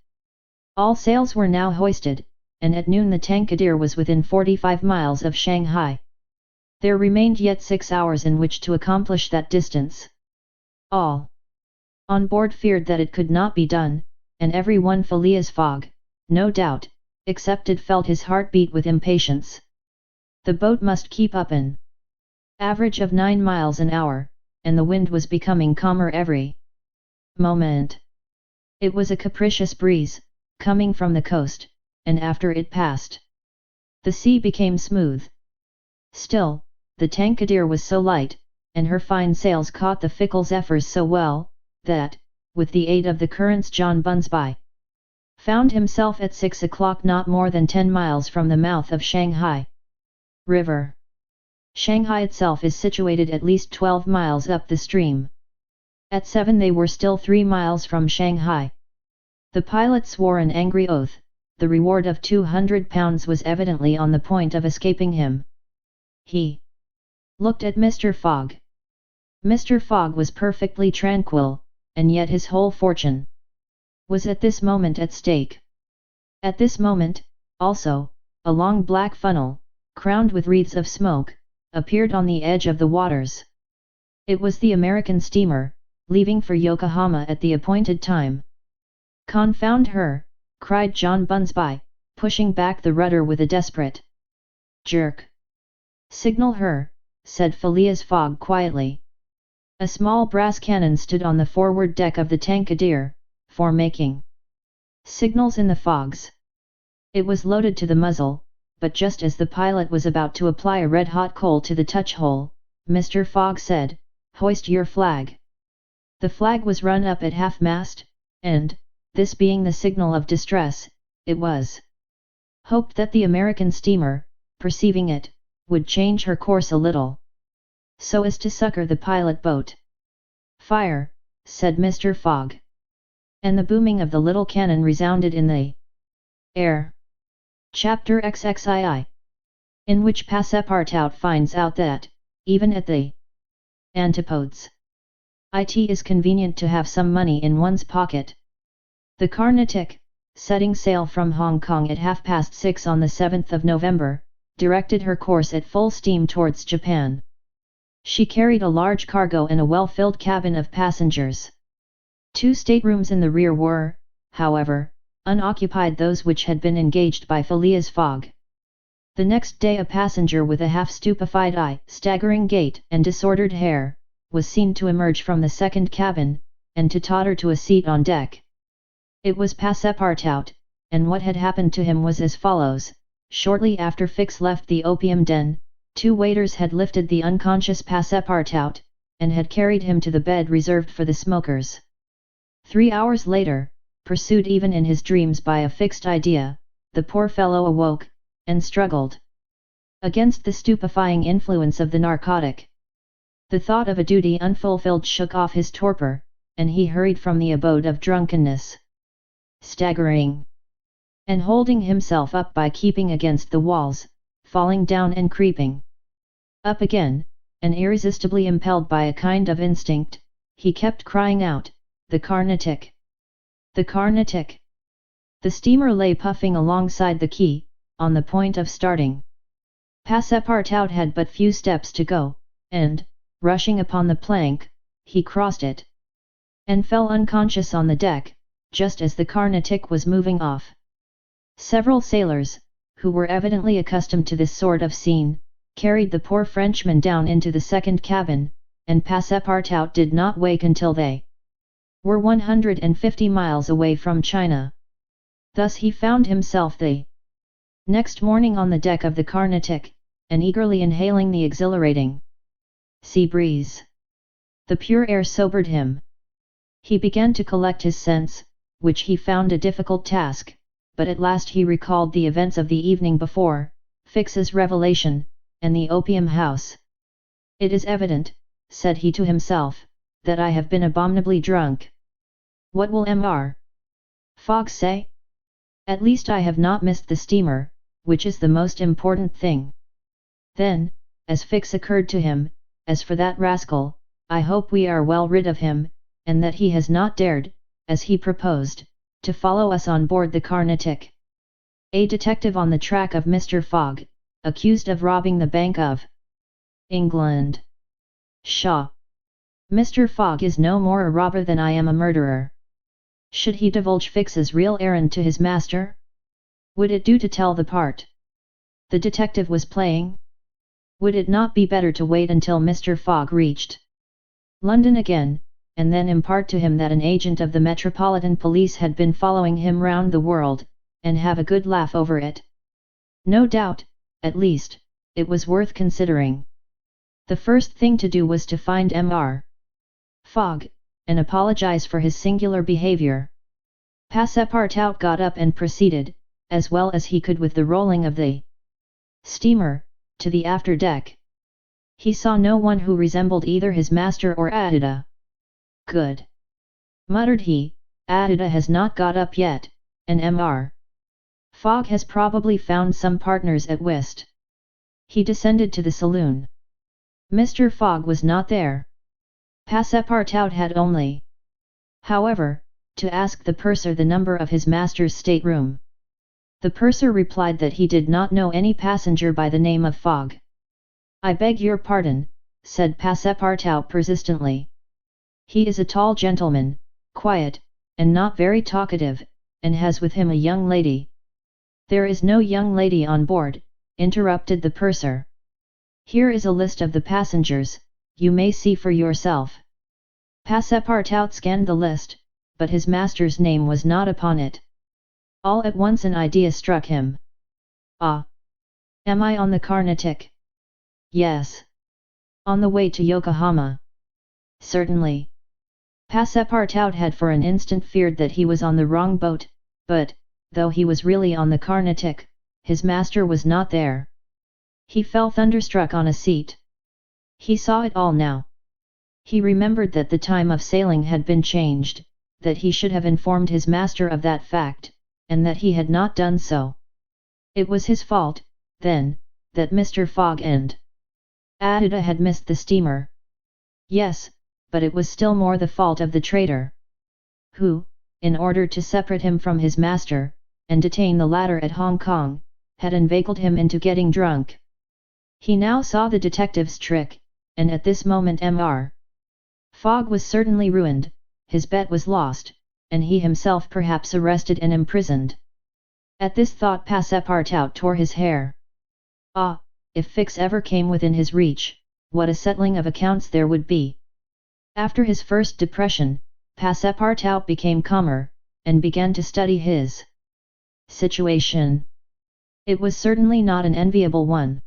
All sails were now hoisted, and at noon the Tankadere was within 45 miles of Shanghai. There remained yet 6 hours in which to accomplish that distance. All on board feared that it could not be done, and every one, Phileas Fogg, no doubt, excepted, felt his heart beat with impatience. The boat must keep up an average of 9 miles an hour, and the wind was becoming calmer every moment. It was a capricious breeze, coming from the coast, and after it passed, the sea became smooth. Still, the Tankadere was so light, and her fine sails caught the fickle zephyrs so well, that, with the aid of the currents, John Bunsby found himself at 6 o'clock not more than 10 miles from the mouth of Shanghai River. Shanghai itself is situated at least 12 miles up the stream. At 7 they were still 3 miles from Shanghai. The pilot swore an angry oath. The reward of £200 was evidently on the point of escaping him. He looked at Mr. Fogg. Mr. Fogg was perfectly tranquil, and yet his whole fortune was at this moment at stake. At this moment, also, a long black funnel, crowned with wreaths of smoke, appeared on the edge of the waters. It was the American steamer, leaving for Yokohama at the appointed time. "Confound her!" cried John Bunsby, pushing back the rudder with a desperate jerk. "Signal her," said Phileas Fogg quietly. A small brass cannon stood on the forward deck of the Tankadere, for making signals in the fogs. It was loaded to the muzzle, but just as the pilot was about to apply a red-hot coal to the touch-hole, Mr. Fogg said, "Hoist your flag." The flag was run up at half-mast, and, this being the signal of distress, it was hoped that the American steamer, perceiving it, would change her course a little, so as to succor the pilot boat. "Fire," said Mr. Fogg. And the booming of the little cannon resounded in the air. Chapter XXII, in which Passepartout finds out that, even at the antipodes, it is convenient to have some money in one's pocket. The Carnatic, setting sail from Hong Kong at 6:30 on the 7th of November, directed her course at full steam towards Japan. She carried a large cargo and a well-filled cabin of passengers. 2 staterooms in the rear were, however, unoccupied, those which had been engaged by Phileas Fogg. The next day a passenger with a half-stupefied eye, staggering gait and disordered hair, was seen to emerge from the second cabin, and to totter to a seat on deck. It was Passepartout, and what had happened to him was as follows. Shortly after Fix left the opium den, 2 waiters had lifted the unconscious Passepartout, and had carried him to the bed reserved for the smokers. 3 hours later, pursued even in his dreams by a fixed idea, the poor fellow awoke, and struggled against the stupefying influence of the narcotic. The thought of a duty unfulfilled shook off his torpor, and he hurried from the abode of drunkenness, staggering, and holding himself up by keeping against the walls, falling down and creeping up again, and irresistibly impelled by a kind of instinct, he kept crying out, "The Carnatic! The Carnatic!" The steamer lay puffing alongside the quay, on the point of starting. Passepartout had but few steps to go, and, rushing upon the plank, he crossed it, and fell unconscious on the deck, just as the Carnatic was moving off. Several sailors, who were evidently accustomed to this sort of scene, carried the poor Frenchman down into the second cabin, and Passepartout did not wake until they were 150 miles away from China. Thus he found himself the next morning on the deck of the Carnatic, and eagerly inhaling the exhilarating sea breeze. The pure air sobered him. He began to collect his sense, which he found a difficult task, but at last he recalled the events of the evening before, Fix's revelation, and the opium house. "It is evident," said he to himself, "that I have been abominably drunk. What will Mr. Fogg say? At least I have not missed the steamer, which is the most important thing." Then, as Fix occurred to him, "As for that rascal, I hope we are well rid of him, and that he has not dared, as he proposed, to follow us on board the Carnatic. A detective on the track of Mr. Fogg, accused of robbing the Bank of England. Pshaw! Mr. Fogg is no more a robber than I am a murderer. Should he divulge Fix's real errand to his master? Would it do to tell the part the detective was playing? Would it not be better to wait until Mr. Fogg reached London again, and then impart to him that an agent of the Metropolitan Police had been following him round the world, and have a good laugh over it? No doubt, at least, it was worth considering. The first thing to do was to find Mr. Fogg, and apologize for his singular behavior. Passepartout got up and proceeded, as well as he could with the rolling of the steamer, to the after deck. He saw no one who resembled either his master or Adida. "Good!" muttered he, "Adida has not got up yet, and Mr. Fogg has probably found some partners at whist." He descended to the saloon. Mr. Fogg was not there. Passepartout had only, however, to ask the purser the number of his master's stateroom. The purser replied that he did not know any passenger by the name of Fogg. "I beg your pardon," said Passepartout persistently. "He is a tall gentleman, quiet, and not very talkative, and has with him a young lady." "There is no young lady on board," interrupted the purser. "Here is a list of the passengers, you may see for yourself." Passepartout scanned the list, but his master's name was not upon it. All at once an idea struck him. "Ah! Am I on the Carnatic?" "Yes." "On the way to Yokohama?" "Certainly." Passepartout had for an instant feared that he was on the wrong boat, but, though he was really on the Carnatic, his master was not there. He fell thunderstruck on a seat. He saw it all now. He remembered that the time of sailing had been changed, that he should have informed his master of that fact, and that he had not done so. It was his fault, then, that Mr. Fogg and Adida had missed the steamer. Yes, but it was still more the fault of the traitor, who, in order to separate him from his master, and detain the latter at Hong Kong, had inveigled him into getting drunk. He now saw the detective's trick, and at this moment Mr. Fogg was certainly ruined, his bet was lost, and he himself perhaps arrested and imprisoned. At this thought Passepartout tore his hair. Ah, if Fix ever came within his reach, what a settling of accounts there would be! After his first depression, Passepartout became calmer, and began to study his situation. It was certainly not an enviable one.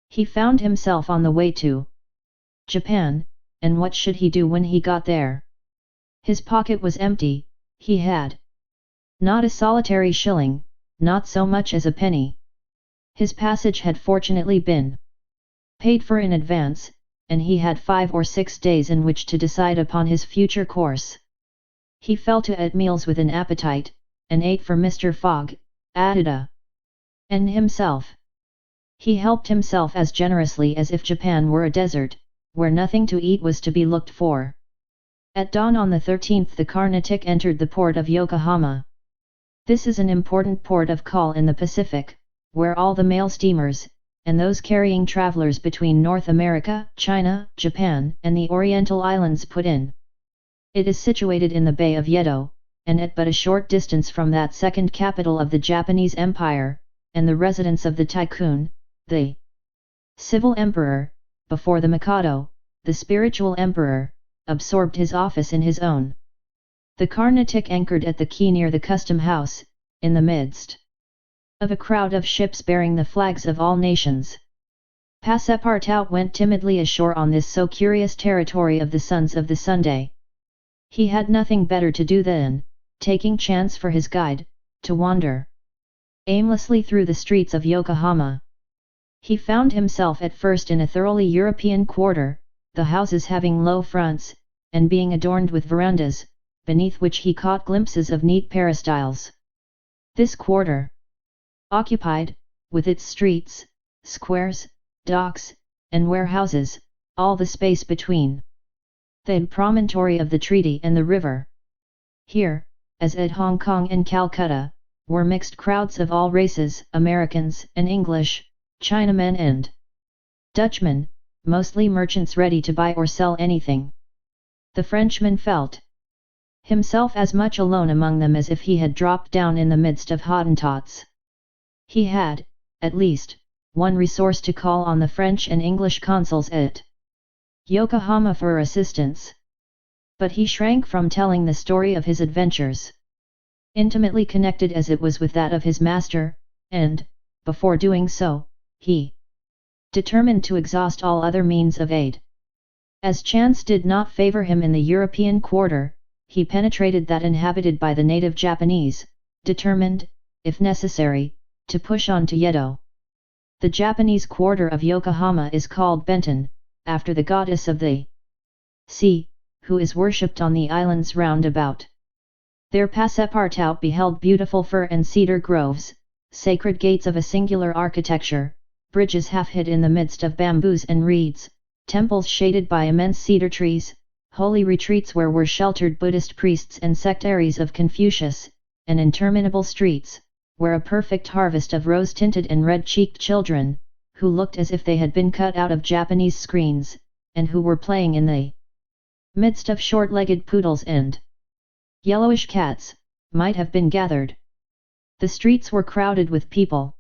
He found himself on the way to Japan, and what should he do when he got there? His pocket was empty, he had not a solitary shilling, not so much as a penny. His passage had fortunately been paid for in advance, and he had 5 or 6 days in which to decide upon his future course. He fell to at meals with an appetite, and ate for Mr. Fogg, Adida, and himself. He helped himself as generously as if Japan were a desert, where nothing to eat was to be looked for. At dawn on the 13th the Carnatic entered the port of Yokohama. This is an important port of call in the Pacific, where all the mail steamers, and those carrying travelers between North America, China, Japan, and the Oriental Islands put in. It is situated in the Bay of Yedo, and at but a short distance from that second capital of the Japanese Empire, and the residence of the Tycoon, the civil emperor, before the Mikado, the spiritual emperor, absorbed his office in his own. The Carnatic anchored at the quay near the custom house, in the midst of a crowd of ships bearing the flags of all nations. Passepartout went timidly ashore on this so curious territory of the sons of the Sunday. He had nothing better to do than, taking chance for his guide, to wander aimlessly through the streets of Yokohama. He found himself at first in a thoroughly European quarter, the houses having low fronts, and being adorned with verandas, beneath which he caught glimpses of neat peristyles. This quarter, occupied, with its streets, squares, docks, and warehouses, all the space between the promontory of the treaty and the river. Here, as at Hong Kong and Calcutta, were mixed crowds of all races, Americans and English, Chinamen and Dutchmen, mostly merchants ready to buy or sell anything. The Frenchman felt himself as much alone among them as if he had dropped down in the midst of Hottentots. He had, at least, one resource to call on the French and English consuls at Yokohama for assistance. But he shrank from telling the story of his adventures, intimately connected as it was with that of his master, and, before doing so, he determined to exhaust all other means of aid. As chance did not favor him in the European quarter, he penetrated that inhabited by the native Japanese, determined, if necessary, to push on to Yedo. The Japanese quarter of Yokohama is called Benten, after the goddess of the sea, who is worshipped on the islands round about. There Passepartout beheld beautiful fir and cedar groves, sacred gates of a singular architecture, bridges half hid in the midst of bamboos and reeds, temples shaded by immense cedar trees, holy retreats where were sheltered Buddhist priests and sectaries of Confucius, and interminable streets, where a perfect harvest of rose-tinted and red-cheeked children, who looked as if they had been cut out of Japanese screens, and who were playing in the midst of short-legged poodles and yellowish cats, might have been gathered. The streets were crowded with people.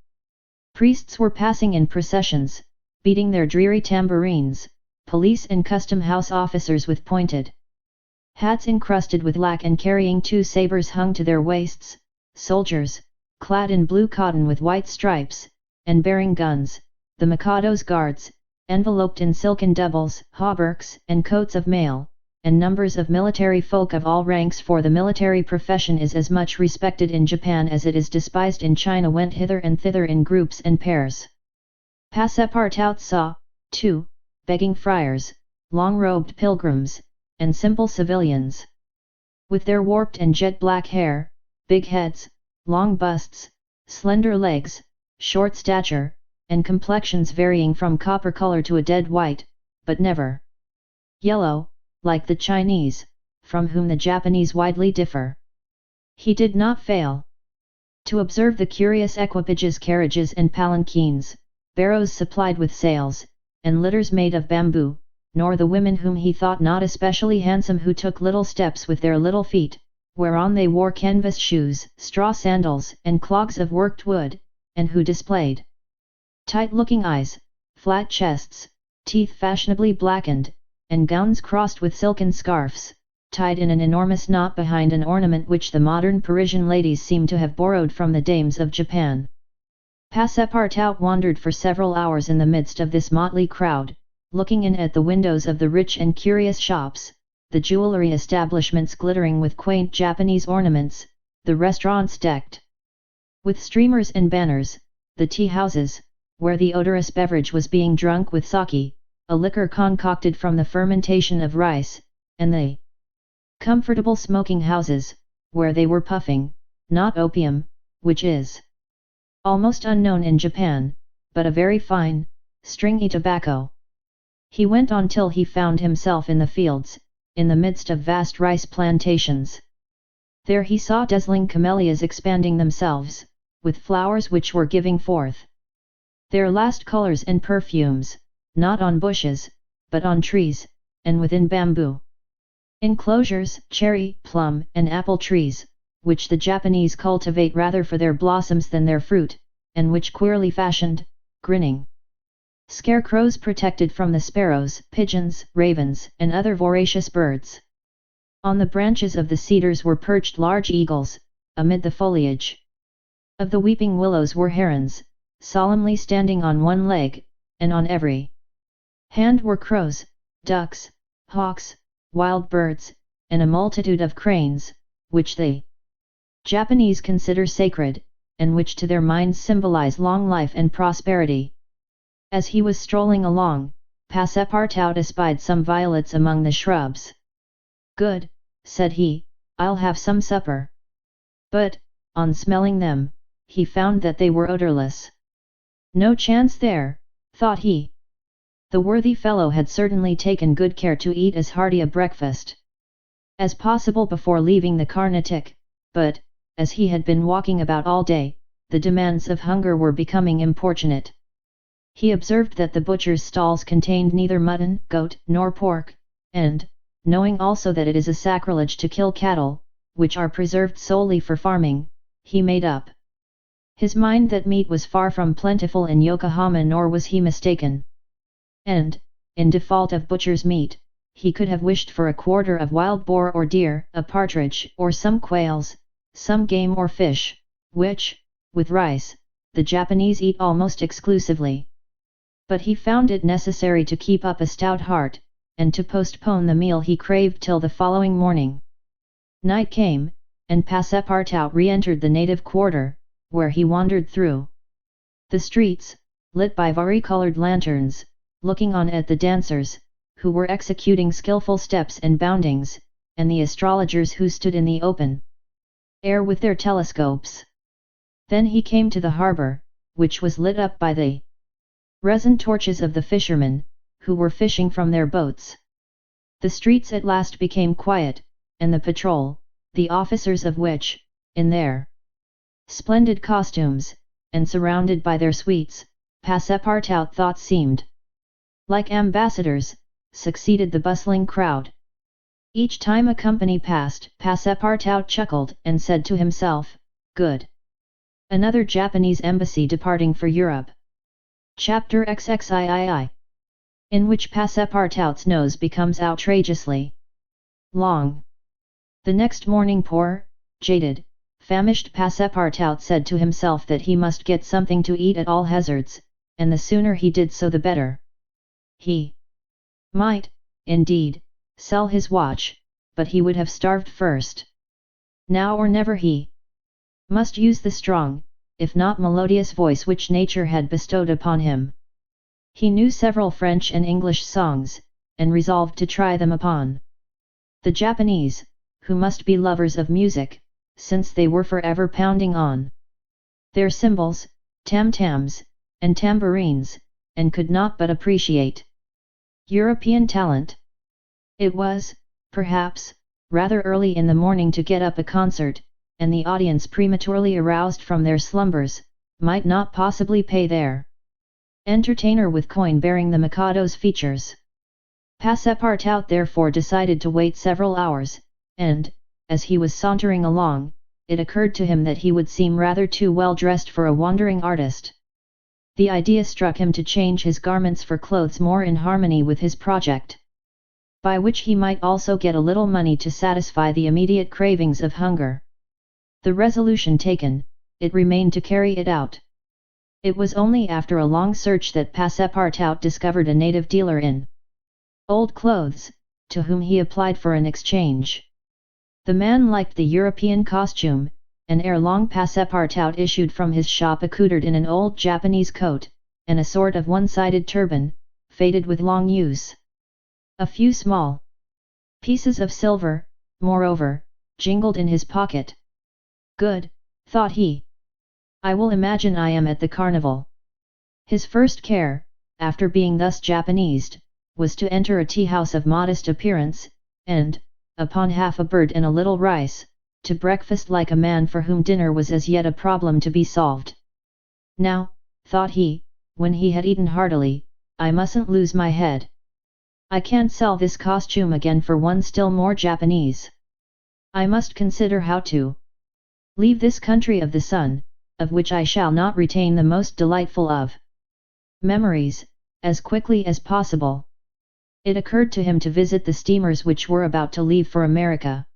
Priests were passing in processions, beating their dreary tambourines, police and custom house officers with pointed hats encrusted with lac and carrying two sabers hung to their waists, soldiers, clad in blue cotton with white stripes, and bearing guns, the Mikado's guards, enveloped in silken doubles, hauberks, and coats of mail, and numbers of military folk of all ranks, for the military profession is as much respected in Japan as it is despised in China, went hither and thither in groups and pairs. Passepartout saw, too, begging friars, long-robed pilgrims, and simple civilians. With their warped and jet-black hair, big heads, long busts, slender legs, short stature, and complexions varying from copper color to a dead white, but never yellow, like the Chinese, from whom the Japanese widely differ. He did not fail to observe the curious equipages, carriages and palanquins, barrows supplied with sails, and litters made of bamboo, nor the women whom he thought not especially handsome, who took little steps with their little feet, whereon they wore canvas shoes, straw sandals, and clogs of worked wood, and who displayed tight-looking eyes, flat chests, teeth fashionably blackened, and gowns crossed with silken scarfs, tied in an enormous knot behind an ornament which the modern Parisian ladies seem to have borrowed from the dames of Japan. Passepartout wandered for several hours in the midst of this motley crowd, looking in at the windows of the rich and curious shops, the jewelry establishments glittering with quaint Japanese ornaments, the restaurants decked with streamers and banners, the tea houses, where the odorous beverage was being drunk with sake, a liquor concocted from the fermentation of rice, and the comfortable smoking houses, where they were puffing, not opium, which is almost unknown in Japan, but a very fine, stringy tobacco. He went on till he found himself in the fields, in the midst of vast rice plantations. There he saw dazzling camellias expanding themselves, with flowers which were giving forth their last colors and perfumes, not on bushes, but on trees, and within bamboo enclosures, cherry, plum, and apple trees, which the Japanese cultivate rather for their blossoms than their fruit, and which queerly fashioned, grinning scarecrows protected from the sparrows, pigeons, ravens, and other voracious birds. On the branches of the cedars were perched large eagles, amid the foliage of the weeping willows were herons, solemnly standing on one leg, and on every hand were crows, ducks, hawks, wild birds, and a multitude of cranes, which the Japanese consider sacred, and which to their minds symbolize long life and prosperity. As he was strolling along, Passepartout espied some violets among the shrubs. "Good," said he, "I'll have some supper." But, on smelling them, he found that they were odorless. "No chance there," thought he. The worthy fellow had certainly taken good care to eat as hearty a breakfast as possible before leaving the Carnatic, but, as he had been walking about all day, the demands of hunger were becoming importunate. He observed that the butcher's stalls contained neither mutton, goat, nor pork, and, knowing also that it is a sacrilege to kill cattle, which are preserved solely for farming, he made up his mind that meat was far from plentiful in Yokohama, nor was he mistaken. And, in default of butcher's meat, he could have wished for a quarter of wild boar or deer, a partridge or some quails, some game or fish, which, with rice, the Japanese eat almost exclusively. But he found it necessary to keep up a stout heart, and to postpone the meal he craved till the following morning. Night came, and Passepartout re-entered the native quarter, where he wandered through the streets, lit by vari-colored lanterns, looking on at the dancers, who were executing skillful steps and boundings, and the astrologers who stood in the open air with their telescopes. Then he came to the harbour, which was lit up by the resin torches of the fishermen, who were fishing from their boats. The streets at last became quiet, and the patrol, the officers of which, in their splendid costumes, and surrounded by their suites, Passepartout thought seemed like ambassadors, succeeded the bustling crowd. Each time a company passed, Passepartout chuckled and said to himself, "Good! Another Japanese embassy departing for Europe." Chapter XXIII, in which Passepartout's nose becomes outrageously long. The next morning poor, jaded, famished Passepartout said to himself that he must get something to eat at all hazards, and the sooner he did so the better. He might, indeed, sell his watch, but he would have starved first. Now or never he must use the strong, if not melodious voice which nature had bestowed upon him. He knew several French and English songs, and resolved to try them upon the Japanese, who must be lovers of music, since they were forever pounding on their cymbals, tam-tams, and tambourines, and could not but appreciate European talent. It was, perhaps, rather early in the morning to get up a concert, and the audience prematurely aroused from their slumbers, might not possibly pay their entertainer with coin bearing the Mikado's features. Passepartout therefore decided to wait several hours, and, as he was sauntering along, it occurred to him that he would seem rather too well dressed for a wandering artist. The idea struck him to change his garments for clothes more in harmony with his project, by which he might also get a little money to satisfy the immediate cravings of hunger. The resolution taken, it remained to carry it out. It was only after a long search that Passepartout discovered a native dealer in old clothes, to whom he applied for an exchange. The man liked the European costume, and ere long Passepartout issued from his shop accoutred in an old Japanese coat, and a sort of one-sided turban, faded with long use. A few small pieces of silver, moreover, jingled in his pocket. "Good," thought he. "I will imagine I am at the carnival." His first care, after being thus Japanesed, was to enter a tea-house of modest appearance, and, upon half a bird and a little rice, to breakfast like a man for whom dinner was as yet a problem to be solved. Now, thought he, when he had eaten heartily, I mustn't lose my head. I can't sell this costume again for one still more Japanese. I must consider how to leave this country of the sun, of which I shall not retain the most delightful of memories, as quickly as possible. It occurred to him to visit the steamers which were about to leave for America.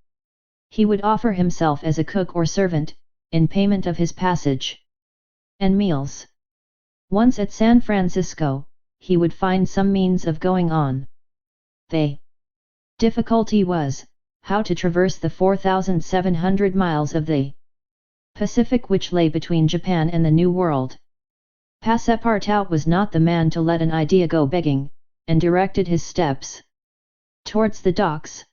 He would offer himself as a cook or servant, in payment of his passage and meals. Once at San Francisco, he would find some means of going on. The difficulty was, how to traverse the 4,700 miles of the Pacific which lay between Japan and the New World. Passepartout was not the man to let an idea go begging, and directed his steps towards the docks.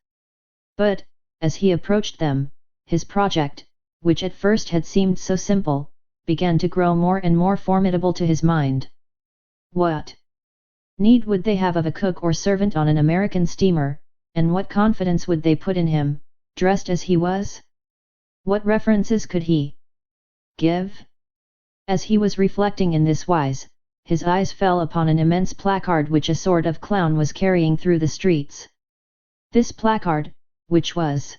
But, as he approached them, his project, which at first had seemed so simple, began to grow more and more formidable to his mind. What need would they have of a cook or servant on an American steamer, and what confidence would they put in him, dressed as he was? What references could he give? As he was reflecting in this wise, his eyes fell upon an immense placard which a sort of clown was carrying through the streets. This placard, which was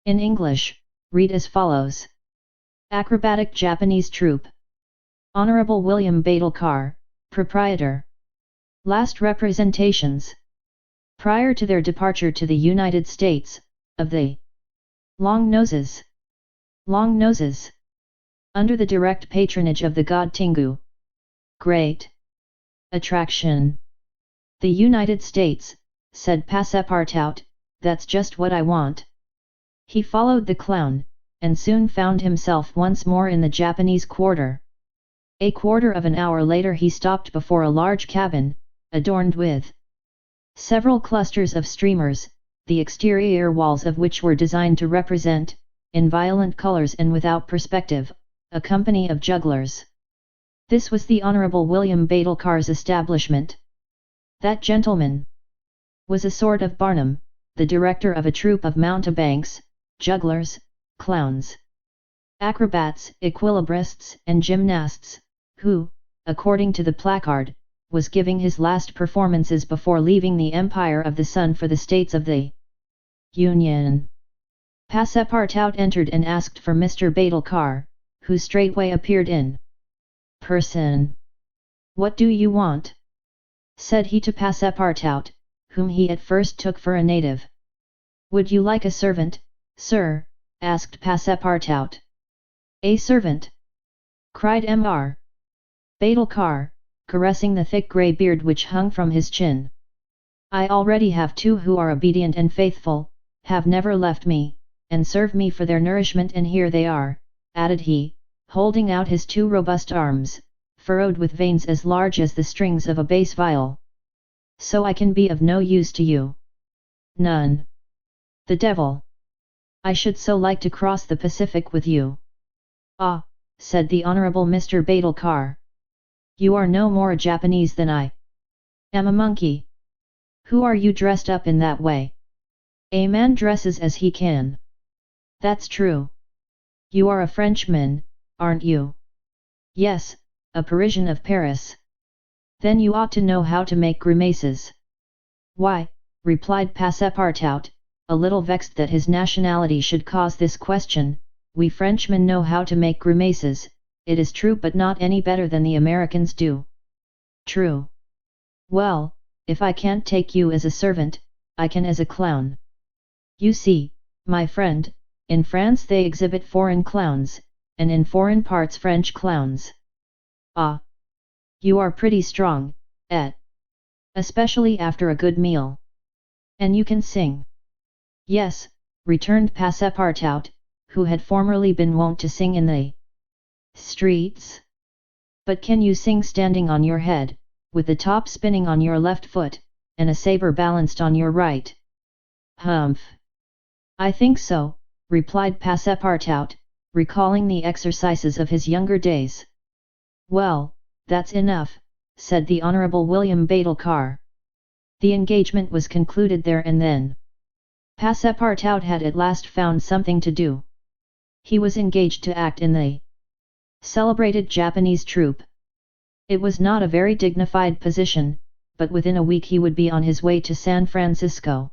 in English, read as follows: Acrobatic Japanese Troupe. Honorable William Badalkar, Proprietor. Last representations. Prior to their departure to the United States, of the Long Noses. Long Noses. Under the direct patronage of the god Tingu. Great attraction. The United States, said Passepartout, that's just what I want. He followed the clown, and soon found himself once more in the Japanese quarter. A quarter of an hour later he stopped before a large cabin, adorned with several clusters of streamers, the exterior walls of which were designed to represent, in violent colors and without perspective, a company of jugglers. This was the Honorable William Badalkar's establishment. That gentleman was a sort of Barnum, the director of a troupe of mountebanks, jugglers, clowns, acrobats, equilibrists and gymnasts, who, according to the placard, was giving his last performances before leaving the Empire of the Sun for the States of the Union. Passepartout entered and asked for Mr. Badalkar, who straightway appeared in person. What do you want? Said he to Passepartout, whom he at first took for a native. Would you like a servant, sir? Asked Passepartout. A servant? Cried Mr. Badalkar, caressing the thick grey beard which hung from his chin. I already have two who are obedient and faithful, have never left me, and serve me for their nourishment, and here they are, added he, holding out his two robust arms, furrowed with veins as large as the strings of a bass viol. So I can be of no use to you. None. The devil! I should so like to cross the Pacific with you. Ah, said the Honorable Mr. Badalkar. You are no more a Japanese than I am a monkey. Who are you dressed up in that way? A man dresses as he can. That's true. You are a Frenchman, aren't you? Yes, a Parisian of Paris. Then you ought to know how to make grimaces. Why, replied Passepartout, a little vexed that his nationality should cause this question, we Frenchmen know how to make grimaces, it is true, but not any better than the Americans do. True. Well, if I can't take you as a servant, I can as a clown. You see, my friend, in France they exhibit foreign clowns, and in foreign parts French clowns. Ah! You are pretty strong, especially after a good meal. And you can sing. Yes, returned Passepartout, who had formerly been wont to sing in the streets. But can you sing standing on your head, with the top spinning on your left foot, and a saber balanced on your right? Humph! I think so, replied Passepartout, recalling the exercises of his younger days. Well, that's enough, said the Honorable William Badalkar. The engagement was concluded there and then. Passepartout had at last found something to do. He was engaged to act in the celebrated Japanese troupe. It was not a very dignified position, but within a week he would be on his way to San Francisco.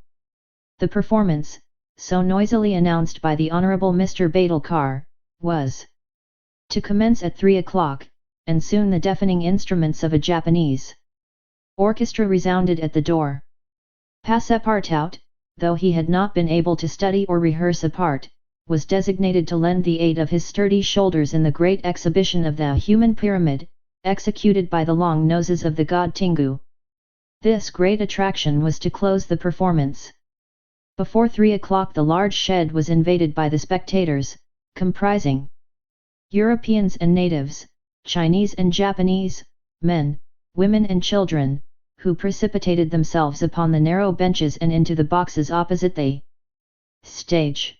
The performance, so noisily announced by the Honorable Mr. Badalkar, was to commence at 3 o'clock, and soon the deafening instruments of a Japanese orchestra resounded at the door. Passepartout, though he had not been able to study or rehearse a part, was designated to lend the aid of his sturdy shoulders in the great exhibition of the human pyramid, executed by the long noses of the god Tingu. This great attraction was to close the performance. Before 3 o'clock the large shed was invaded by the spectators, comprising Europeans and natives, Chinese and Japanese, men, women and children, who precipitated themselves upon the narrow benches and into the boxes opposite the stage.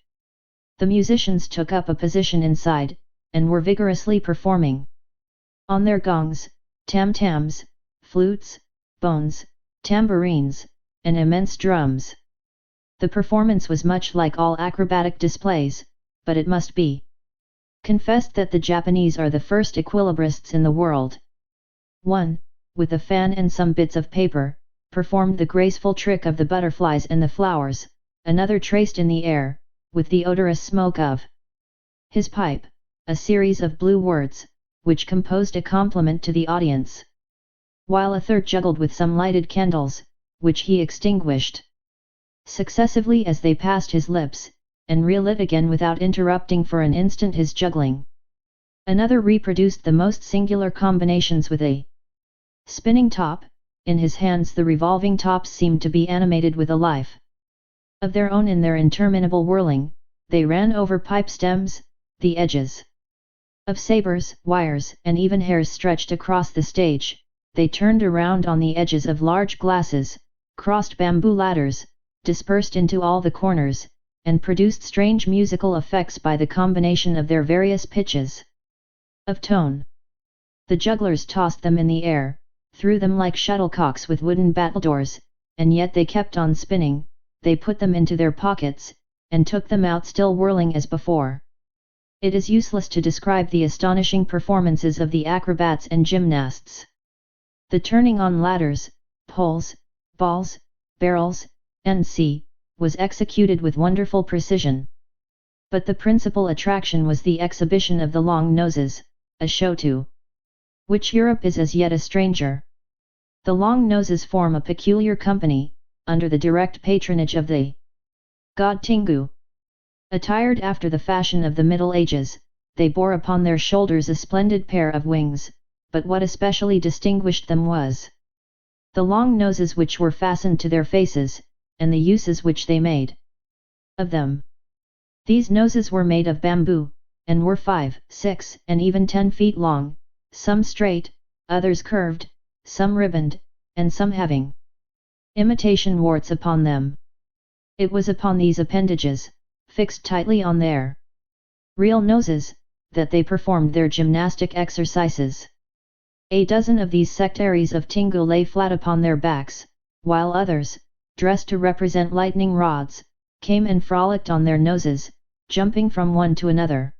The musicians took up a position inside, and were vigorously performing. On their gongs, tam-tams, flutes, bones, tambourines, and immense drums. The performance was much like all acrobatic displays, but it must be confessed that the Japanese are the first equilibrists in the world. One, with a fan and some bits of paper, performed the graceful trick of the butterflies and the flowers, another traced in the air, with the odorous smoke of his pipe, a series of blue words, which composed a compliment to the audience. While a third juggled with some lighted candles, which he extinguished successively as they passed his lips, and relit again without interrupting for an instant his juggling. Another reproduced the most singular combinations with a spinning top. In his hands the revolving tops seemed to be animated with a life of their own. In their interminable whirling, they ran over pipe stems, the edges of sabers, wires, and even hairs stretched across the stage. They turned around on the edges of large glasses, crossed bamboo ladders, dispersed into all the corners, and produced strange musical effects by the combination of their various pitches of tone. The jugglers tossed them in the air, threw them like shuttlecocks with wooden battledores, and yet they kept on spinning. They put them into their pockets, and took them out still whirling as before. It is useless to describe the astonishing performances of the acrobats and gymnasts. The turning on ladders, poles, balls, barrels, etc., was executed with wonderful precision. But the principal attraction was the exhibition of the long noses, a show to which Europe is as yet a stranger. The long noses form a peculiar company, under the direct patronage of the god Tingu. Attired after the fashion of the Middle Ages, they bore upon their shoulders a splendid pair of wings, but what especially distinguished them was the long noses which were fastened to their faces, and the uses which they made of them. These noses were made of bamboo, and were 5, 6, and even 10 feet long, some straight, others curved, some ribboned, and some having imitation warts upon them. It was upon these appendages, fixed tightly on their real noses, that they performed their gymnastic exercises. A dozen of these sectaries of Tingu lay flat upon their backs, while others, dressed to represent lightning rods, came and frolicked on their noses, jumping from one to another,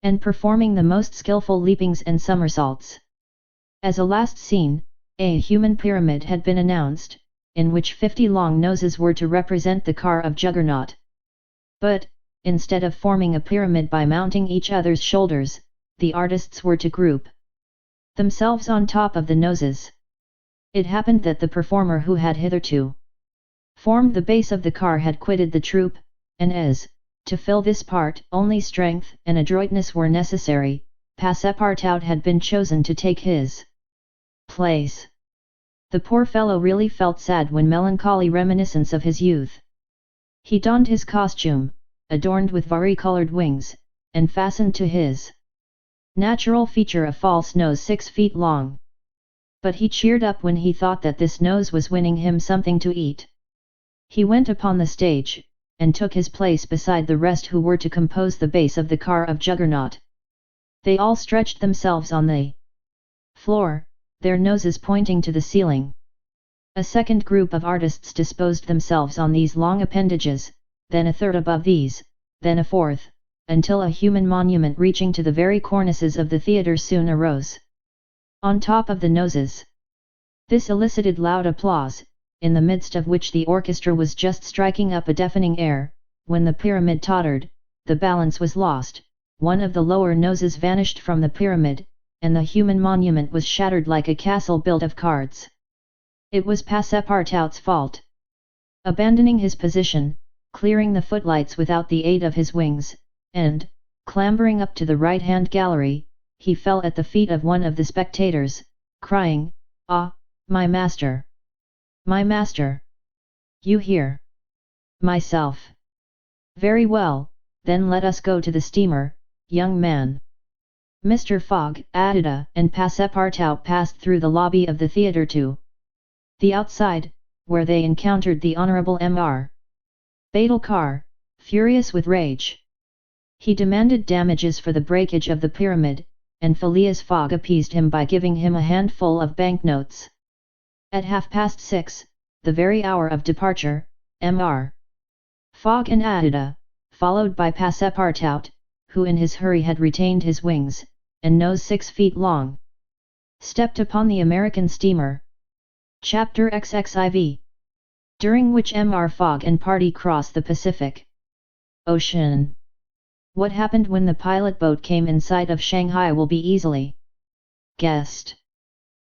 and performing the most skillful leapings and somersaults. As a last scene, a human pyramid had been announced, in which 50 long noses were to represent the car of Juggernaut. But, instead of forming a pyramid by mounting each other's shoulders, the artists were to group themselves on top of the noses. It happened that the performer who had hitherto formed the base of the car had quitted the troupe, and as, to fill this part, only strength and adroitness were necessary, Passepartout had been chosen to take his place. The poor fellow really felt sad when melancholy reminiscence of his youth. He donned his costume, adorned with vari-colored wings, and fastened to his natural feature a false nose 6 feet long. But he cheered up when he thought that this nose was winning him something to eat. He went upon the stage, and took his place beside the rest who were to compose the base of the car of Juggernaut. They all stretched themselves on the floor, their noses pointing to the ceiling. A second group of artists disposed themselves on these long appendages, then a third above these, then a fourth, until a human monument reaching to the very cornices of the theatre soon arose on top of the noses. This elicited loud applause, in the midst of which the orchestra was just striking up a deafening air. When the pyramid tottered, the balance was lost, one of the lower noses vanished from the pyramid, and the human monument was shattered like a castle built of cards. It was Passepartout's fault. Abandoning his position, clearing the footlights without the aid of his wings, and, clambering up to the right-hand gallery, he fell at the feet of one of the spectators, crying, "Ah, my master! My master! You here?" "Myself." "Very well, then let us go to the steamer, young man." Mr. Fogg, Adida and Passepartout passed through the lobby of the theatre to the outside, where they encountered the Honourable Mr. Badalcar, furious with rage. He demanded damages for the breakage of the pyramid, and Phileas Fogg appeased him by giving him a handful of banknotes. At 6:30, the very hour of departure, Mr. Fogg and Adida, followed by Passepartout, who in his hurry had retained his wings, and nose 6 feet long, stepped upon the American steamer. Chapter XXIV, during which Mr. Fogg and party crossed the Pacific Ocean. What happened when the pilot boat came in sight of Shanghai will be easily guessed.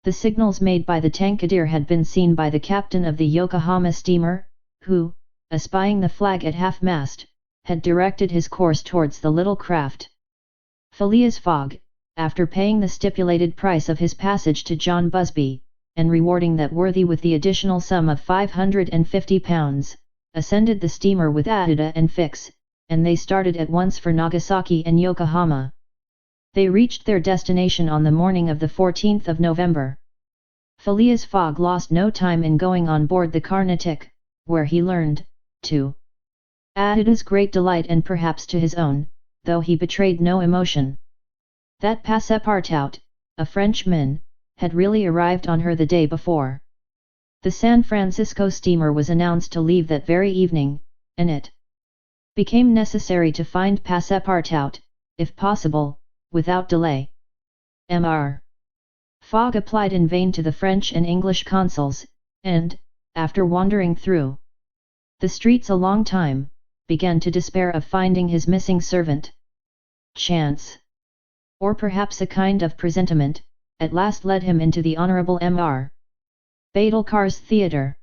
The signals made by the Tankadere had been seen by the captain of the Yokohama steamer, who, espying the flag at half-mast, had directed his course towards the little craft. Phileas Fogg, after paying the stipulated price of his passage to John Busby, and rewarding that worthy with the additional sum of £550, ascended the steamer with Adida and Fix, and they started at once for Nagasaki and Yokohama. They reached their destination on the morning of the 14th of November. Phileas Fogg lost no time in going on board the Carnatic, where he learned, to Adida's great delight and perhaps to his own, though he betrayed no emotion, that Passepartout, a Frenchman, had really arrived on her the day before. The San Francisco steamer was announced to leave that very evening, and it became necessary to find Passepartout, if possible, without delay. Mr. Fogg applied in vain to the French and English consuls, and, after wandering through the streets a long time, began to despair of finding his missing servant. Chance, or perhaps a kind of presentiment, at last led him into the Honourable Mr. Badalcar's theatre.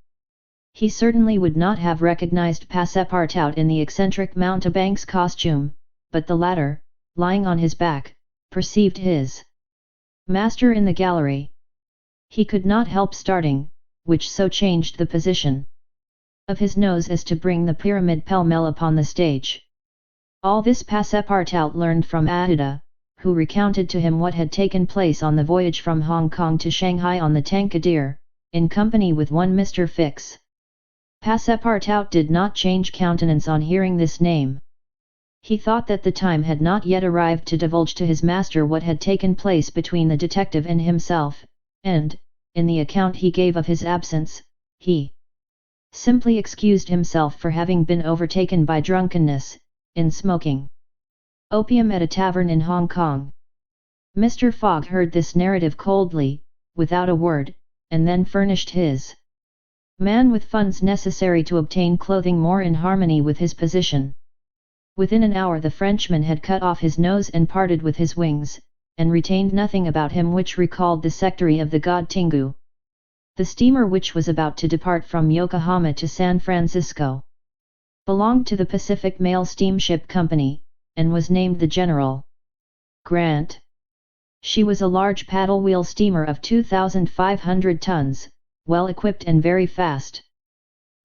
He certainly would not have recognised Passepartout in the eccentric mountebank's costume, but the latter, lying on his back, perceived his master in the gallery. He could not help starting, which so changed the position of his nose as to bring the pyramid pell-mell upon the stage. All this Passepartout learned from Adida, who recounted to him what had taken place on the voyage from Hong Kong to Shanghai on the Tankadere, in company with one Mr. Fix. Passepartout did not change countenance on hearing this name. He thought that the time had not yet arrived to divulge to his master what had taken place between the detective and himself, and, in the account he gave of his absence, he simply excused himself for having been overtaken by drunkenness, in smoking opium at a tavern in Hong Kong. Mr. Fogg heard this narrative coldly, without a word, and then furnished his man with funds necessary to obtain clothing more in harmony with his position. Within an hour the Frenchman had cut off his nose and parted with his wings, and retained nothing about him which recalled the sectary of the god Tingu. The steamer which was about to depart from Yokohama to San Francisco belonged to the Pacific Mail Steamship Company, and was named the General Grant. She was a large paddle-wheel steamer of 2,500 tons, well equipped and very fast.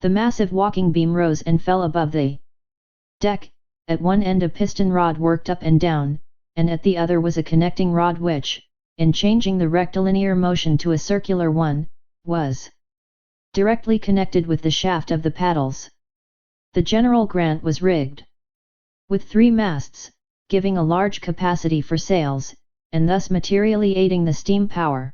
The massive walking beam rose and fell above the deck. At one end a piston rod worked up and down, and at the other was a connecting rod which, in changing the rectilinear motion to a circular one, was directly connected with the shaft of the paddles. The General Grant was rigged with 3 masts, giving a large capacity for sails, and thus materially aiding the steam power.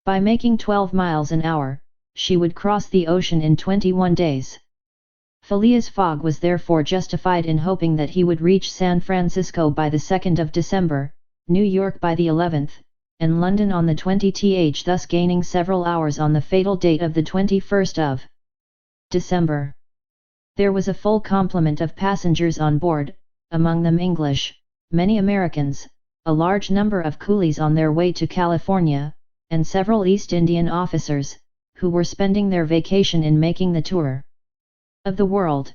By making 12 miles an hour, she would cross the ocean in 21 days. Phileas Fogg was therefore justified in hoping that he would reach San Francisco by the 2nd of December, New York by the 11th, and London on the 20th, thus gaining several hours on the fatal date of the 21st of December. There was a full complement of passengers on board, among them English, many Americans, a large number of coolies on their way to California, and several East Indian officers, who were spending their vacation in making the tour of the world.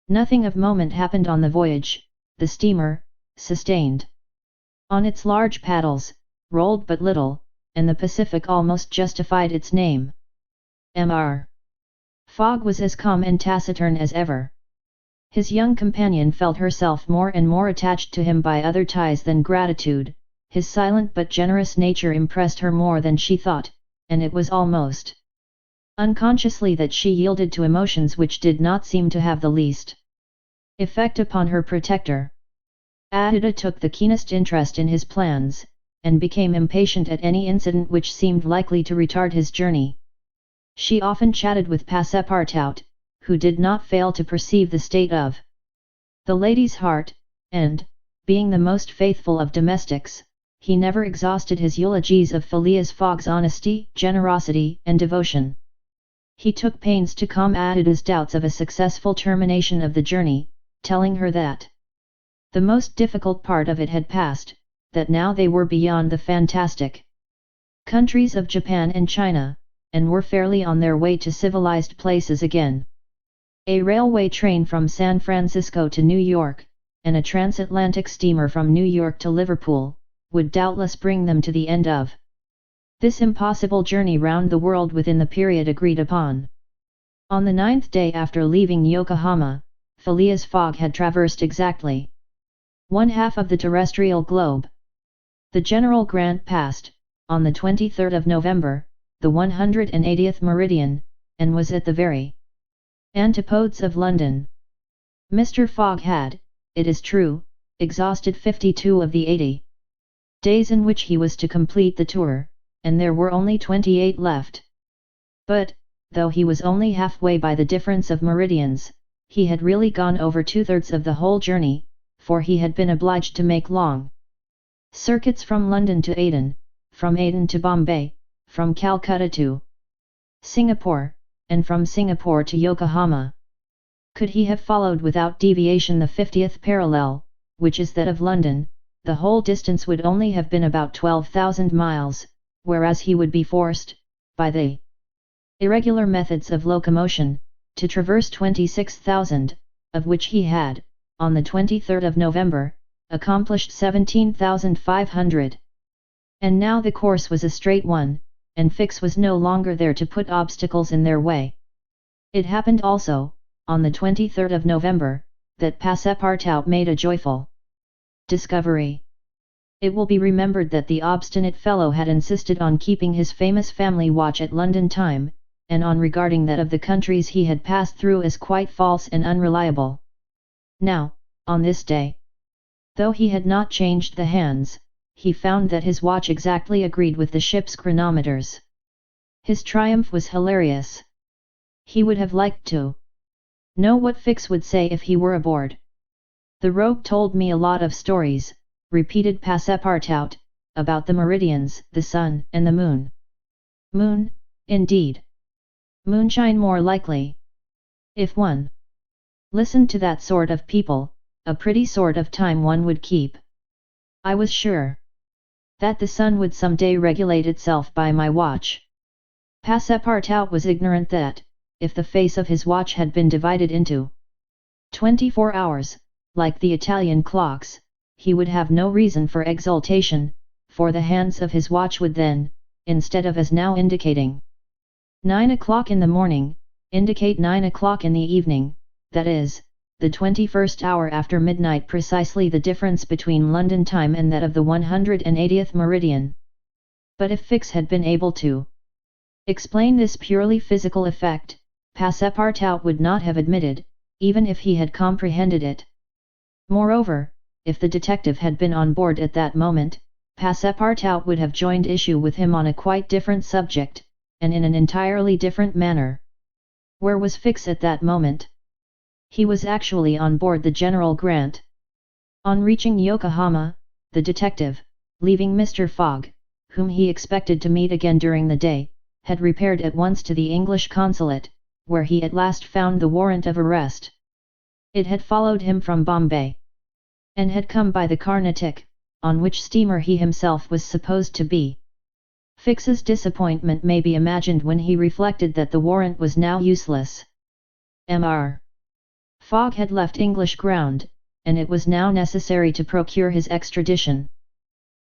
Nothing of moment happened on the voyage. The steamer, sustained on its large paddles, rolled but little, and the Pacific almost justified its name. Mr. Fogg was as calm and taciturn as ever. His young companion felt herself more and more attached to him by other ties than gratitude. His silent but generous nature impressed her more than she thought, and it was almost unconsciously that she yielded to emotions which did not seem to have the least effect upon her protector. Ada took the keenest interest in his plans, and became impatient at any incident which seemed likely to retard his journey. She often chatted with Passepartout, who did not fail to perceive the state of the lady's heart, and, being the most faithful of domestics, he never exhausted his eulogies of Phileas Fogg's honesty, generosity, and devotion. He took pains to calm Ada's doubts of a successful termination of the journey, telling her that the most difficult part of it had passed, that now they were beyond the fantastic countries of Japan and China, and were fairly on their way to civilized places again. A railway train from San Francisco to New York, and a transatlantic steamer from New York to Liverpool, would doubtless bring them to the end of this impossible journey round the world within the period agreed upon. On the 9th day after leaving Yokohama, Phileas Fogg had traversed exactly 1/2 of the terrestrial globe. The General Grant passed, on the 23rd of November, the 180th meridian, and was at the very antipodes of London. Mr. Fogg had, it is true, exhausted 52 of the 80 days in which he was to complete the tour, and there were only 28 left. But, though he was only halfway by the difference of meridians, he had really gone over 2/3 of the whole journey, for he had been obliged to make long circuits from London to Aden, from Aden to Bombay, from Calcutta to Singapore, and from Singapore to Yokohama. Could he have followed without deviation the 50th parallel, which is that of London, the whole distance would only have been about 12,000 miles, whereas he would be forced, by the irregular methods of locomotion, to traverse 26,000, of which he had, on the 23rd of November, accomplished 17,500. And now the course was a straight one, and Fix was no longer there to put obstacles in their way. It happened also, on the 23rd of November, that Passepartout made a joyful discovery. It will be remembered that the obstinate fellow had insisted on keeping his famous family watch at London time, and on regarding that of the countries he had passed through as quite false and unreliable. Now, on this day, though he had not changed the hands, he found that his watch exactly agreed with the ship's chronometers. His triumph was hilarious. He would have liked to know what Fix would say if he were aboard. "The rogue told me a lot of stories," repeated Passepartout, "about the meridians, the sun and the moon." "Moon, indeed. Moonshine more likely. If one listened to that sort of people, a pretty sort of time one would keep. I was sure that the sun would some day regulate itself by my watch." Passepartout was ignorant that, if the face of his watch had been divided into 24 hours, like the Italian clocks, he would have no reason for exultation, for the hands of his watch would then, instead of as now indicating 9 o'clock in the morning, indicate 9 o'clock in the evening, that is, the 21st hour after midnight, precisely the difference between London time and that of the 180th meridian. But if Fix had been able to explain this purely physical effect, Passepartout would not have admitted, even if he had comprehended it. Moreover, if the detective had been on board at that moment, Passepartout would have joined issue with him on a quite different subject, and in an entirely different manner. Where was Fix at that moment? He was actually on board the General Grant. On reaching Yokohama, the detective, leaving Mr. Fogg, whom he expected to meet again during the day, had repaired at once to the English consulate, where he at last found the warrant of arrest. It had followed him from Bombay, and had come by the Carnatic, on which steamer he himself was supposed to be. Fix's disappointment may be imagined when he reflected that the warrant was now useless. Mr. Fogg had left English ground, and it was now necessary to procure his extradition.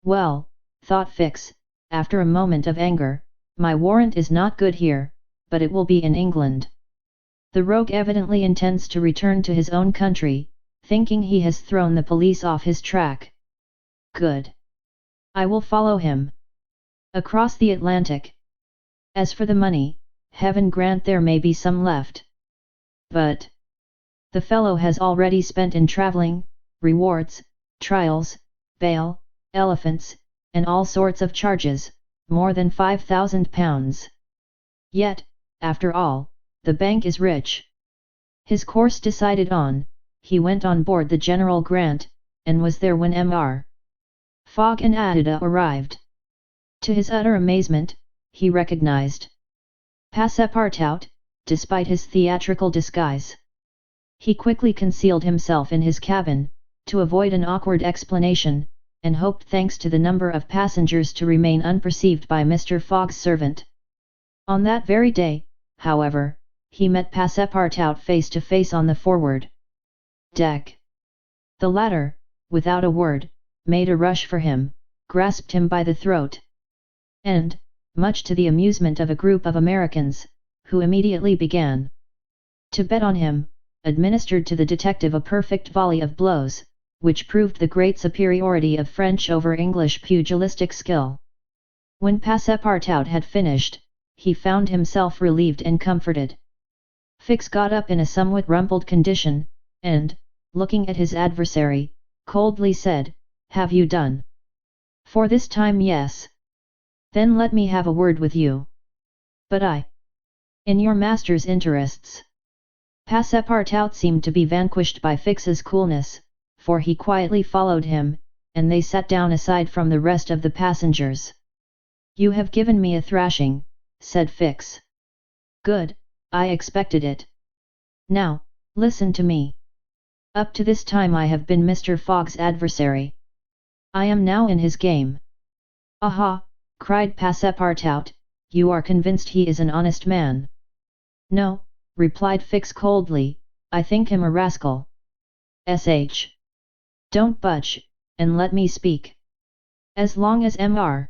Well, thought Fix, after a moment of anger, my warrant is not good here, but it will be in England. The rogue evidently intends to return to his own country, thinking he has thrown the police off his track. Good. I will follow him across the Atlantic. As for the money, heaven grant there may be some left. But the fellow has already spent in travelling, rewards, trials, bail, elephants, and all sorts of charges, more than £5,000. Yet, after all, the bank is rich. His course decided on, he went on board the General Grant, and was there when Mr. Fogg and Adida arrived. To his utter amazement, he recognized Passepartout, despite his theatrical disguise. He quickly concealed himself in his cabin, to avoid an awkward explanation, and hoped thanks to the number of passengers to remain unperceived by Mr. Fogg's servant. On that very day, however, he met Passepartout face to face on the forward deck. The latter, without a word, made a rush for him, grasped him by the throat, and, much to the amusement of a group of Americans, who immediately began to bet on him, administered to the detective a perfect volley of blows, which proved the great superiority of French over English pugilistic skill. When Passepartout had finished, he found himself relieved and comforted. Fix got up in a somewhat rumpled condition, and, looking at his adversary, coldly said, "Have you done?" "For this time, yes." "Then let me have a word with you." "But in your master's interests." Passepartout seemed to be vanquished by Fix's coolness, for he quietly followed him, and they sat down aside from the rest of the passengers. "You have given me a thrashing," said Fix. "Good, I expected it. Now, listen to me. Up to this time I have been Mr. Fogg's adversary. I am now in his game." "Aha!" cried Passepartout, "you are convinced he is an honest man?" "No," replied Fix coldly, "I think him a rascal." "Sh! Don't budge, and let me speak. As long as Mr.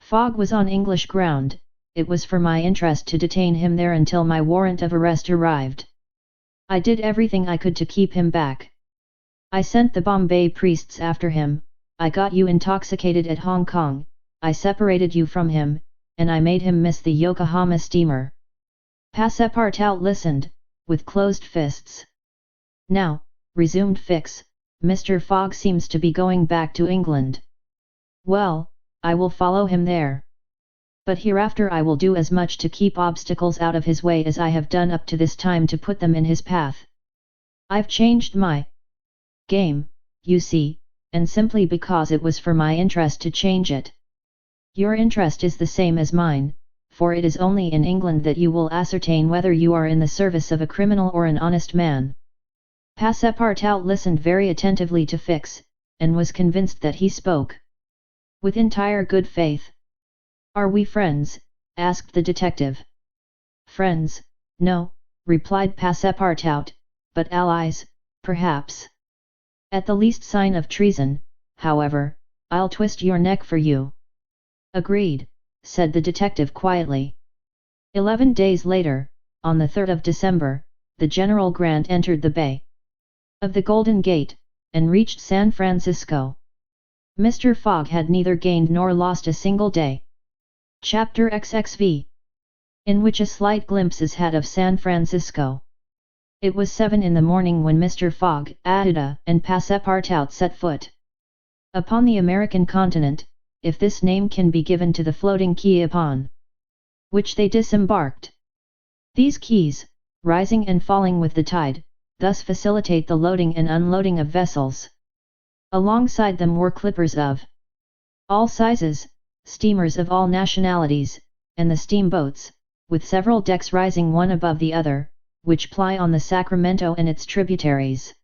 Fogg was on English ground, it was for my interest to detain him there until my warrant of arrest arrived. I did everything I could to keep him back. I sent the Bombay priests after him, I got you intoxicated at Hong Kong, I separated you from him, and I made him miss the Yokohama steamer." Passepartout listened, with closed fists. "Now," resumed Fix, "Mr. Fogg seems to be going back to England. Well, I will follow him there. But hereafter I will do as much to keep obstacles out of his way as I have done up to this time to put them in his path. I've changed my game, you see, and simply because it was for my interest to change it. Your interest is the same as mine, for it is only in England that you will ascertain whether you are in the service of a criminal or an honest man." Passepartout listened very attentively to Fix, and was convinced that he spoke with entire good faith. "Are we friends?" asked the detective. "Friends, no," replied Passepartout, "but allies, perhaps. At the least sign of treason, however, I'll twist your neck for you." "Agreed," said the detective quietly. 11 days later, on the 3rd of December, the General Grant entered the Bay of the Golden Gate, and reached San Francisco. Mr. Fogg had neither gained nor lost a single day. Chapter XXV, in which a slight glimpse is had of San Francisco. It was 7 in the morning when Mr. Fogg, Adida, and Passepartout set foot upon the American continent, if this name can be given to the floating key upon which they disembarked. These quays, rising and falling with the tide, thus facilitate the loading and unloading of vessels. Alongside them were clippers of all sizes, steamers of all nationalities, and the steamboats, with several decks rising one above the other, which ply on the Sacramento and its tributaries.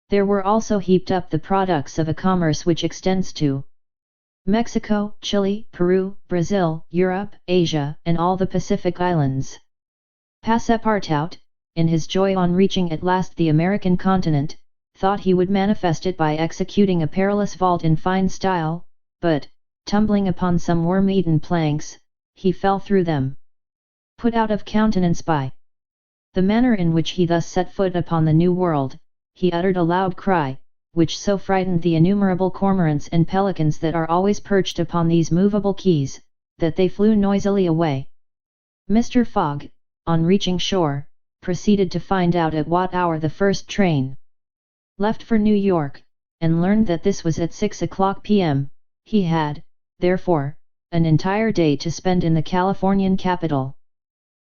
There were also heaped up the products of a commerce which extends to Mexico, Chile, Peru, Brazil, Europe, Asia, and all the Pacific Islands. Passepartout, in his joy on reaching at last the American continent, thought he would manifest it by executing a perilous vault in fine style, but, tumbling upon some worm-eaten planks, he fell through them. Put out of countenance by the manner in which he thus set foot upon the New World, he uttered a loud cry, which so frightened the innumerable cormorants and pelicans that are always perched upon these movable quays, that they flew noisily away. Mr. Fogg, on reaching shore, proceeded to find out at what hour the first train left for New York, and learned that this was at 6 o'clock p.m. He had, therefore, an entire day to spend in the Californian capital.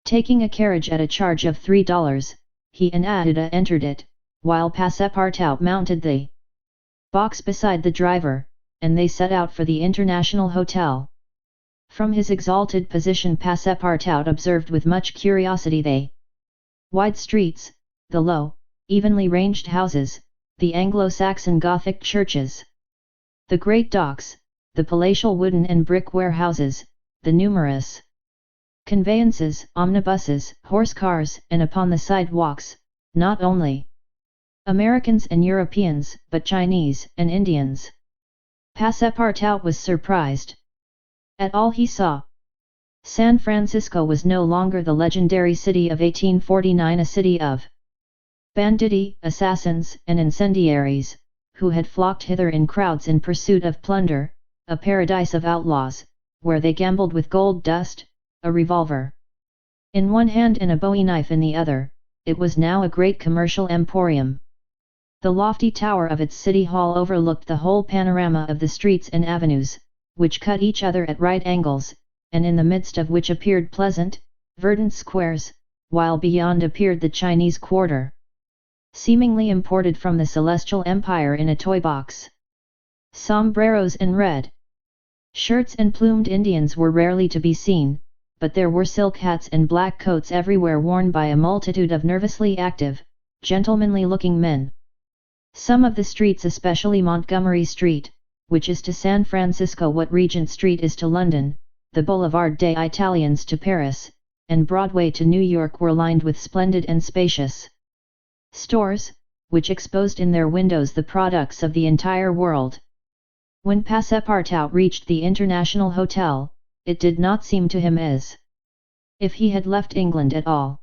Taking a carriage at a charge of $3, he and Adida entered it, while Passepartout mounted the box beside the driver, and they set out for the International Hotel. From his exalted position Passepartout observed with much curiosity the wide streets, the low, evenly ranged houses, the Anglo-Saxon Gothic churches, the great docks, the palatial wooden and brick warehouses, the numerous conveyances, omnibuses, horse cars, and upon the sidewalks, not only Americans and Europeans, but Chinese and Indians. Passepartout was surprised at all he saw. San Francisco was no longer the legendary city of 1849, a city of banditti, assassins, and incendiaries, who had flocked hither in crowds in pursuit of plunder, a paradise of outlaws, where they gambled with gold dust, a revolver in one hand and a bowie knife in the other. It was now a great commercial emporium. The lofty tower of its city hall overlooked the whole panorama of the streets and avenues, which cut each other at right angles, and in the midst of which appeared pleasant, verdant squares, while beyond appeared the Chinese quarter, seemingly imported from the Celestial Empire in a toy box. Sombreros and red shirts and plumed Indians were rarely to be seen, but there were silk hats and black coats everywhere worn by a multitude of nervously active, gentlemanly-looking men. Some of the streets, especially Montgomery Street, which is to San Francisco what Regent Street is to London, the Boulevard des Italiens to Paris, and Broadway to New York, were lined with splendid and spacious stores, which exposed in their windows the products of the entire world. When Passepartout reached the International Hotel, it did not seem to him as if he had left England at all.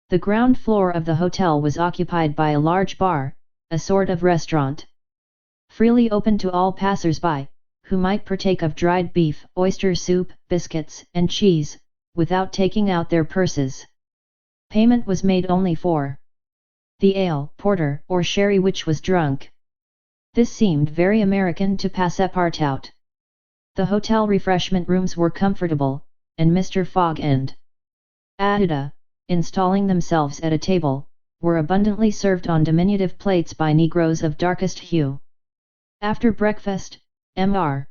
The ground floor of the hotel was occupied by a large bar, a sort of restaurant, freely open to all passers-by, who might partake of dried beef, oyster soup, biscuits, and cheese, without taking out their purses. Payment was made only for the ale, porter, or sherry which was drunk. This seemed very American to Passepartout. The hotel refreshment rooms were comfortable, and Mr. Fogg and Adida, installing themselves at a table, were abundantly served on diminutive plates by negroes of darkest hue. After breakfast, Mr.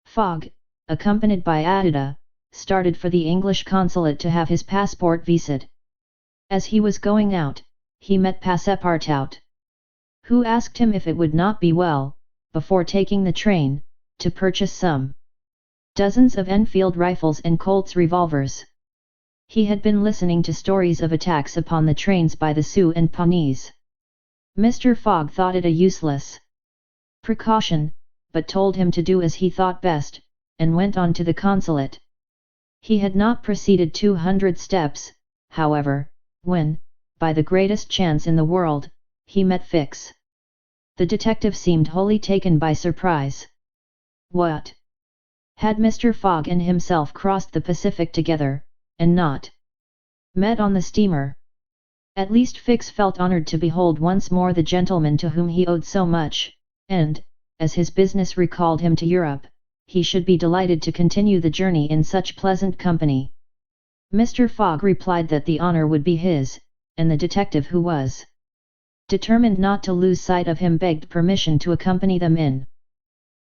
Fogg, accompanied by Adida, started for the English consulate to have his passport viséed. As he was going out, he met Passepartout, who asked him if it would not be well, before taking the train, to purchase some dozens of Enfield rifles and Colt's revolvers. He had been listening to stories of attacks upon the trains by the Sioux and Pawnees. Mr. Fogg thought it a useless precaution, but told him to do as he thought best, and went on to the consulate. He had not proceeded 200 steps, however, when, by the greatest chance in the world, he met Fix. The detective seemed wholly taken by surprise. What? Had Mr. Fogg and himself crossed the Pacific together, and not met on the steamer? At least Fix felt honoured to behold once more the gentleman to whom he owed so much, and, as his business recalled him to Europe, he should be delighted to continue the journey in such pleasant company. Mr. Fogg replied that the honor would be his, and the detective, who was determined not to lose sight of him, begged permission to accompany them in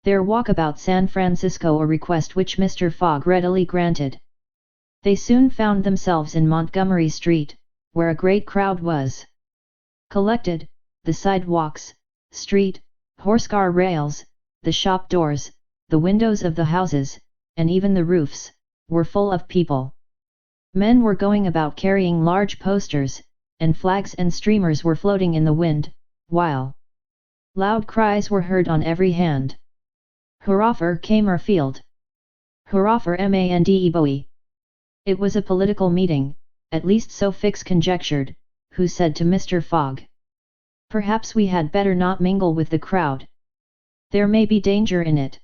their walk about San Francisco, a request which Mr. Fogg readily granted. They soon found themselves in Montgomery Street, where a great crowd was collected. The sidewalks, street, horsecar rails, the shop doors, the windows of the houses, and even the roofs, were full of people. Men were going about carrying large posters, and flags and streamers were floating in the wind, while loud cries were heard on every hand. "Hurrah for Camerfield! Hurrah for Mande Bowie!" It was a political meeting, at least so Fix conjectured, who said to Mr. Fogg, "Perhaps we had better not mingle with the crowd. There may be danger in it."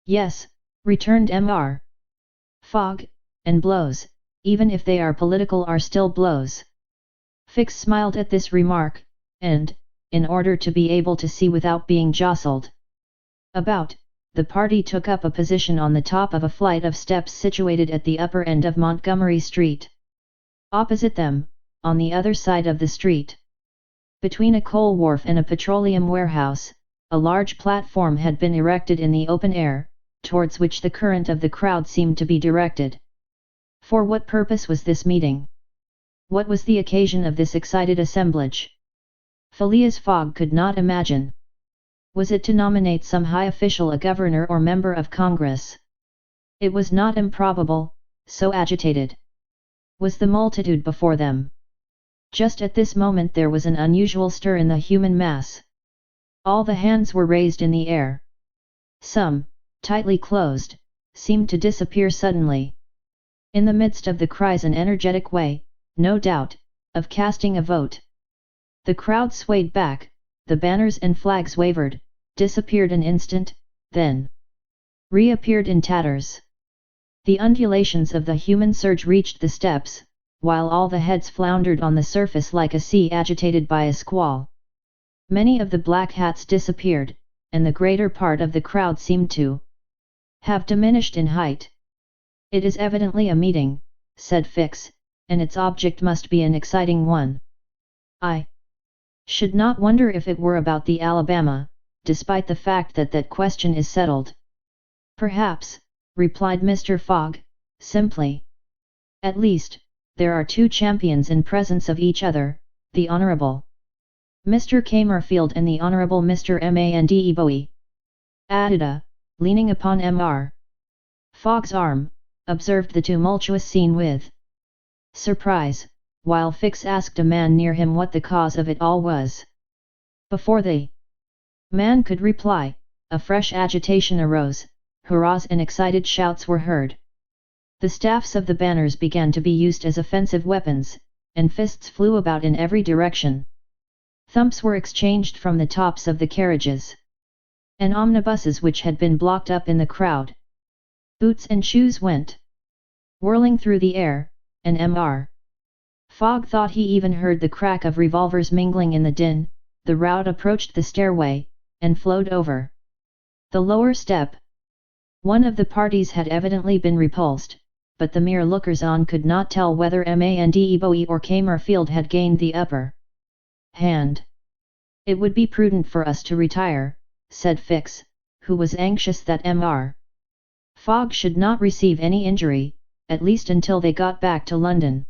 "Yes," returned Mr. Fogg, "and blows, even if they are political, are still blows." Fix smiled at this remark, and, in order to be able to see without being jostled about, the party took up a position on the top of a flight of steps situated at the upper end of Montgomery Street. Opposite them, on the other side of the street, between a coal wharf and a petroleum warehouse, a large platform had been erected in the open air, towards which the current of the crowd seemed to be directed. For what purpose was this meeting? What was the occasion of this excited assemblage? Phileas Fogg could not imagine. Was it to nominate some high official, a governor or member of Congress? It was not improbable, so agitated was the multitude before them. Just at this moment there was an unusual stir in the human mass. All the hands were raised in the air. Some, tightly closed, seemed to disappear suddenly. In the midst of the cries an energetic way, no doubt, of casting a vote. The crowd swayed back, the banners and flags wavered, disappeared an instant, then reappeared in tatters. The undulations of the human surge reached the steps, while all the heads floundered on the surface like a sea agitated by a squall. Many of the black hats disappeared, and the greater part of the crowd seemed to have diminished in height. "It is evidently a meeting," said Fix, "and its object must be an exciting one. I should not wonder if it were about the Alabama, despite the fact that that question is settled." "Perhaps," replied Mr. Fogg, simply. "At least, there are two champions in presence of each other, the Honourable Mr. Camerfield and the Honourable Mr. Mande Bowie." Ada, leaning upon Mr. Fogg's arm, observed the tumultuous scene with surprise, while Fix asked a man near him what the cause of it all was. Before the man could reply, a fresh agitation arose, hurrahs and excited shouts were heard. The staffs of the banners began to be used as offensive weapons, and fists flew about in every direction. Thumps were exchanged from the tops of the carriages and omnibuses which had been blocked up in the crowd. Boots and shoes went whirling through the air, and Mr. Fogg thought he even heard the crack of revolvers mingling in the din. The rout approached the stairway, and flowed over the lower step. One of the parties had evidently been repulsed, but the mere lookers-on could not tell whether Mande Bowie or Camerfield had gained the upper hand. "It would be prudent for us to retire," said Fix, who was anxious that Mr. Fogg should not receive any injury, at least until they got back to London.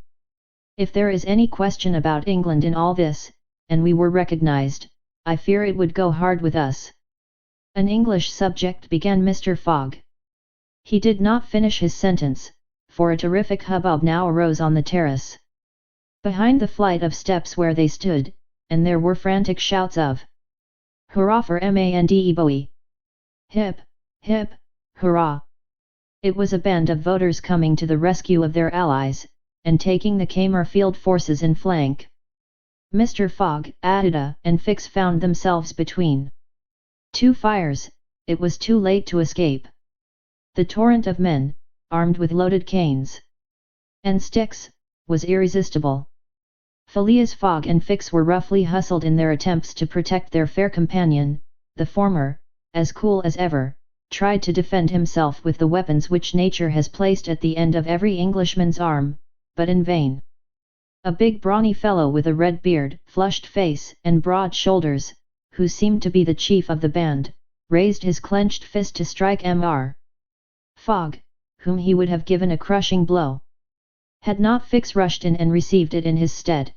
"If there is any question about England in all this, and we were recognized, I fear it would go hard with us." "An English subject," began Mr. Fogg. He did not finish his sentence, for a terrific hubbub now arose on the terrace behind the flight of steps where they stood, and there were frantic shouts of "Hurrah for Mande Bowie! Hip, hip, hurrah!" It was a band of voters coming to the rescue of their allies, and taking the Camerfield forces in flank. Mr. Fogg, Ada, and Fix found themselves between two fires. It was too late to escape. The torrent of men, armed with loaded canes and sticks, was irresistible. Phileas Fogg and Fix were roughly hustled in their attempts to protect their fair companion. The former, as cool as ever, tried to defend himself with the weapons which nature has placed at the end of every Englishman's arm, but in vain. A big brawny fellow with a red beard, flushed face, and broad shoulders, who seemed to be the chief of the band, raised his clenched fist to strike Mr. Fogg, whom he would have given a crushing blow, had not Fix rushed in and received it in his stead.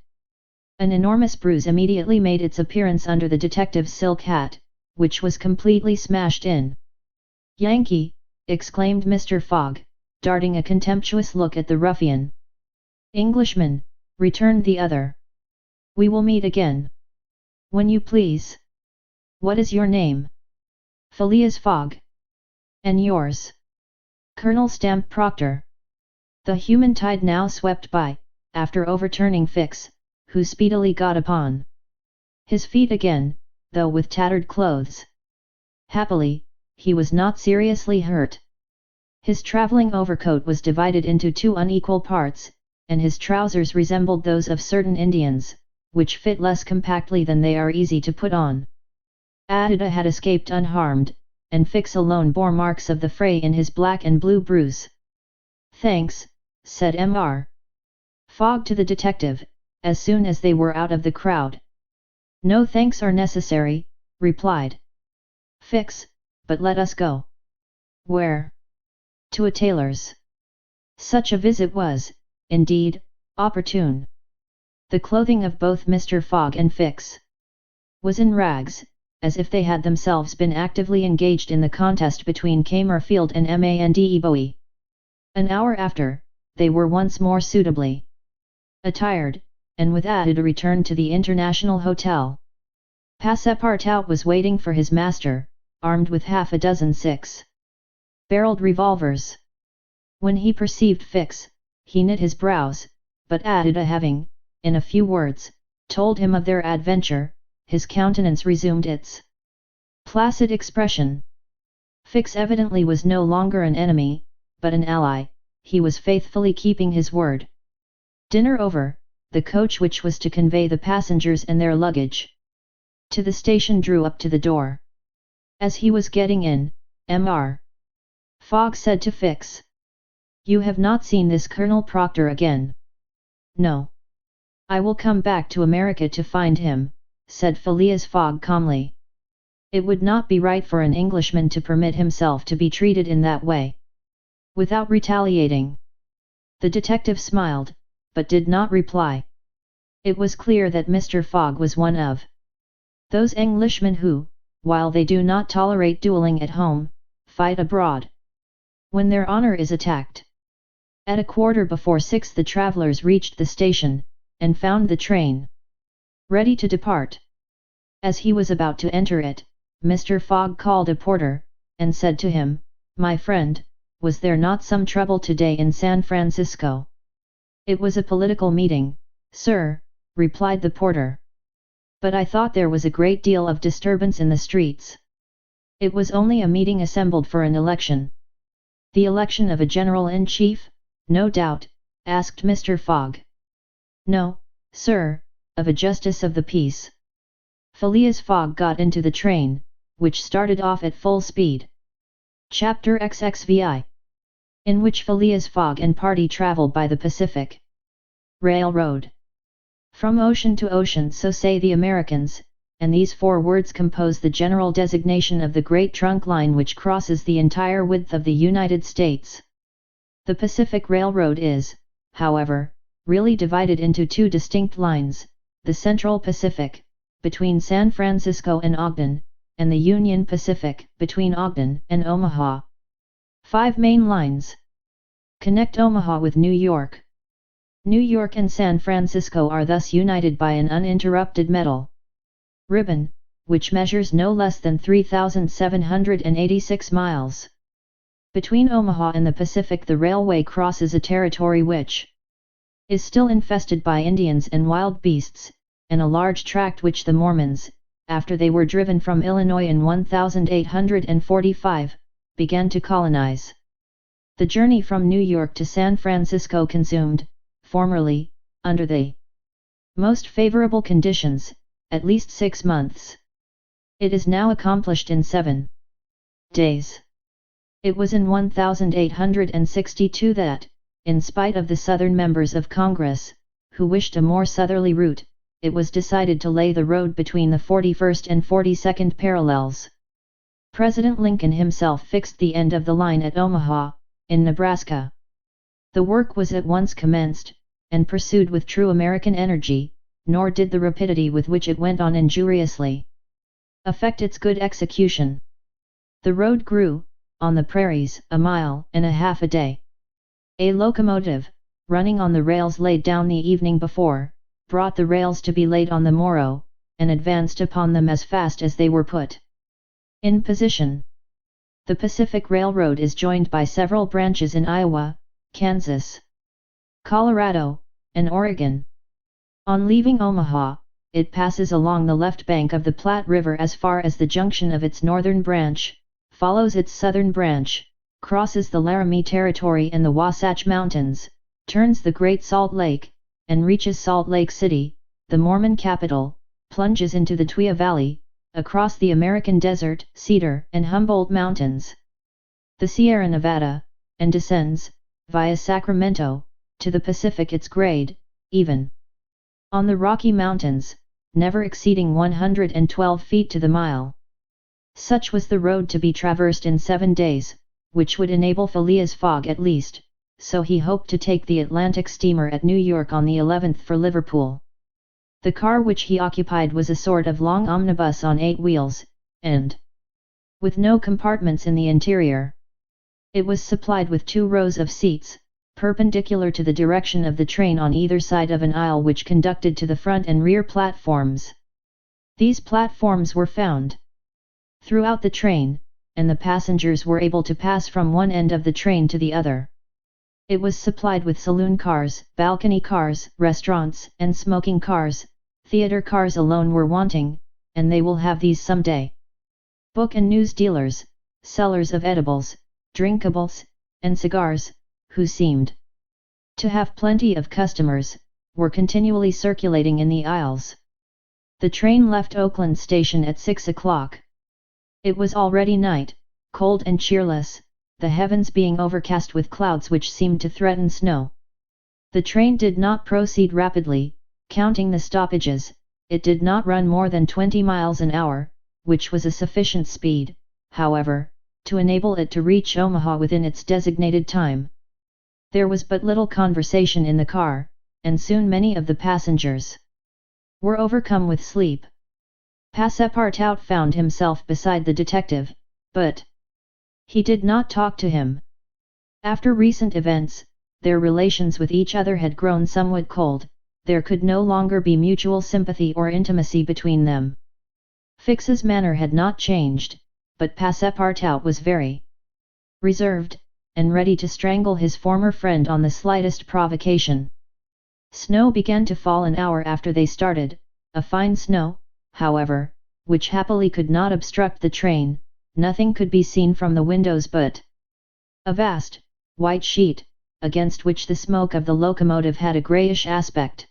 An enormous bruise immediately made its appearance under the detective's silk hat, which was completely smashed in. "Yankee!" exclaimed Mr. Fogg, darting a contemptuous look at the ruffian. "Englishman!" returned the other. "We will meet again." "When you please." "What is your name?" "Phileas Fogg." "And yours?" "Colonel Stamp Proctor." The human tide now swept by, after overturning Fix, who speedily got upon his feet again, though with tattered clothes. Happily, he was not seriously hurt. His travelling overcoat was divided into two unequal parts, and his trousers resembled those of certain Indians, which fit less compactly than they are easy to put on. Adida had escaped unharmed, and Fix alone bore marks of the fray in his black and blue bruise. "Thanks," said Mr. Fogg to the detective, as soon as they were out of the crowd. "No thanks are necessary," replied Fix, "but let us go." "Where?" "To a tailor's." Such a visit was, indeed, opportune. The clothing of both Mr. Fogg and Fix was in rags, as if they had themselves been actively engaged in the contest between Camerfield and Mande Bowie. An hour after, they were once more suitably attired, and with Adida returned to the International Hotel. Passepartout was waiting for his master, armed with half a dozen six-barreled revolvers. When he perceived Fix, he knit his brows, but Adida having, in a few words, told him of their adventure, his countenance resumed its placid expression. Fix evidently was no longer an enemy, but an ally. He was faithfully keeping his word. Dinner over, the coach which was to convey the passengers and their luggage to the station drew up to the door. As he was getting in, Mr. Fogg said to Fix, "You have not seen this Colonel Proctor again?" "No. I will come back to America to find him," said Phileas Fogg calmly. "It would not be right for an Englishman to permit himself to be treated in that way." Without retaliating, the detective smiled, but did not reply. It was clear that Mr. Fogg was one of those Englishmen who, while they do not tolerate duelling at home, fight abroad when their honour is attacked. At 6:15 the travellers reached the station, and found the train ready to depart. As he was about to enter it, Mr. Fogg called a porter, and said to him, "My friend, was there not some trouble today in San Francisco?" "It was a political meeting, sir," replied the porter. "But I thought there was a great deal of disturbance in the streets." "It was only a meeting assembled for an election." "The election of a general-in-chief, no doubt?" asked Mr. Fogg. "No, sir, of a justice of the peace." Phileas Fogg got into the train, which started off at full speed. Chapter XXVI, in which Phileas Fogg and party travel by the Pacific Railroad. From ocean to ocean, so say the Americans, and these four words compose the general designation of the great trunk line which crosses the entire width of the United States. The Pacific Railroad is, however, really divided into two distinct lines, the Central Pacific, between San Francisco and Ogden, and the Union Pacific, between Ogden and Omaha. 5 main lines connect Omaha with New York. New York and San Francisco are thus united by an uninterrupted metal ribbon, which measures no less than 3,786 miles. Between Omaha and the Pacific the railway crosses a territory which is still infested by Indians and wild beasts, and a large tract which the Mormons, after they were driven from Illinois in 1845, began to colonize. The journey from New York to San Francisco consumed, formerly, under the most favorable conditions, at least 6 months. It is now accomplished in 7 days. It was in 1862 that, in spite of the Southern members of Congress, who wished a more southerly route, it was decided to lay the road between the 41st and 42nd parallels. President Lincoln himself fixed the end of the line at Omaha, in Nebraska. The work was at once commenced, and pursued with true American energy, nor did the rapidity with which it went on injuriously affect its good execution. The road grew, on the prairies, 1.5 miles a day. A locomotive, running on the rails laid down the evening before, brought the rails to be laid on the morrow, and advanced upon them as fast as they were put in position. The Pacific Railroad is joined by several branches in Iowa, Kansas, Colorado, and Oregon. On leaving Omaha, it passes along the left bank of the Platte River as far as the junction of its northern branch, follows its southern branch, crosses the Laramie Territory and the Wasatch Mountains, turns the Great Salt Lake, and reaches Salt Lake City, the Mormon capital, plunges into the Tuya Valley, across the American Desert, Cedar and Humboldt Mountains, the Sierra Nevada, and descends, via Sacramento, to the Pacific, its grade, even on the Rocky Mountains, never exceeding 112 feet to the mile. Such was the road to be traversed in 7 days, which would enable Phileas Fogg at least, so he hoped to take the Atlantic steamer at New York on the 11th for Liverpool. The car which he occupied was a sort of long omnibus on 8 wheels, and with no compartments in the interior. It was supplied with 2 rows of seats, perpendicular to the direction of the train on either side of an aisle which conducted to the front and rear platforms. These platforms were found throughout the train, and the passengers were able to pass from one end of the train to the other. It was supplied with saloon cars, balcony cars, restaurants, and smoking cars. Theatre cars alone were wanting, and they will have these someday. Book and news dealers, sellers of edibles, drinkables, and cigars, who seemed to have plenty of customers, were continually circulating in the aisles. The train left Oakland Station at 6 o'clock. It was already night, cold and cheerless, the heavens being overcast with clouds which seemed to threaten snow. The train did not proceed rapidly. Counting the stoppages, it did not run more than 20 miles an hour, which was a sufficient speed, however, to enable it to reach Omaha within its designated time. There was but little conversation in the car, and soon many of the passengers were overcome with sleep. Passepartout found himself beside the detective, but he did not talk to him. After recent events, their relations with each other had grown somewhat cold. There could no longer be mutual sympathy or intimacy between them. Fix's manner had not changed, but Passepartout was very reserved, and ready to strangle his former friend on the slightest provocation. Snow began to fall an hour after they started, a fine snow, however, which happily could not obstruct the train. Nothing could be seen from the windows but a vast, white sheet, against which the smoke of the locomotive had a greyish aspect.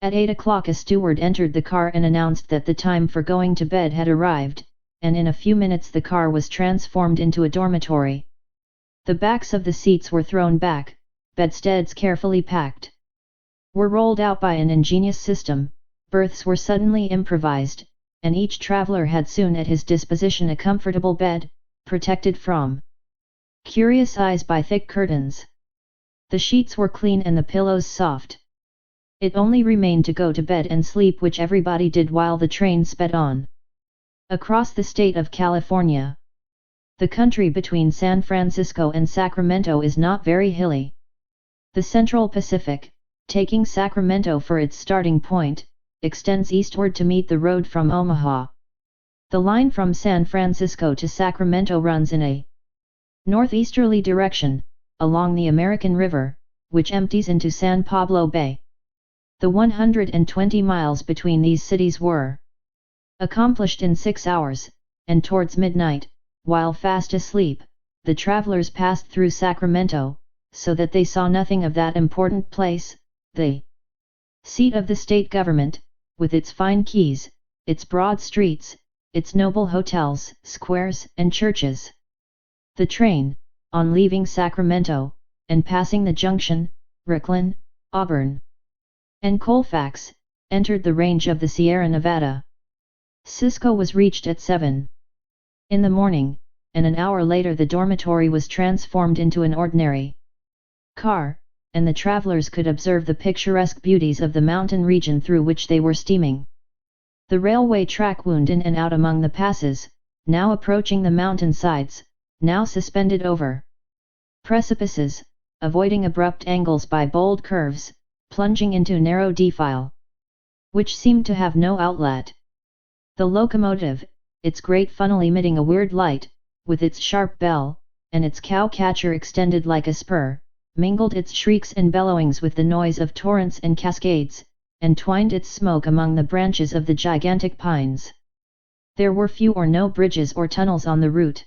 At 8 o'clock a steward entered the car and announced that the time for going to bed had arrived, and in a few minutes the car was transformed into a dormitory. The backs of the seats were thrown back, bedsteads carefully packed were rolled out by an ingenious system, berths were suddenly improvised, and each traveller had soon at his disposition a comfortable bed, protected from curious eyes by thick curtains. The sheets were clean and the pillows soft. It only remained to go to bed and sleep, which everybody did while the train sped on. Across the state of California, the country between San Francisco and Sacramento is not very hilly. The Central Pacific, taking Sacramento for its starting point, extends eastward to meet the road from Omaha. The line from San Francisco to Sacramento runs in a northeasterly direction, along the American River, which empties into San Pablo Bay. The 120 miles between these cities were accomplished in 6 hours, and towards midnight, while fast asleep, the travelers passed through Sacramento, so that they saw nothing of that important place, the seat of the state government, with its fine quays, its broad streets, its noble hotels, squares, and churches. The train, on leaving Sacramento, and passing the junction, Ricklin, Auburn, and Colfax, entered the range of the Sierra Nevada. Cisco was reached at 7 in the morning, and an hour later the dormitory was transformed into an ordinary car, and the travelers could observe the picturesque beauties of the mountain region through which they were steaming. The railway track wound in and out among the passes, now approaching the mountain sides, now suspended over precipices, avoiding abrupt angles by bold curves, plunging into narrow defile, which seemed to have no outlet. The locomotive, its great funnel emitting a weird light, with its sharp bell, and its cow-catcher extended like a spur, mingled its shrieks and bellowings with the noise of torrents and cascades, and twined its smoke among the branches of the gigantic pines. There were few or no bridges or tunnels on the route.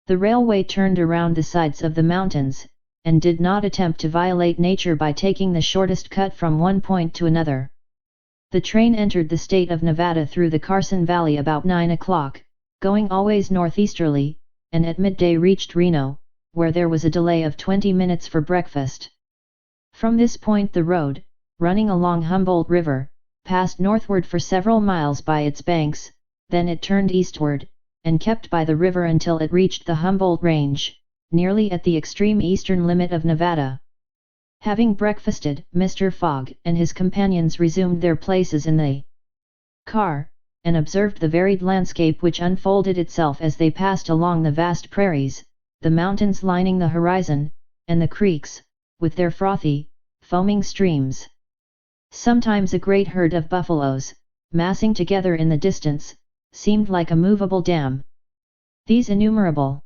The railway turned around the sides of the mountains, and did not attempt to violate nature by taking the shortest cut from one point to another. The train entered the state of Nevada through the Carson Valley about 9 o'clock, going always northeasterly, and at midday reached Reno, where there was a delay of 20 minutes for breakfast. From this point the road, running along Humboldt River, passed northward for several miles by its banks, then it turned eastward, and kept by the river until it reached the Humboldt Range, nearly at the extreme eastern limit of Nevada. Having breakfasted, Mr. Fogg and his companions resumed their places in the car, and observed the varied landscape which unfolded itself as they passed along the vast prairies, the mountains lining the horizon, and the creeks, with their frothy, foaming streams. Sometimes a great herd of buffaloes, massing together in the distance, seemed like a movable dam. These innumerable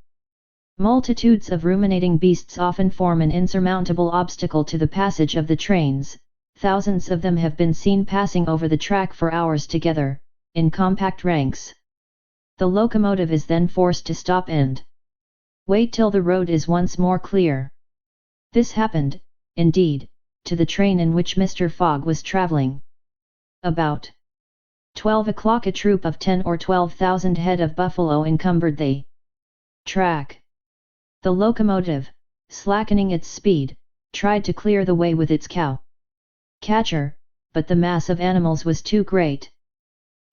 multitudes of ruminating beasts often form an insurmountable obstacle to the passage of the trains. Thousands of them have been seen passing over the track for hours together, in compact ranks. The locomotive is then forced to stop and wait till the road is once more clear. This happened, indeed, to the train in which Mr. Fogg was travelling. About 12 o'clock a troop of 10 or 12,000 head of buffalo encumbered the track. The locomotive, slackening its speed, tried to clear the way with its cow-catcher, but the mass of animals was too great.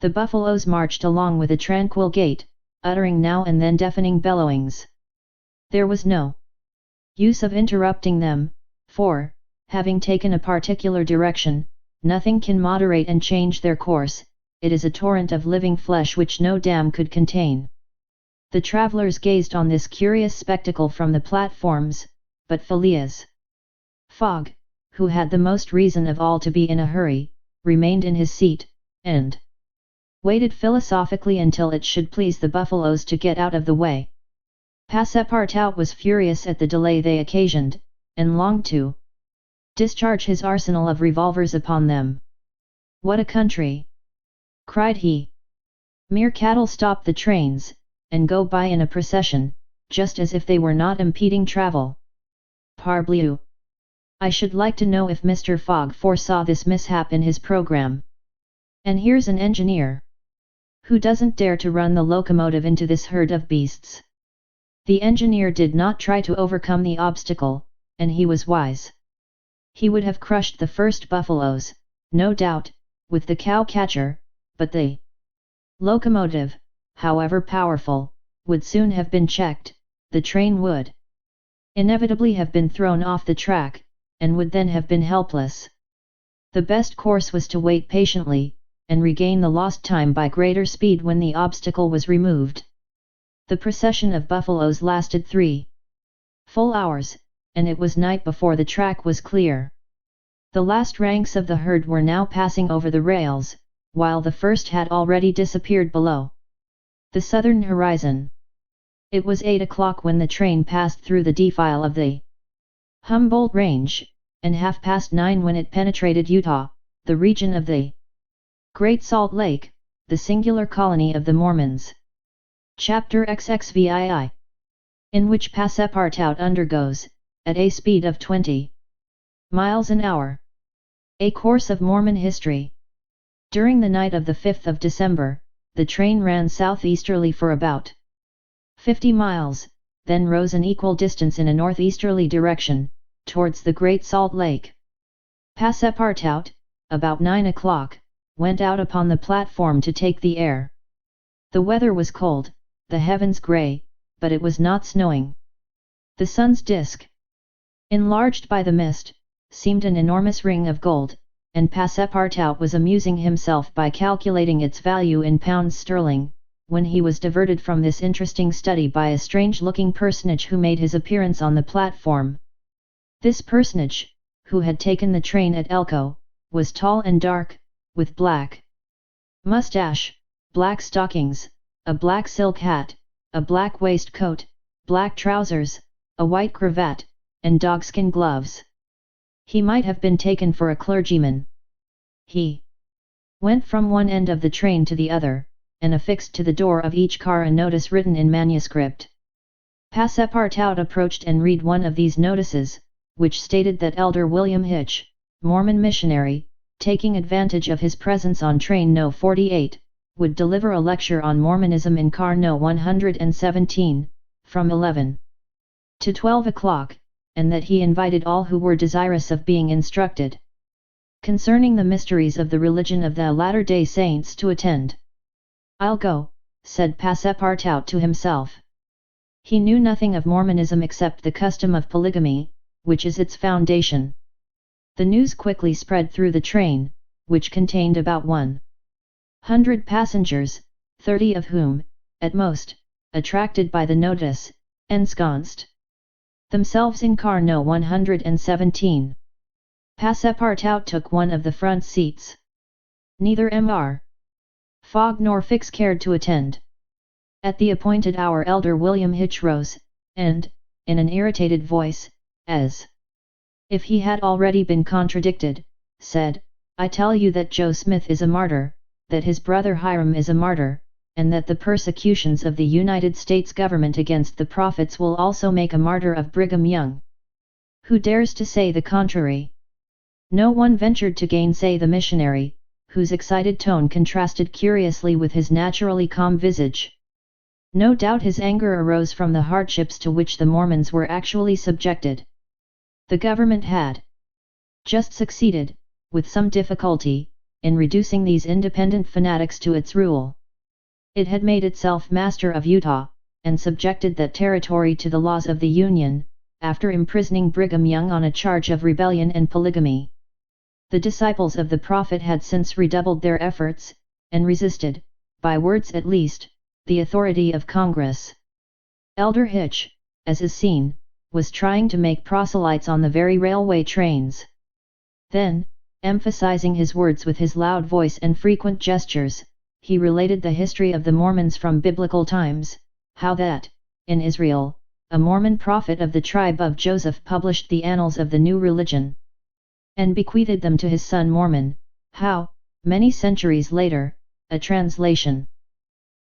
The buffaloes marched along with a tranquil gait, uttering now and then deafening bellowings. There was no use of interrupting them, for, having taken a particular direction, nothing can moderate and change their course. It is a torrent of living flesh which no dam could contain. The travellers gazed on this curious spectacle from the platforms, but Phileas Fogg, who had the most reason of all to be in a hurry, remained in his seat, and waited philosophically until it should please the buffaloes to get out of the way. Passepartout was furious at the delay they occasioned, and longed to discharge his arsenal of revolvers upon them. "What a country!" cried he. "Mere cattle stop the trains, and go by in a procession, just as if they were not impeding travel. Parbleu! I should like to know if Mr. Fogg foresaw this mishap in his programme. And here's an engineer who doesn't dare to run the locomotive into this herd of beasts." The engineer did not try to overcome the obstacle, and he was wise. He would have crushed the first buffaloes, no doubt, with the cow-catcher, but the locomotive, however powerful, would soon have been checked. The train would inevitably have been thrown off the track, and would then have been helpless. The best course was to wait patiently, and regain the lost time by greater speed when the obstacle was removed. The procession of buffaloes lasted 3 full hours, and it was night before the track was clear. The last ranks of the herd were now passing over the rails, while the first had already disappeared below the southern horizon. It was 8 o'clock when the train passed through the defile of the Humboldt Range, and 9:30 when it penetrated Utah, the region of the Great Salt Lake, the singular colony of the Mormons. Chapter XXVII, in which Passepartout undergoes, at a speed of 20 miles an hour, a course of Mormon history. During the night of the 5th of December, the train ran southeasterly for about 50 miles, then rose an equal distance in a northeasterly direction, towards the Great Salt Lake. Passepartout, about 9 o'clock, went out upon the platform to take the air. The weather was cold, the heavens grey, but it was not snowing. The sun's disk, enlarged by the mist, seemed an enormous ring of gold, and Passepartout was amusing himself by calculating its value in pounds sterling, when he was diverted from this interesting study by a strange-looking personage who made his appearance on the platform. This personage, who had taken the train at Elko, was tall and dark, with black mustache, black stockings, a black silk hat, a black waistcoat, black trousers, a white cravat, and dogskin gloves. He might have been taken for a clergyman. He went from one end of the train to the other, and affixed to the door of each car a notice written in manuscript. Passepartout approached and read one of these notices, which stated that Elder William Hitch, Mormon missionary, taking advantage of his presence on train No. 48, would deliver a lecture on Mormonism in car No. 117, from 11 to 12 o'clock, and that he invited all who were desirous of being instructed concerning the mysteries of the religion of the Latter-day Saints to attend. "I'll go," said Passepartout to himself. He knew nothing of Mormonism except the custom of polygamy, which is its foundation. The news quickly spread through the train, which contained about 100 passengers, 30 of whom, at most, attracted by the notice, ensconced themselves in car No. 117. Passepartout took one of the front seats. Neither Mr. Fogg nor Fix cared to attend. At the appointed hour Elder William Hitch rose, and, in an irritated voice, as if he had already been contradicted, said, "I tell you that Joe Smith is a martyr, that his brother Hiram is a martyr, and that the persecutions of the United States government against the prophets will also make a martyr of Brigham Young. Who dares to say the contrary?" No one ventured to gainsay the missionary, whose excited tone contrasted curiously with his naturally calm visage. No doubt his anger arose from the hardships to which the Mormons were actually subjected. The government had just succeeded, with some difficulty, in reducing these independent fanatics to its rule. It had made itself master of Utah, and subjected that territory to the laws of the Union, after imprisoning Brigham Young on a charge of rebellion and polygamy. The disciples of the prophet had since redoubled their efforts, and resisted, by words at least, the authority of Congress. Elder Hitch, as is seen, was trying to make proselytes on the very railway trains. Then, emphasizing his words with his loud voice and frequent gestures, he related the history of the Mormons from biblical times, how that, in Israel, a Mormon prophet of the tribe of Joseph published the annals of the new religion, and bequeathed them to his son Mormon, how, many centuries later, a translation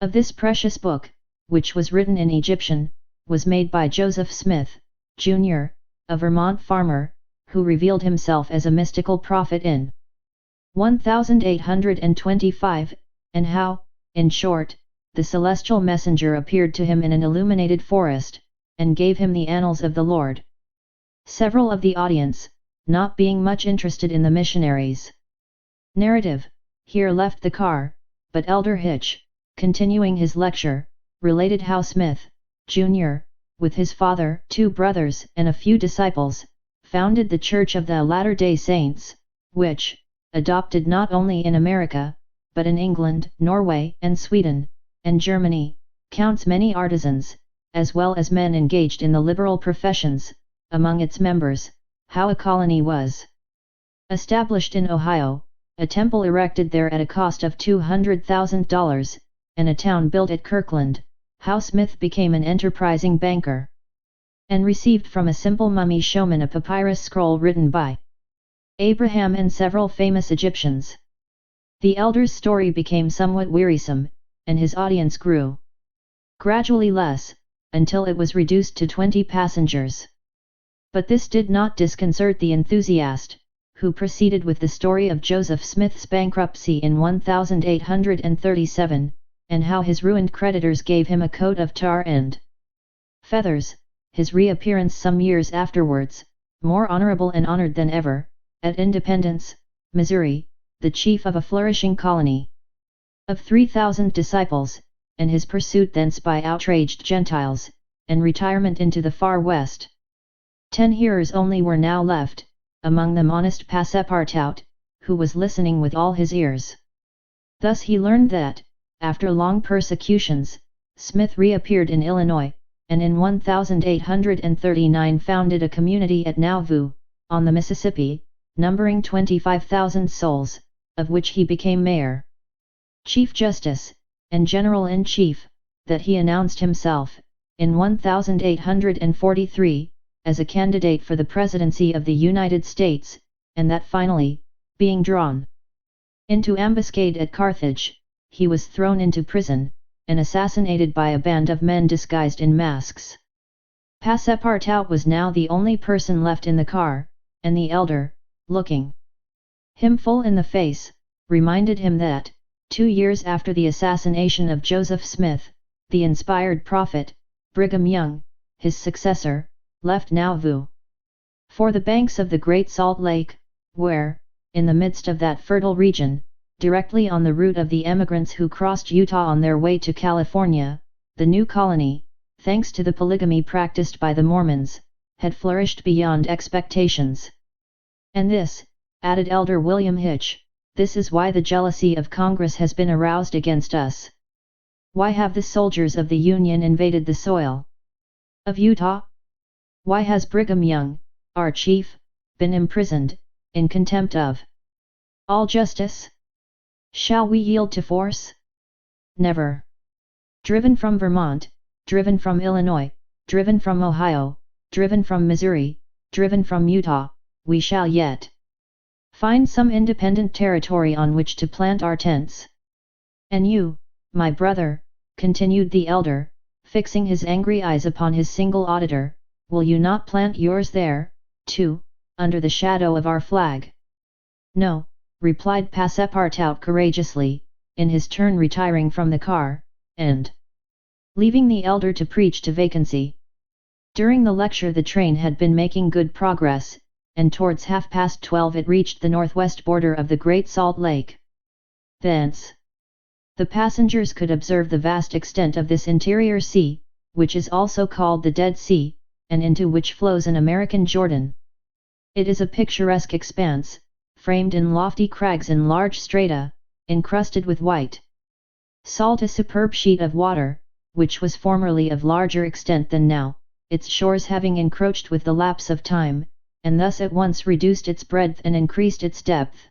of this precious book, which was written in Egyptian, was made by Joseph Smith, Jr., a Vermont farmer, who revealed himself as a mystical prophet in 1825, and how, in short, the celestial messenger appeared to him in an illuminated forest, and gave him the annals of the Lord. Several of the audience, not being much interested in the missionaries' narrative, here left the car, but Elder Hitch, continuing his lecture, related how Smith, Jr., with his father, 2 brothers and a few disciples, founded the Church of the Latter-day Saints, which, adopted not only in America, but in England, Norway and Sweden, and Germany, counts many artisans, as well as men engaged in the liberal professions, among its members, how a colony was established in Ohio, a temple erected there at a cost of $200,000, and a town built at Kirkland, how Smith became an enterprising banker, and received from a simple mummy showman a papyrus scroll written by Abraham and several famous Egyptians. The elder's story became somewhat wearisome, and his audience grew gradually less, until it was reduced to 20 passengers. But this did not disconcert the enthusiast, who proceeded with the story of Joseph Smith's bankruptcy in 1837, and how his ruined creditors gave him a coat of tar and Feathers, his reappearance some years afterwards, more honorable and honored than ever, at Independence, Missouri, the chief of a flourishing colony of 3,000 disciples, and his pursuit thence by outraged Gentiles, and retirement into the far west. 10 hearers only were now left, among them honest Passepartout, who was listening with all his ears. Thus he learned that, after long persecutions, Smith reappeared in Illinois, and in 1839 founded a community at Nauvoo, on the Mississippi, numbering 25,000 souls, of which he became mayor, chief justice, and general-in-chief, that he announced himself, in 1843, as a candidate for the presidency of the United States, and that finally, being drawn into ambuscade at Carthage, he was thrown into prison, and assassinated by a band of men disguised in masks. Passepartout was now the only person left in the car, and the elder, looking him full in the face, reminded him that, 2 years after the assassination of Joseph Smith, the inspired prophet, Brigham Young, his successor, left Nauvoo for the banks of the Great Salt Lake, where, in the midst of that fertile region, directly on the route of the emigrants who crossed Utah on their way to California, the new colony, thanks to the polygamy practiced by the Mormons, had flourished beyond expectations. And this, added Elder William Hitch, this is why the jealousy of Congress has been aroused against us. Why have the soldiers of the Union invaded the soil of Utah? Why has Brigham Young, our chief, been imprisoned, in contempt of all justice? Shall we yield to force? Never. Driven from Vermont, driven from Illinois, driven from Ohio, driven from Missouri, driven from Utah, we shall yet find some independent territory on which to plant our tents. And you, my brother, continued the elder, fixing his angry eyes upon his single auditor, will you not plant yours there, too, under the shadow of our flag? No, replied Passepartout courageously, in his turn retiring from the car, and leaving the elder to preach to vacancy. During the lecture the train had been making good progress, and towards 12:30 it reached the northwest border of the Great Salt Lake. Thence, the passengers could observe the vast extent of this interior sea, which is also called the Dead Sea, and into which flows an American Jordan. It is a picturesque expanse, framed in lofty crags and large strata, encrusted with white salt, a superb sheet of water, which was formerly of larger extent than now, its shores having encroached with the lapse of time, and thus at once reduced its breadth and increased its depth.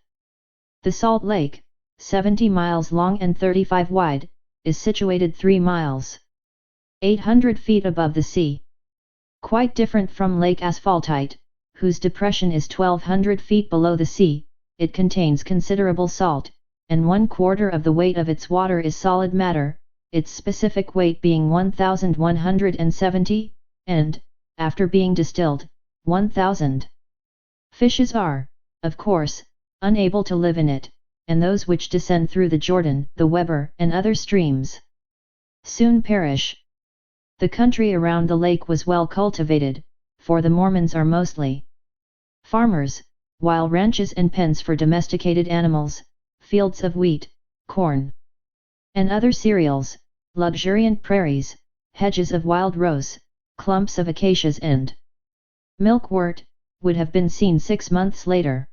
The Salt Lake, 70 miles long and 35 wide, is situated 3 miles, 800 feet above the sea. Quite different from Lake Asphaltite, whose depression is 1,200 feet below the sea, it contains considerable salt, and 1/4 of the weight of its water is solid matter, its specific weight being 1,170, and, after being distilled, 1,000. Fishes are, of course, unable to live in it, and those which descend through the Jordan, the Weber, and other streams soon perish. The country around the lake was well cultivated, for the Mormons are mostly farmers, while ranches and pens for domesticated animals, fields of wheat, corn, and other cereals, luxuriant prairies, hedges of wild rose, clumps of acacias and milkwort, would have been seen 6 months later.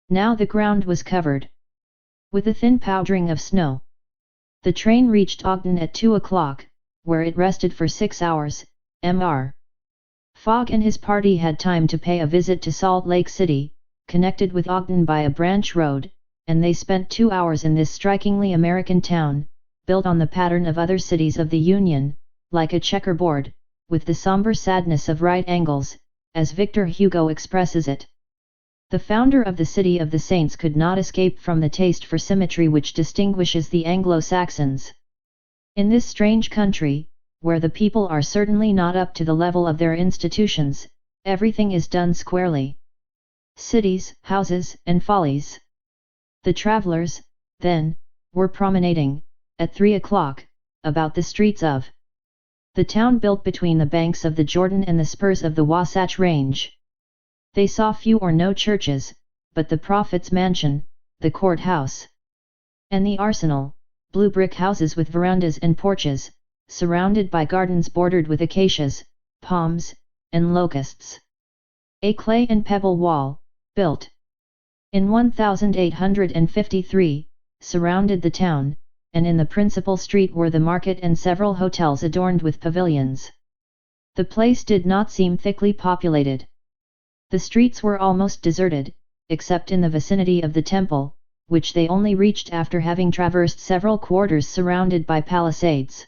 Now the ground was covered with a thin powdering of snow. The train reached Ogden at 2 o'clock, where it rested for 6 hours. Mr. Fogg and his party had time to pay a visit to Salt Lake City, connected with Ogden by a branch road, and they spent 2 hours in this strikingly American town, built on the pattern of other cities of the Union, like a checkerboard, with the somber sadness of right angles, as Victor Hugo expresses it. The founder of the City of the Saints could not escape from the taste for symmetry which distinguishes the Anglo-Saxons. In this strange country, where the people are certainly not up to the level of their institutions, everything is done squarely. Cities, houses, and follies. The travellers, then, were promenading, at 3 o'clock, about the streets of The town built between the banks of the Jordan and the spurs of the Wasatch Range. They saw few or no churches, but the prophet's mansion, the courthouse, and the arsenal, blue brick houses with verandas and porches, surrounded by gardens bordered with acacias, palms, and locusts. A clay and pebble wall, built in 1853, surrounded the town, and in the principal street were the market and several hotels adorned with pavilions. The place did not seem thickly populated. The streets were almost deserted, except in the vicinity of the temple, which they only reached after having traversed several quarters surrounded by palisades.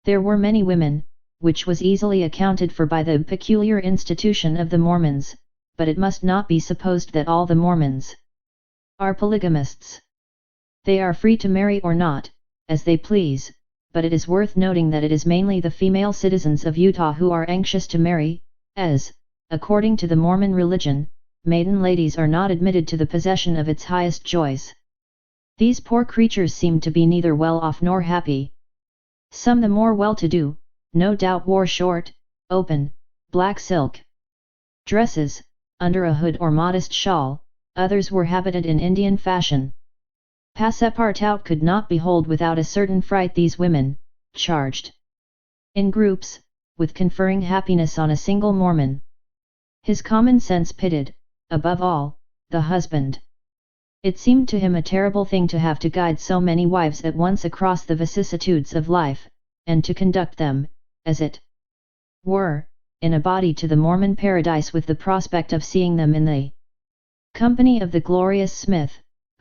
There were many women, which was easily accounted for by the peculiar institution of the Mormons, but it must not be supposed that all the Mormons are polygamists. They are free to marry or not, as they please, but it is worth noting that it is mainly the female citizens of Utah who are anxious to marry, as, according to the Mormon religion, maiden ladies are not admitted to the possession of its highest joys. These poor creatures seemed to be neither well off nor happy. Some, the more well-to-do, no doubt wore short, open, black silk dresses, under a hood or modest shawl, others were habited in Indian fashion. Passepartout could not behold without a certain fright these women, charged in groups, with conferring happiness on a single Mormon. His common sense pitied, above all, the husband. It seemed to him a terrible thing to have to guide so many wives at once across the vicissitudes of life, and to conduct them, as it were, in a body to the Mormon paradise with the prospect of seeing them in the company of the glorious Smith,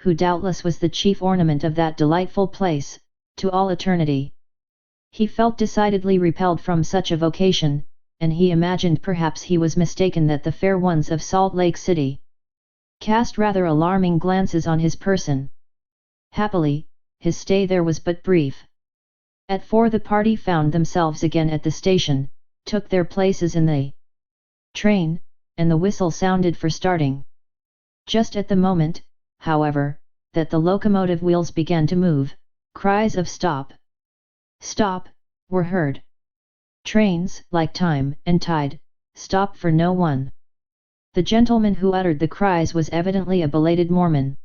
who doubtless was the chief ornament of that delightful place, to all eternity. He felt decidedly repelled from such a vocation, and he imagined perhaps he was mistaken that the fair ones of Salt Lake City cast rather alarming glances on his person. Happily, his stay there was but brief. At 4 the party found themselves again at the station, took their places in the train, and the whistle sounded for starting. Just at the moment, however, that the locomotive wheels began to move, cries of "Stop! Stop!" were heard. Trains, like time and tide, stop for no one. The gentleman who uttered the cries was evidently a belated Mormon.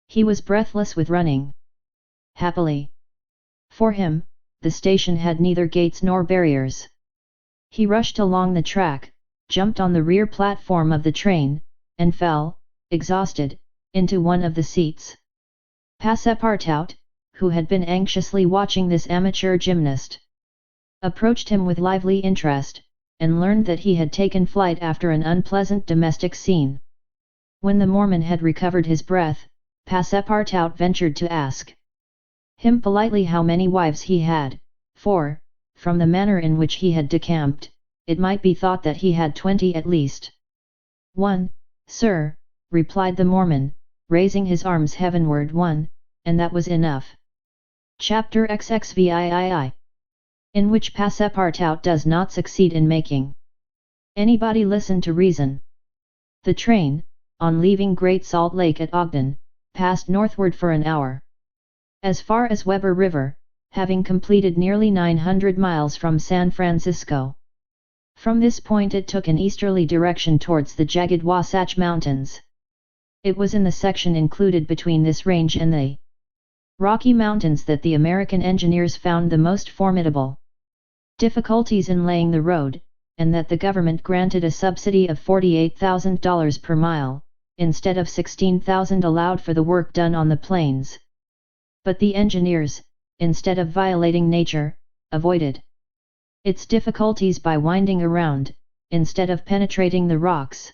He was breathless with running. Happily for him, the station had neither gates nor barriers. He rushed along the track, jumped on the rear platform of the train, and fell, exhausted, into one of the seats. Passepartout, who had been anxiously watching this amateur gymnast, approached him with lively interest, and learned that he had taken flight after an unpleasant domestic scene. When the Mormon had recovered his breath, Passepartout ventured to ask him politely how many wives he had, for, from the manner in which he had decamped, it might be thought that he had 20 at least. "One, sir," replied the Mormon, raising his arms heavenward. "One, and that was enough." Chapter XXVIII, in which Passepartout does not succeed in making anybody listen to reason. The train, on leaving Great Salt Lake at Ogden, passed northward for an hour, as far as Weber River, having completed nearly 900 miles from San Francisco. From this point it took an easterly direction towards the jagged Wasatch Mountains. It was in the section included between this range and the Rocky Mountains that the American engineers found the most formidable difficulties in laying the road, and that the government granted a subsidy of $48,000 per mile, instead of $16,000 allowed for the work done on the plains. But the engineers, instead of violating nature, avoided its difficulties by winding around, instead of penetrating the rocks.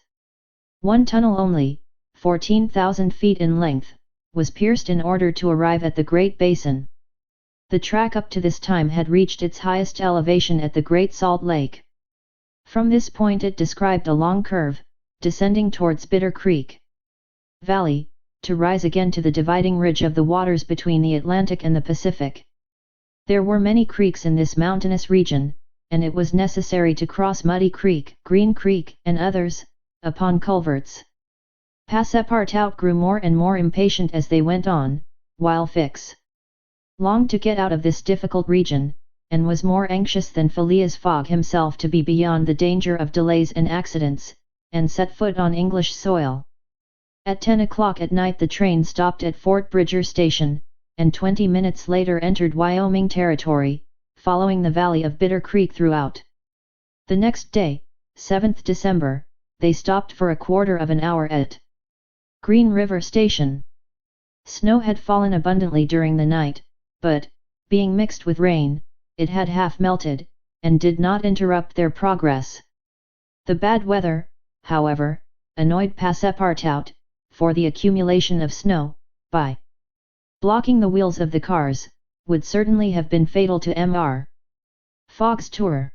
One tunnel only, 14,000 feet in length, was pierced in order to arrive at the Great Basin. The track up to this time had reached its highest elevation at the Great Salt Lake. From this point it described a long curve, descending towards Bitter Creek Valley, to rise again to the dividing ridge of the waters between the Atlantic and the Pacific. There were many creeks in this mountainous region, and it was necessary to cross Muddy Creek, Green Creek, and others, upon culverts. Passepartout grew more and more impatient as they went on, while Fix longed to get out of this difficult region, and was more anxious than Phileas Fogg himself to be beyond the danger of delays and accidents, and set foot on English soil. At 10 o'clock at night the train stopped at Fort Bridger Station, and 20 minutes later entered Wyoming Territory, following the valley of Bitter Creek throughout. The next day, 7th December, they stopped for a quarter of an hour at Green River Station. Snow had fallen abundantly during the night, but, being mixed with rain, it had half melted, and did not interrupt their progress. The bad weather, however, annoyed Passepartout, for the accumulation of snow, by blocking the wheels of the cars, would certainly have been fatal to Mr. Fogg's tour.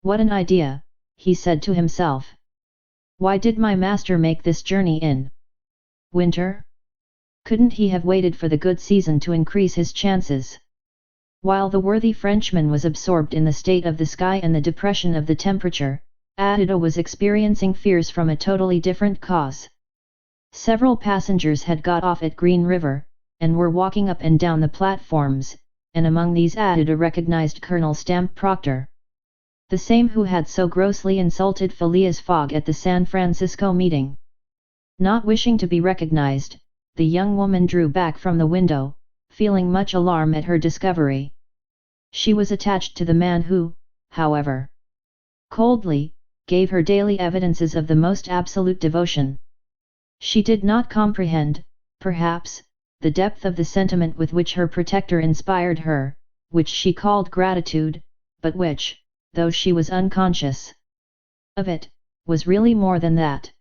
"What an idea," he said to himself. "Why did my master make this journey in winter? Couldn't he have waited for the good season to increase his chances?" While the worthy Frenchman was absorbed in the state of the sky and the depression of the temperature, Adida was experiencing fears from a totally different cause. Several passengers had got off at Green River, and were walking up and down the platforms, and among these Adida recognized Colonel Stamp Proctor. The same who had so grossly insulted Phileas Fogg at the San Francisco meeting. Not wishing to be recognized, the young woman drew back from the window, feeling much alarm at her discovery. She was attached to the man who, however, coldly, gave her daily evidences of the most absolute devotion. She did not comprehend, perhaps, the depth of the sentiment with which her protector inspired her, which she called gratitude, but which, though she was unconscious of it, was really more than that.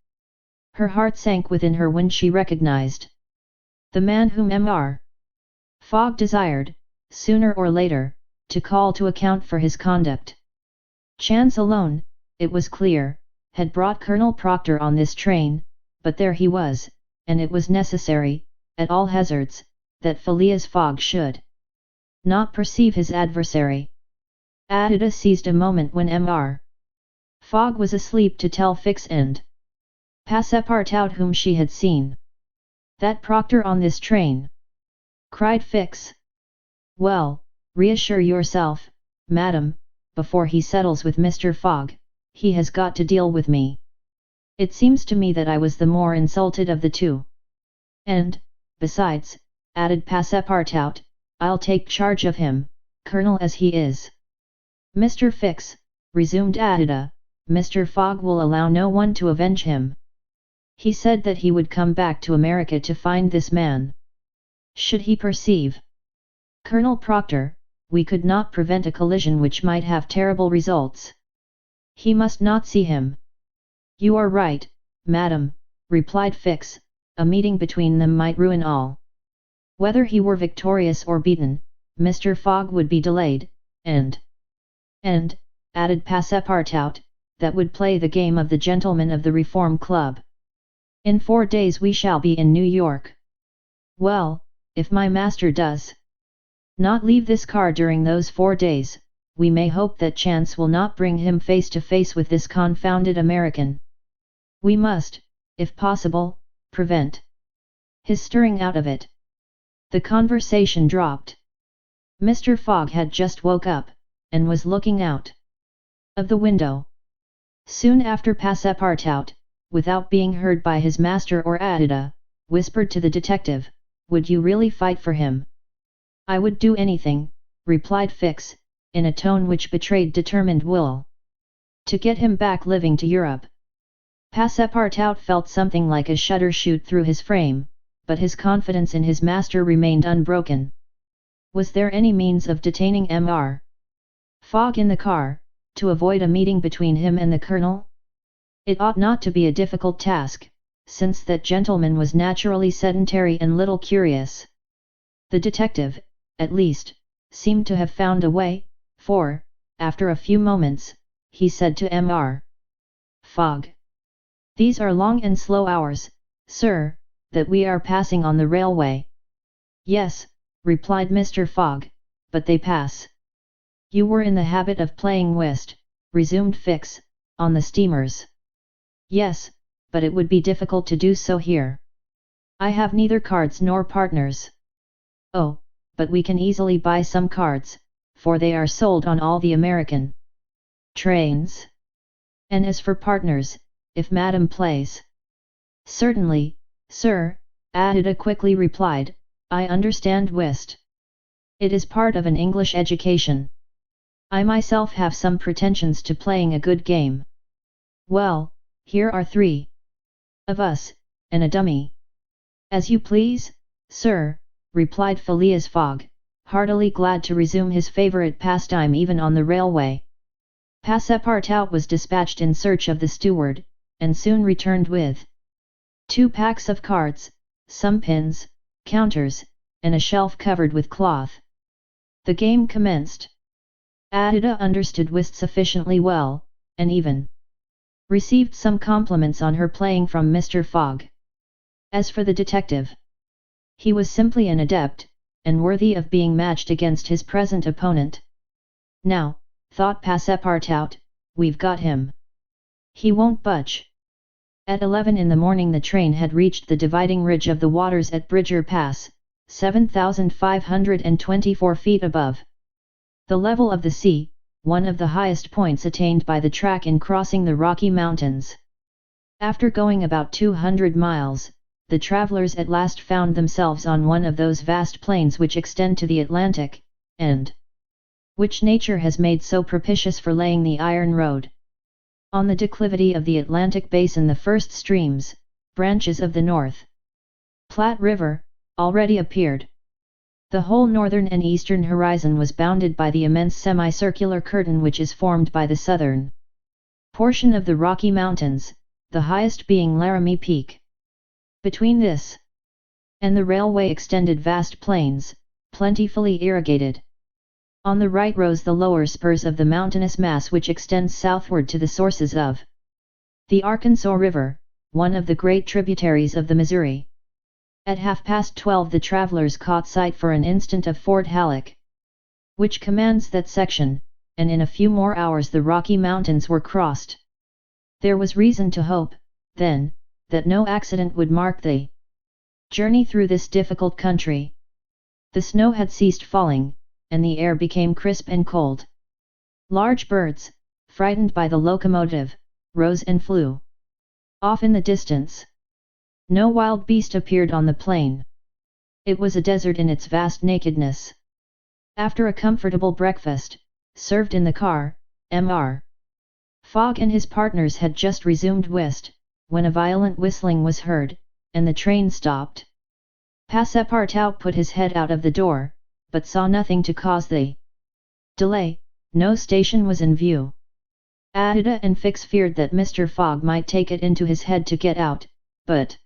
Her heart sank within her when she recognized the man whom Mr. Fogg desired, sooner or later, to call to account for his conduct. Chance alone, it was clear, had brought Colonel Proctor on this train, but there he was, and it was necessary, at all hazards, that Phileas Fogg should not perceive his adversary. Adida seized a moment when Mr. Fogg was asleep to tell Fix and Passepartout whom she had seen. "That Proctor on this train!" cried Fix. "Well, reassure yourself, madam, before he settles with Mr. Fogg, he has got to deal with me. It seems to me that I was the more insulted of the two. And, besides," added Passepartout, "I'll take charge of him, colonel as he is." "Mr. Fix," resumed Adida, "Mr. Fogg will allow no one to avenge him. He said that he would come back to America to find this man. Should he perceive Colonel Proctor, we could not prevent a collision which might have terrible results. He must not see him." "You are right, madam," replied Fix, "a meeting between them might ruin all. Whether he were victorious or beaten, Mr. Fogg would be delayed, and, added Passepartout, that would play the game of the gentlemen of the Reform Club. In 4 days we shall be in New York. Well, if my master does not leave this car during those 4 days, we may hope that chance will not bring him face to face with this confounded American. We must, if possible, prevent his stirring out of it." The conversation dropped. Mr. Fogg had just woke up, and was looking out of the window. Soon after Passepartout, without being heard by his master or Adida, whispered to the detective, "Would you really fight for him?" "I would do anything," replied Fix, in a tone which betrayed determined will to get him back living to Europe. Passepartout felt something like a shudder shoot through his frame, but his confidence in his master remained unbroken. Was there any means of detaining Mr. Fogg in the car, to avoid a meeting between him and the colonel? It ought not to be a difficult task, since that gentleman was naturally sedentary and little curious. The detective, at least, seemed to have found a way, for, after a few moments, he said to Mr. Fogg, "These are long and slow hours, sir, that we are passing on the railway." "Yes," replied Mr. Fogg, "but they pass." "You were in the habit of playing whist," resumed Fix, "on the steamers." "Yes, but it would be difficult to do so here. I have neither cards nor partners." "Oh, but we can easily buy some cards, for they are sold on all the American trains. And as for partners, if Madam plays. Certainly, sir, Adida quickly replied, I understand whist. It is part of an English education. I myself have some pretensions to playing a good game. Well, here are 3 of us, and a dummy. As you please, sir, replied Phileas Fogg, heartily glad to resume his favourite pastime even on the railway. Passepartout was dispatched in search of the steward, and soon returned with 2 packs of cards, some pins, counters, and a shelf covered with cloth. The game commenced. Adida understood whist sufficiently well, and even received some compliments on her playing from Mr. Fogg. As for the detective, he was simply an adept, and worthy of being matched against his present opponent. Now, thought Passepartout, we've got him. He won't budge. At 11 in the morning the train had reached the dividing ridge of the waters at Bridger Pass, 7,524 feet above the level of the sea, one of the highest points attained by the track in crossing the Rocky Mountains. After going about 200 miles, the travellers at last found themselves on one of those vast plains which extend to the Atlantic, and which nature has made so propitious for laying the iron road. On the declivity of the Atlantic basin the first streams, branches of the North Platte River, already appeared. The whole northern and eastern horizon was bounded by the immense semicircular curtain which is formed by the southern portion of the Rocky Mountains, the highest being Laramie Peak. Between this and the railway extended vast plains, plentifully irrigated. On the right rose the lower spurs of the mountainous mass which extends southward to the sources of the Arkansas River, one of the great tributaries of the Missouri. At 12:30 the travellers caught sight for an instant of Fort Halleck, which commands that section, and in a few more hours the Rocky Mountains were crossed. There was reason to hope, then, that no accident would mark the journey through this difficult country. The snow had ceased falling, and the air became crisp and cold. Large birds, frightened by the locomotive, rose and flew off in the distance. No wild beast appeared on the plain. It was a desert in its vast nakedness. After a comfortable breakfast, served in the car, Mr. Fogg and his partners had just resumed whist, when a violent whistling was heard, and the train stopped. Passepartout put his head out of the door, but saw nothing to cause the delay. No station was in view. Adida and Fix feared that Mr. Fogg might take it into his head to get out, but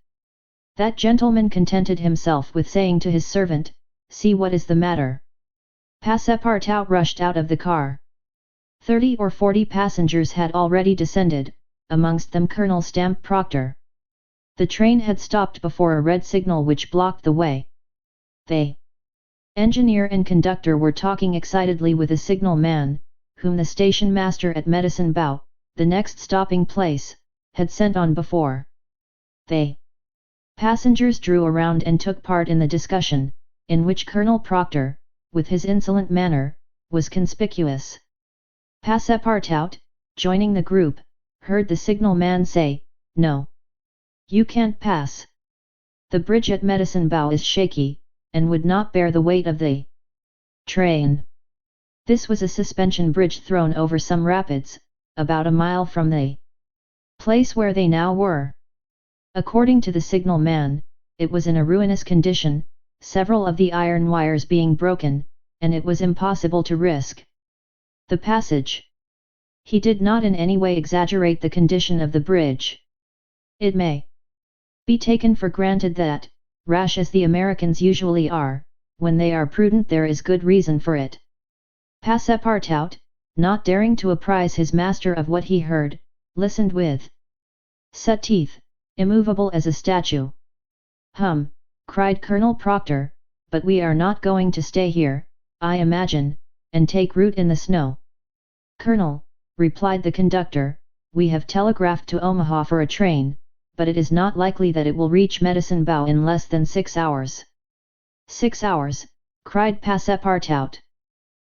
that gentleman contented himself with saying to his servant, "See what is the matter." Passepartout rushed out of the car. 30 or 40 passengers had already descended, amongst them Colonel Stamp Proctor. The train had stopped before a red signal which blocked the way. The engineer and conductor were talking excitedly with a signal man, whom the station master at Medicine Bow, the next stopping place, had sent on before. The passengers drew around and took part in the discussion, in which Colonel Proctor, with his insolent manner, was conspicuous. Passepartout, joining the group, heard the signal man say, "No. You can't pass. The bridge at Medicine Bow is shaky, and would not bear the weight of the train." This was a suspension bridge thrown over some rapids, about a mile from the place where they now were. According to the signal man, it was in a ruinous condition, several of the iron wires being broken, and it was impossible to risk the passage. He did not in any way exaggerate the condition of the bridge. It may be taken for granted that, rash as the Americans usually are, when they are prudent there is good reason for it. Passepartout, not daring to apprise his master of what he heard, listened with set teeth, immovable as a statue. "Hum," cried Colonel Proctor, "but we are not going to stay here, I imagine, and take root in the snow." "Colonel," replied the conductor, "we have telegraphed to Omaha for a train, but it is not likely that it will reach Medicine Bow in less than 6 hours. 6 hours, cried Passepartout.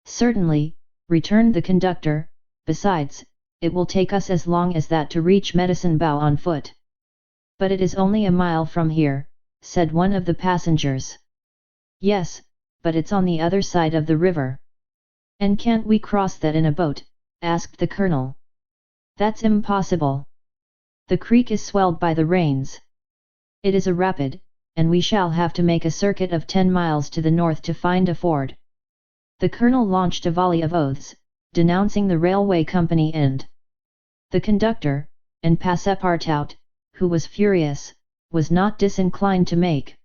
Certainly, returned the conductor, besides, it will take us as long as that to reach Medicine Bow on foot. But it is only a mile from here, said one of the passengers. Yes, but it's on the other side of the river. And can't we cross that in a boat? Asked the colonel. That's impossible. The creek is swelled by the rains. It is a rapid, and we shall have to make a circuit of 10 miles to the north to find a ford. The colonel launched a volley of oaths, denouncing the railway company and the conductor, and Passepartout, who was furious, was not disinclined to make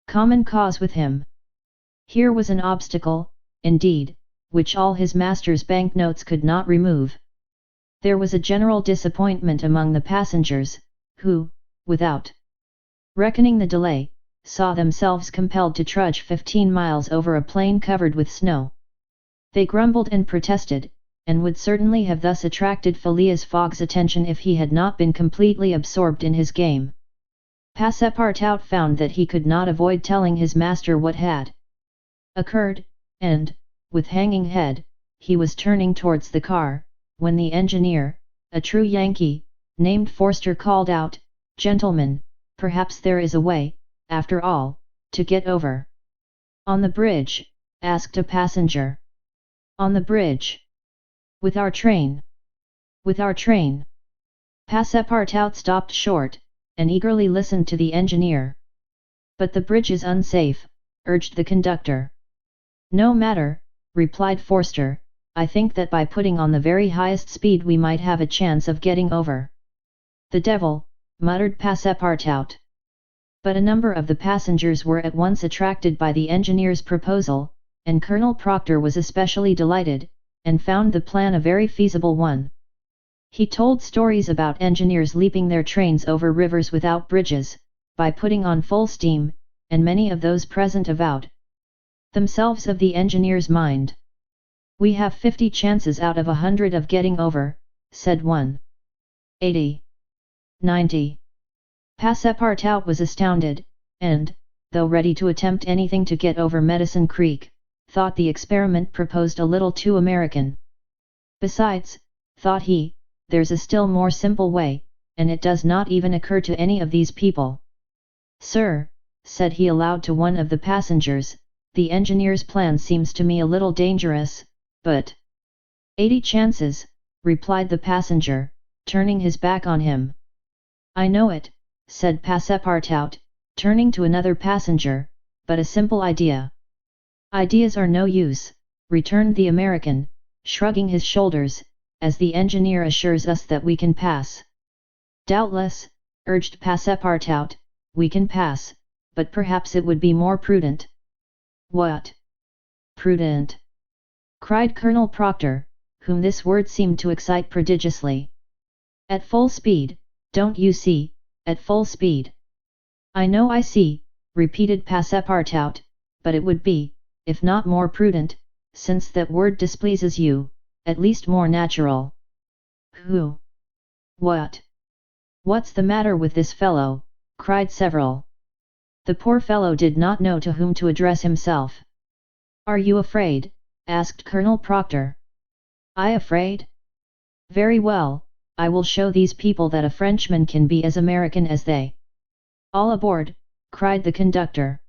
common cause with him. Here was an obstacle, indeed, which all his master's banknotes could not remove. There was a general disappointment among the passengers, who, without reckoning the delay, saw themselves compelled to trudge 15 miles over a plain covered with snow. They grumbled and protested, and would certainly have thus attracted Phileas Fogg's attention if he had not been completely absorbed in his game. Passepartout found that he could not avoid telling his master what had occurred, and, with hanging head, he was turning towards the car, when the engineer, a true Yankee, named Forster called out, "Gentlemen, perhaps there is a way, after all, to get over." "On the bridge?" asked a passenger. "On the bridge. With our train." "With our train." Passepartout stopped short, and eagerly listened to the engineer. "But the bridge is unsafe," urged the conductor. "No matter," replied Forster, "I think that by putting on the very highest speed we might have a chance of getting over." "The devil," muttered Passepartout. But a number of the passengers were at once attracted by the engineer's proposal, and Colonel Proctor was especially delighted, and found the plan a very feasible one. He told stories about engineers leaping their trains over rivers without bridges, by putting on full steam, and many of those present avowed themselves of the engineer's mind. "We have 50 chances out of 100 of getting over," said one. 80. 90. Passepartout was astounded, and, though ready to attempt anything to get over Medicine Creek, thought the experiment proposed a little too American. "Besides," thought he, "there's a still more simple way, and it does not even occur to any of these people." "Sir," said he aloud to one of the passengers, "the engineer's plan seems to me a little dangerous, but—" "80 chances," replied the passenger, turning his back on him. "I know it," said Passepartout, turning to another passenger, "but a simple idea." "Ideas are no use," returned the American, shrugging his shoulders, "as the engineer assures us that we can pass." "Doubtless," urged Passepartout, "we can pass, but perhaps it would be more prudent." "What? Prudent?" cried Colonel Proctor, whom this word seemed to excite prodigiously. "At full speed, don't you see, at full speed." "I know I see," repeated Passepartout, "but it would be, if not more prudent, since that word displeases you, at least more natural." "Who? What? What's the matter with this fellow?" cried several. The poor fellow did not know to whom to address himself. "Are you afraid?" asked Colonel Proctor. "I afraid? Very well, I will show these people that a Frenchman can be as American as they." "All aboard!" cried the conductor.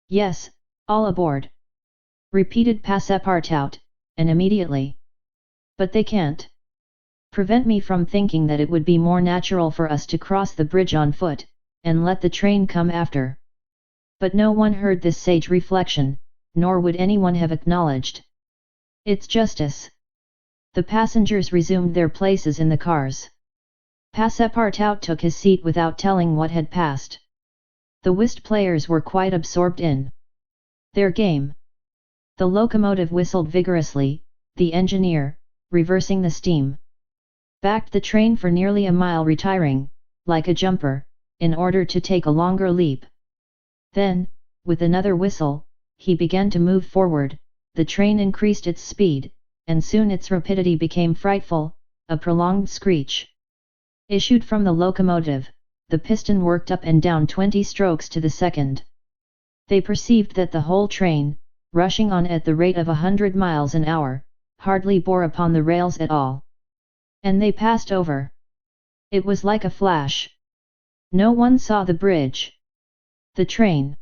"Yes, all aboard!" repeated Passepartout, and immediately. "But they can't prevent me from thinking that it would be more natural for us to cross the bridge on foot, and let the train come after." But no one heard this sage reflection, nor would anyone have acknowledged its justice. The passengers resumed their places in the cars. Passepartout took his seat without telling what had passed. The whist players were quite absorbed in their game. The locomotive whistled vigorously, the engineer, reversing the steam, backed the train for nearly a mile, retiring, like a jumper, in order to take a longer leap. Then, with another whistle, he began to move forward. The train increased its speed, and soon its rapidity became frightful. A prolonged screech issued from the locomotive, the piston worked up and down 20 strokes to the second. They perceived that the whole train, rushing on at the rate of 100 miles an hour, hardly bore upon the rails at all. And they passed over. It was like a flash. No one saw the bridge. The train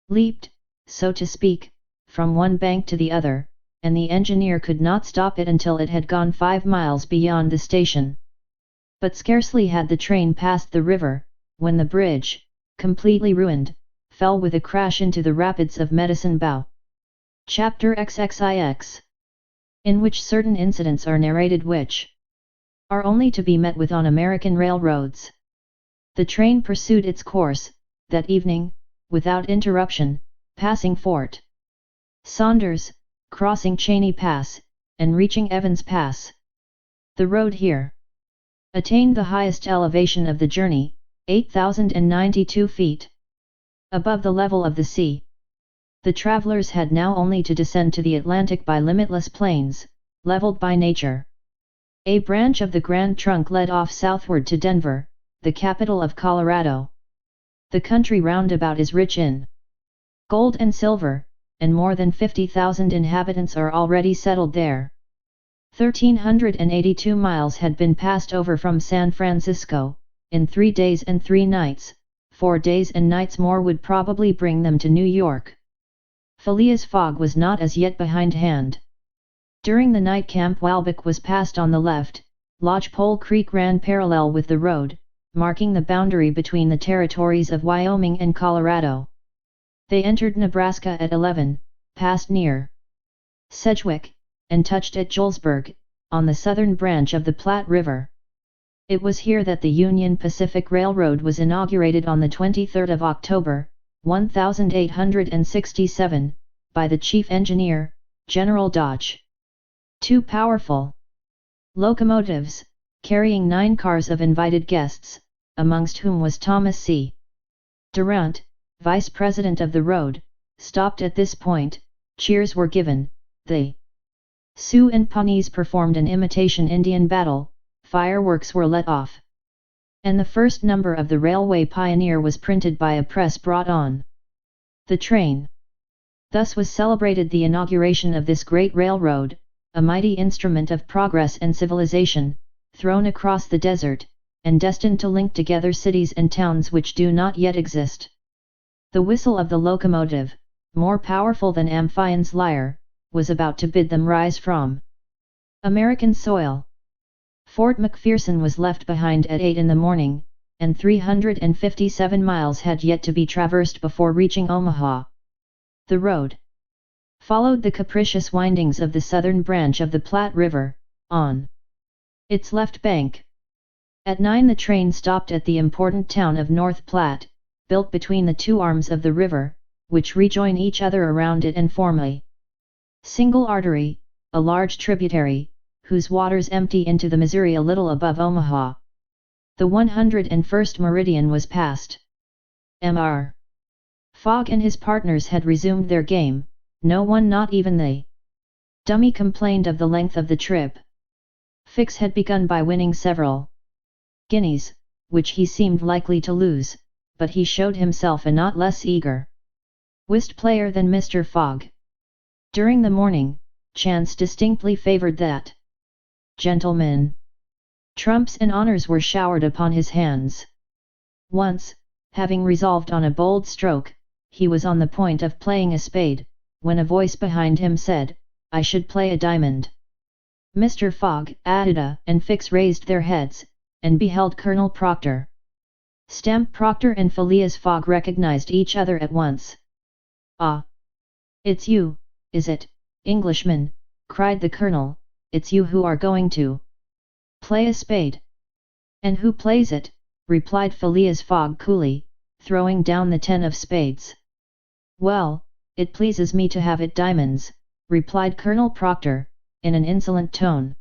leaped, so to speak, from one bank to the other, and the engineer could not stop it until it had gone 5 miles beyond the station. But scarcely had the train passed the river, when the bridge, completely ruined, fell with a crash into the rapids of Medicine Bow. Chapter XXIX, in which certain incidents are narrated which are only to be met with on American railroads. The train pursued its course, that evening, without interruption, passing Fort Saunders, crossing Cheney Pass, and reaching Evans Pass. The road here attained the highest elevation of the journey, 8,092 feet above the level of the sea. The travelers had now only to descend to the Atlantic by limitless plains, leveled by nature. A branch of the Grand Trunk led off southward to Denver, the capital of Colorado. The country round about is rich in gold and silver, and more than 50,000 inhabitants are already settled there. 1,382 miles had been passed over from San Francisco, in 3 days and 3 nights, 4 days and nights more would probably bring them to New York. Phileas Fogg was not as yet behindhand. During the night Camp Walbeck was passed on the left, Lodgepole Creek ran parallel with the road, marking the boundary between the territories of Wyoming and Colorado. They entered Nebraska at 11, passed near Sedgwick, and touched at Julesburg, on the southern branch of the Platte River. It was here that the Union Pacific Railroad was inaugurated on the 23rd of October, 1867, by the chief engineer, General Dodge. 2 powerful locomotives, carrying 9 cars of invited guests, amongst whom was Thomas C. Durant, vice president of the road, stopped at this point. Cheers were given, the Sioux and Pawnees performed an imitation Indian battle, fireworks were let off, and the first number of the Railway Pioneer was printed by a press brought on the train. Thus was celebrated the inauguration of this great railroad, a mighty instrument of progress and civilization, thrown across the desert, and destined to link together cities and towns which do not yet exist. The whistle of the locomotive, more powerful than Amphion's lyre, was about to bid them rise from American soil. Fort McPherson was left behind at 8 in the morning, and 357 miles had yet to be traversed before reaching Omaha. The road followed the capricious windings of the southern branch of the Platte River, on its left bank. At 9 the train stopped at the important town of North Platte, built between the 2 arms of the river, which rejoin each other around it and form a single artery, a large tributary, whose waters empty into the Missouri a little above Omaha. The 101st meridian was passed. Mr. Fogg and his partners had resumed their game. No one, not even the dummy, complained of the length of the trip. Fix had begun by winning several guineas, which he seemed likely to lose, but he showed himself a not less eager whist player than Mr. Fogg. During the morning, chance distinctly favoured that gentleman. Trumps and honours were showered upon his hands. Once, having resolved on a bold stroke, he was on the point of playing a spade, when a voice behind him said, "I should play a diamond." Mr. Fogg, Ada, and Fix raised their heads, and beheld Colonel Proctor. Stamp Proctor and Phileas Fogg recognized each other at once. "Ah! It's you, is it, Englishman?" cried the Colonel. "It's you who are going to play a spade." "And who plays it?" replied Phileas Fogg coolly, throwing down the 10 of spades. "Well, it pleases me to have it diamonds," replied Colonel Proctor, in an insolent tone.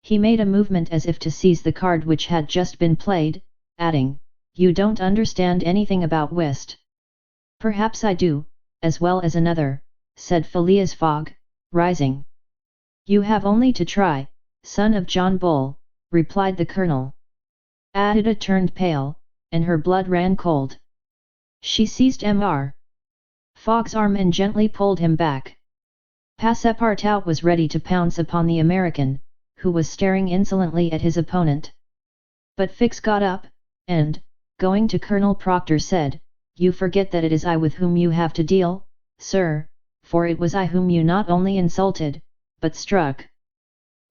He made a movement as if to seize the card which had just been played, adding, "You don't understand anything about whist." "Perhaps I do, as well as another," said Phileas Fogg, rising. "You have only to try, son of John Bull," replied the Colonel. Ada turned pale, and her blood ran cold. She seized Mr. Fogg's arm and gently pulled him back. Passepartout was ready to pounce upon the American, who was staring insolently at his opponent. But Fix got up, and, going to Colonel Proctor said, "You forget that it is I with whom you have to deal, sir, for it was I whom you not only insulted, but struck."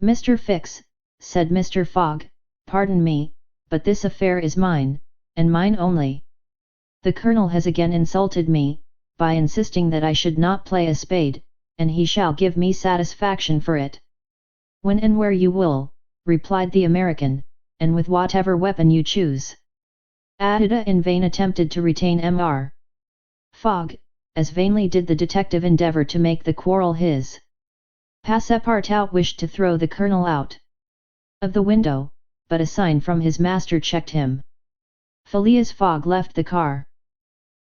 "Mr. Fix," said Mr. Fogg, "pardon me, but this affair is mine, and mine only. The Colonel has again insulted me, by insisting that I should not play a spade, and he shall give me satisfaction for it." "When and where you will," replied the American, "and with whatever weapon you choose." Adida in vain attempted to retain Mr. Fogg, as vainly did the detective endeavour to make the quarrel his. Passepartout wished to throw the Colonel out of the window, but a sign from his master checked him. Phileas Fogg left the car,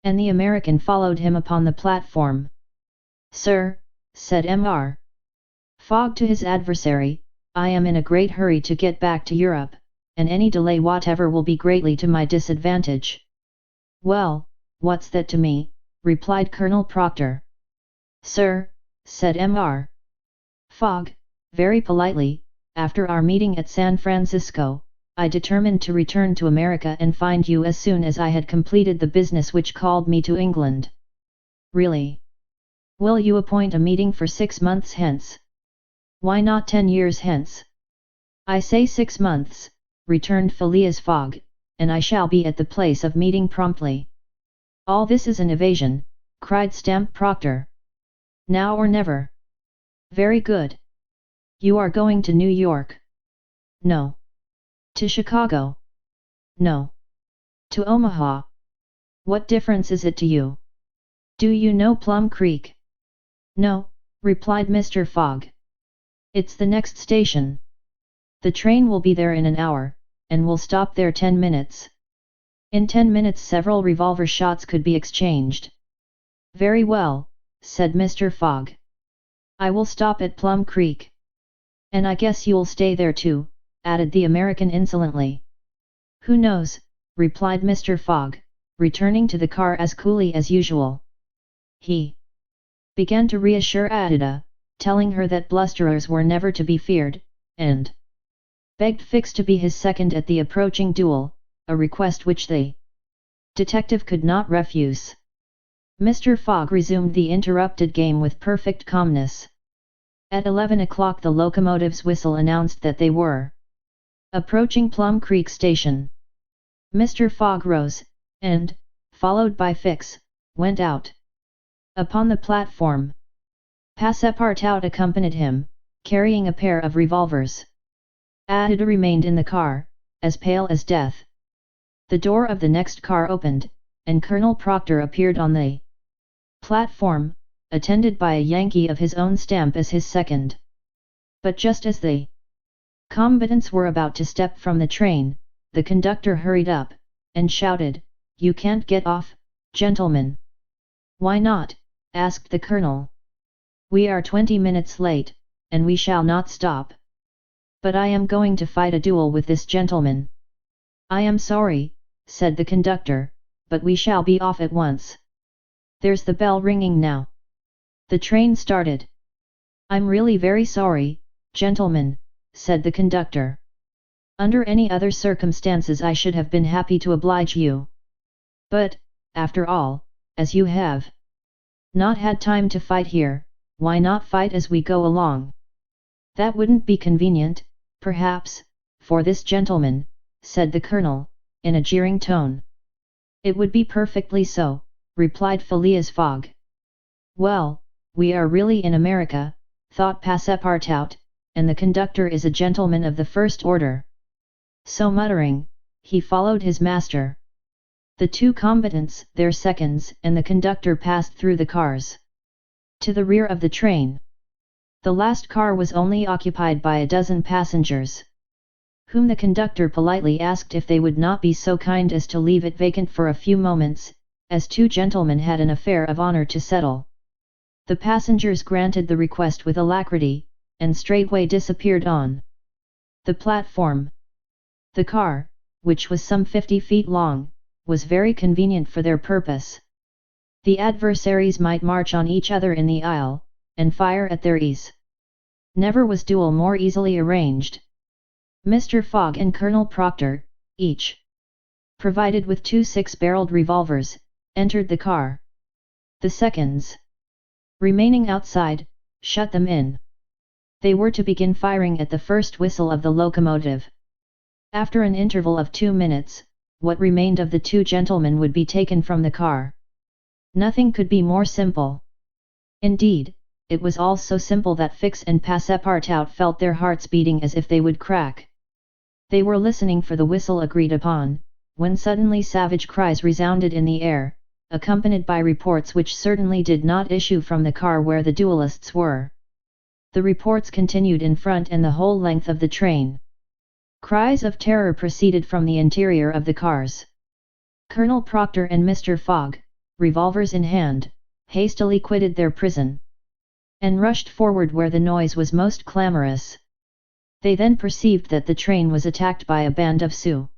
and the American followed him upon the platform. "Sir," said Mr. Fogg to his adversary, "I am in a great hurry to get back to Europe, and any delay whatever will be greatly to my disadvantage." "Well, what's that to me?" replied Colonel Proctor. "Sir," said Mr. Fogg, very politely, "after our meeting at San Francisco, I determined to return to America and find you as soon as I had completed the business which called me to England." "Really? Will you appoint a meeting for 6 months hence? Why not 10 years hence?" "I say 6 months," returned Phileas Fogg, "and I shall be at the place of meeting promptly." "All this is an evasion," cried Stamp Proctor. "Now or never." "Very good. You are going to New York?" "No." "To Chicago?" "No." "To Omaha?" "What difference is it to you? Do you know Plum Creek?" "No," replied Mr. Fogg. "It's the next station. The train will be there in an hour, and will stop there 10 minutes. In 10 minutes several revolver shots could be exchanged." "Very well," said Mr. Fogg. "I will stop at Plum Creek." "And I guess you'll stay there too," added the American insolently. "Who knows," replied Mr. Fogg, returning to the car as coolly as usual. He began to reassure Adida, telling her that blusterers were never to be feared, and begged Fix to be his second at the approaching duel, a request which the detective could not refuse. Mr. Fogg resumed the interrupted game with perfect calmness. At 11 o'clock the locomotive's whistle announced that they were approaching Plum Creek Station. Mr. Fogg rose, and, followed by Fix, went out. Upon the platform, Passepartout accompanied him, carrying a pair of revolvers. Adida remained in the car, as pale as death. The door of the next car opened, and Colonel Proctor appeared on the platform, attended by a Yankee of his own stamp as his second. But just as the combatants were about to step from the train, the conductor hurried up, and shouted, "You can't get off, gentlemen." "Why not?" asked the colonel. "We are 20 minutes late, and we shall not stop." "But I am going to fight a duel with this gentleman." "I am sorry," said the conductor, "but we shall be off at once. There's the bell ringing now." The train started. "I'm really very sorry, gentlemen," said the conductor. "Under any other circumstances I should have been happy to oblige you. But, after all, as you have not had time to fight here, why not fight as we go along?" "That wouldn't be convenient, perhaps, for this gentleman," said the colonel, in a jeering tone. "It would be perfectly so," replied Phileas Fogg. "Well, we are really in America," thought Passepartout, "and the conductor is a gentleman of the first order." So muttering, he followed his master. The two combatants, their seconds, and the conductor passed through the cars to the rear of the train. The last car was only occupied by a dozen passengers, whom the conductor politely asked if they would not be so kind as to leave it vacant for a few moments, as two gentlemen had an affair of honor to settle. The passengers granted the request with alacrity, and straightway disappeared on the platform. The car, which was some 50 feet long, was very convenient for their purpose. The adversaries might march on each other in the aisle, and fire at their ease. Never was duel more easily arranged. Mr. Fogg and Colonel Proctor, each provided with 2 6-barreled revolvers, entered the car. The seconds remaining outside, shut them in. They were to begin firing at the first whistle of the locomotive. After an interval of 2 minutes, what remained of the 2 gentlemen would be taken from the car. Nothing could be more simple. Indeed, it was all so simple that Fix and Passepartout felt their hearts beating as if they would crack. They were listening for the whistle agreed upon, when suddenly savage cries resounded in the air, accompanied by reports which certainly did not issue from the car where the duelists were. The reports continued in front and the whole length of the train. Cries of terror proceeded from the interior of the cars. Colonel Proctor and Mr. Fogg, revolvers in hand, hastily quitted their prison, and rushed forward where the noise was most clamorous. They then perceived that the train was attacked by a band of Sioux.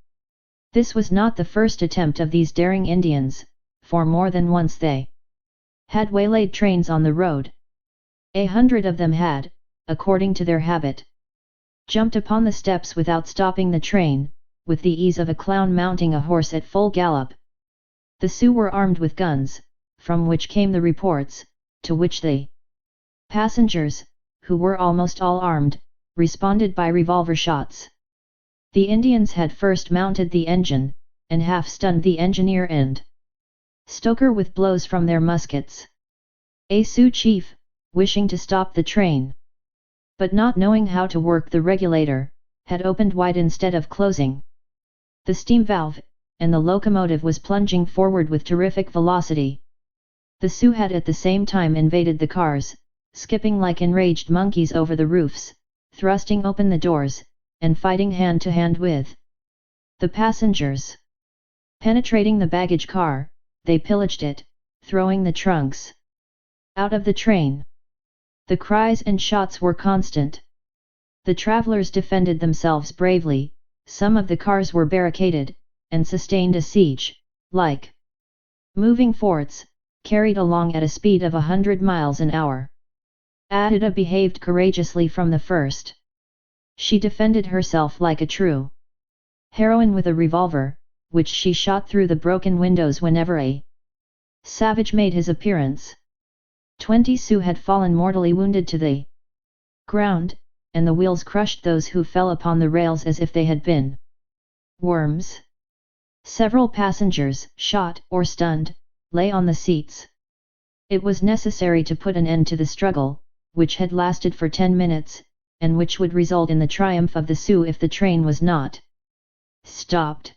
This was not the first attempt of these daring Indians, for more than once they had waylaid trains on the road. 100 of them had, according to their habit, jumped upon the steps without stopping the train, with the ease of a clown mounting a horse at full gallop. The Sioux were armed with guns, from which came the reports, to which the passengers, who were almost all armed, responded by revolver shots. The Indians had first mounted the engine, and half stunned the engineer and stoker with blows from their muskets. A Sioux chief, wishing to stop the train, but not knowing how to work the regulator, had opened wide instead of closing the steam valve, and the locomotive was plunging forward with terrific velocity. The Sioux had at the same time invaded the cars, skipping like enraged monkeys over the roofs, thrusting open the doors, and fighting hand to hand with the passengers. Penetrating the baggage car, they pillaged it, throwing the trunks out of the train. The cries and shots were constant. The travelers defended themselves bravely, some of the cars were barricaded, and sustained a siege, like moving forts, carried along at a speed of 100 miles an hour. Adida behaved courageously from the first. She defended herself like a true heroine with a revolver, which she shot through the broken windows whenever a savage made his appearance. 20 Sioux had fallen mortally wounded to the ground, and the wheels crushed those who fell upon the rails as if they had been worms. Several passengers, shot or stunned, lay on the seats. It was necessary to put an end to the struggle, which had lasted for 10 minutes, and which would result in the triumph of the Sioux if the train was not stopped.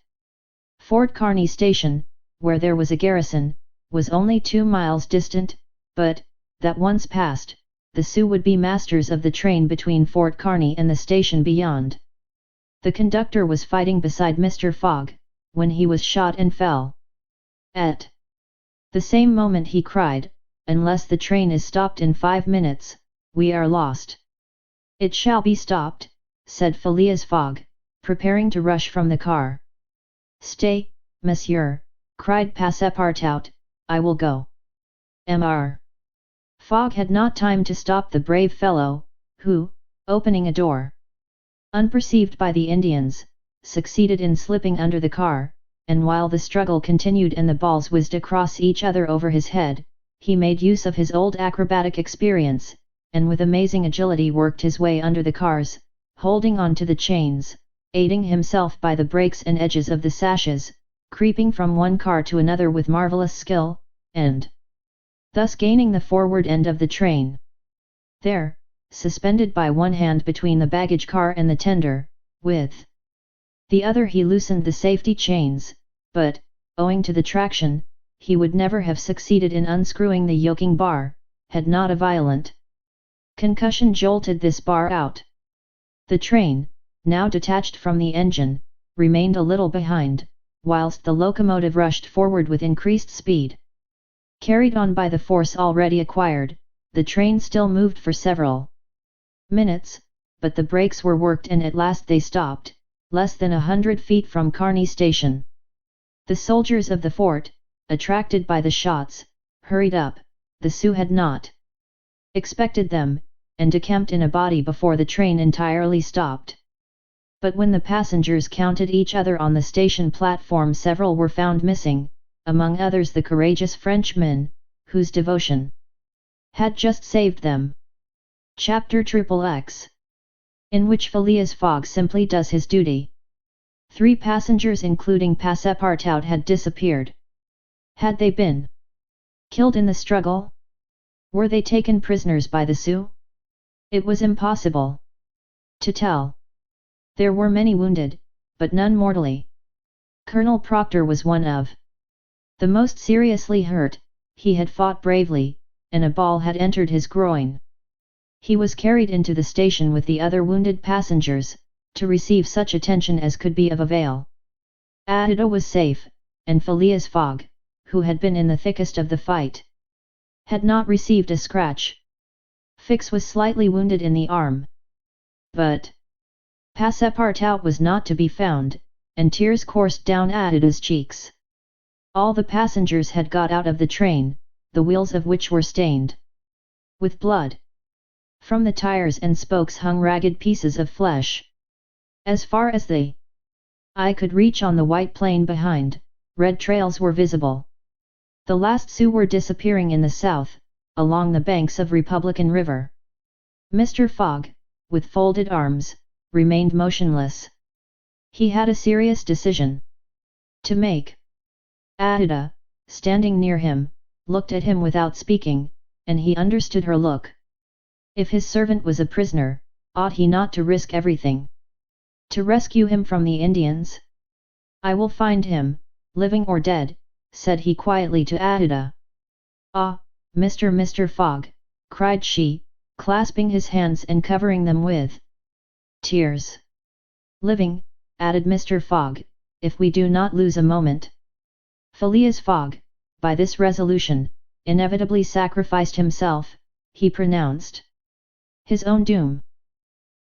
Fort Kearny Station, where there was a garrison, was only 2 miles distant, but, that once passed, the Sioux would be masters of the train between Fort Kearny and the station beyond. The conductor was fighting beside Mr. Fogg, when he was shot and fell. At the same moment he cried, "Unless the train is stopped in 5 minutes, we are lost." "It shall be stopped," said Phileas Fogg, preparing to rush from the car. "Stay, monsieur," cried Passepartout, "I will go." Mr. Fogg had not time to stop the brave fellow, who, opening a door, unperceived by the Indians, succeeded in slipping under the car, and while the struggle continued and the balls whizzed across each other over his head, he made use of his old acrobatic experience, and with amazing agility worked his way under the cars, holding on to the chains, aiding himself by the brakes and edges of the sashes, creeping from one car to another with marvelous skill, and thus gaining the forward end of the train. There, suspended by one hand between the baggage car and the tender, with the other he loosened the safety chains, but, owing to the traction, he would never have succeeded in unscrewing the yoking bar, had not a violent concussion jolted this bar out. The train, now detached from the engine, remained a little behind, whilst the locomotive rushed forward with increased speed. Carried on by the force already acquired, the train still moved for several minutes, but the brakes were worked and at last they stopped, less than 100 feet from Kearny Station. The soldiers of the fort, attracted by the shots, hurried up. The Sioux had not expected them, and decamped in a body before the train entirely stopped. But when the passengers counted each other on the station platform, several were found missing, among others the courageous Frenchman, whose devotion had just saved them. Chapter XXX, in which Phileas Fogg simply does his duty. 3 passengers including Passepartout had disappeared. Had they been killed in the struggle? Were they taken prisoners by the Sioux? It was impossible to tell. There were many wounded, but none mortally. Colonel Proctor was one of the most seriously hurt. He had fought bravely, and a ball had entered his groin. He was carried into the station with the other wounded passengers, to receive such attention as could be of avail. Aida was safe, and Phileas Fogg, who had been in the thickest of the fight, had not received a scratch. Fix was slightly wounded in the arm. But Passepartout was not to be found, and tears coursed down Aida's cheeks. All the passengers had got out of the train, the wheels of which were stained with blood. From the tires and spokes hung ragged pieces of flesh. As far as the eye could reach on the white plain behind, red trails were visible. The last Sioux were disappearing in the south, along the banks of Republican River. Mr. Fogg, with folded arms, remained motionless. He had a serious decision to make. Aida, standing near him, looked at him without speaking, and he understood her look. If his servant was a prisoner, ought he not to risk everything to rescue him from the Indians? "I will find him, living or dead," said he quietly to Aida. "Ah, Mr. Fogg," cried she, clasping his hands and covering them with tears. "Living," added Mr. Fogg, "if we do not lose a moment." Phileas Fogg, by this resolution, inevitably sacrificed himself, he pronounced. His own doom.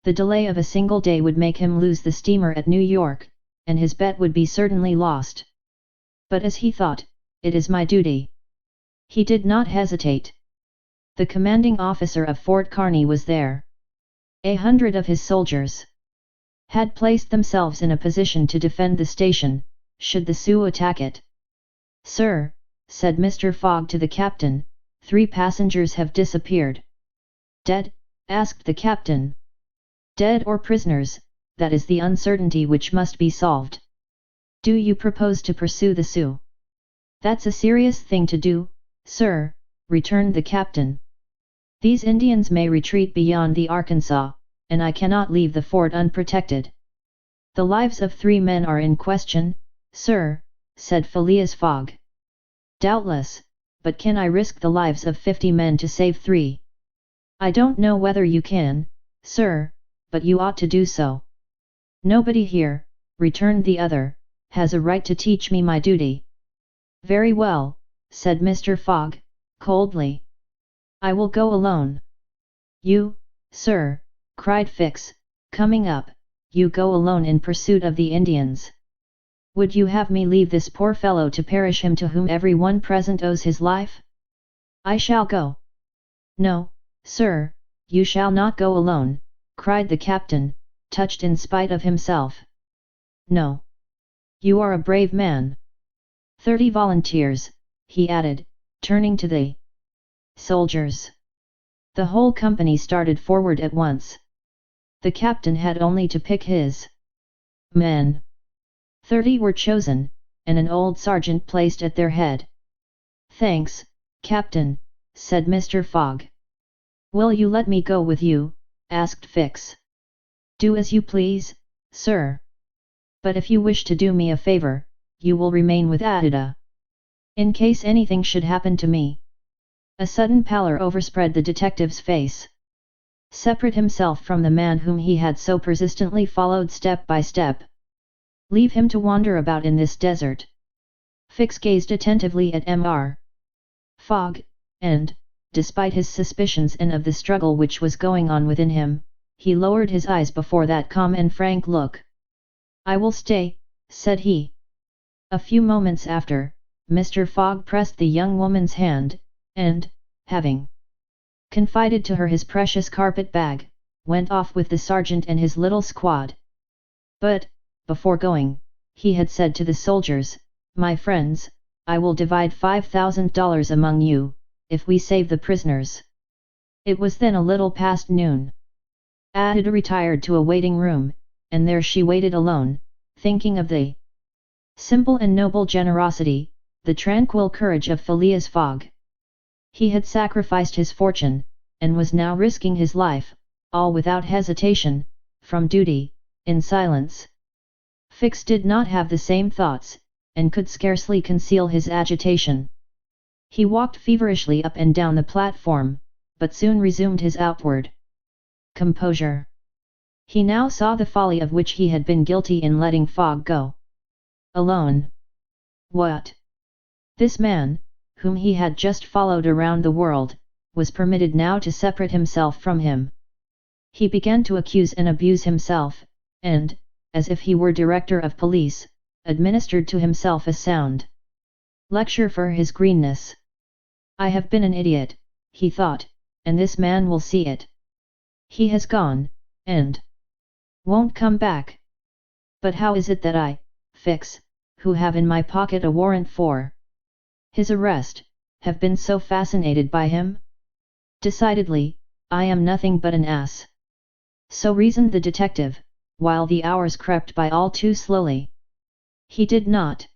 The delay of a single day would make him lose the steamer at New York, and his bet would be certainly lost. But as he thought, "It is my duty." He did not hesitate. The commanding officer of Fort Kearny was there. 100 of his soldiers had placed themselves in a position to defend the station, should the Sioux attack it. "Sir," said Mr. Fogg to the captain, 3 passengers have disappeared." "Dead?" asked the captain. "Dead or prisoners, that is the uncertainty which must be solved." "Do you propose to pursue the Sioux?" "That's a serious thing to do, sir," returned the captain. "These Indians may retreat beyond the Arkansas, and I cannot leave the fort unprotected." "The lives of 3 men are in question, sir," said Phileas Fogg. "Doubtless, but can I risk the lives of 50 men to save 3? "I don't know whether you can, sir, but you ought to do so." "Nobody here," returned the other, "has a right to teach me my duty." "Very well," said Mr. Fogg, coldly. "I will go alone." "You, sir," cried Fix, coming up, "you go alone in pursuit of the Indians? Would you have me leave this poor fellow to perish, him to whom every one present owes his life?" "I shall go." "No, sir, you shall not go alone," cried the captain, touched in spite of himself. "No. You are a brave man. 30 volunteers," he added, turning to the soldiers. The whole company started forward at once. The captain had only to pick his men. 30 were chosen, and an old sergeant placed at their head. "Thanks, Captain," said Mr. Fogg. "Will you let me go with you?" asked Fix. "Do as you please, sir. But if you wish to do me a favor, you will remain with Aida. In case anything should happen to me." A sudden pallor overspread the detective's face. Separate himself from the man whom he had so persistently followed step by step. Leave him to wander about in this desert. Fix gazed attentively at Mr. Fogg, and, despite his suspicions and of the struggle which was going on within him, he lowered his eyes before that calm and frank look. "I will stay," said he. A few moments after, Mr. Fogg pressed the young woman's hand, and, having confided to her his precious carpet bag, went off with the sergeant and his little squad. But, before going, he had said to the soldiers, "My friends, I will divide $5,000 among you, if we save the prisoners." It was then a little past noon. Ada retired to a waiting room, and there she waited alone, thinking of the simple and noble generosity, the tranquil courage of Phileas Fogg. He had sacrificed his fortune, and was now risking his life, all without hesitation, from duty, in silence. Fix did not have the same thoughts, and could scarcely conceal his agitation. He walked feverishly up and down the platform, but soon resumed his outward composure. He now saw the folly of which he had been guilty in letting Fogg go alone. What? This man, whom he had just followed around the world, was permitted now to separate himself from him. He began to accuse and abuse himself, and, as if he were director of police, administered to himself a sound lecture for his greenness. "I have been an idiot," he thought, "and this man will see it. He has gone, and won't come back. But how is it that I, Fix, who have in my pocket a warrant for his arrest, have been so fascinated by him? Decidedly, I am nothing but an ass." So reasoned the detective, while the hours crept by all too slowly. He did not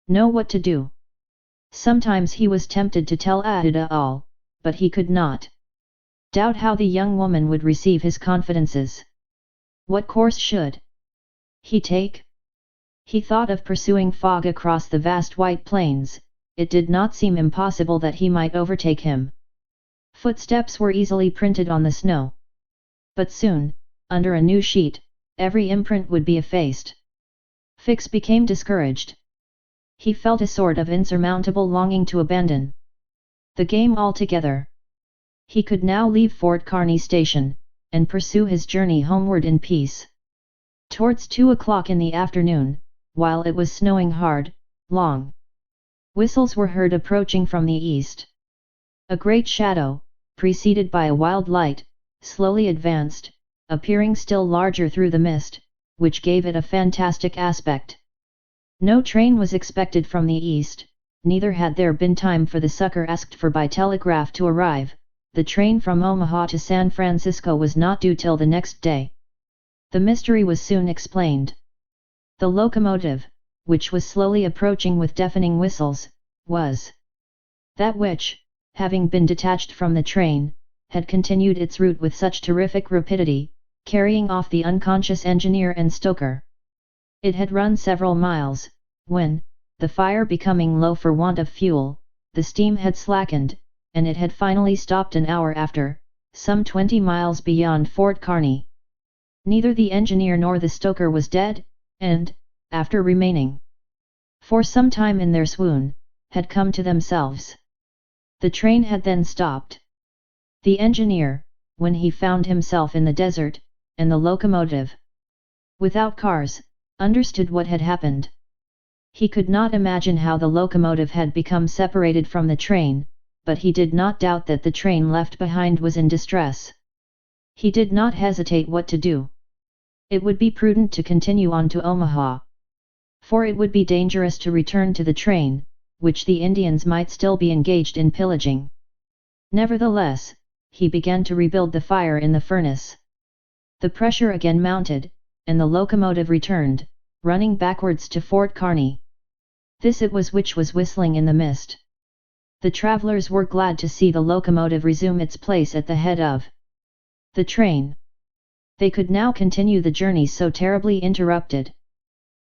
know what to do. Sometimes he was tempted to tell Ada all, but he could not doubt how the young woman would receive his confidences. What course should he take? He thought of pursuing Fogg across the vast white plains. It did not seem impossible that he might overtake him. Footsteps were easily printed on the snow. But soon, under a new sheet, every imprint would be effaced. Fix became discouraged. He felt a sort of insurmountable longing to abandon the game altogether. He could now leave Fort Kearny Station, and pursue his journey homeward in peace. Towards 2 o'clock in the afternoon, while it was snowing hard, long whistles were heard approaching from the east. A great shadow, preceded by a wild light, slowly advanced, appearing still larger through the mist, which gave it a fantastic aspect. No train was expected from the east, neither had there been time for the succor asked for by telegraph to arrive. The train from Omaha to San Francisco was not due till the next day. The mystery was soon explained. The locomotive, which was slowly approaching with deafening whistles, was that which, having been detached from the train, had continued its route with such terrific rapidity, carrying off the unconscious engineer and stoker. It had run several miles, when, the fire becoming low for want of fuel, the steam had slackened, and it had finally stopped an hour after, some 20 miles beyond Fort Kearny. Neither the engineer nor the stoker was dead, and, after remaining for some time in their swoon, had come to themselves. The train had then stopped. The engineer, when he found himself in the desert, and the locomotive without cars, understood what had happened. He could not imagine how the locomotive had become separated from the train, but he did not doubt that the train left behind was in distress. He did not hesitate what to do. It would be prudent to continue on to Omaha, for it would be dangerous to return to the train, which the Indians might still be engaged in pillaging. Nevertheless, he began to rebuild the fire in the furnace. The pressure again mounted, and the locomotive returned, running backwards to Fort Kearny. This it was which was whistling in the mist. The travelers were glad to see the locomotive resume its place at the head of the train. They could now continue the journey so terribly interrupted.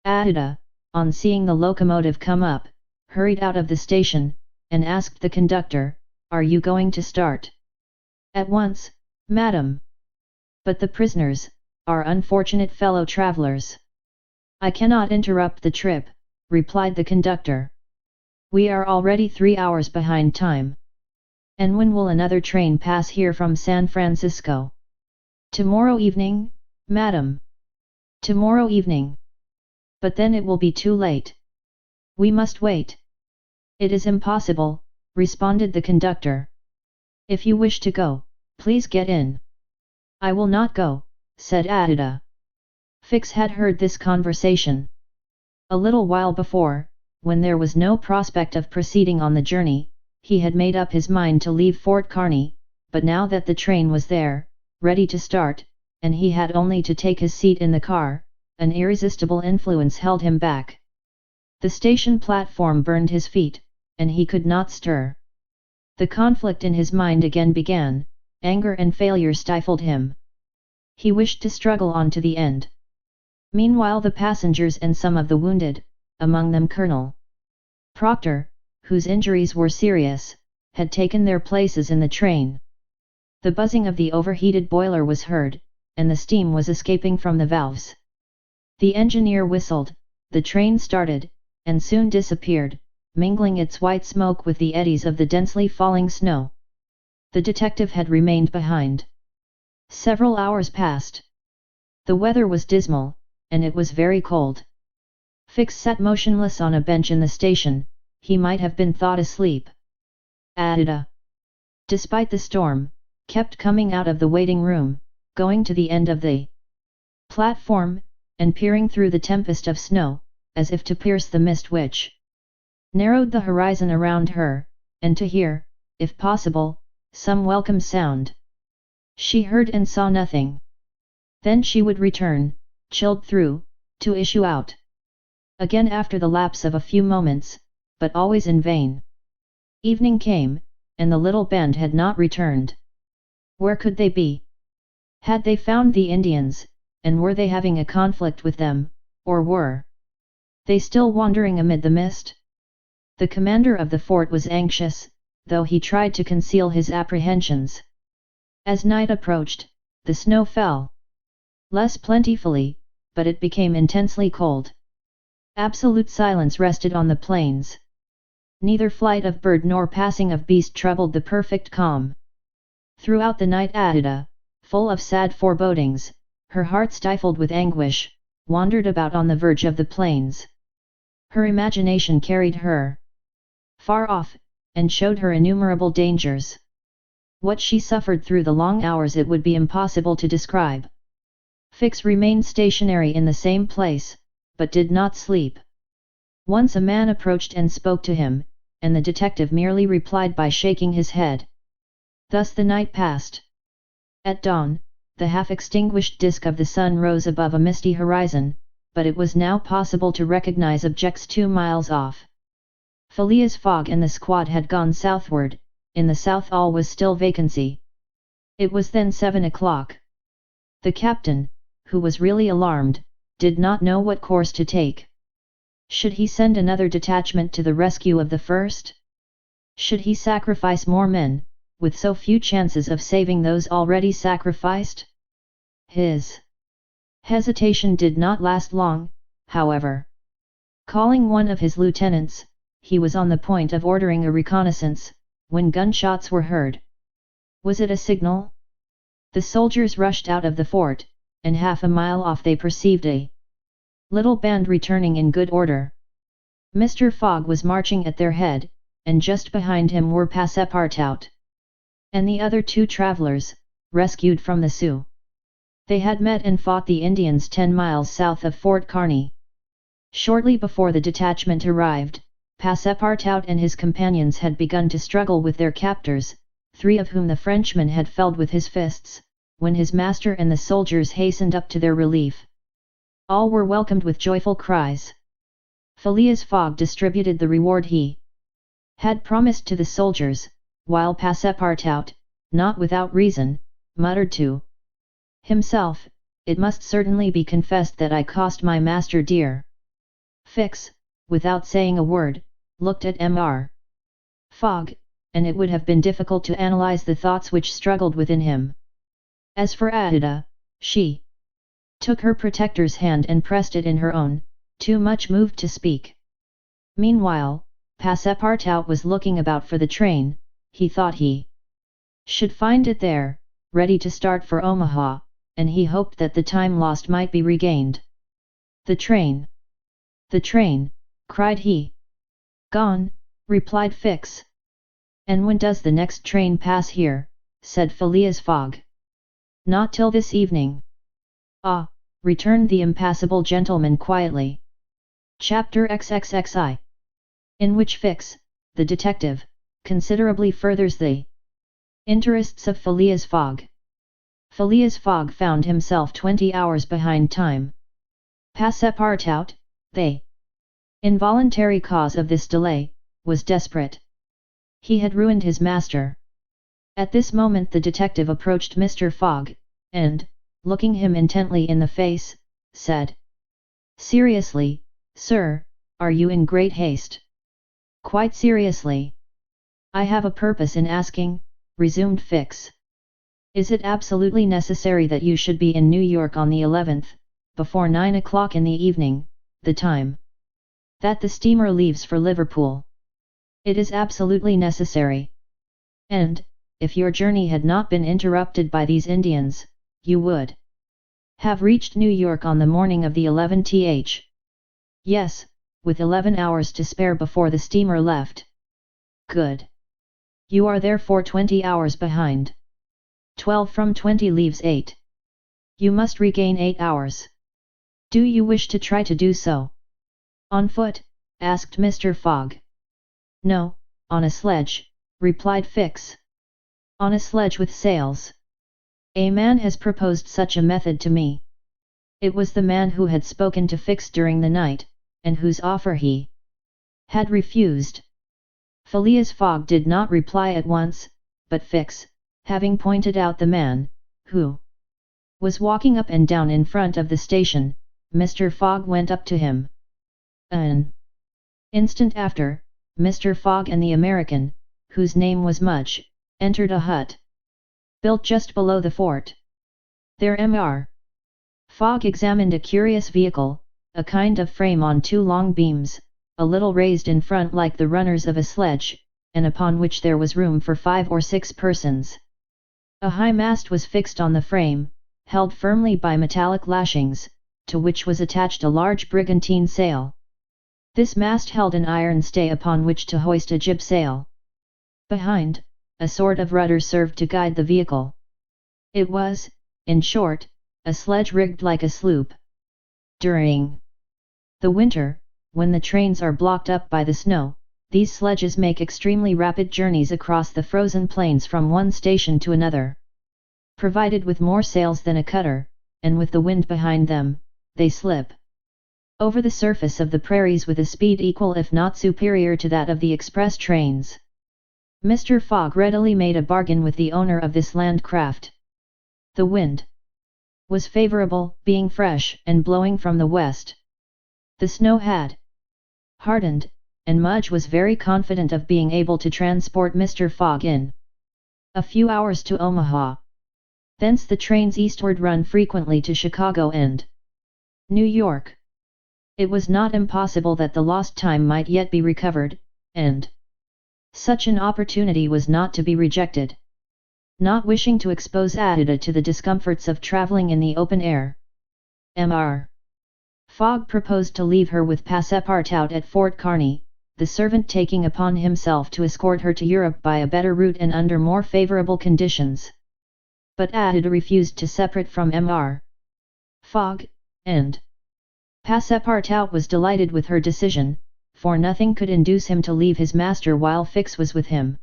Ada, on seeing the locomotive come up, hurried out of the station, and asked the conductor, "Are you going to start?" "At once, madam." "But the prisoners, our unfortunate fellow travelers." "I cannot interrupt the trip," replied the conductor. "We are already 3 hours behind time." "And when will another train pass here from San Francisco?" "Tomorrow evening, madam." "Tomorrow evening? But then it will be too late." "We must wait." "It is impossible," responded the conductor. If you wish to go, please get in. I will not go, said Adida. Fix had heard this conversation. A little while before, when there was no prospect of proceeding on the journey, he had made up his mind to leave Fort Kearny, but now that the train was there, ready to start, and he had only to take his seat in the car, an irresistible influence held him back. The station platform burned his feet, and he could not stir. The conflict in his mind again began, anger and failure stifled him. He wished to struggle on to the end. Meanwhile the passengers and some of the wounded, among them Colonel Proctor, whose injuries were serious, had taken their places in the train. The buzzing of the overheated boiler was heard, and the steam was escaping from the valves. The engineer whistled, the train started, and soon disappeared, mingling its white smoke with the eddies of the densely falling snow. The detective had remained behind. Several hours passed. The weather was dismal, and it was very cold. Fix sat motionless on a bench in the station, he might have been thought asleep. Adida, despite the storm, kept coming out of the waiting room, going to the end of the platform, and peering through the tempest of snow, as if to pierce the mist which narrowed the horizon around her, and to hear, if possible, some welcome sound. She heard and saw nothing. Then she would return, chilled through, to issue out again after the lapse of a few moments, but always in vain. Evening came, and the little band had not returned. Where could they be? Had they found the Indians, and were they having a conflict with them, or were they still wandering amid the mist? The commander of the fort was anxious, though he tried to conceal his apprehensions. As night approached, the snow fell. Less plentifully, but it became intensely cold. Absolute silence rested on the plains. Neither flight of bird nor passing of beast troubled the perfect calm. Throughout the night Adida, full of sad forebodings, her heart stifled with anguish, wandered about on the verge of the plains. Her imagination carried her far off, and showed her innumerable dangers. What she suffered through the long hours it would be impossible to describe. Fix remained stationary in the same place, but did not sleep. Once a man approached and spoke to him, and the detective merely replied by shaking his head. Thus the night passed. At dawn, the half-extinguished disk of the sun rose above a misty horizon, but it was now possible to recognize objects 2 miles off. Phileas Fogg and the squad had gone southward, in the south all was still vacancy. It was then 7 o'clock. The captain, who was really alarmed, did not know what course to take. Should he send another detachment to the rescue of the first? Should he sacrifice more men, with so few chances of saving those already sacrificed? His hesitation did not last long, however. Calling one of his lieutenants, he was on the point of ordering a reconnaissance, when gunshots were heard. Was it a signal? The soldiers rushed out of the fort, and half a mile off they perceived a little band returning in good order. Mr. Fogg was marching at their head, and just behind him were Passepartout and the other 2 travelers, rescued from the Sioux. They had met and fought the Indians 10 miles south of Fort Kearny. Shortly before the detachment arrived, Passepartout and his companions had begun to struggle with their captors, 3 of whom the Frenchman had felled with his fists, when his master and the soldiers hastened up to their relief. All were welcomed with joyful cries. Phileas Fogg distributed the reward he had promised to the soldiers, while Passepartout, not without reason, muttered to himself, "It must certainly be confessed that I cost my master dear." Fix, without saying a word, looked at Mr. Fogg, and it would have been difficult to analyze the thoughts which struggled within him. As for Adida, she took her protector's hand and pressed it in her own, too much moved to speak. Meanwhile, Passepartout was looking about for the train. He thought he should find it there, ready to start for Omaha, and he hoped that the time lost might be regained. "The train! The train!" cried he. "Gone," replied Fix. "And when does the next train pass here?" said Phileas Fogg. "Not till this evening." "Ah," returned the impassible gentleman quietly. Chapter XXXI. In which Fix, the detective, considerably furthers the interests of Phileas Fogg. Phileas Fogg found himself 20 hours behind time. Passepartout, the involuntary cause of this delay, was desperate. He had ruined his master. At this moment the detective approached Mr. Fogg, and, looking him intently in the face, said, "Seriously, sir, are you in great haste?" "Quite seriously." "I have a purpose in asking," resumed Fix. "Is it absolutely necessary that you should be in New York on the 11th, before 9 o'clock in the evening, the time that the steamer leaves for Liverpool?" "It is absolutely necessary." "And, if your journey had not been interrupted by these Indians, you would have reached New York on the morning of the 11th?" "Yes, with 11 hours to spare before the steamer left." "Good. You are therefore 20 hours behind. 12 from 20 leaves 8. You must regain 8 hours. Do you wish to try to do so?" "On foot?" asked Mr. Fogg. "No, on a sledge," replied Fix. "On a sledge with sails. A man has proposed such a method to me." It was the man who had spoken to Fix during the night, and whose offer he had refused. Phileas Fogg did not reply at once, but Fix, having pointed out the man, who was walking up and down in front of the station, Mr. Fogg went up to him. An instant after, Mr. Fogg and the American, whose name was Mudge, entered a hut built just below the fort. There Mr. Fogg examined a curious vehicle, a kind of frame on 2 long beams, a little raised in front like the runners of a sledge, and upon which there was room for 5 or 6 persons. A high mast was fixed on the frame, held firmly by metallic lashings, to which was attached a large brigantine sail. This mast held an iron stay upon which to hoist a jib sail. Behind, a sort of rudder served to guide the vehicle. It was, in short, a sledge rigged like a sloop. During the winter, when the trains are blocked up by the snow, these sledges make extremely rapid journeys across the frozen plains from one station to another. Provided with more sails than a cutter, and with the wind behind them, they slip over the surface of the prairies with a speed equal if not superior to that of the express trains. Mr. Fogg readily made a bargain with the owner of this land craft. The wind was favourable, being fresh and blowing from the west. The snow had hardened, and Mudge was very confident of being able to transport Mr. Fogg in a few hours to Omaha. Thence the trains eastward run frequently to Chicago and New York. It was not impossible that the lost time might yet be recovered, and such an opportunity was not to be rejected. Not wishing to expose Adida to the discomforts of travelling in the open air, Mr. Fogg proposed to leave her with Passepartout at Fort Kearny, the servant taking upon himself to escort her to Europe by a better route and under more favourable conditions. But Adida refused to separate from Mr. Fogg, and Passepartout was delighted with her decision, for nothing could induce him to leave his master while Fix was with him.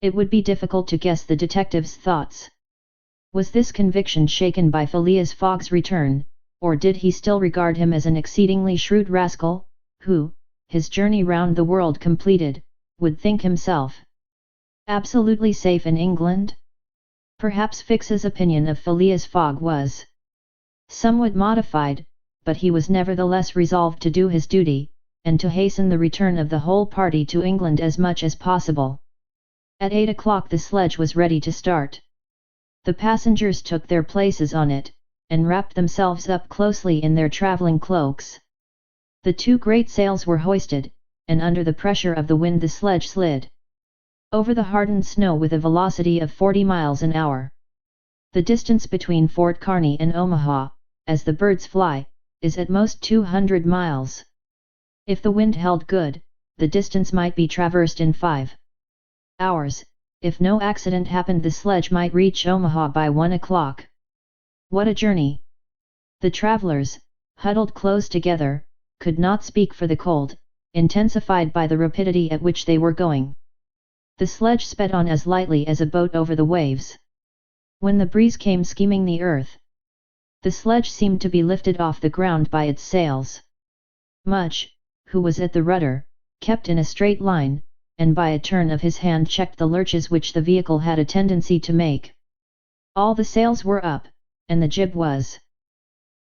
It would be difficult to guess the detective's thoughts. Was this conviction shaken by Phileas Fogg's return, or did he still regard him as an exceedingly shrewd rascal, who, his journey round the world completed, would think himself absolutely safe in England? Perhaps Fix's opinion of Phileas Fogg was somewhat modified, but he was nevertheless resolved to do his duty, and to hasten the return of the whole party to England as much as possible. At 8 o'clock the sledge was ready to start. The passengers took their places on it, and wrapped themselves up closely in their travelling cloaks. The 2 great sails were hoisted, and under the pressure of the wind the sledge slid over the hardened snow with a velocity of 40 miles an hour. The distance between Fort Kearny and Omaha, as the birds fly, is at most 200 miles. If the wind held good, the distance might be traversed in 5 hours. If no accident happened, the sledge might reach Omaha by 1 o'clock. What a journey! The travelers, huddled close together, could not speak for the cold, intensified by the rapidity at which they were going. The sledge sped on as lightly as a boat over the waves. When the breeze came skimming the earth, the sledge seemed to be lifted off the ground by its sails. Mudge, who was at the rudder, kept in a straight line, and by a turn of his hand checked the lurches which the vehicle had a tendency to make. All the sails were up, and the jib was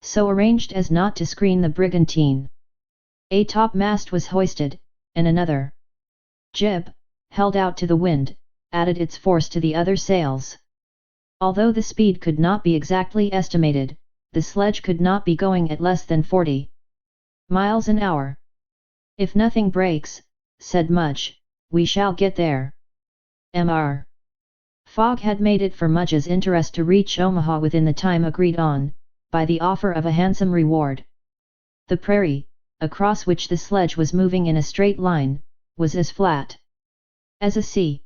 so arranged as not to screen the brigantine. A topmast was hoisted, and another jib, held out to the wind, added its force to the other sails. Although the speed could not be exactly estimated, the sledge could not be going at less than 40 miles an hour. If nothing breaks, said Mudge, we shall get there. Mr. Fogg had made it for Mudge's interest to reach Omaha within the time agreed on, by the offer of a handsome reward. The prairie, across which the sledge was moving in a straight line, was as flat as a sea.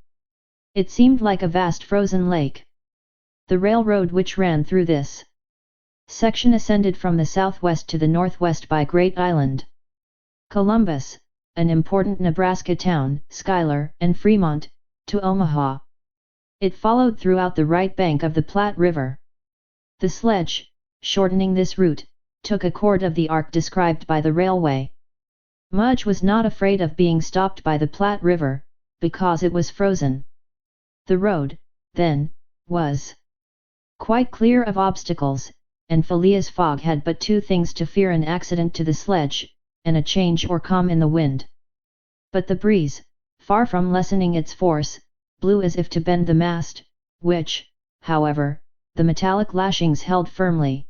It seemed like a vast frozen lake. The railroad which ran through this section ascended from the southwest to the northwest by Great Island, Columbus, an important Nebraska town, Schuyler, and Fremont, to Omaha. It followed throughout the right bank of the Platte River. The sledge, shortening this route, took a chord of the arc described by the railway. Mudge was not afraid of being stopped by the Platte River, because it was frozen. The road, then, was quite clear of obstacles, and Phileas Fogg had but two things to fear: an accident to the sledge, and a change or calm in the wind. But the breeze, far from lessening its force, blew as if to bend the mast, which, however, the metallic lashings held firmly.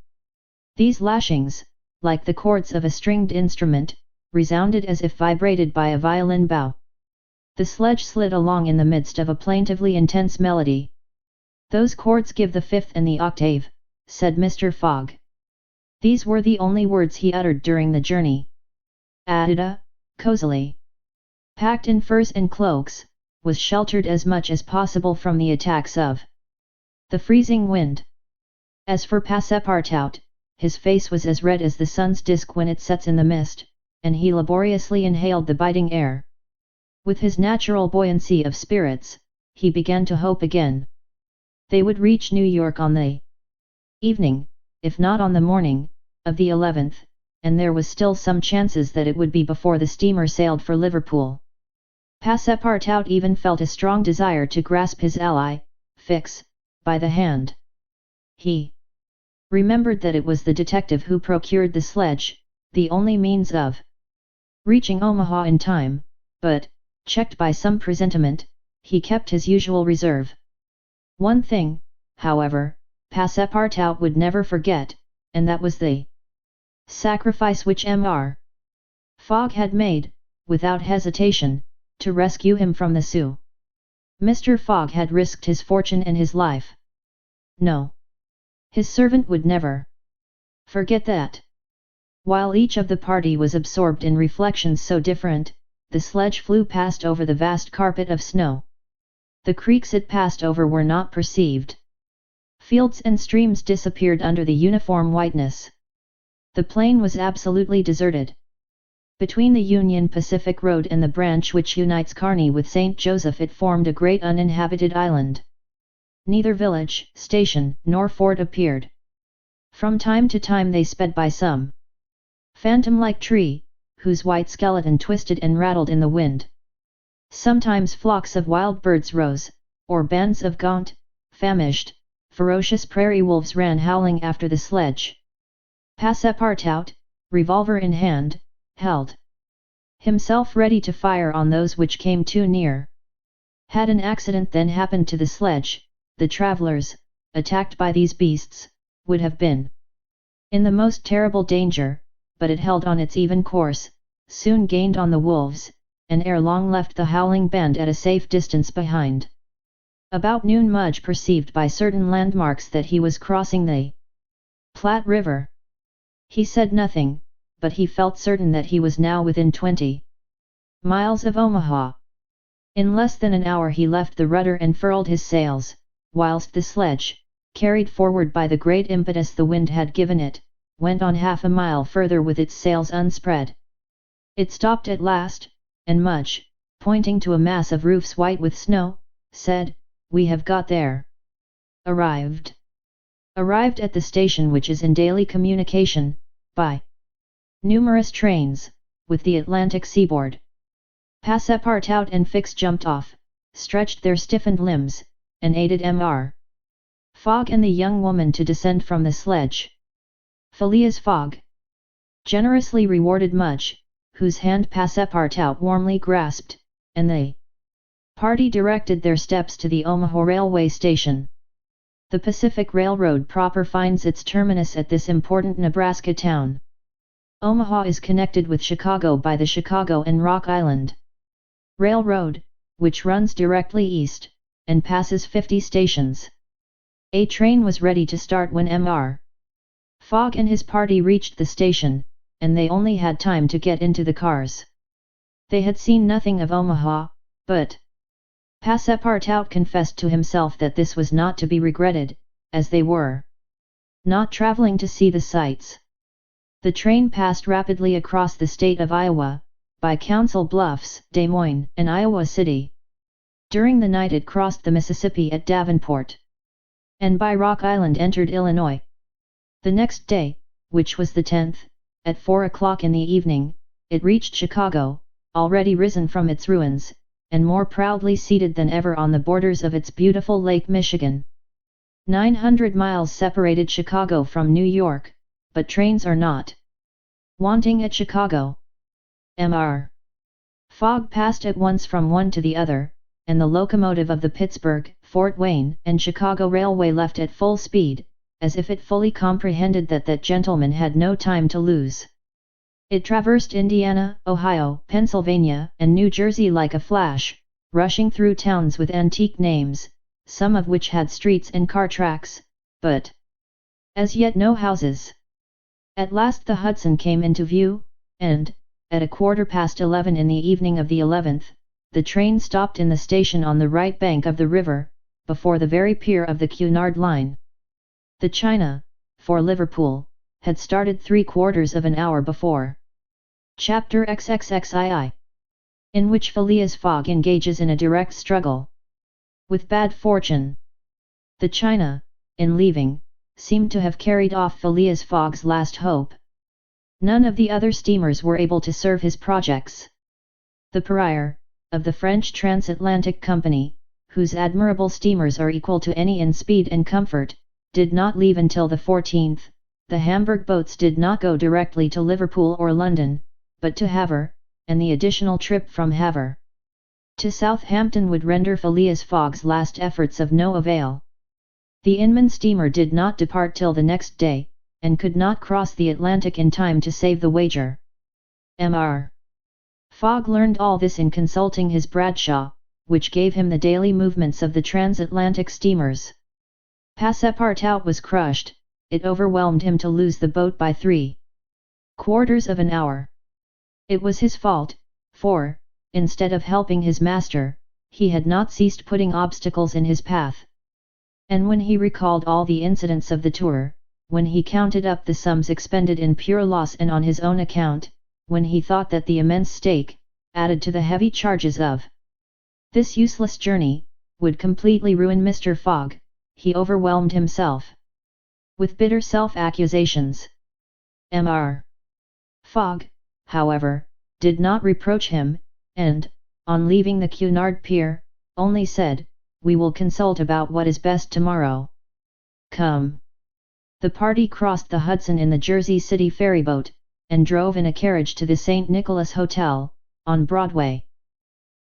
These lashings, like the chords of a stringed instrument, resounded as if vibrated by a violin bow. The sledge slid along in the midst of a plaintively intense melody. "Those chords give the fifth and the octave," said Mr. Fogg. These were the only words he uttered during the journey. Ada, cozily packed in furs and cloaks, was sheltered as much as possible from the attacks of the freezing wind. As for Passepartout, his face was as red as the sun's disk when it sets in the mist, and he laboriously inhaled the biting air. With his natural buoyancy of spirits, he began to hope again. They would reach New York on the evening, if not on the morning, of the 11th, and there was still some chances that it would be before the steamer sailed for Liverpool. Passepartout even felt a strong desire to grasp his ally, Fix, by the hand. He remembered that it was the detective who procured the sledge, the only means of reaching Omaha in time, but, checked by some presentiment, he kept his usual reserve. One thing, however, Passepartout would never forget, and that was the sacrifice which Mr. Fogg had made, without hesitation, to rescue him from the Sioux. Mr. Fogg had risked his fortune and his life. No. His servant would never forget that. While each of the party was absorbed in reflections so different, the sledge flew past over the vast carpet of snow. The creeks it passed over were not perceived. Fields and streams disappeared under the uniform whiteness. The plain was absolutely deserted. Between the Union Pacific Road and the branch which unites Kearney with St. Joseph it formed a great uninhabited island. Neither village, station, nor fort appeared. From time to time they sped by some phantom-like tree, whose white skeleton twisted and rattled in the wind. Sometimes flocks of wild birds rose, or bands of gaunt, famished, ferocious prairie wolves ran howling after the sledge. Passepartout, revolver in hand, held himself ready to fire on those which came too near. Had an accident then happened to the sledge, the travelers, attacked by these beasts, would have been in the most terrible danger, but it held on its even course, soon gained on the wolves, and ere long left the howling band at a safe distance behind. About noon Mudge perceived by certain landmarks that he was crossing the Platte River. He said nothing, but he felt certain that he was now within 20 miles of Omaha. In less than an hour he left the rudder and furled his sails, whilst the sledge, carried forward by the great impetus the wind had given it, went on half a mile further with its sails unspread. It stopped at last, and Mudge, pointing to a mass of roofs white with snow, said, "We have got there." Arrived. Arrived at the station, which is in daily communication, by numerous trains, with the Atlantic seaboard. Passepartout and Fix jumped off, stretched their stiffened limbs, and aided Mr. Fogg and the young woman to descend from the sledge. Phileas Fogg generously rewarded Mudge, whose hand Passepartout warmly grasped, and the party directed their steps to the Omaha railway station. The Pacific Railroad proper finds its terminus at this important Nebraska town. Omaha is connected with Chicago by the Chicago and Rock Island Railroad, which runs directly east, and passes 50 stations. A train was ready to start when Mr. Fogg and his party reached the station, and they only had time to get into the cars. They had seen nothing of Omaha, but Passepartout confessed to himself that this was not to be regretted, as they were not traveling to see the sights. The train passed rapidly across the state of Iowa, by Council Bluffs, Des Moines, and Iowa City. During the night it crossed the Mississippi at Davenport, and by Rock Island entered Illinois. The next day, which was the 10th, at 4 o'clock in the evening, it reached Chicago, already risen from its ruins, and more proudly seated than ever on the borders of its beautiful Lake Michigan. 900 miles separated Chicago from New York, but trains are not wanting at Chicago. Mr. Fogg passed at once from one to the other, and the locomotive of the Pittsburgh, Fort Wayne, and Chicago Railway left at full speed, as if it fully comprehended that that gentleman had no time to lose. It traversed Indiana, Ohio, Pennsylvania, and New Jersey like a flash, rushing through towns with antique names, some of which had streets and car tracks, but as yet no houses. At last the Hudson came into view, and, at 11:15 in the evening of the 11th, the train stopped in the station on the right bank of the river, before the very pier of the Cunard line. The China, for Liverpool, had started 3/4 of an hour before. Chapter XXXII, in which Phileas Fogg engages in a direct struggle with bad fortune. The China, in leaving, seemed to have carried off Phileas Fogg's last hope. None of the other steamers were able to serve his projects. The Parier, of the French Transatlantic Company, whose admirable steamers are equal to any in speed and comfort, did not leave until the 14th. The Hamburg boats did not go directly to Liverpool or London, but to Havre, and the additional trip from Havre to Southampton would render Phileas Fogg's last efforts of no avail. The Inman steamer did not depart till the next day, and could not cross the Atlantic in time to save the wager. Mr. Fogg learned all this in consulting his Bradshaw, which gave him the daily movements of the transatlantic steamers. Passepartout was crushed. It overwhelmed him to lose the boat by 3/4 of an hour. It was his fault, for, instead of helping his master, he had not ceased putting obstacles in his path. And when he recalled all the incidents of the tour, when he counted up the sums expended in pure loss and on his own account, when he thought that the immense stake, added to the heavy charges of this useless journey, would completely ruin Mr. Fogg, he overwhelmed himself with bitter self-accusations. Mr. Fogg, however, did not reproach him, and, on leaving the Cunard pier, only said, "We will consult about what is best tomorrow. Come." The party crossed the Hudson in the Jersey City ferryboat, and drove in a carriage to the St. Nicholas Hotel, on Broadway.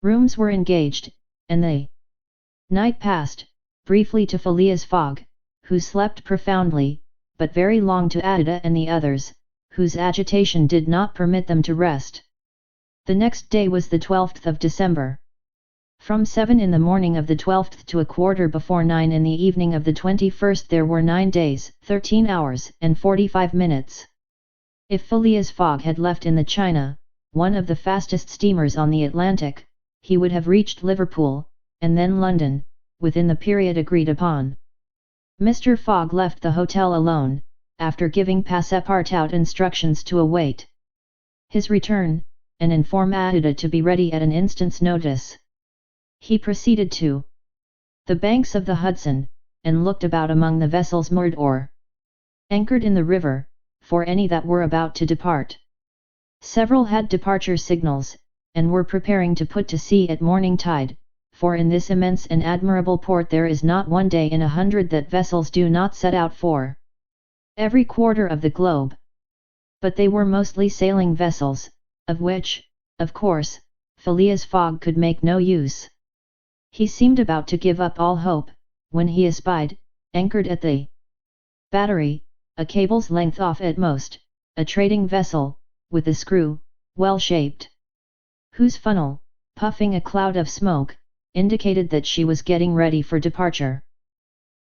Rooms were engaged, and the night passed, briefly to Phileas Fogg, who slept profoundly, but very long to Adida and the others, whose agitation did not permit them to rest. The next day was the 12th of December. From 7 in the morning of the 12th to 9:15 in the evening of the 21st there were 9 days, 13 hours, and 45 minutes. If Phileas Fogg had left in the China, one of the fastest steamers on the Atlantic, he would have reached Liverpool, and then London, within the period agreed upon. Mr. Fogg left the hotel alone, after giving Passepartout instructions to await his return, and inform Ada to be ready at an instant's notice. He proceeded to the banks of the Hudson, and looked about among the vessels moored or anchored in the river, for any that were about to depart. Several had departure signals, and were preparing to put to sea at morning tide, for in this immense and admirable port there is not one day in 100 that vessels do not set out for every quarter of the globe. But they were mostly sailing vessels, of which, of course, Phileas Fogg could make no use. He seemed about to give up all hope, when he espied, anchored at the battery, a cable's length off at most, a trading vessel, with a screw, well shaped, whose funnel, puffing a cloud of smoke, indicated that she was getting ready for departure.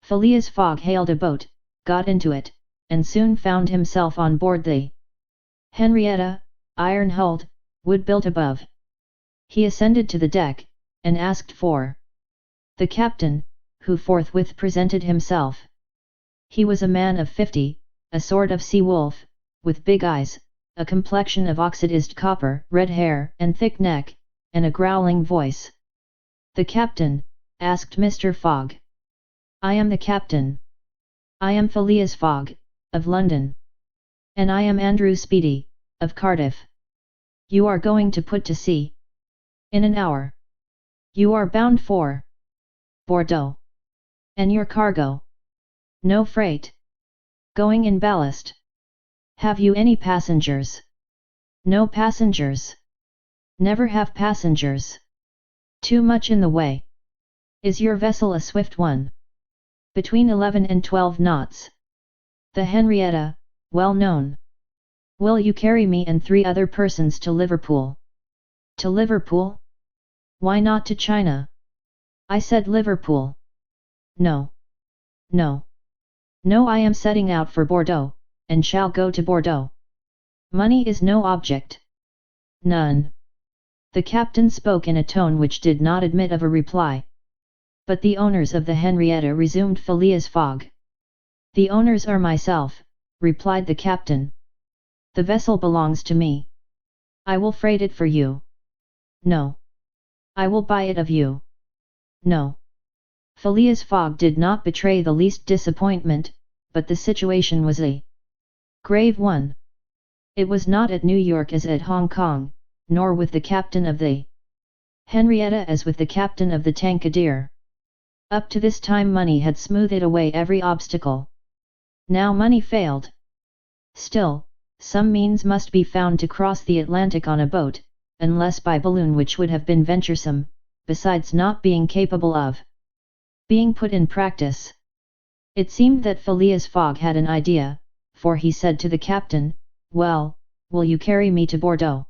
Phileas Fogg hailed a boat, got into it, and soon found himself on board the Henrietta, iron-hulled, wood-built above. He ascended to the deck, and asked for the captain, who forthwith presented himself. He was a man of 50, a sort of sea-wolf, with big eyes, a complexion of oxidized copper, red hair and thick neck, and a growling voice. "The captain?" asked Mr. Fogg. "I am the captain. I am Phileas Fogg, of London. And I am Andrew Speedy, of Cardiff. You are going to put to sea in an hour. You are bound for Bordeaux. And your cargo? No freight. Going in ballast. Have you any passengers? No passengers. Never have passengers. Too much in the way. Is your vessel a swift one? Between 11 and 12 knots. The Henrietta, well known. Will you carry me and 3 other persons to Liverpool? To Liverpool? Why not to China? I said Liverpool. No. No. No, I am setting out for Bordeaux, and shall go to Bordeaux. Money is no object. None. The captain spoke in a tone which did not admit of a reply. But the owners of the Henrietta, resumed Phileas Fogg. The owners are myself, replied the captain. The vessel belongs to me. I will freight it for you. No. I will buy it of you. No. Phileas Fogg did not betray the least disappointment, but the situation was a grave one. It was not at New York as at Hong Kong, nor with the captain of the Henrietta as with the captain of the Tankadere. Up to this time money had smoothed away every obstacle. Now money failed. Still, some means must be found to cross the Atlantic on a boat, unless by balloon, which would have been venturesome, besides not being capable of being put in practice. It seemed that Phileas Fogg had an idea, for he said to the captain, "Well, will you carry me to Bordeaux?"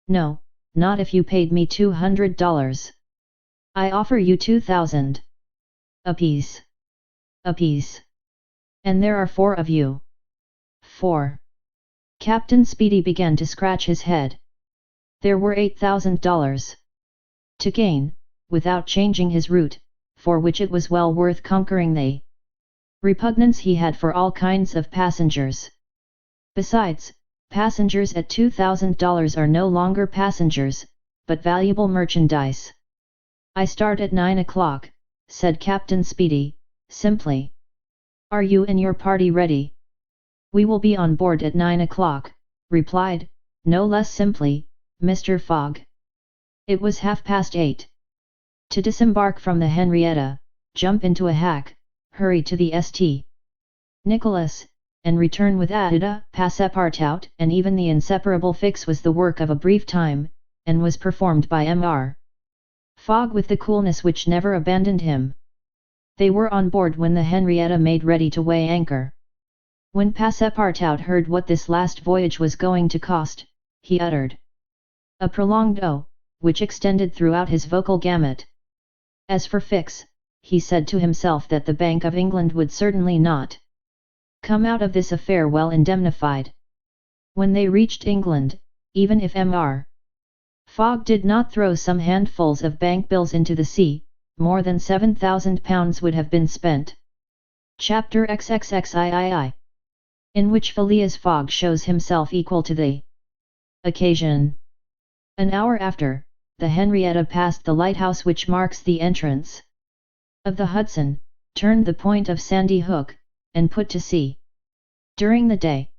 "No, not if you paid me $200. I offer you 2,000. Apiece. Apiece. And there are 4 of you." 4. Captain Speedy began to scratch his head. There were $8,000 to gain, without changing his route, for which it was well worth conquering the repugnance he had for all kinds of passengers. Besides, passengers at $2,000 are no longer passengers, but valuable merchandise. "I start at 9 o'clock, said Captain Speedy, simply. "Are you and your party ready?" "We will be on board at 9 o'clock, replied, no less simply, Mr. Fogg. It was 8:30. To disembark from the Henrietta, jump into a hack, hurry to the St. Nicholas, and return with Ada, Passepartout, and even the inseparable Fix was the work of a brief time, and was performed by Mr. Fogg with the coolness which never abandoned him. They were on board when the Henrietta made ready to weigh anchor. When Passepartout heard what this last voyage was going to cost, he uttered a prolonged "oh," which extended throughout his vocal gamut. As for Fix, he said to himself that the Bank of England would certainly not come out of this affair well indemnified. When they reached England, even if Mr. Fogg did not throw some handfuls of bank bills into the sea, more than £7,000 would have been spent. Chapter XXXIII, in which Phileas Fogg shows himself equal to the occasion. An hour after, the Henrietta passed the lighthouse which marks the entrance of the Hudson, turned the point of Sandy Hook, and put to sea. During the day,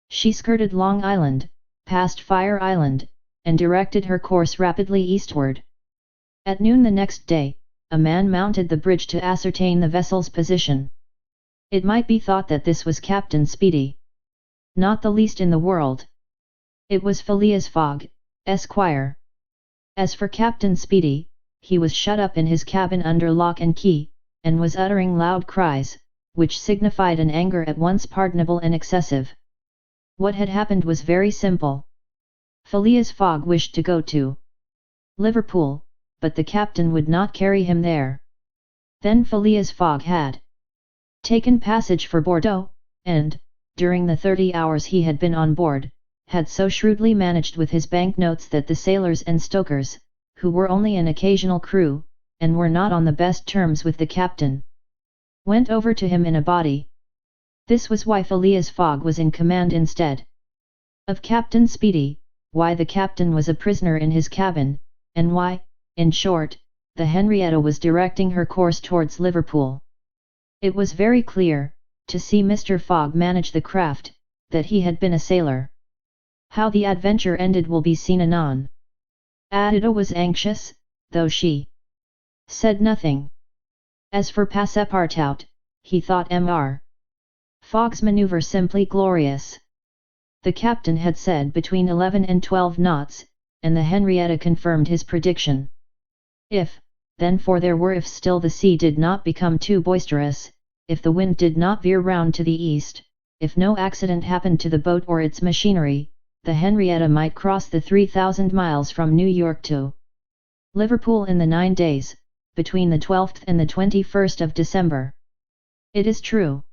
she skirted Long Island, passed Fire Island, and directed her course rapidly eastward. At noon the next day, a man mounted the bridge to ascertain the vessel's position. It might be thought that this was Captain Speedy. Not the least in the world. It was Phileas Fogg, Esquire. As for Captain Speedy, he was shut up in his cabin under lock and key, and was uttering loud cries, which signified an anger at once pardonable and excessive. What had happened was very simple. Phileas Fogg wished to go to Liverpool, but the captain would not carry him there. Then Phileas Fogg had taken passage for Bordeaux, and, during the 30 hours he had been on board, had so shrewdly managed with his banknotes that the sailors and stokers, who were only an occasional crew, and were not on the best terms with the captain, went over to him in a body. This was why Phileas Fogg was in command instead of Captain Speedy, why the captain was a prisoner in his cabin, and why, in short, the Henrietta was directing her course towards Liverpool. It was very clear, to see Mr. Fogg manage the craft, that he had been a sailor. How the adventure ended will be seen anon. Ada was anxious, though she said nothing. As for Passepartout, he thought Mr. Fogg's maneuver simply glorious. The captain had said between 11 and 12 knots, and the Henrietta confirmed his prediction. If, then, for there were ifs still, the sea did not become too boisterous, if the wind did not veer round to the east, if no accident happened to the boat or its machinery, the Henrietta might cross the 3,000 miles from New York to Liverpool in the 9 days, between the 12th and the 21st of December. It is true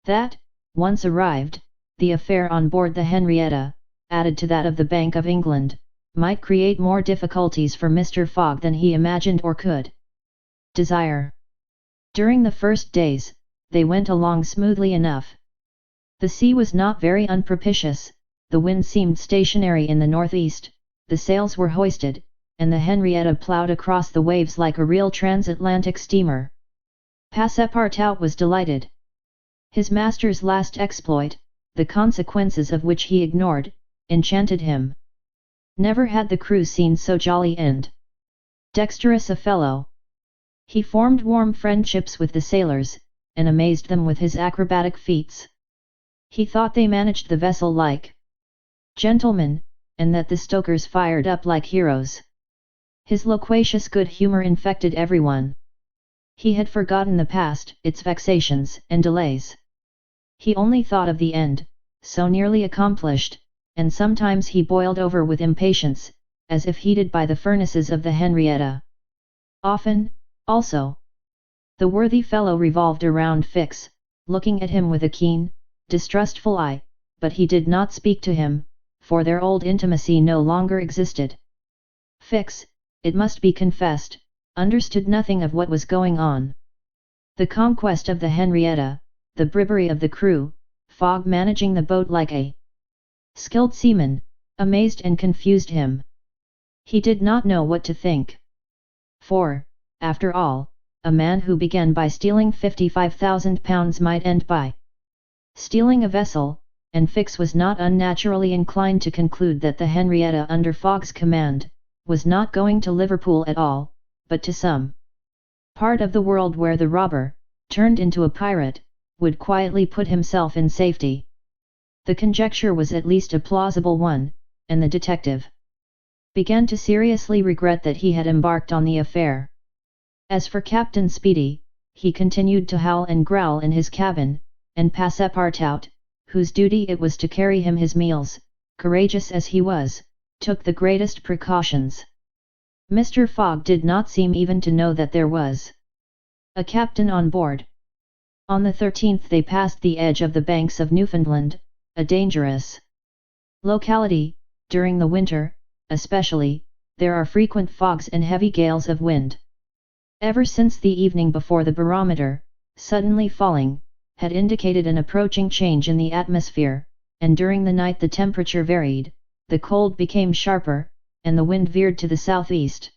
that, once arrived, the affair on board the Henrietta, added to that of the Bank of England, might create more difficulties for Mr. Fogg than he imagined or could desire. During the first days, they went along smoothly enough. The sea was not very unpropitious, the wind seemed stationary in the northeast, the sails were hoisted, and the Henrietta ploughed across the waves like a real transatlantic steamer. Passepartout was delighted. His master's last exploit, the consequences of which he ignored, enchanted him. Never had the crew seen so jolly and dexterous a fellow. He formed warm friendships with the sailors, and amazed them with his acrobatic feats. He thought they managed the vessel like gentlemen, and that the stokers fired up like heroes. His loquacious good humour infected everyone. He had forgotten the past, its vexations and delays. He only thought of the end, so nearly accomplished, and sometimes he boiled over with impatience, as if heated by the furnaces of the Henrietta. Often, also, the worthy fellow revolved around Fix, looking at him with a keen, distrustful eye, but he did not speak to him, for their old intimacy no longer existed. Fix, it must be confessed, understood nothing of what was going on. The conquest of the Henrietta, the bribery of the crew, Fogg managing the boat like a skilled seaman, amazed and confused him. He did not know what to think. For, after all, a man who began by stealing £55,000 might end by stealing a vessel, and Fix was not unnaturally inclined to conclude that the Henrietta under Fogg's command, was not going to Liverpool at all, but to some part of the world where the robber, turned into a pirate, would quietly put himself in safety. The conjecture was at least a plausible one, and the detective began to seriously regret that he had embarked on the affair. As for Captain Speedy, he continued to howl and growl in his cabin, and Passepartout, whose duty it was to carry him his meals, courageous as he was, took the greatest precautions. Mr. Fogg did not seem even to know that there was a captain on board. On the 13th they passed the edge of the banks of Newfoundland, a dangerous locality, during the winter, especially, there are frequent fogs and heavy gales of wind. Ever since the evening before, the barometer, suddenly falling, had indicated an approaching change in the atmosphere, and during the night the temperature varied, the cold became sharper, and the wind veered to the southeast.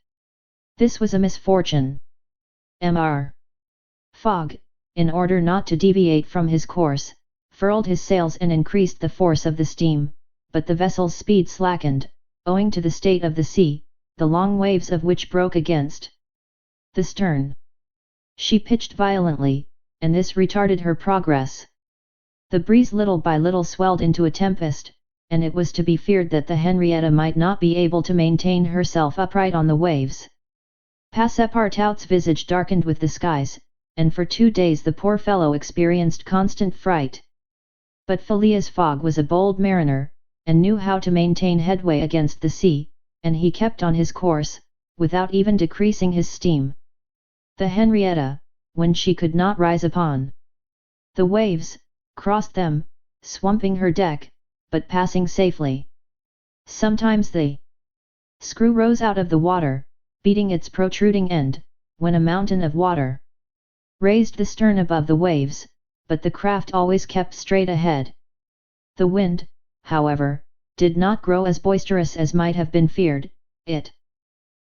This was a misfortune. Mr. Fogg, in order not to deviate from his course, furled his sails and increased the force of the steam, but the vessel's speed slackened, owing to the state of the sea, the long waves of which broke against the stern. She pitched violently, and this retarded her progress. The breeze little by little swelled into a tempest, and it was to be feared that the Henrietta might not be able to maintain herself upright on the waves. Passepartout's visage darkened with the skies, and for 2 days the poor fellow experienced constant fright. But Phileas Fogg was a bold mariner, and knew how to maintain headway against the sea, and he kept on his course, without even decreasing his steam. The Henrietta, when she could not rise upon the waves, crossed them, swamping her deck, but passing safely. Sometimes the screw rose out of the water, beating its protruding end, when a mountain of water raised the stern above the waves, but the craft always kept straight ahead. The wind, however, did not grow as boisterous as might have been feared. It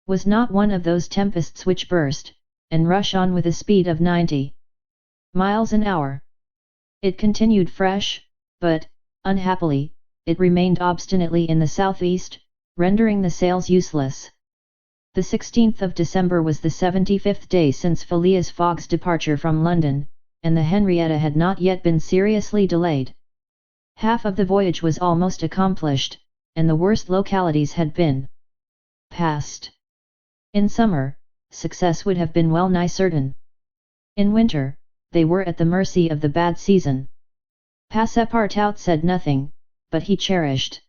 was not one of those tempests which burst and rush on with a speed of 90 miles an hour. It continued fresh, but, unhappily, it remained obstinately in the southeast, rendering the sails useless. The 16th of December was the 75th day since Phileas Fogg's departure from London, and the Henrietta had not yet been seriously delayed. Half of the voyage was almost accomplished, and the worst localities had been passed. In summer, success would have been well nigh certain. In winter, they were at the mercy of the bad season. Passepartout said nothing, but he cherished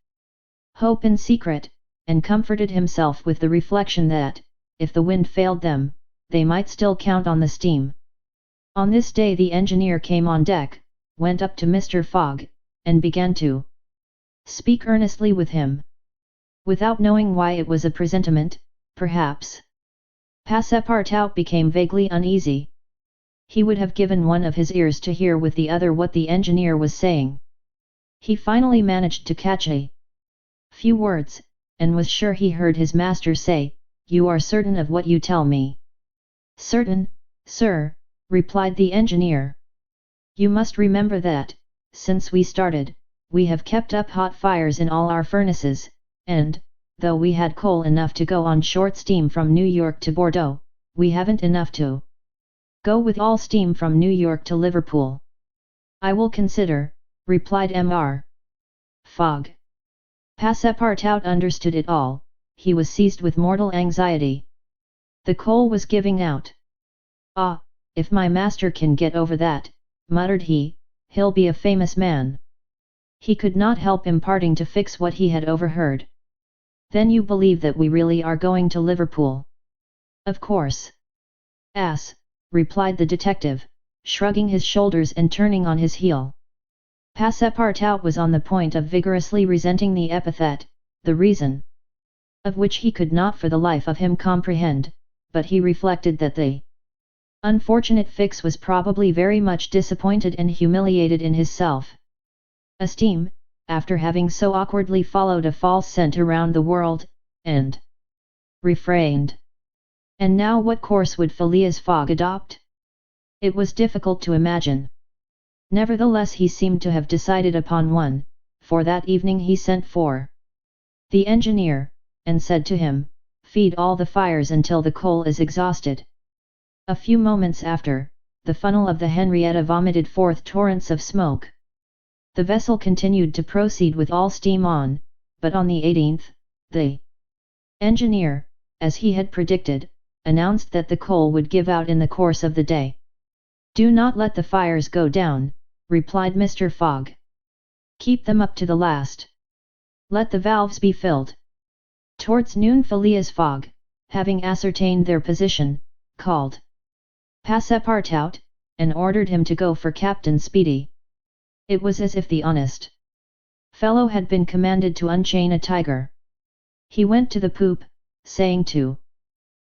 hope in secret, and comforted himself with the reflection that, if the wind failed them, they might still count on the steam. On this day the engineer came on deck, went up to Mr. Fogg, and began to speak earnestly with him. Without knowing why it was a presentiment, perhaps, Passepartout became vaguely uneasy. He would have given one of his ears to hear with the other what the engineer was saying. He finally managed to catch a few words, and was sure he heard his master say, "You are certain of what you tell me?" "Certain, sir," replied the engineer. "You must remember that, since we started, we have kept up hot fires in all our furnaces, and, though we had coal enough to go on short steam from New York to Bordeaux, we haven't enough to go with all steam from New York to Liverpool." "I will consider," replied Mr. Fogg. Passepartout understood it all. He was seized with mortal anxiety. The coal was giving out. "Ah, if my master can get over that," muttered he, "he'll be a famous man." He could not help imparting to Fix what he had overheard. "Then you believe that we really are going to Liverpool?" "Of course." "Ass," replied the detective, shrugging his shoulders and turning on his heel. Passepartout was on the point of vigorously resenting the epithet, the reason of which he could not for the life of him comprehend, but he reflected that the unfortunate Fix was probably very much disappointed and humiliated in his self-esteem, after having so awkwardly followed a false scent around the world, and refrained. And now what course would Phileas Fogg adopt? It was difficult to imagine. Nevertheless he seemed to have decided upon one, for that evening he sent for the engineer, and said to him, "Feed all the fires until the coal is exhausted." A few moments after, the funnel of the Henrietta vomited forth torrents of smoke. The vessel continued to proceed with all steam on, but on the 18th, the engineer, as he had predicted, announced that the coal would give out in the course of the day. "Do not let the fires go down," replied Mr. Fogg. "Keep them up to the last. Let the valves be filled." Towards noon Phileas Fogg, having ascertained their position, called Passepartout, and ordered him to go for Captain Speedy. It was as if the honest fellow had been commanded to unchain a tiger. He went to the poop, saying to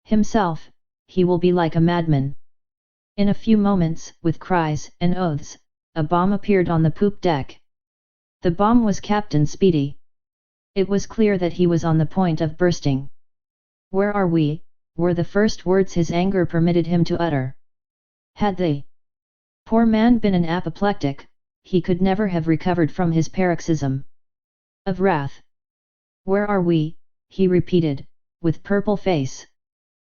himself, he will be like a madman. In a few moments, with cries and oaths, a bomb appeared on the poop deck. The bomb was Captain Speedy. It was clear that he was on the point of bursting. "Where are we?" were the first words his anger permitted him to utter. Had the poor man been an apoplectic, he could never have recovered from his paroxysm of wrath. "Where are we?" he repeated, with purple face.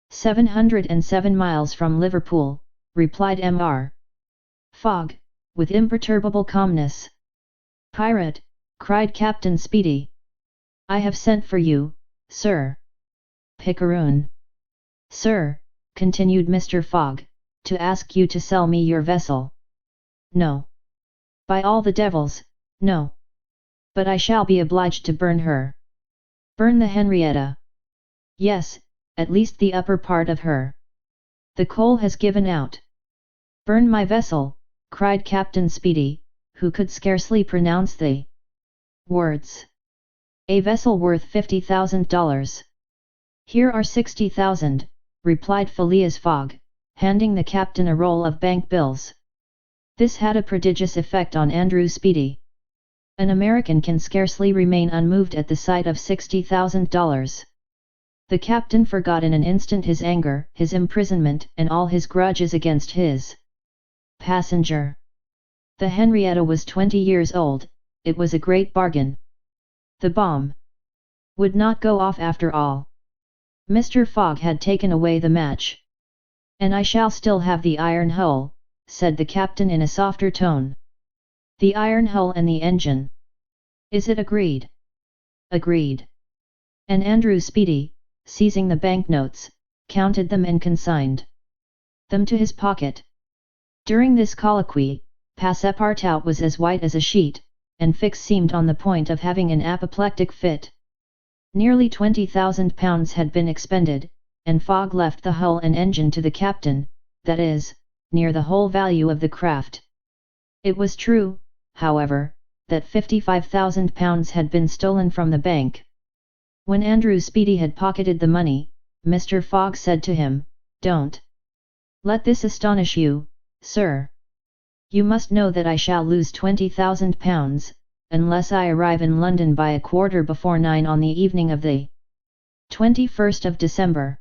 707 miles from Liverpool," replied Mr. Fogg, with imperturbable calmness. "Pirate!" cried Captain Speedy. "I have sent for you, sir." "Picaroon." "Sir," continued Mr. Fogg, "to ask you to sell me your vessel." "No. By all the devils, no. But I shall be obliged to burn her." "Burn the Henrietta?" "Yes, at least the upper part of her. The coal has given out." "Burn my vessel," cried Captain Speedy, who could scarcely pronounce the words. "A vessel worth $50,000. "Here are 60,000, replied Phileas Fogg, handing the captain a roll of bank bills. This had a prodigious effect on Andrew Speedy. An American can scarcely remain unmoved at the sight of $60,000. The captain forgot in an instant his anger, his imprisonment, and all his grudges against his passenger. The Henrietta was 20 years old. It was a great bargain. The bomb would not go off after all. Mr. Fogg had taken away the match. "And I shall still have the iron hull," said the captain in a softer tone. "The iron hull and the engine. Is it agreed?" "Agreed." And Andrew Speedy, seizing the banknotes, counted them and consigned them to his pocket. During this colloquy, Passepartout was as white as a sheet, and Fix seemed on the point of having an apoplectic fit. Nearly £20,000 had been expended, and Fogg left the hull and engine to the captain, that is, near the whole value of the craft. It was true, however, that £55,000 had been stolen from the bank. When Andrew Speedy had pocketed the money, Mr. Fogg said to him, "Don't let this astonish you, sir. You must know that I shall lose £20,000, unless I arrive in London by 9:15 on the evening of the 21st of December.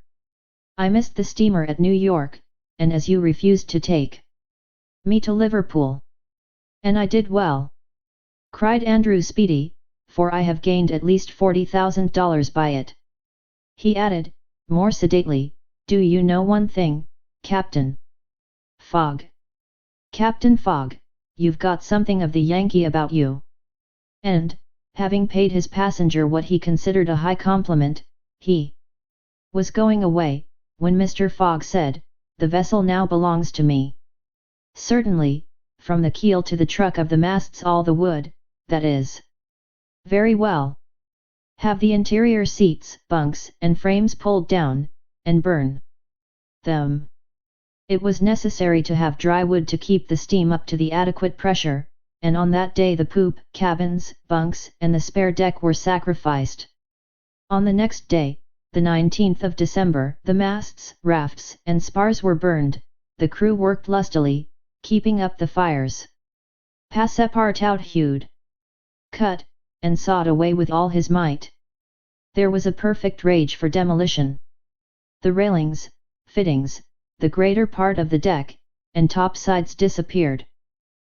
I missed the steamer at New York, and as you refused to take me to Liverpool. And I did well," cried Andrew Speedy, "for I have gained at least $40,000 by it." He added, more sedately, "Do you know one thing, Captain Fogg? Captain Fogg, you've got something of the Yankee about you." And, having paid his passenger what he considered a high compliment, he was going away, when Mr. Fogg said, "The vessel now belongs to me." "Certainly, from the keel to the truck of the masts all the wood, that is." "Very well. Have the interior seats, bunks, and frames pulled down, and burn them." It was necessary to have dry wood to keep the steam up to the adequate pressure, and on that day the poop, cabins, bunks, and the spare deck were sacrificed. On the next day, the 19th of December, the masts, rafts, and spars were burned. The crew worked lustily, keeping up the fires. Passepartout hewed, cut, and sawed away with all his might. There was a perfect rage for demolition. The railings, fittings, the greater part of the deck, and topsides disappeared.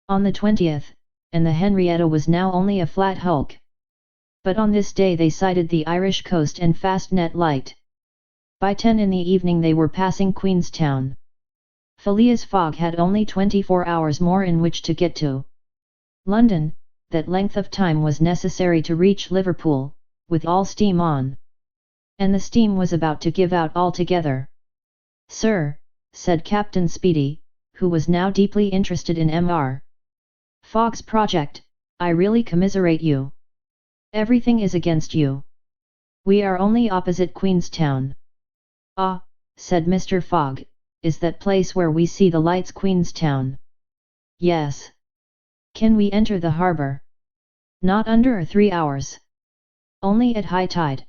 On the 20th, and the Henrietta was now only a flat hulk. But on this day they sighted the Irish coast and Fastnet Light. By 10 in the evening they were passing Queenstown. Phileas Fogg had only 24 hours more in which to get to London. That length of time was necessary to reach Liverpool, with all steam on. And the steam was about to give out altogether. "Sir," said Captain Speedy, who was now deeply interested in Mr. Fogg's project, "I really commiserate you. Everything is against you. We are only opposite Queenstown." "Ah," said Mr. Fogg, "is that place where we see the lights Queenstown?" "Yes." "Can we enter the harbour?" "Not under 3 hours. Only at high tide."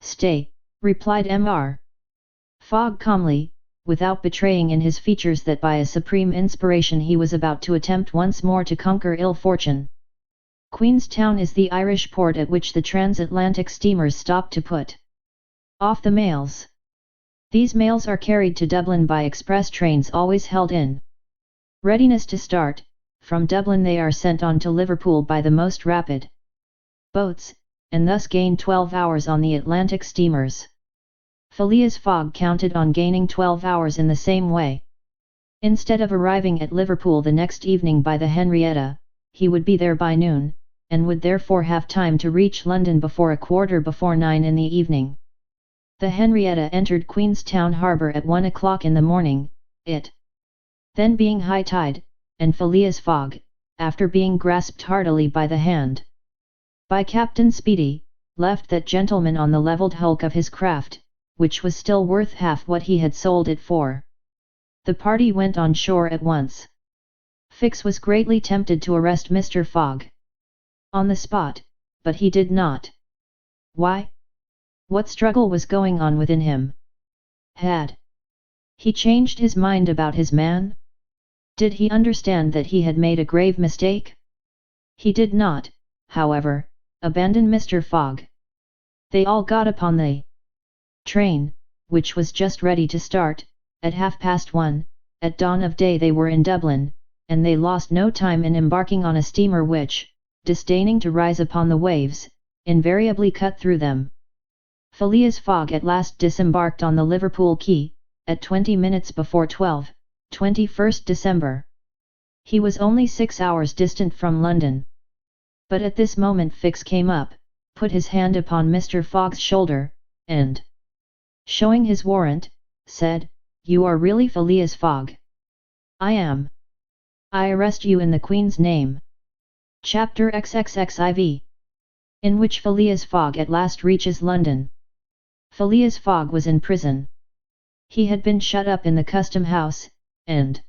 Stay, replied Mr. Fogg calmly, without betraying in his features that by a supreme inspiration he was about to attempt once more to conquer ill fortune. Queenstown is the Irish port at which the transatlantic steamers stop to put off the mails. These mails are carried to Dublin by express trains always held in readiness to start. From Dublin they are sent on to Liverpool by the most rapid boats, and thus gain 12 hours on the Atlantic steamers. Phileas Fogg counted on gaining 12 hours in the same way. Instead of arriving at Liverpool the next evening by the Henrietta, he would be there by noon, and would therefore have time to reach London before 9:15 in the evening. The Henrietta entered Queenstown harbour at 1 o'clock in the morning, it then being high tide, and Phileas Fogg, after being grasped heartily by the hand by Captain Speedy, left that gentleman on the levelled hulk of his craft, which was still worth half what he had sold it for. The party went on shore at once. Fix was greatly tempted to arrest Mr. Fogg on the spot, but he did not. Why? What struggle was going on within him? Had he changed his mind about his man? Did he understand that he had made a grave mistake? He did not, however, abandon Mr. Fogg. They all got upon the train, which was just ready to start. At 1:30, at dawn of day they were in Dublin, and they lost no time in embarking on a steamer which, disdaining to rise upon the waves, invariably cut through them. Phileas Fogg at last disembarked on the Liverpool quay, at 20 minutes before 12, 21st December. He was only 6 hours distant from London. But at this moment Fix came up, put his hand upon Mr. Fogg's shoulder, and, showing his warrant, said, "You are really Phileas Fogg?" "I am. I arrest you in the Queen's name." Chapter XXXIV, in which Phileas Fogg at last reaches London. Phileas Fogg was in prison. He had been shut up in the Custom House, and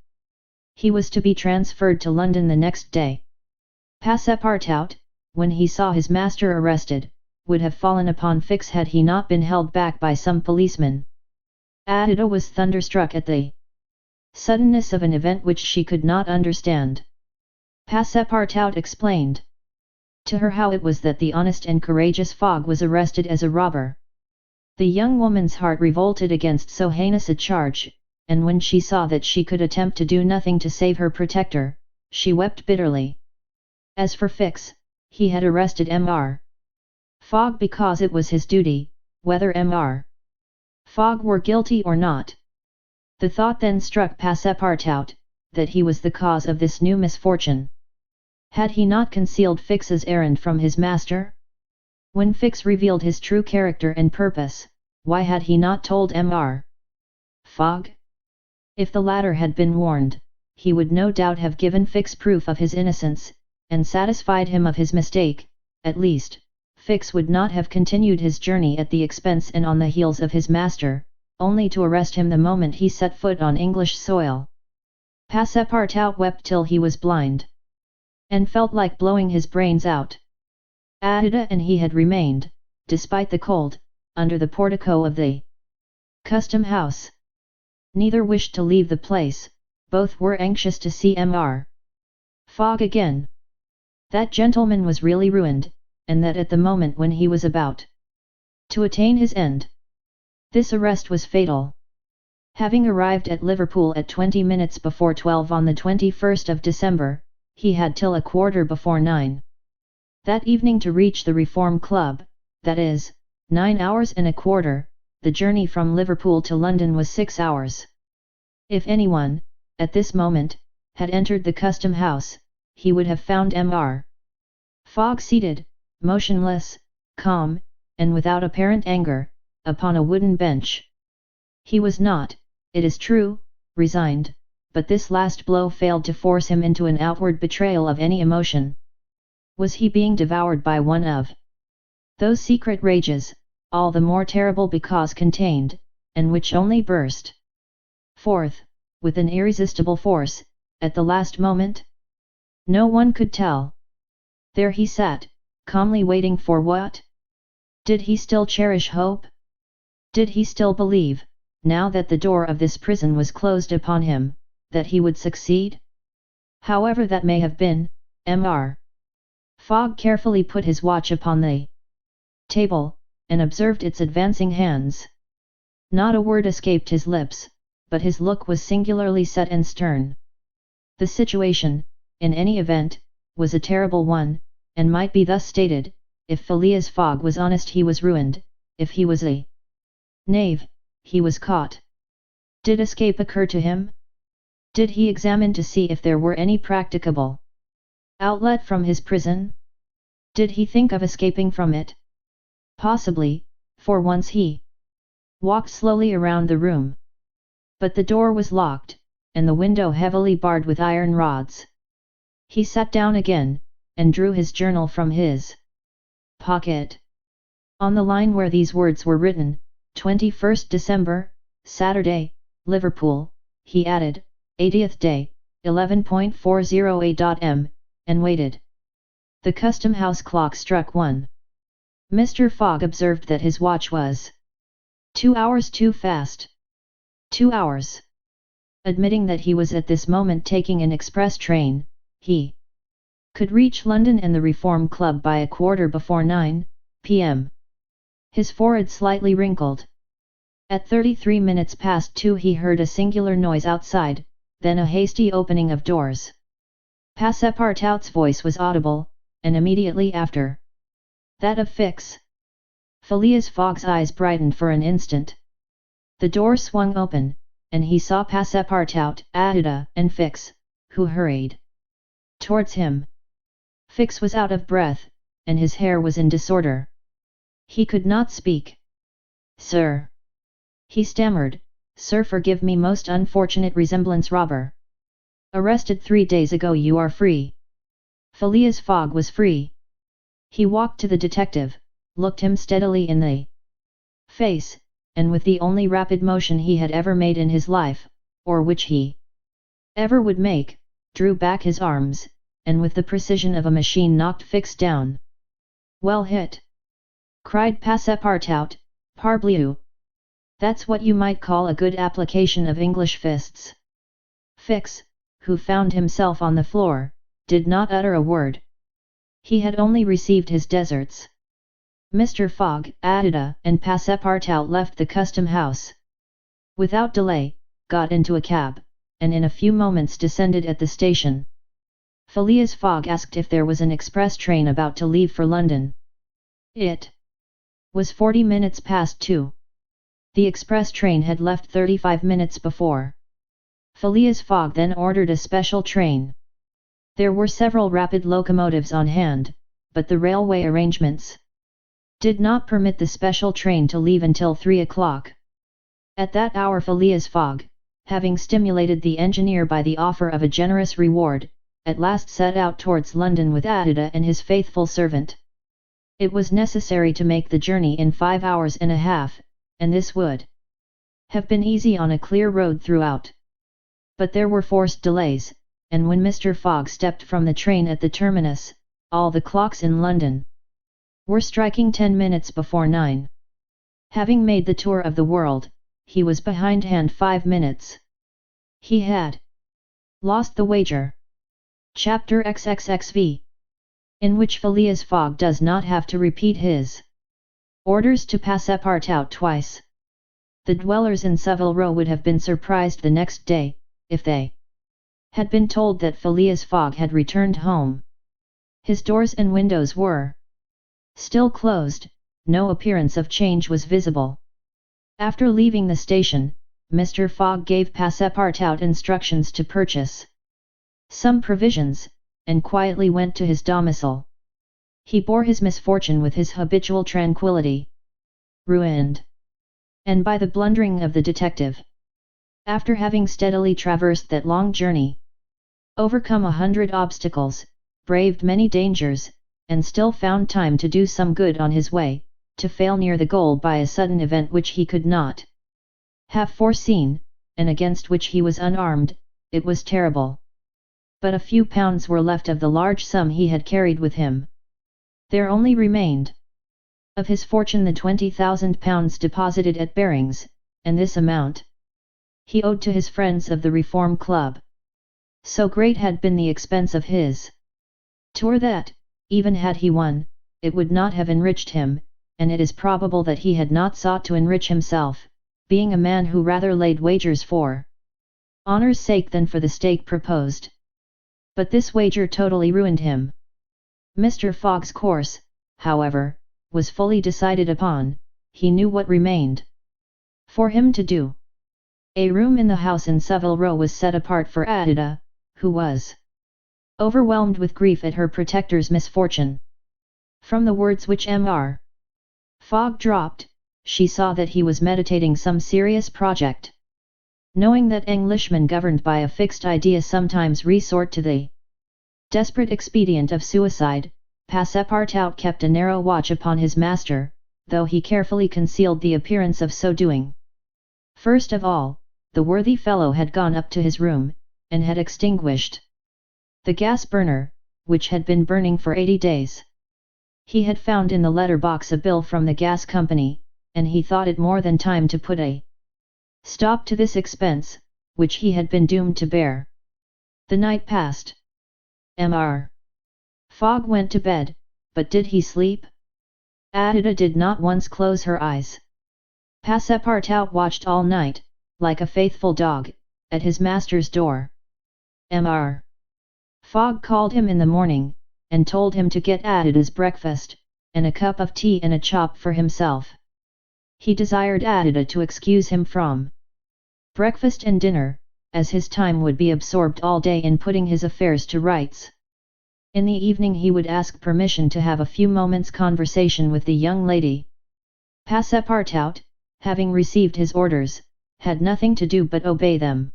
he was to be transferred to London the next day. Passepartout, when he saw his master arrested, would have fallen upon Fix had he not been held back by some policemen. Adida was thunderstruck at the suddenness of an event which she could not understand. Passepartout explained to her how it was that the honest and courageous Fogg was arrested as a robber. The young woman's heart revolted against so heinous a charge, and when she saw that she could attempt to do nothing to save her protector, she wept bitterly. As for Fix, he had arrested Mr. Fogg because it was his duty, whether Mr. Fogg were guilty or not. The thought then struck Passepartout, that he was the cause of this new misfortune. Had he not concealed Fix's errand from his master? When Fix revealed his true character and purpose, why had he not told Mr. Fogg? If the latter had been warned, he would no doubt have given Fix proof of his innocence, and satisfied him of his mistake. At least, Fix would not have continued his journey at the expense and on the heels of his master, only to arrest him the moment he set foot on English soil. Passepartout wept till he was blind, and felt like blowing his brains out. Adida and he had remained, despite the cold, under the portico of the Custom House. Neither wished to leave the place, both were anxious to see Mr. Fogg again. That gentleman was really ruined, and that at the moment when he was about to attain his end. This arrest was fatal. Having arrived at Liverpool at 20 minutes before 12 on the 21st of December, he had till 9:15 that evening to reach the Reform Club, that is, 9 hours and a quarter. The journey from Liverpool to London was 6 hours. If anyone, at this moment, had entered the Custom House, he would have found Mr. Fogg seated, motionless, calm, and without apparent anger, upon a wooden bench. He was not, it is true, resigned, but this last blow failed to force him into an outward betrayal of any emotion. Was he being devoured by one of those secret rages, all the more terrible because contained, and which only burst forth, with an irresistible force, at the last moment? No one could tell. There he sat, calmly waiting for what? Did he still cherish hope? Did he still believe, now that the door of this prison was closed upon him, that he would succeed? However that may have been, Mr. Fogg carefully put his watch upon the table, and observed its advancing hands. Not a word escaped his lips, but his look was singularly set and stern. The situation, in any event, was a terrible one, and might be thus stated: if Phileas Fogg was honest he was ruined, if he was a knave, he was caught. Did escape occur to him? Did he examine to see if there were any practicable outlet from his prison? Did he think of escaping from it? Possibly, for once he walked slowly around the room. But the door was locked, and the window heavily barred with iron rods. He sat down again, and drew his journal from his pocket. On the line where these words were written, 21st December, Saturday, Liverpool, he added, 80th day, 11.408 and waited. The custom house clock struck 1. Mr. Fogg observed that his watch was 2 hours too fast. 2 hours. Admitting that he was at this moment taking an express train, he could reach London and the Reform Club by 9:15 p.m. His forehead slightly wrinkled. At 33 minutes past 2 he heard a singular noise outside, then a hasty opening of doors. Passepartout's voice was audible, and immediately after that of Fix. Phileas Fogg's eyes brightened for an instant. The door swung open, and he saw Passepartout, Ada, and Fix, who hurried towards him. Fix was out of breath, and his hair was in disorder. He could not speak. "Sir," he stammered, "sir, forgive me, most unfortunate resemblance robber. Arrested 3 days ago, you are free." Phileas Fogg was free. He walked to the detective, looked him steadily in the face, and with the only rapid motion he had ever made in his life, or which he ever would make, drew back his arms, and with the precision of a machine knocked Fix down. "Well hit!" cried Passepartout, "parbleu! That's what you might call a good application of English fists." Fix, who found himself on the floor, did not utter a word. He had only received his deserts. Mr. Fogg, Ada, and Passepartout left the custom house without delay, got into a cab, and in a few moments descended at the station. Phileas Fogg asked if there was an express train about to leave for London. It was 40 minutes past 2. The express train had left 35 minutes before. Phileas Fogg then ordered a special train. There were several rapid locomotives on hand, but the railway arrangements did not permit the special train to leave until 3 o'clock. At that hour Phileas Fogg, having stimulated the engineer by the offer of a generous reward, at last set out towards London with Ada and his faithful servant. It was necessary to make the journey in 5 hours and a half, and this would have been easy on a clear road throughout. But there were forced delays, and when Mr. Fogg stepped from the train at the terminus, all the clocks in London were striking 10 minutes before 9. Having made the tour of the world, he was behindhand 5 minutes. He had lost the wager. Chapter XXXV, in which Phileas Fogg does not have to repeat his orders to Passepartout twice. The dwellers in Savile Row would have been surprised the next day, if they had been told that Phileas Fogg had returned home. His doors and windows were still closed, no appearance of change was visible. After leaving the station, Mr. Fogg gave Passepartout instructions to purchase some provisions, and quietly went to his domicile. He bore his misfortune with his habitual tranquillity. Ruined, and by the blundering of the detective. After having steadily traversed that long journey, overcome 100 obstacles, braved many dangers, and still found time to do some good on his way, to fail near the goal by a sudden event which he could not have foreseen, and against which he was unarmed, it was terrible. But a few pounds were left of the large sum he had carried with him. There only remained Of his fortune the £20,000 deposited at Barings, and this amount he owed to his friends of the Reform Club. So great had been the expense of his tour that, even had he won, it would not have enriched him, and it is probable that he had not sought to enrich himself, being a man who rather laid wagers for honour's sake than for the stake proposed. But this wager totally ruined him. Mr. Fogg's course, however, was fully decided upon. He knew what remained for him to do. A room in the house in Savile Row was set apart for Adida, who was overwhelmed with grief at her protector's misfortune. From the words which Mr. Fogg dropped, she saw that he was meditating some serious project. Knowing that Englishmen governed by a fixed idea sometimes resort to the desperate expedient of suicide, Passepartout kept a narrow watch upon his master, though he carefully concealed the appearance of so doing. First of all, the worthy fellow had gone up to his room, and had extinguished the gas burner, which had been burning for 80 days. He had found in the letter box a bill from the gas company, and he thought it more than time to put a stop to this expense, which he had been doomed to bear. The night passed. Mr. Fogg went to bed, but did he sleep? Adida did not once close her eyes. Passepartout watched all night, like a faithful dog, at his master's door. Mr. Fogg called him in the morning, and told him to get Adida's breakfast, and a cup of tea and a chop for himself. He desired Adida to excuse him from breakfast and dinner, as his time would be absorbed all day in putting his affairs to rights. In the evening he would ask permission to have a few moments' conversation with the young lady. Passepartout, having received his orders, had nothing to do but obey them.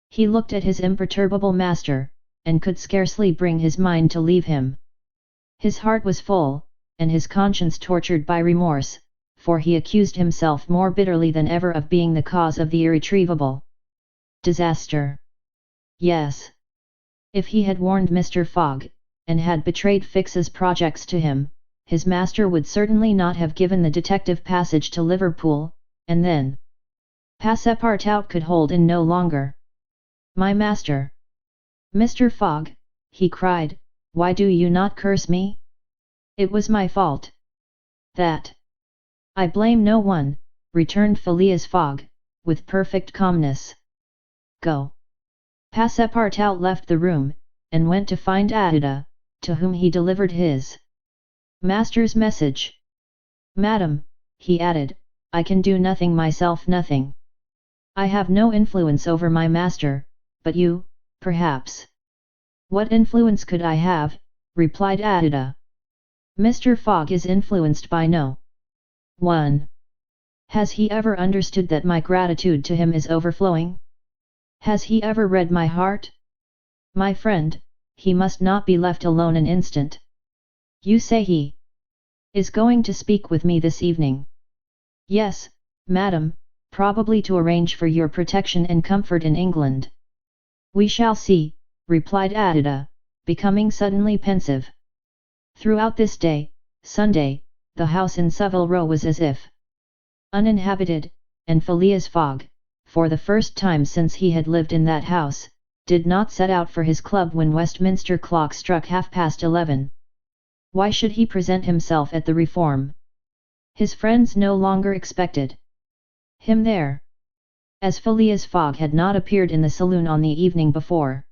He looked at his imperturbable master, and could scarcely bring his mind to leave him. His heart was full, and his conscience tortured by remorse, for he accused himself more bitterly than ever of being the cause of the irretrievable disaster. Yes. If he had warned Mr. Fogg, and had betrayed Fix's projects to him, his master would certainly not have given the detective passage to Liverpool, and then Passepartout could hold in no longer. "My master! Mr. Fogg," he cried, "why do you not curse me? It was my fault." "That I blame no one," returned Phileas Fogg, with perfect calmness. "Go." Passepartout left the room, and went to find Adida, to whom he delivered his master's message. "Madam," he added, "I can do nothing myself, nothing. I have no influence over my master, but you, perhaps." "What influence could I have?" replied Adida. "Mr. Fogg is influenced by no one. Has he ever understood that my gratitude to him is overflowing? Has he ever read my heart? My friend, he must not be left alone an instant." "You say he is going to speak with me this evening?" "Yes, madam, probably to arrange for your protection and comfort in England." "We shall see," replied Adida, becoming suddenly pensive. Throughout this day, Sunday, the house in Savile Row was as if uninhabited, and Phileas Fogg, for the first time since he had lived in that house, did not set out for his club when Westminster clock struck 11:30. Why should he present himself at the Reform? His friends no longer expected him there, as Phileas Fogg had not appeared in the saloon on the evening before.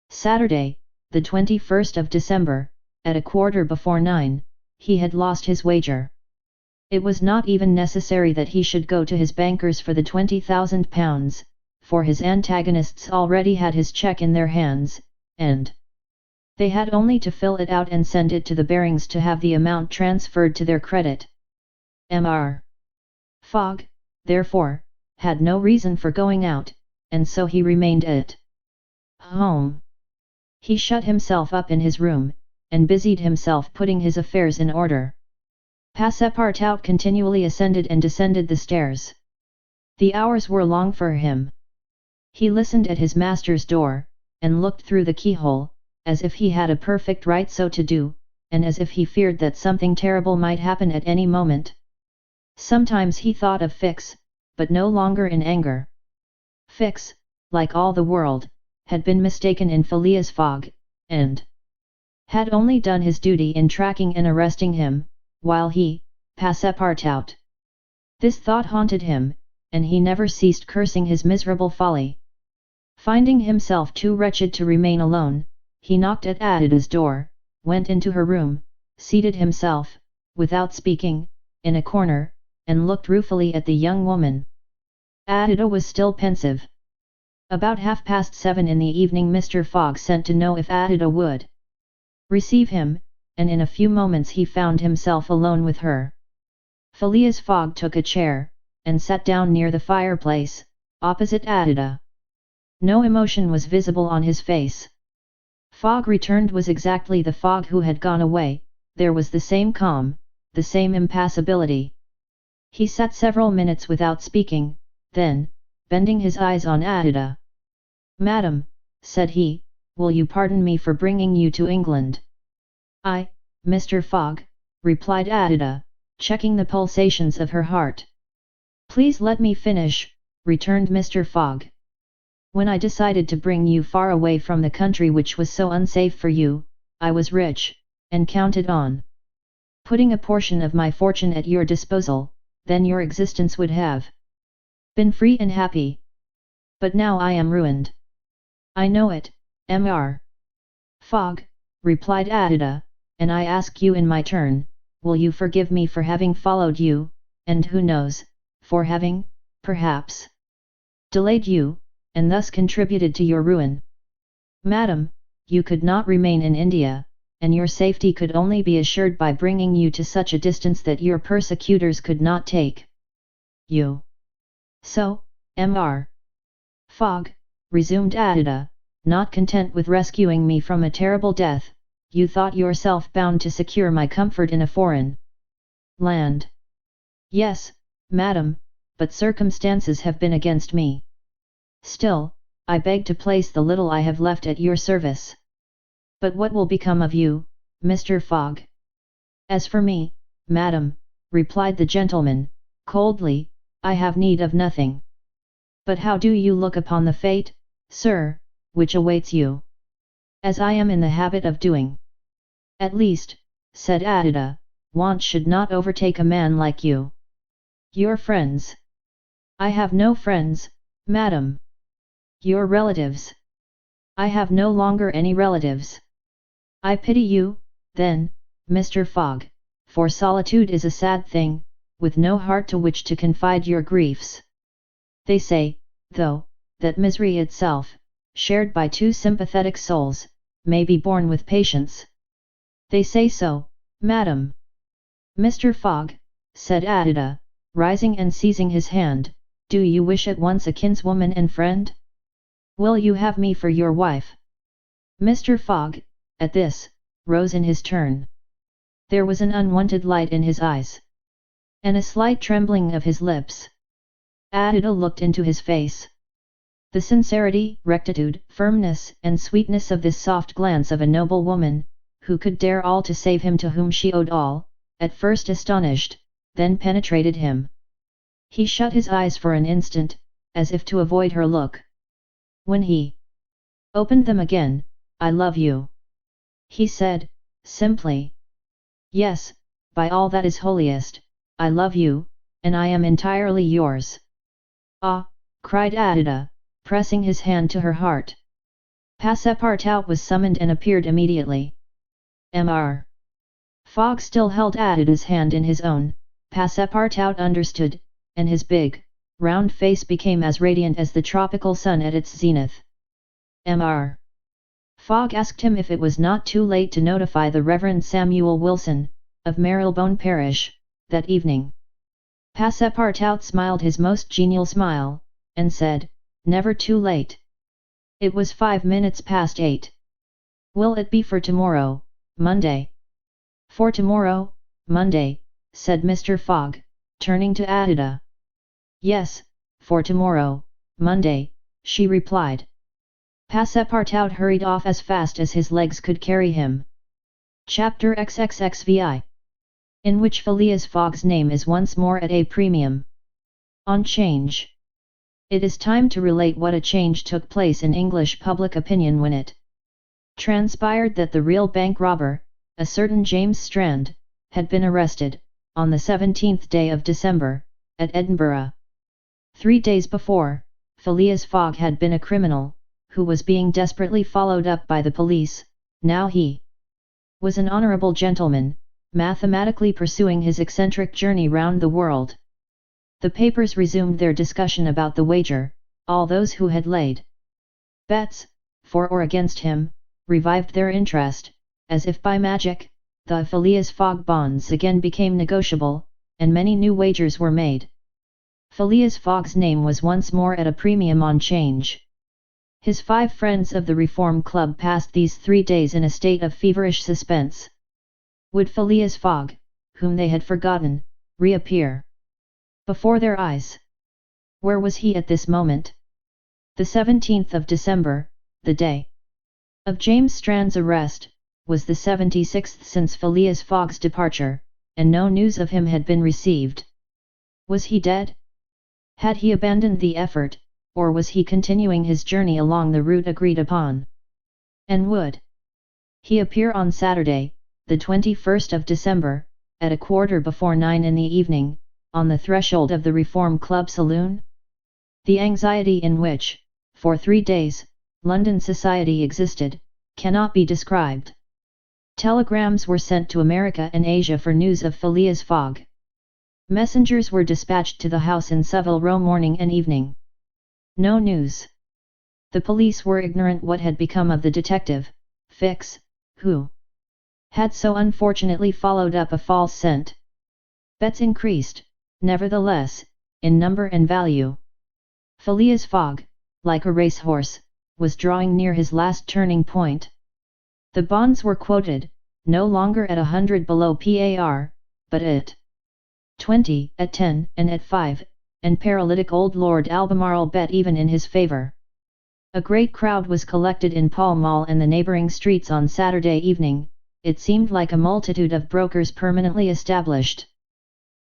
Saturday, the 21st of December, at 9:15, he had lost his wager. It was not even necessary that he should go to his bankers for the £20,000, for his antagonists already had his cheque in their hands, and they had only to fill it out and send it to the Barings to have the amount transferred to their credit. Mr. Fogg, therefore, had no reason for going out, and so he remained at home. He shut himself up in his room, and busied himself putting his affairs in order. Passepartout continually ascended and descended the stairs. The hours were long for him. He listened at his master's door, and looked through the keyhole, as if he had a perfect right so to do, and as if he feared that something terrible might happen at any moment. Sometimes he thought of Fix, but no longer in anger. Fix, like all the world, had been mistaken in Phileas Fogg, and had only done his duty in tracking and arresting him, while he, Passepartout. This thought haunted him, and he never ceased cursing his miserable folly. Finding himself too wretched to remain alone, he knocked at Adida's door, went into her room, seated himself, without speaking, in a corner, and looked ruefully at the young woman. Adida was still pensive. About 7:30 in the evening Mr. Fogg sent to know if Adida would receive him, and in a few moments he found himself alone with her. Phileas Fogg took a chair, and sat down near the fireplace, opposite Adida. No emotion was visible on his face. Fogg returned was exactly the Fogg who had gone away, there was the same calm, the same impassibility. He sat several minutes without speaking, then, bending his eyes on Adida. "Madam," said he, "will you pardon me for bringing you to England?" "I, Mr. Fogg," replied Adida, checking the pulsations of her heart. "Please let me finish," returned Mr. Fogg. "When I decided to bring you far away from the country which was so unsafe for you, I was rich, and counted on putting a portion of my fortune at your disposal, then your existence would have been free and happy. But now I am ruined." "I know it, Mr. Fogg," replied Adida, "and I ask you in my turn, will you forgive me for having followed you, and who knows, for having, perhaps, delayed you, and thus contributed to your ruin? Madam, you could not remain in India, and your safety could only be assured by bringing you to such a distance that your persecutors could not take you. So, Mr. Fogg," resumed Adida, "not content with rescuing me from a terrible death, you thought yourself bound to secure my comfort in a foreign land." "Yes, madam, but circumstances have been against me. Still, I beg to place the little I have left at your service." "But what will become of you, Mr. Fogg?" "As for me, madam," replied the gentleman, coldly, "I have need of nothing. But how do you look upon the fate, sir, which awaits you?" "As I am in the habit of doing." "At least," said Adida, "want should not overtake a man like you." "Your friends?" "I have no friends, madam." "Your relatives?" "I have no longer any relatives." "I pity you, then, Mr. Fogg, for solitude is a sad thing, with no heart to which to confide your griefs. They say, though, that misery itself, shared by two sympathetic souls, may be borne with patience." "They say so, madam." "Mr. Fogg," said Adida, rising and seizing his hand, "do you wish at once a kinswoman and friend? Will you have me for your wife?" Mr. Fogg, at this, rose in his turn. There was an unwonted light in his eyes, and a slight trembling of his lips. Adida looked into his face. The sincerity, rectitude, firmness, and sweetness of this soft glance of a noble woman, who could dare all to save him to whom she owed all, at first astonished, then penetrated him. He shut his eyes for an instant, as if to avoid her look. When he opened them again, "I love you," he said, simply. "Yes, by all that is holiest, I love you, and I am entirely yours." "Ah!" cried Adida, pressing his hand to her heart. Passepartout was summoned and appeared immediately. Mr. Fogg still held Adida's hand in his own. Passepartout understood, and his big, round face became as radiant as the tropical sun at its zenith. Mr. Fogg asked him if it was not too late to notify the Reverend Samuel Wilson, of Marylebone Parish, that evening. Passepartout smiled his most genial smile, and said, "Never too late." It was 8:05. "Will it be for tomorrow, Monday?" "For tomorrow, Monday," said Mr. Fogg, turning to Adida. "Yes, for tomorrow, Monday," she replied. Passepartout hurried off as fast as his legs could carry him. Chapter XXXVI, in which Phileas Fogg's name is once more at a premium. On change. It is time to relate what a change took place in English public opinion when it transpired that the real bank robber, a certain James Strand, had been arrested, on the 17th day of December, at Edinburgh. 3 days before, Phileas Fogg had been a criminal, who was being desperately followed up by the police. Now he was an honourable gentleman, mathematically pursuing his eccentric journey round the world. The papers resumed their discussion about the wager. All those who had laid bets, for or against him, revived their interest, as if by magic. The Phileas Fogg bonds again became negotiable, and many new wagers were made. Phileas Fogg's name was once more at a premium on change. His 5 friends of the Reform Club passed these 3 days in a state of feverish suspense. Would Phileas Fogg, whom they had forgotten, reappear before their eyes? Where was he at this moment? The 17th of December, the day of James Strand's arrest, was the 76th since Phileas Fogg's departure, and no news of him had been received. Was he dead? Had he abandoned the effort, or was he continuing his journey along the route agreed upon? And would he appear on Saturday, the 21st of December, at 9:15 in the evening, on the threshold of the Reform Club saloon? The anxiety in which, for 3 days, London society existed, cannot be described. Telegrams were sent to America and Asia for news of Phileas Fogg. Messengers were dispatched to the house in Savile Row morning and evening. No news. The police were ignorant what had become of the detective, Fix, who had so unfortunately followed up a false scent. Bets increased, nevertheless, in number and value. Phileas Fogg, like a racehorse, was drawing near his last turning point. The bonds were quoted, no longer at 100 below par, but at 20, at 10, and at 5, and paralytic old Lord Albemarle bet even in his favour. A great crowd was collected in Pall Mall and the neighbouring streets on Saturday evening. It seemed like a multitude of brokers permanently established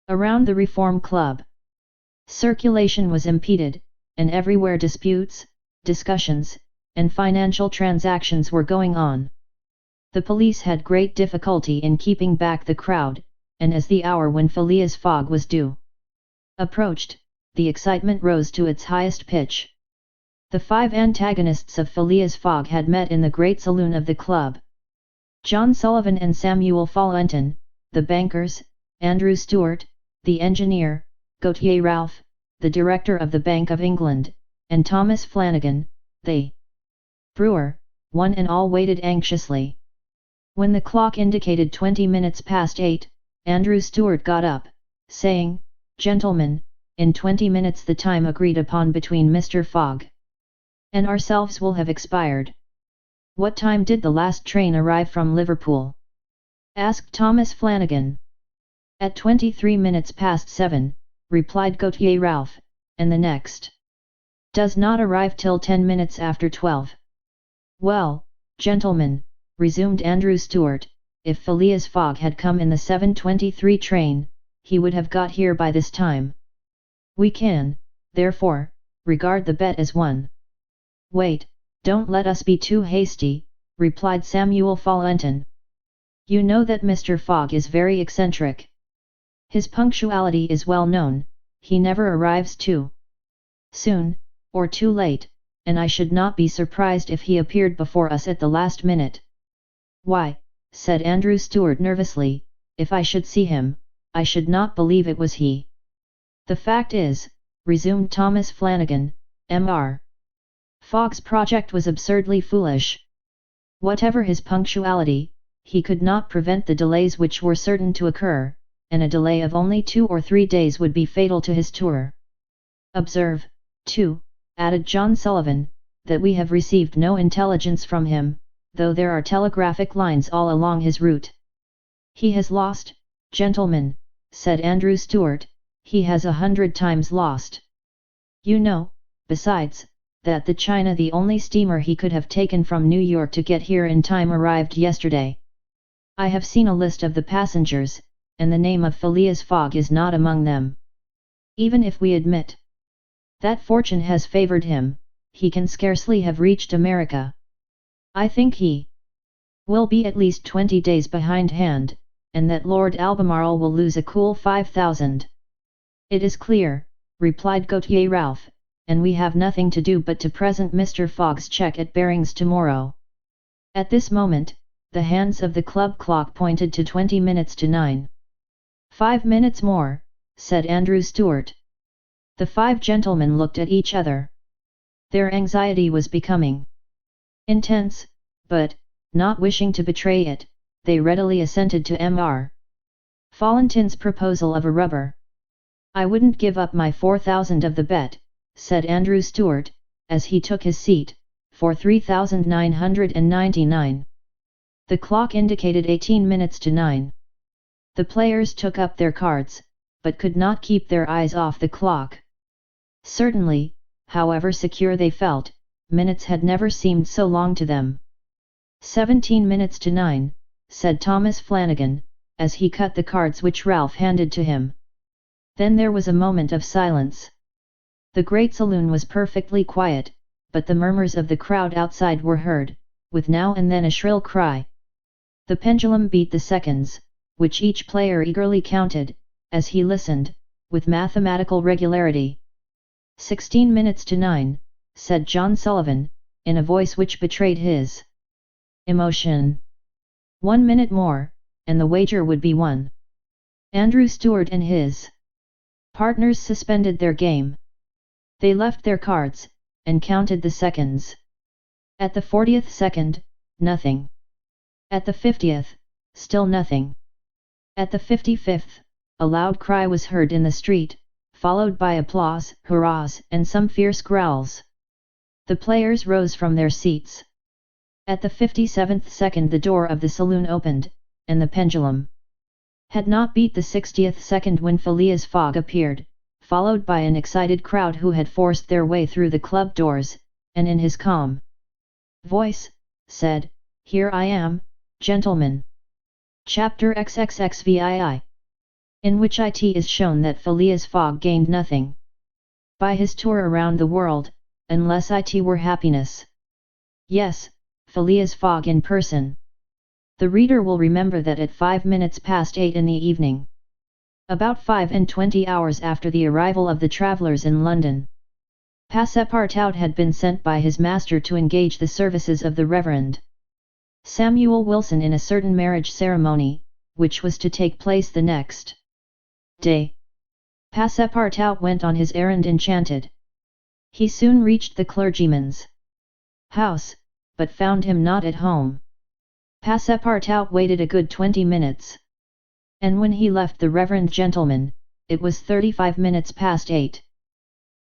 around the Reform Club. Circulation was impeded, and everywhere disputes, discussions, and financial transactions were going on. The police had great difficulty in keeping back the crowd, and as the hour when Phileas Fogg was due approached, the excitement rose to its highest pitch. The 5 antagonists of Phileas Fogg had met in the great saloon of the club. John Sullivan and Samuel Follentin, the bankers, Andrew Stuart, the engineer, Gautier Ralph, the director of the Bank of England, and Thomas Flanagan, the brewer, one and all waited anxiously. When the clock indicated 20 minutes past 8, Andrew Stuart got up, saying, "Gentlemen, in 20 minutes the time agreed upon between Mr. Fogg and ourselves will have expired." "What time did the last train arrive from Liverpool?" asked Thomas Flanagan. "At 23 minutes past 7, replied Gautier Ralph, "and the next does not arrive till 10 minutes after 12. "Well, gentlemen," resumed Andrew Stuart, "if Phileas Fogg had come in the 7:23 train, he would have got here by this time. We can, therefore, regard the bet as won." "Wait, don't let us be too hasty," replied Samuel Follentin. "You know that Mr. Fogg is very eccentric. His punctuality is well known, he never arrives too soon, or too late, and I should not be surprised if he appeared before us at the last minute." "Why," said Andrew Stuart nervously, "if I should see him, I should not believe it was he." "The fact is," resumed Thomas Flanagan, Mr. Fogg's project was absurdly foolish. Whatever his punctuality, he could not prevent the delays which were certain to occur, and a delay of only 2 or 3 days would be fatal to his tour. "Observe, too," added John Sullivan, "that we have received no intelligence from him, though there are telegraphic lines all along his route." "He has lost, gentlemen," said Andrew Stuart, "he has 100 times lost. You know, besides, that the China, the only steamer he could have taken from New York to get here in time, arrived yesterday." I have seen a list of the passengers, and the name of Phileas Fogg is not among them. Even if we admit that fortune has favored him, he can scarcely have reached America. I think he will be at least 20 days behindhand, and that Lord Albemarle will lose a cool 5,000. It is clear, replied Gautier Ralph, and we have nothing to do but to present Mr. Fogg's cheque at Barings tomorrow. At this moment, the hands of the club clock pointed to 20 minutes to 9. 5 minutes more, said Andrew Stuart. The five gentlemen looked at each other. Their anxiety was becoming intense, but, not wishing to betray it, they readily assented to Mr. Fallentin's proposal of a rubber. I wouldn't give up my 4,000 of the bet, said Andrew Stuart, as he took his seat, for 3,999. The clock indicated 18 minutes to 9. The players took up their cards, but could not keep their eyes off the clock. Certainly, however secure they felt, minutes had never seemed so long to them. 17 minutes to 9, said Thomas Flanagan, as he cut the cards which Ralph handed to him. Then there was a moment of silence. The great saloon was perfectly quiet, but the murmurs of the crowd outside were heard, with now and then a shrill cry. The pendulum beat the seconds, which each player eagerly counted, as he listened, with mathematical regularity. 16 minutes to 9, said John Sullivan, in a voice which betrayed his emotion. 1 minute more, and the wager would be won. Andrew Stuart and his partners suspended their game. They left their cards, and counted the seconds. At the 40th second, nothing. At the 50th, still nothing. At the 55th, a loud cry was heard in the street, followed by applause, hurrahs, and some fierce growls. The players rose from their seats. At the 57th second the door of the saloon opened, and the pendulum had not beat the 60th second when Phileas Fogg appeared, followed by an excited crowd who had forced their way through the club doors, and in his calm voice, said, "Here I am, gentlemen." Chapter XXXVII, in which it is shown that Phileas Fogg gained nothing by his tour around the world, unless it were happiness. Yes, Phileas Fogg in person. The reader will remember that at 5 minutes past 8 in the evening, about 25 hours after the arrival of the travellers in London, Passepartout had been sent by his master to engage the services of the Reverend Samuel Wilson in a certain marriage ceremony, which was to take place the next day. Passepartout went on his errand enchanted. He soon reached the clergyman's house, but found him not at home. Passepartout waited a good 20 minutes. And when he left the reverend gentleman, it was 35 minutes past 8.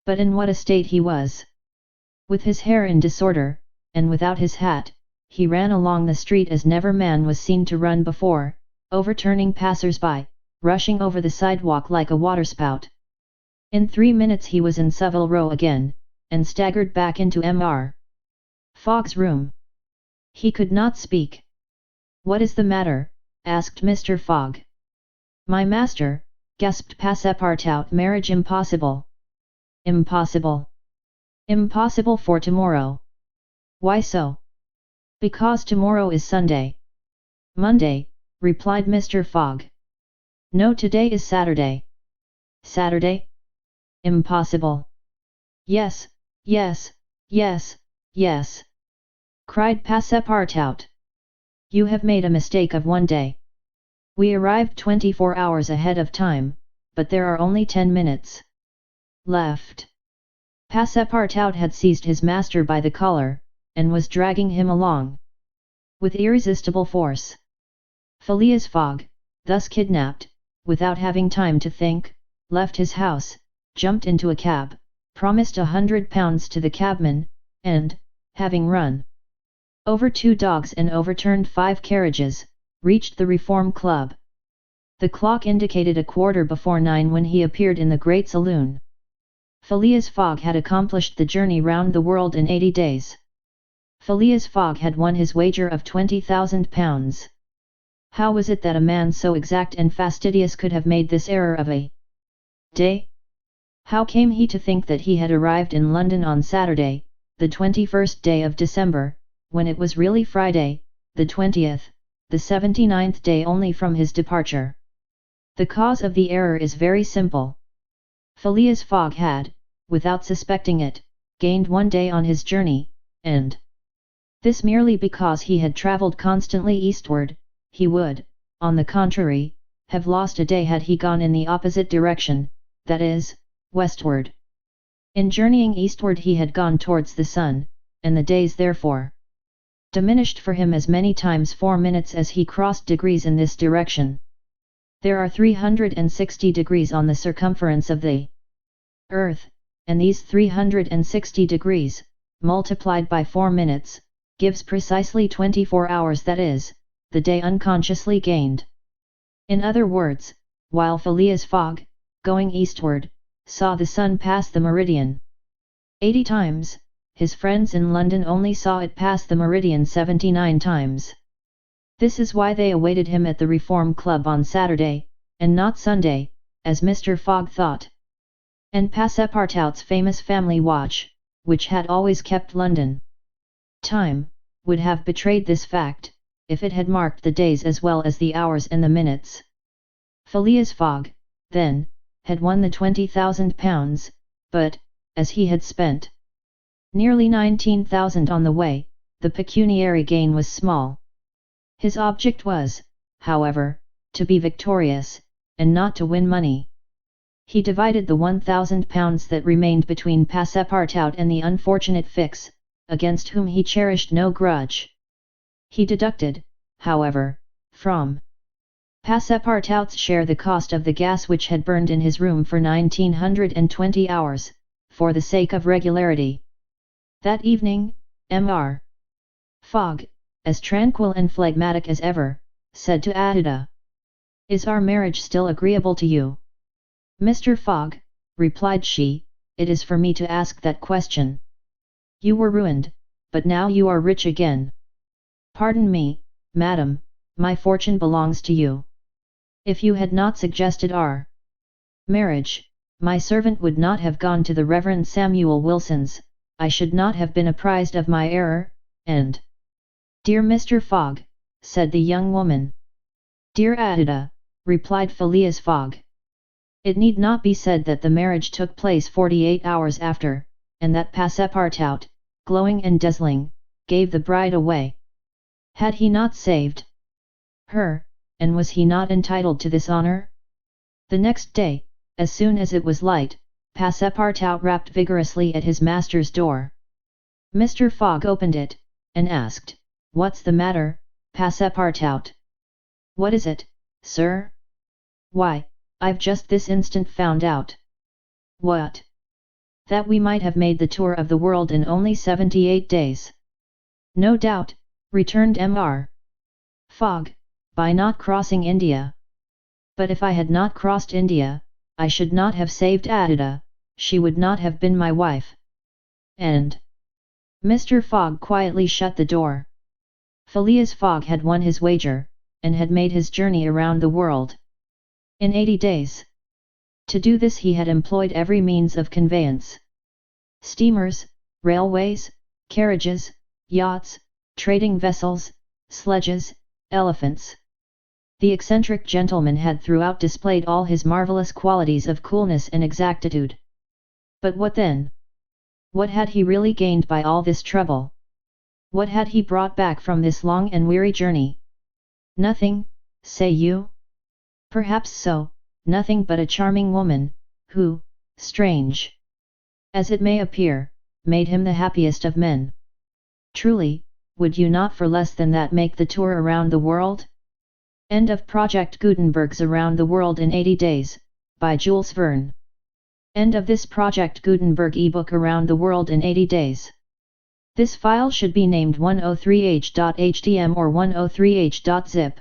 But in what a state he was! With his hair in disorder, and without his hat, he ran along the street as never man was seen to run before, overturning passers-by, rushing over the sidewalk like a waterspout. In 3 minutes he was in Savile Row again, and staggered back into Mr. Fogg's room. He could not speak. "What is the matter?" asked Mr. Fogg. "My master," gasped Passepartout, "marriage impossible." "Impossible? Impossible for tomorrow." "Why so?" "Because tomorrow is Sunday." "Monday," replied Mr. Fogg. "No, today is Saturday." "Saturday? Impossible." "Yes, yes, yes, yes," cried Passepartout. "You have made a mistake of 1 day. We arrived 24 hours ahead of time, but there are only 10 minutes left." Passepartout had seized his master by the collar, and was dragging him along with irresistible force. Phileas Fogg, thus kidnapped, without having time to think, left his house, jumped into a cab, promised £100 to the cabman, and, having run over 2 dogs and overturned 5 carriages, reached the Reform Club. The clock indicated 9:15 when he appeared in the great saloon. Phileas Fogg had accomplished the journey round the world in 80 days. Phileas Fogg had won his wager of £20,000. How was it that a man so exact and fastidious could have made this error of a day? How came he to think that he had arrived in London on Saturday, the 21st day of December, when it was really Friday, the 20th, the 79th day only from his departure? The cause of the error is very simple. Phileas Fogg had, without suspecting it, gained 1 day on his journey, and this merely because he had travelled constantly eastward. He would, on the contrary, have lost a day had he gone in the opposite direction, that is, westward. In journeying eastward he had gone towards the sun, and the days therefore diminished for him as many times 4 minutes as he crossed degrees in this direction. There are 360 degrees on the circumference of the earth, and these 360 degrees, multiplied by 4 minutes, gives precisely 24 hours, that is, the day unconsciously gained. In other words, while Phileas Fogg, going eastward, saw the sun pass the meridian 80 times, his friends in London only saw it pass the meridian 79 times. This is why they awaited him at the Reform Club on Saturday, and not Sunday, as Mr. Fogg thought. And Passepartout's famous family watch, which had always kept London time, would have betrayed this fact, if it had marked the days as well as the hours and the minutes. Phileas Fogg, then, had won the £20,000, but, as he had spent nearly 19,000 on the way, the pecuniary gain was small. His object was, however, to be victorious, and not to win money. He divided the £1,000 that remained between Passepartout and the unfortunate Fix, against whom he cherished no grudge. He deducted, however, from Passepartout's share the cost of the gas which had burned in his room for 1920 hours, for the sake of regularity. That evening, Mr. Fogg, as tranquil and phlegmatic as ever, said to Ada, "Is our marriage still agreeable to you?" "Mr. Fogg," replied she, "it is for me to ask that question. You were ruined, but now you are rich again." "Pardon me, madam, my fortune belongs to you. If you had not suggested our marriage, my servant would not have gone to the Reverend Samuel Wilson's, I should not have been apprised of my error, and—" "Dear Mr. Fogg," said the young woman. "Dear Ada," replied Phileas Fogg. It need not be said that the marriage took place 48 hours after, and that Passepartout, glowing and dazzling, gave the bride away. Had he not saved her, and was he not entitled to this honour? The next day, as soon as it was light, Passepartout rapped vigorously at his master's door. Mr. Fogg opened it, and asked, "What's the matter, Passepartout?" "What is it, sir?" "Why, I've just this instant found out." "What?" "That we might have made the tour of the world in only 78 days. "No doubt," returned Mr. Fogg, "by not crossing India. But if I had not crossed India, I should not have saved Ada, she would not have been my wife." And Mr. Fogg quietly shut the door. Phileas Fogg had won his wager, and had made his journey around the world in 80 days. To do this he had employed every means of conveyance: steamers, railways, carriages, yachts, trading vessels, sledges, elephants. The eccentric gentleman had throughout displayed all his marvellous qualities of coolness and exactitude. But what then? What had he really gained by all this trouble? What had he brought back from this long and weary journey? Nothing, say you? Perhaps so, nothing but a charming woman, who, strange as it may appear, made him the happiest of men. Truly, would you not for less than that make the tour around the world? End of Project Gutenberg's Around the World in 80 Days, by Jules Verne. End of this Project Gutenberg ebook Around the World in 80 Days. This file should be named 103h.htm or 103h.zip.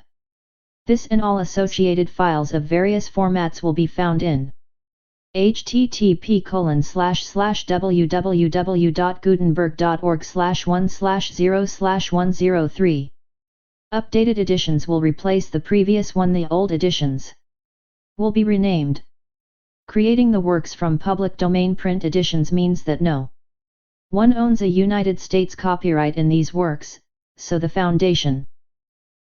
This and all associated files of various formats will be found in http://www.gutenberg.org/1/0/103 Updated editions will replace the previous one. The old editions will be renamed. Creating the works from public domain print editions means that no one owns a United States copyright in these works, so the Foundation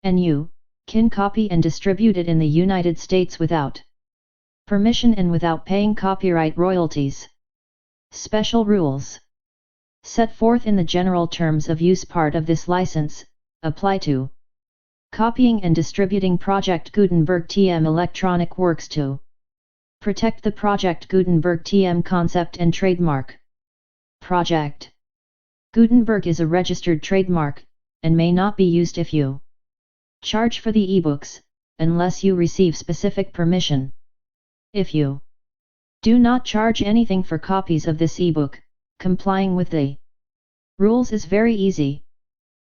and you can copy and distribute it in the United States without permission and without paying copyright royalties. Special rules set forth in the general terms of use part of this license apply to copying and distributing Project Gutenberg TM electronic works to protect the Project Gutenberg TM concept and trademark. Project Gutenberg is a registered trademark, and may not be used if you charge for the ebooks, unless you receive specific permission. If you do not charge anything for copies of this ebook, complying with the rules is very easy.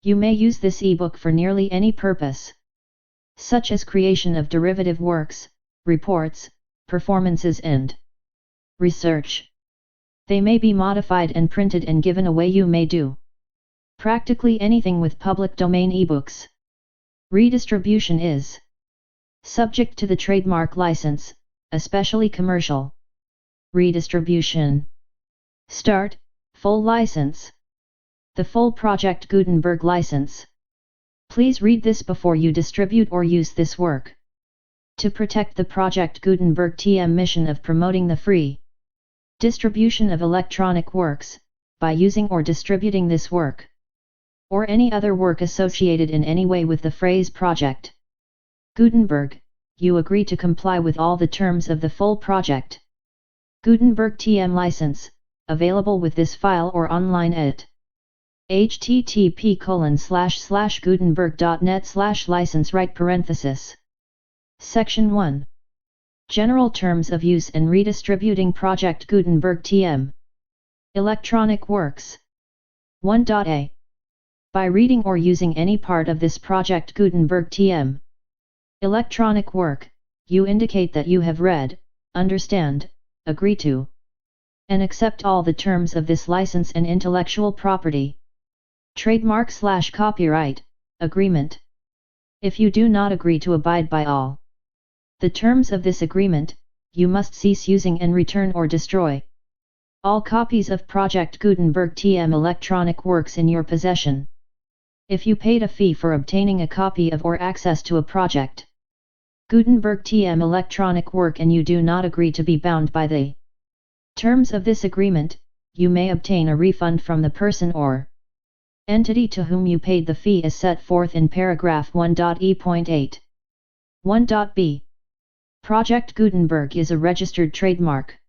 You may use this ebook for nearly any purpose, such as creation of derivative works, reports, performances and research. They may be modified and printed and given away. You may do practically anything with public domain ebooks. Redistribution is subject to the trademark license, especially commercial redistribution. Start, full license. The full Project Gutenberg license. Please read this before you distribute or use this work. To protect the Project Gutenberg TM mission of promoting the free distribution of electronic works, by using or distributing this work, or any other work associated in any way with the phrase Project Gutenberg, you agree to comply with all the terms of the full Project Gutenberg TM license, available with this file or online at http://gutenberg.net/license. Section 1. General Terms of Use and Redistributing Project Gutenberg TM Electronic Works. 1.a. By reading or using any part of this Project Gutenberg TM electronic work, you indicate that you have read, understand, agree to, and accept all the terms of this license and intellectual property, trademark/copyright, agreement. If you do not agree to abide by all the terms of this agreement, you must cease using and return or destroy all copies of Project Gutenberg TM electronic works in your possession. If you paid a fee for obtaining a copy of or access to a Project Gutenberg TM electronic work and you do not agree to be bound by the terms of this agreement, you may obtain a refund from the person or entity to whom you paid the fee as set forth in paragraph 1.e.8. 1.b. Project Gutenberg is a registered trademark.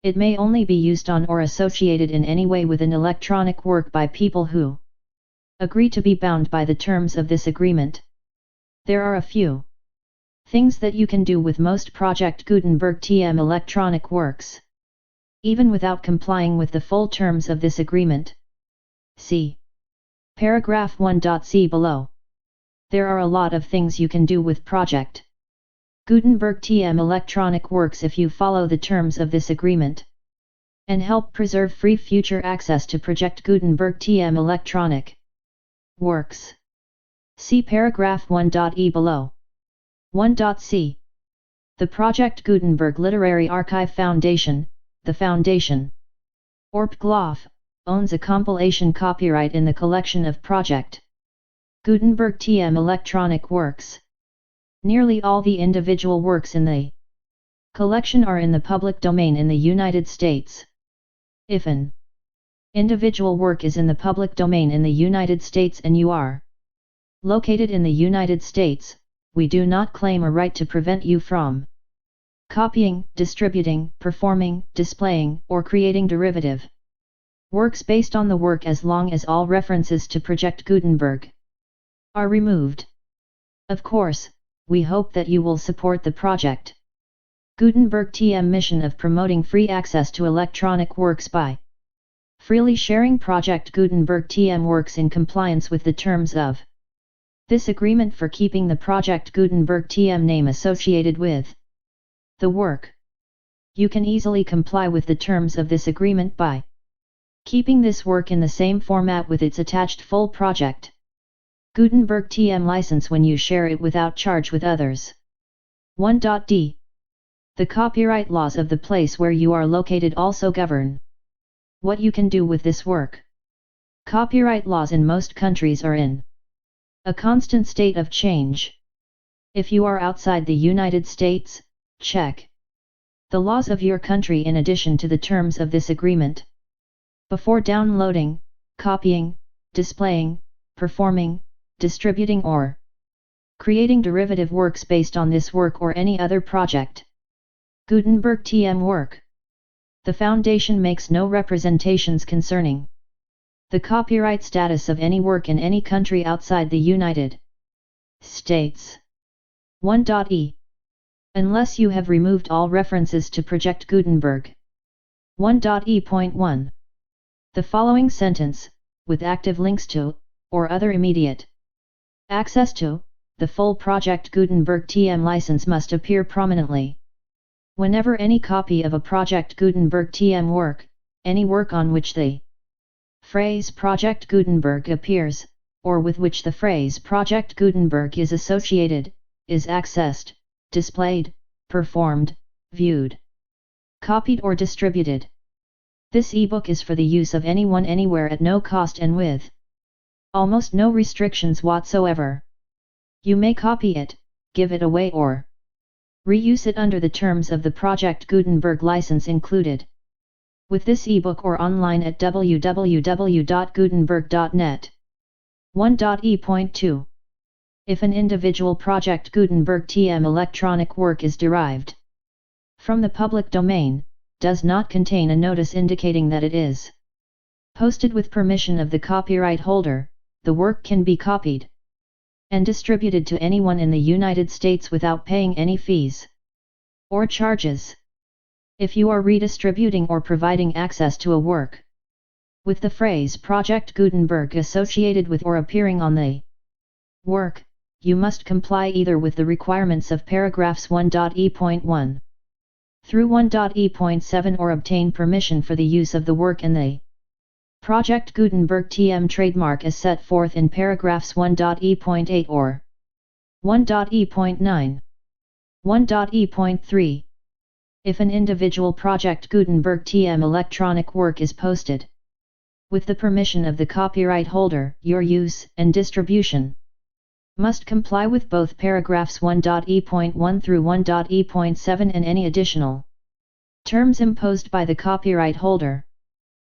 It may only be used on or associated in any way with an electronic work by people who agree to be bound by the terms of this agreement. There are a few things that you can do with most Project Gutenberg TM electronic works, even without complying with the full terms of this agreement. See paragraph 1.c below. There are a lot of things you can do with Project Gutenberg TM electronic works if you follow the terms of this agreement, and help preserve free future access to Project Gutenberg TM electronic works. See paragraph 1.e below. 1.c. The Project Gutenberg Literary Archive Foundation, the Foundation, ORPGLOF, owns a compilation copyright in the collection of Project Gutenberg TM electronic works. Nearly all the individual works in the collection are in the public domain in the United States. If an individual work is in the public domain in the United States and you are located in the United States, we do not claim a right to prevent you from copying, distributing, performing, displaying, or creating derivative works based on the work as long as all references to Project Gutenberg are removed. Of course, we hope that you will support the Project Gutenberg TM mission of promoting free access to electronic works by freely sharing Project Gutenberg TM works in compliance with the terms of this agreement for keeping the Project Gutenberg TM name associated with the work. You can easily comply with the terms of this agreement by keeping this work in the same format with its attached full Project Gutenberg TM license when you share it without charge with others. 1.d. The copyright laws of the place where you are located also govern what you can do with this work. Copyright laws in most countries are in a constant state of change. If you are outside the United States, check the laws of your country in addition to the terms of this agreement before downloading, copying, displaying, performing, distributing or creating derivative works based on this work or any other project. Gutenberg TM work. The Foundation makes no representations concerning the copyright status of any work in any country outside the United States. 1.e. Unless you have removed all references to Project Gutenberg. 1.e.1. The following sentence, with active links to, or other immediate access to, the full Project Gutenberg TM license must appear prominently. Whenever any copy of a Project Gutenberg TM work, any work on which the phrase Project Gutenberg appears, or with which the phrase Project Gutenberg is associated, is accessed, displayed, performed, viewed, copied or distributed. This ebook is for the use of anyone anywhere at no cost and with almost no restrictions whatsoever. You may copy it, give it away or reuse it under the terms of the Project Gutenberg license included with this ebook or online at www.gutenberg.net. 1.e.2. If an individual Project Gutenberg TM electronic work is derived from the public domain, does not contain a notice indicating that it is posted with permission of the copyright holder, the work can be copied and distributed to anyone in the United States without paying any fees or charges. If you are redistributing or providing access to a work with the phrase Project Gutenberg associated with or appearing on the work, you must comply either with the requirements of paragraphs 1.e.1 through 1.e.7 or obtain permission for the use of the work and the Project Gutenberg TM trademark as set forth in paragraphs 1.e.8 or 1.e.9. 1.e.3. If an individual Project Gutenberg TM electronic work is posted with the permission of the copyright holder, your use and distribution must comply with both paragraphs 1.e.1 through 1.e.7 and any additional terms imposed by the copyright holder.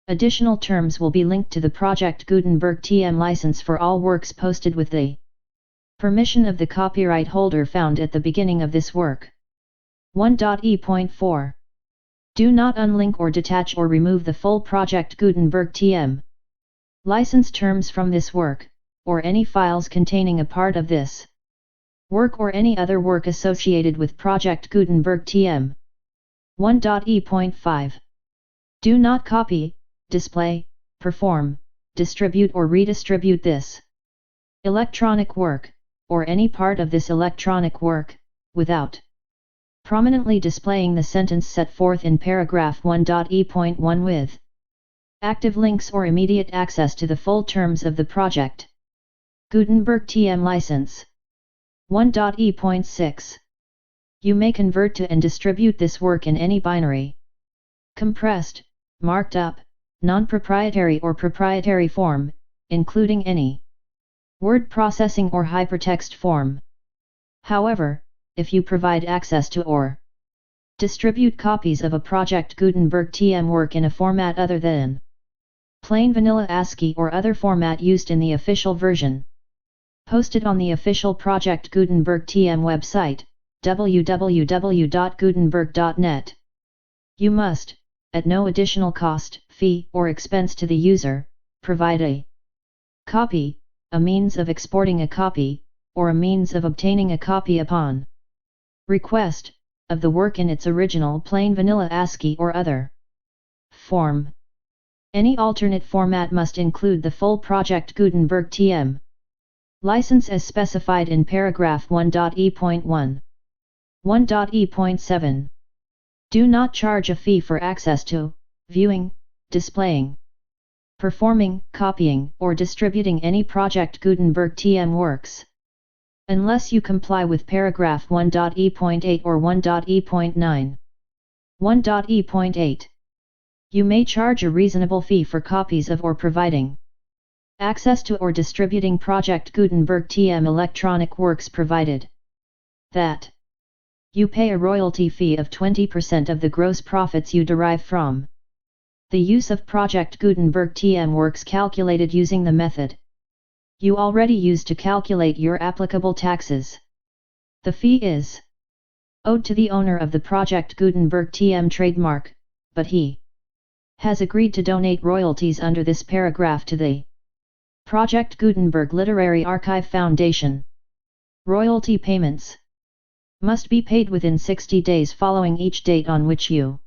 Additional terms will be linked to the Project Gutenberg TM license for all works posted with the permission of the copyright holder found at the beginning of this work. 1.e.4. Do not unlink or detach or remove the full Project Gutenberg TM license terms from this work, or any files containing a part of this work or any other work associated with Project Gutenberg TM. 1.e.5. Do not copy, display, perform, distribute or redistribute this electronic work, or any part of this electronic work, without prominently displaying the sentence set forth in paragraph 1.e.1 with active links or immediate access to the full terms of the Project Gutenberg TM license. 1.e.6. You may convert to and distribute this work in any binary, compressed, marked up, non-proprietary or proprietary form, including any word processing or hypertext form. However, if you provide access to or distribute copies of a Project Gutenberg TM work in a format other than plain vanilla ASCII or other format used in the official version posted on the official Project Gutenberg TM website, www.gutenberg.net, you must, at no additional cost, fee or expense to the user, provide a copy, a means of exporting a copy, or a means of obtaining a copy upon request, of the work in its original plain vanilla ASCII or other form. Any alternate format must include the full Project Gutenberg TM license as specified in paragraph 1.e.1. 1.e.7. Do not charge a fee for access to, viewing, displaying, performing, copying, or distributing any Project Gutenberg TM works. Unless you comply with paragraph 1.e.8 or 1.e.9. 1.e.8. You may charge a reasonable fee for copies of or providing access to or distributing Project Gutenberg TM electronic works provided that you pay a royalty fee of 20% of the gross profits you derive from the use of Project Gutenberg TM works calculated using the method you already use to calculate your applicable taxes. The fee is owed to the owner of the Project Gutenberg TM trademark, but he has agreed to donate royalties under this paragraph to the Project Gutenberg Literary Archive Foundation. Royalty payments must be paid within 60 days following each date on which you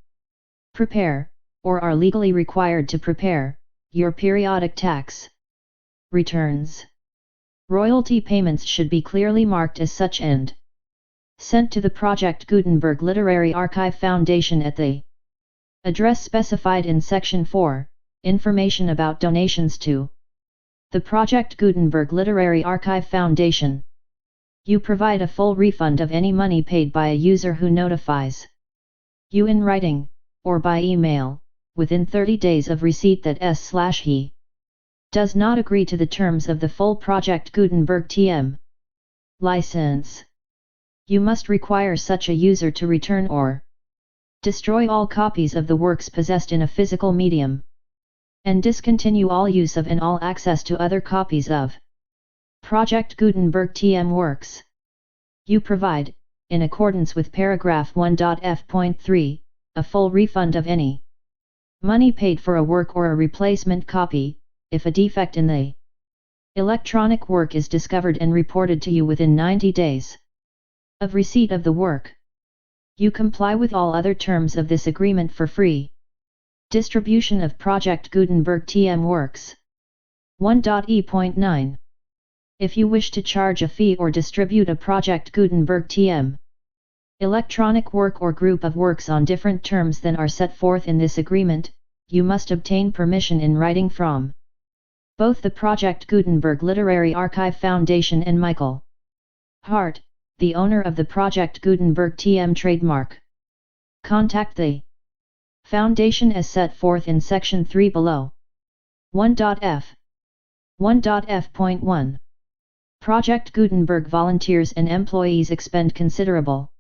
prepare, or are legally required to prepare, your periodic tax returns. Royalty payments should be clearly marked as such and sent to the Project Gutenberg Literary Archive Foundation at the address specified in Section 4, Information about donations to the Project Gutenberg Literary Archive Foundation. You provide a full refund of any money paid by a user who notifies you in writing, or by email, within 30 days of receipt that he does not agree to the terms of the full Project Gutenberg TM license. You must require such a user to return or destroy all copies of the works possessed in a physical medium, and discontinue all use of and all access to other copies of Project Gutenberg TM works. You provide, in accordance with paragraph 1.f.3, a full refund of any money paid for a work or a replacement copy, if a defect in the electronic work is discovered and reported to you within 90 days of receipt of the work. You comply with all other terms of this agreement for free distribution of Project Gutenberg TM works. 1.e.9. If you wish to charge a fee or distribute a Project Gutenberg TM electronic work or group of works on different terms than are set forth in this agreement, you must obtain permission in writing from both the Project Gutenberg Literary Archive Foundation and Michael Hart, the owner of the Project Gutenberg TM trademark. Contact the Foundation as set forth in Section 3 below. 1.f. 1.f.1. Project Gutenberg volunteers and employees expend considerable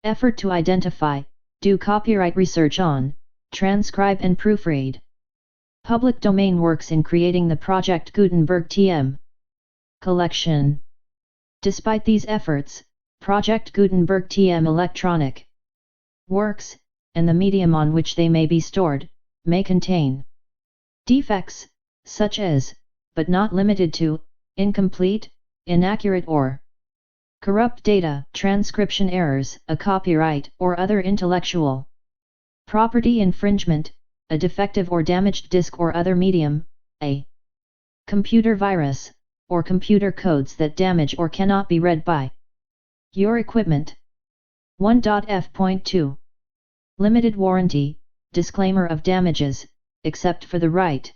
effort to identify, do copyright research on, transcribe and proofread public domain works in creating the Project Gutenberg TM collection. Despite these efforts, Project Gutenberg TM electronic works, and the medium on which they may be stored, may contain defects, such as, but not limited to, incomplete, inaccurate or corrupt data, transcription errors, a copyright or other intellectual property infringement, a defective or damaged disk or other medium, a computer virus, or computer codes that damage or cannot be read by your equipment. 1.f.2. Limited warranty, disclaimer of damages, except for the right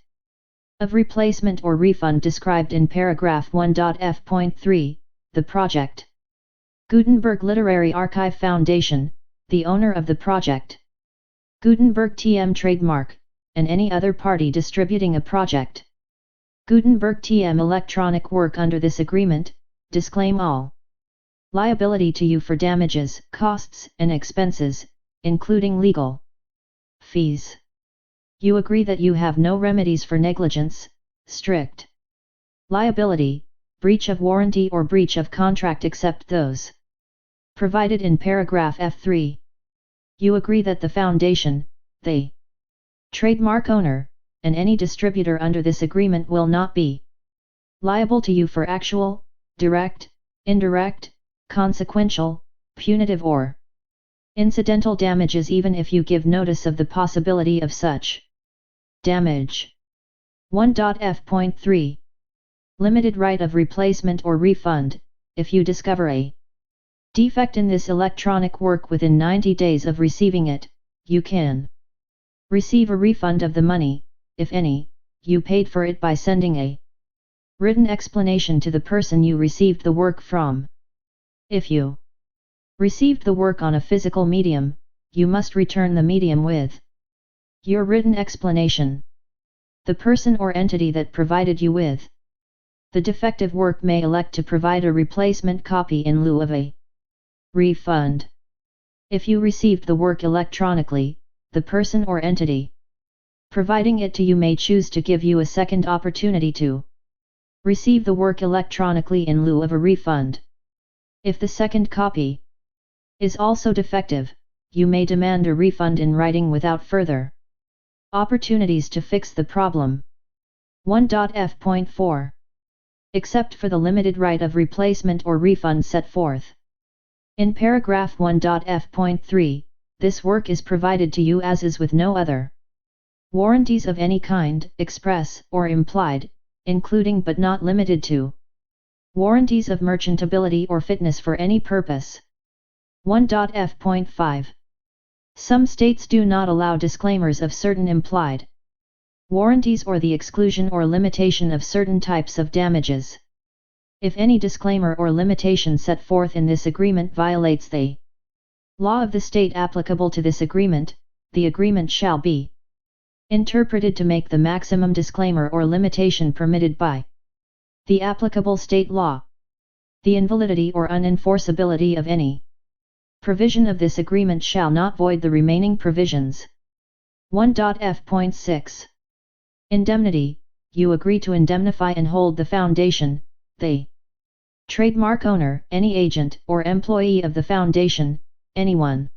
of replacement or refund described in paragraph 1.f.3, the Project Gutenberg Literary Archive Foundation, the owner of the Project Gutenberg TM trademark, and any other party distributing a Project Gutenberg TM electronic work under this agreement, disclaim all liability to you for damages, costs, and expenses, including legal fees. You agree that you have no remedies for negligence, strict liability, breach of warranty or breach of contract except those provided in paragraph F3. You agree that the Foundation, the trademark owner, and any distributor under this agreement will not be liable to you for actual, direct, indirect, consequential, punitive or incidental damages even if you give notice of the possibility of such damage. 1.f.3. Limited right of replacement or refund, if you discover a defect in this electronic work within 90 days of receiving it, you can receive a refund of the money, if any, you paid for it by sending a written explanation to the person you received the work from. If you received the work on a physical medium, you must return the medium with your written explanation. The person or entity that provided you with the defective work may elect to provide a replacement copy in lieu of a refund. If you received the work electronically, the person or entity providing it to you may choose to give you a second opportunity to receive the work electronically in lieu of a refund. If the second copy is also defective, you may demand a refund in writing without further opportunities to fix the problem. 1.f.4. Except for the limited right of replacement or refund set forth in paragraph 1.f.3, this work is provided to you as is with no other warranties of any kind, express or implied, including but not limited to warranties of merchantability or fitness for any purpose. 1.f.5. Some states do not allow disclaimers of certain implied warranties or the exclusion or limitation of certain types of damages. If any disclaimer or limitation set forth in this agreement violates the law of the state applicable to this agreement, the agreement shall be interpreted to make the maximum disclaimer or limitation permitted by the applicable state law. The invalidity or unenforceability of any provision of this agreement shall not void the remaining provisions. 1.f.6. Indemnity. You agree to indemnify and hold the foundation, the trademark owner, any agent or employee of the foundation, anyone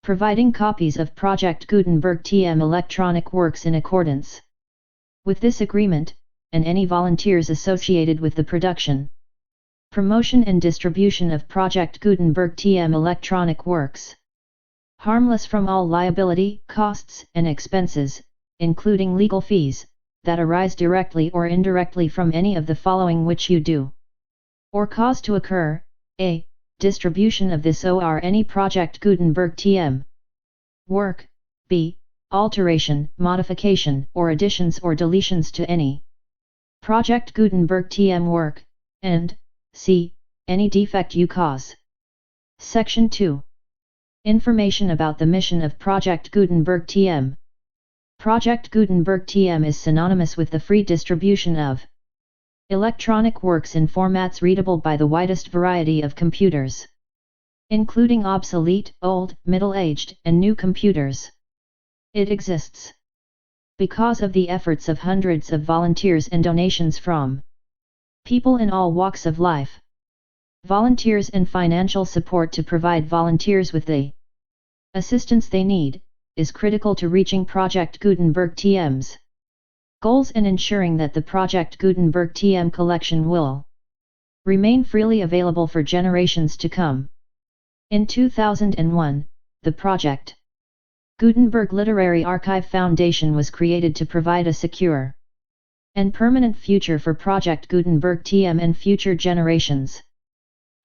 providing copies of Project Gutenberg TM electronic works in accordance with this agreement, and any volunteers associated with the production, promotion and distribution of Project Gutenberg TM electronic works. Harmless from all liability, costs and expenses, including legal fees, that arise directly or indirectly from any of the following which you do or cause to occur: a. Distribution of this or any Project Gutenberg TM work, b. Alteration, modification or additions or deletions to any Project Gutenberg TM work, and c. Any defect you cause. Section 2. Information about the mission of Project Gutenberg TM. Project Gutenberg TM is synonymous with the free distribution of electronic works in formats readable by the widest variety of computers, including obsolete, old, middle-aged, and new computers. It exists because of the efforts of hundreds of volunteers and donations from people in all walks of life. Volunteers and financial support to provide volunteers with the assistance they need is critical to reaching Project Gutenberg TM's goals and ensuring that the Project Gutenberg TM collection will remain freely available for generations to come. In 2001, the Project Gutenberg Literary Archive Foundation was created to provide a secure and permanent future for Project Gutenberg TM and future generations.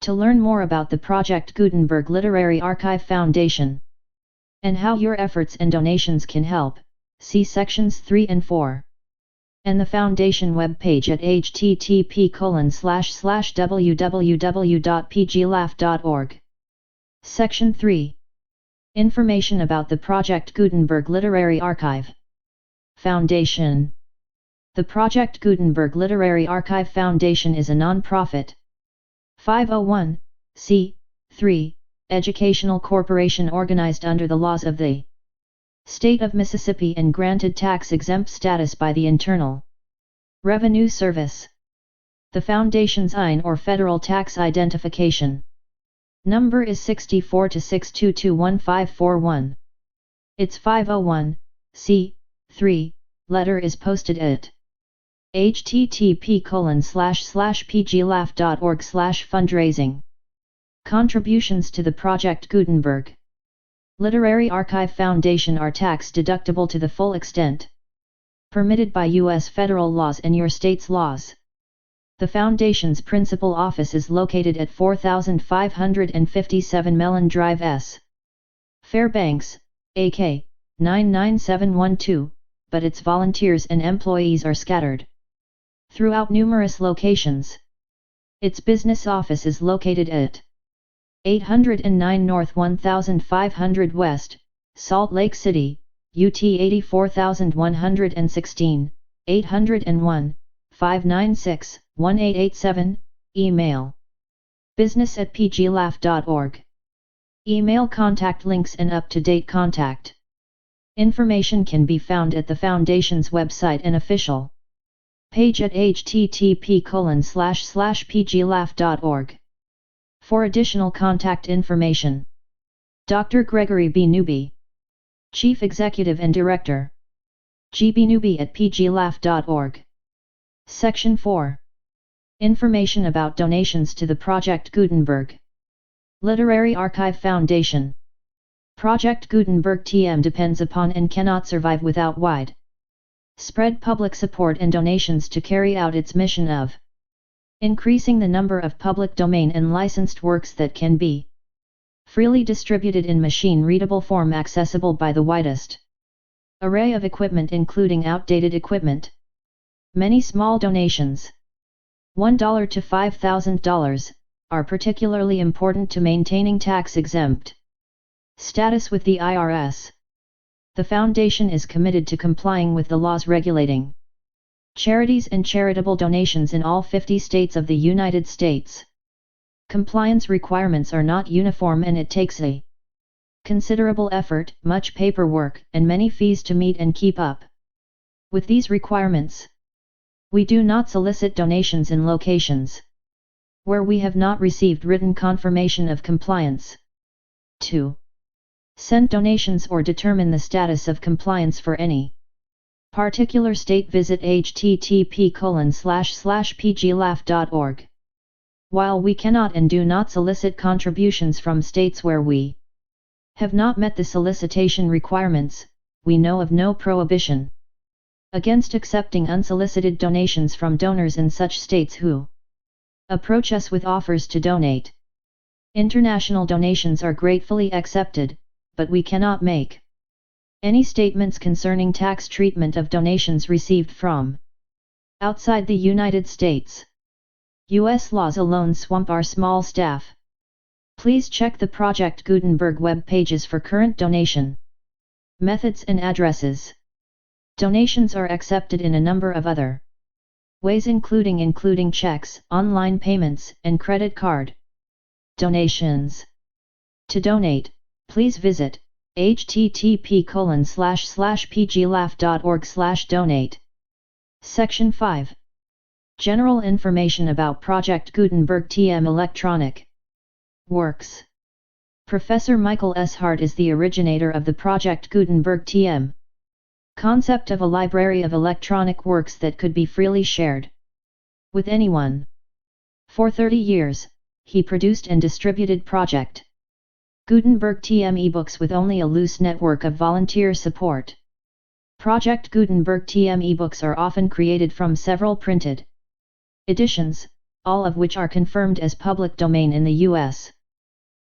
To learn more about the Project Gutenberg Literary Archive Foundation and how your efforts and donations can help, see sections 3 and 4. And the Foundation webpage at http://www.pglaugh.org. Section 3. Information about the Project Gutenberg Literary Archive Foundation. The Project Gutenberg Literary Archive Foundation is a non-profit 501(c)(3) educational corporation organized under the laws of the State of Mississippi and granted tax-exempt status by the Internal Revenue Service. The Foundation's IN or Federal Tax Identification number is 6426221541. Its 501(c)(3) letter is posted at http://pglaugh.org/fundraising. Contributions to the Project Gutenberg Literary Archive Foundation are tax-deductible to the full extent permitted by U.S. federal laws and your state's laws. The Foundation's principal office is located at 4557 Mellon Drive S. Fairbanks, AK, 99712, but its volunteers and employees are scattered throughout numerous locations. Its business office is located at 809 North 1500 West, Salt Lake City, UT 84116, 801, 596-1887, email business@pglaugh.org. Email contact links and up-to-date contact information can be found at the Foundation's website and official page at http://pglaugh.org. For additional contact information, Dr. Gregory B. Newby, Chief Executive and Director, gbnewby@pglaugh.org. Section 4. Information about donations to the Project Gutenberg Literary Archive Foundation. Project Gutenberg TM depends upon and cannot survive without wide spread public support and donations to carry out its mission of increasing the number of public domain and licensed works that can be freely distributed in machine-readable form accessible by the widest array of equipment including outdated equipment. Many small donations, $1 to $5,000, are particularly important to maintaining tax-exempt status with the IRS. The Foundation is committed to complying with the laws regulating charities and charitable donations in all 50 states of the United States. Compliance requirements are not uniform and it takes a considerable effort, much paperwork, and many fees to meet and keep up with these requirements. We do not solicit donations in locations where we have not received written confirmation of compliance. 2. Send donations or determine the status of compliance for any particular state. Visit http://pglaugh.org. While we cannot and do not solicit contributions from states where we have not met the solicitation requirements, we know of no prohibition against accepting unsolicited donations from donors in such states who approach us with offers to donate. International donations are gratefully accepted, but we cannot make any statements concerning tax treatment of donations received from outside the United States. U.S. laws alone swamp our small staff. Please check the Project Gutenberg web pages for current donation methods and addresses. Donations are accepted in a number of other ways including checks, online payments, and credit card donations. To donate, please visit http://pglaugh.org/donate. Section 5. General information about Project Gutenberg TM electronic works. Professor Michael S. Hart is the originator of the Project Gutenberg TM concept of a library of electronic works that could be freely shared with anyone. For 30 years, he produced and distributed Project Gutenberg TM ebooks with only a loose network of volunteer support. Project Gutenberg TM ebooks are often created from several printed editions, all of which are confirmed as public domain in the U.S.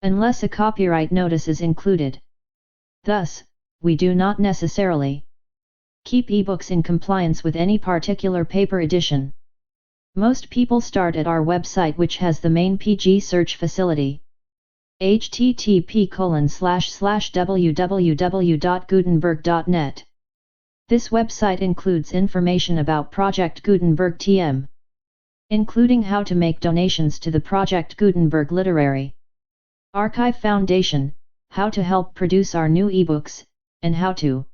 unless a copyright notice is included. Thus, we do not necessarily keep ebooks in compliance with any particular paper edition. Most people start at our website, which has the main PG search facility, http://www.gutenberg.net. This website includes information about Project Gutenberg TM, including how to make donations to the Project Gutenberg Literary Archive Foundation, how to help produce our new ebooks, and how to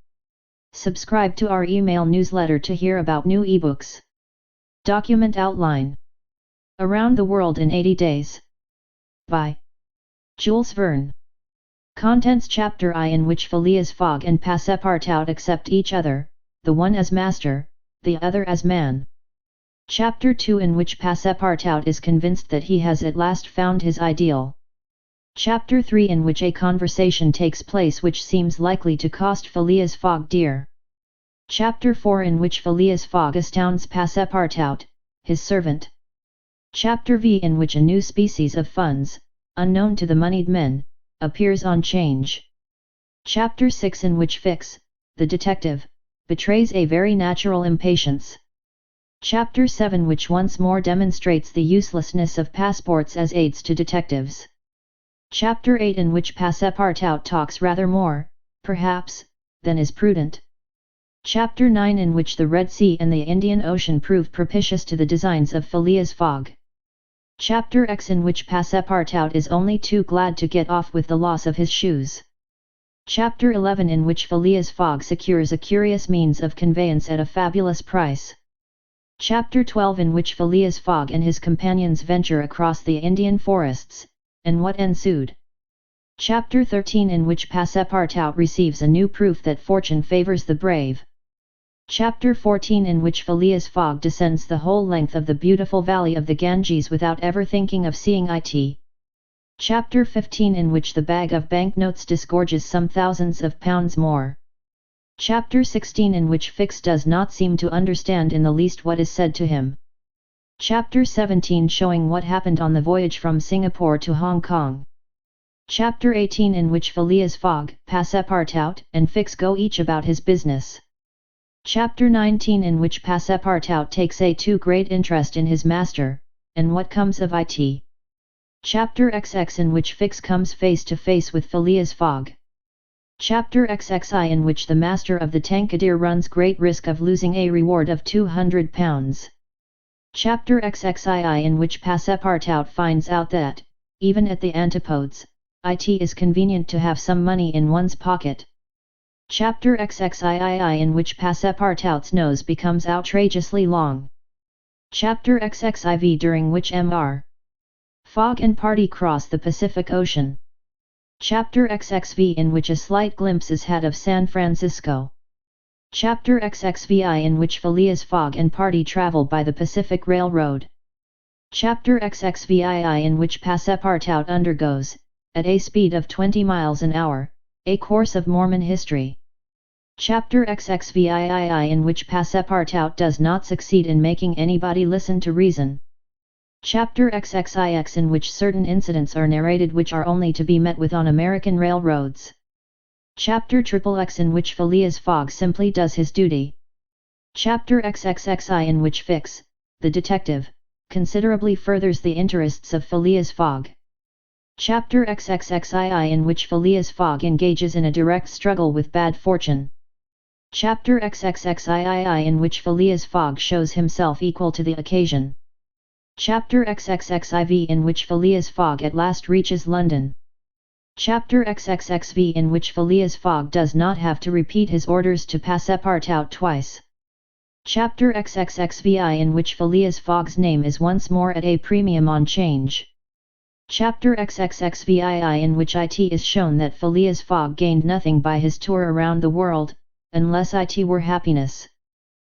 subscribe to our email newsletter to hear about new ebooks. Document outline. Around the World in 80 Days. By Jules Verne. Contents: Chapter I, in which Phileas Fogg and Passepartout accept each other, the one as master, the other as man. Chapter II, in which Passepartout is convinced that he has at last found his ideal. Chapter III, in which a conversation takes place which seems likely to cost Phileas Fogg dear. Chapter IV, in which Phileas Fogg astounds Passepartout, his servant. Chapter V, in which a new species of funds, unknown to the moneyed men, appears on 'Change. Chapter VI, in which Fix, the detective, betrays a very natural impatience. Chapter 7, which once more demonstrates the uselessness of passports as aids to detectives. Chapter 8, in which Passepartout talks rather more, perhaps, than is prudent. Chapter 9, in which the Red Sea and the Indian Ocean prove propitious to the designs of Phileas Fogg. Chapter X, in which Passepartout is only too glad to get off with the loss of his shoes. Chapter 11, in which Phileas Fogg secures a curious means of conveyance at a fabulous price. Chapter 12, in which Phileas Fogg and his companions venture across the Indian forests, and what ensued. Chapter 13, in which Passepartout receives a new proof that fortune favours the brave. Chapter 14, in which Phileas Fogg descends the whole length of the beautiful valley of the Ganges without ever thinking of seeing it. Chapter 15, in which the bag of banknotes disgorges some thousands of pounds more. Chapter 16, in which Fix does not seem to understand in the least what is said to him. Chapter 17, showing what happened on the voyage from Singapore to Hong Kong. Chapter 18, in which Phileas Fogg, Passepartout, and Fix go each about his business. Chapter 19, in which Passepartout takes a too great interest in his master, and what comes of it. Chapter XX, in which Fix comes face to face with Phileas Fogg. Chapter XXI, in which the master of the Tankadere runs great risk of losing a reward of £200. Chapter XXII, in which Passepartout finds out that, even at the antipodes, it is convenient to have some money in one's pocket. Chapter XXIII, in which Passepartout's nose becomes outrageously long. Chapter XXIV, during which Mr. Fogg and party cross the Pacific Ocean. Chapter XXV, in which a slight glimpse is had of San Francisco. Chapter XXVI, in which Phileas Fogg and party travel by the Pacific Railroad. Chapter XXVII, in which Passepartout undergoes, at a speed of 20 miles an hour, a course of Mormon history. Chapter XXVIII, in which Passepartout does not succeed in making anybody listen to reason. Chapter XXIX, in which certain incidents are narrated which are only to be met with on American railroads. Chapter XXX, in which Phileas Fogg simply does his duty. Chapter XXXI, in which Fix, the detective, considerably furthers the interests of Phileas Fogg. Chapter XXXII, in which Phileas Fogg engages in a direct struggle with bad fortune. Chapter XXXIII, in which Phileas Fogg shows himself equal to the occasion. Chapter XXXIV, in which Phileas Fogg at last reaches London. Chapter XXXV, in which Phileas Fogg does not have to repeat his orders to Passepartout twice. Chapter XXXVI, in which Phileas Fogg's name is once more at a premium on change. Chapter XXXVII, in which it is shown that Phileas Fogg gained nothing by his tour around the world, unless it were happiness.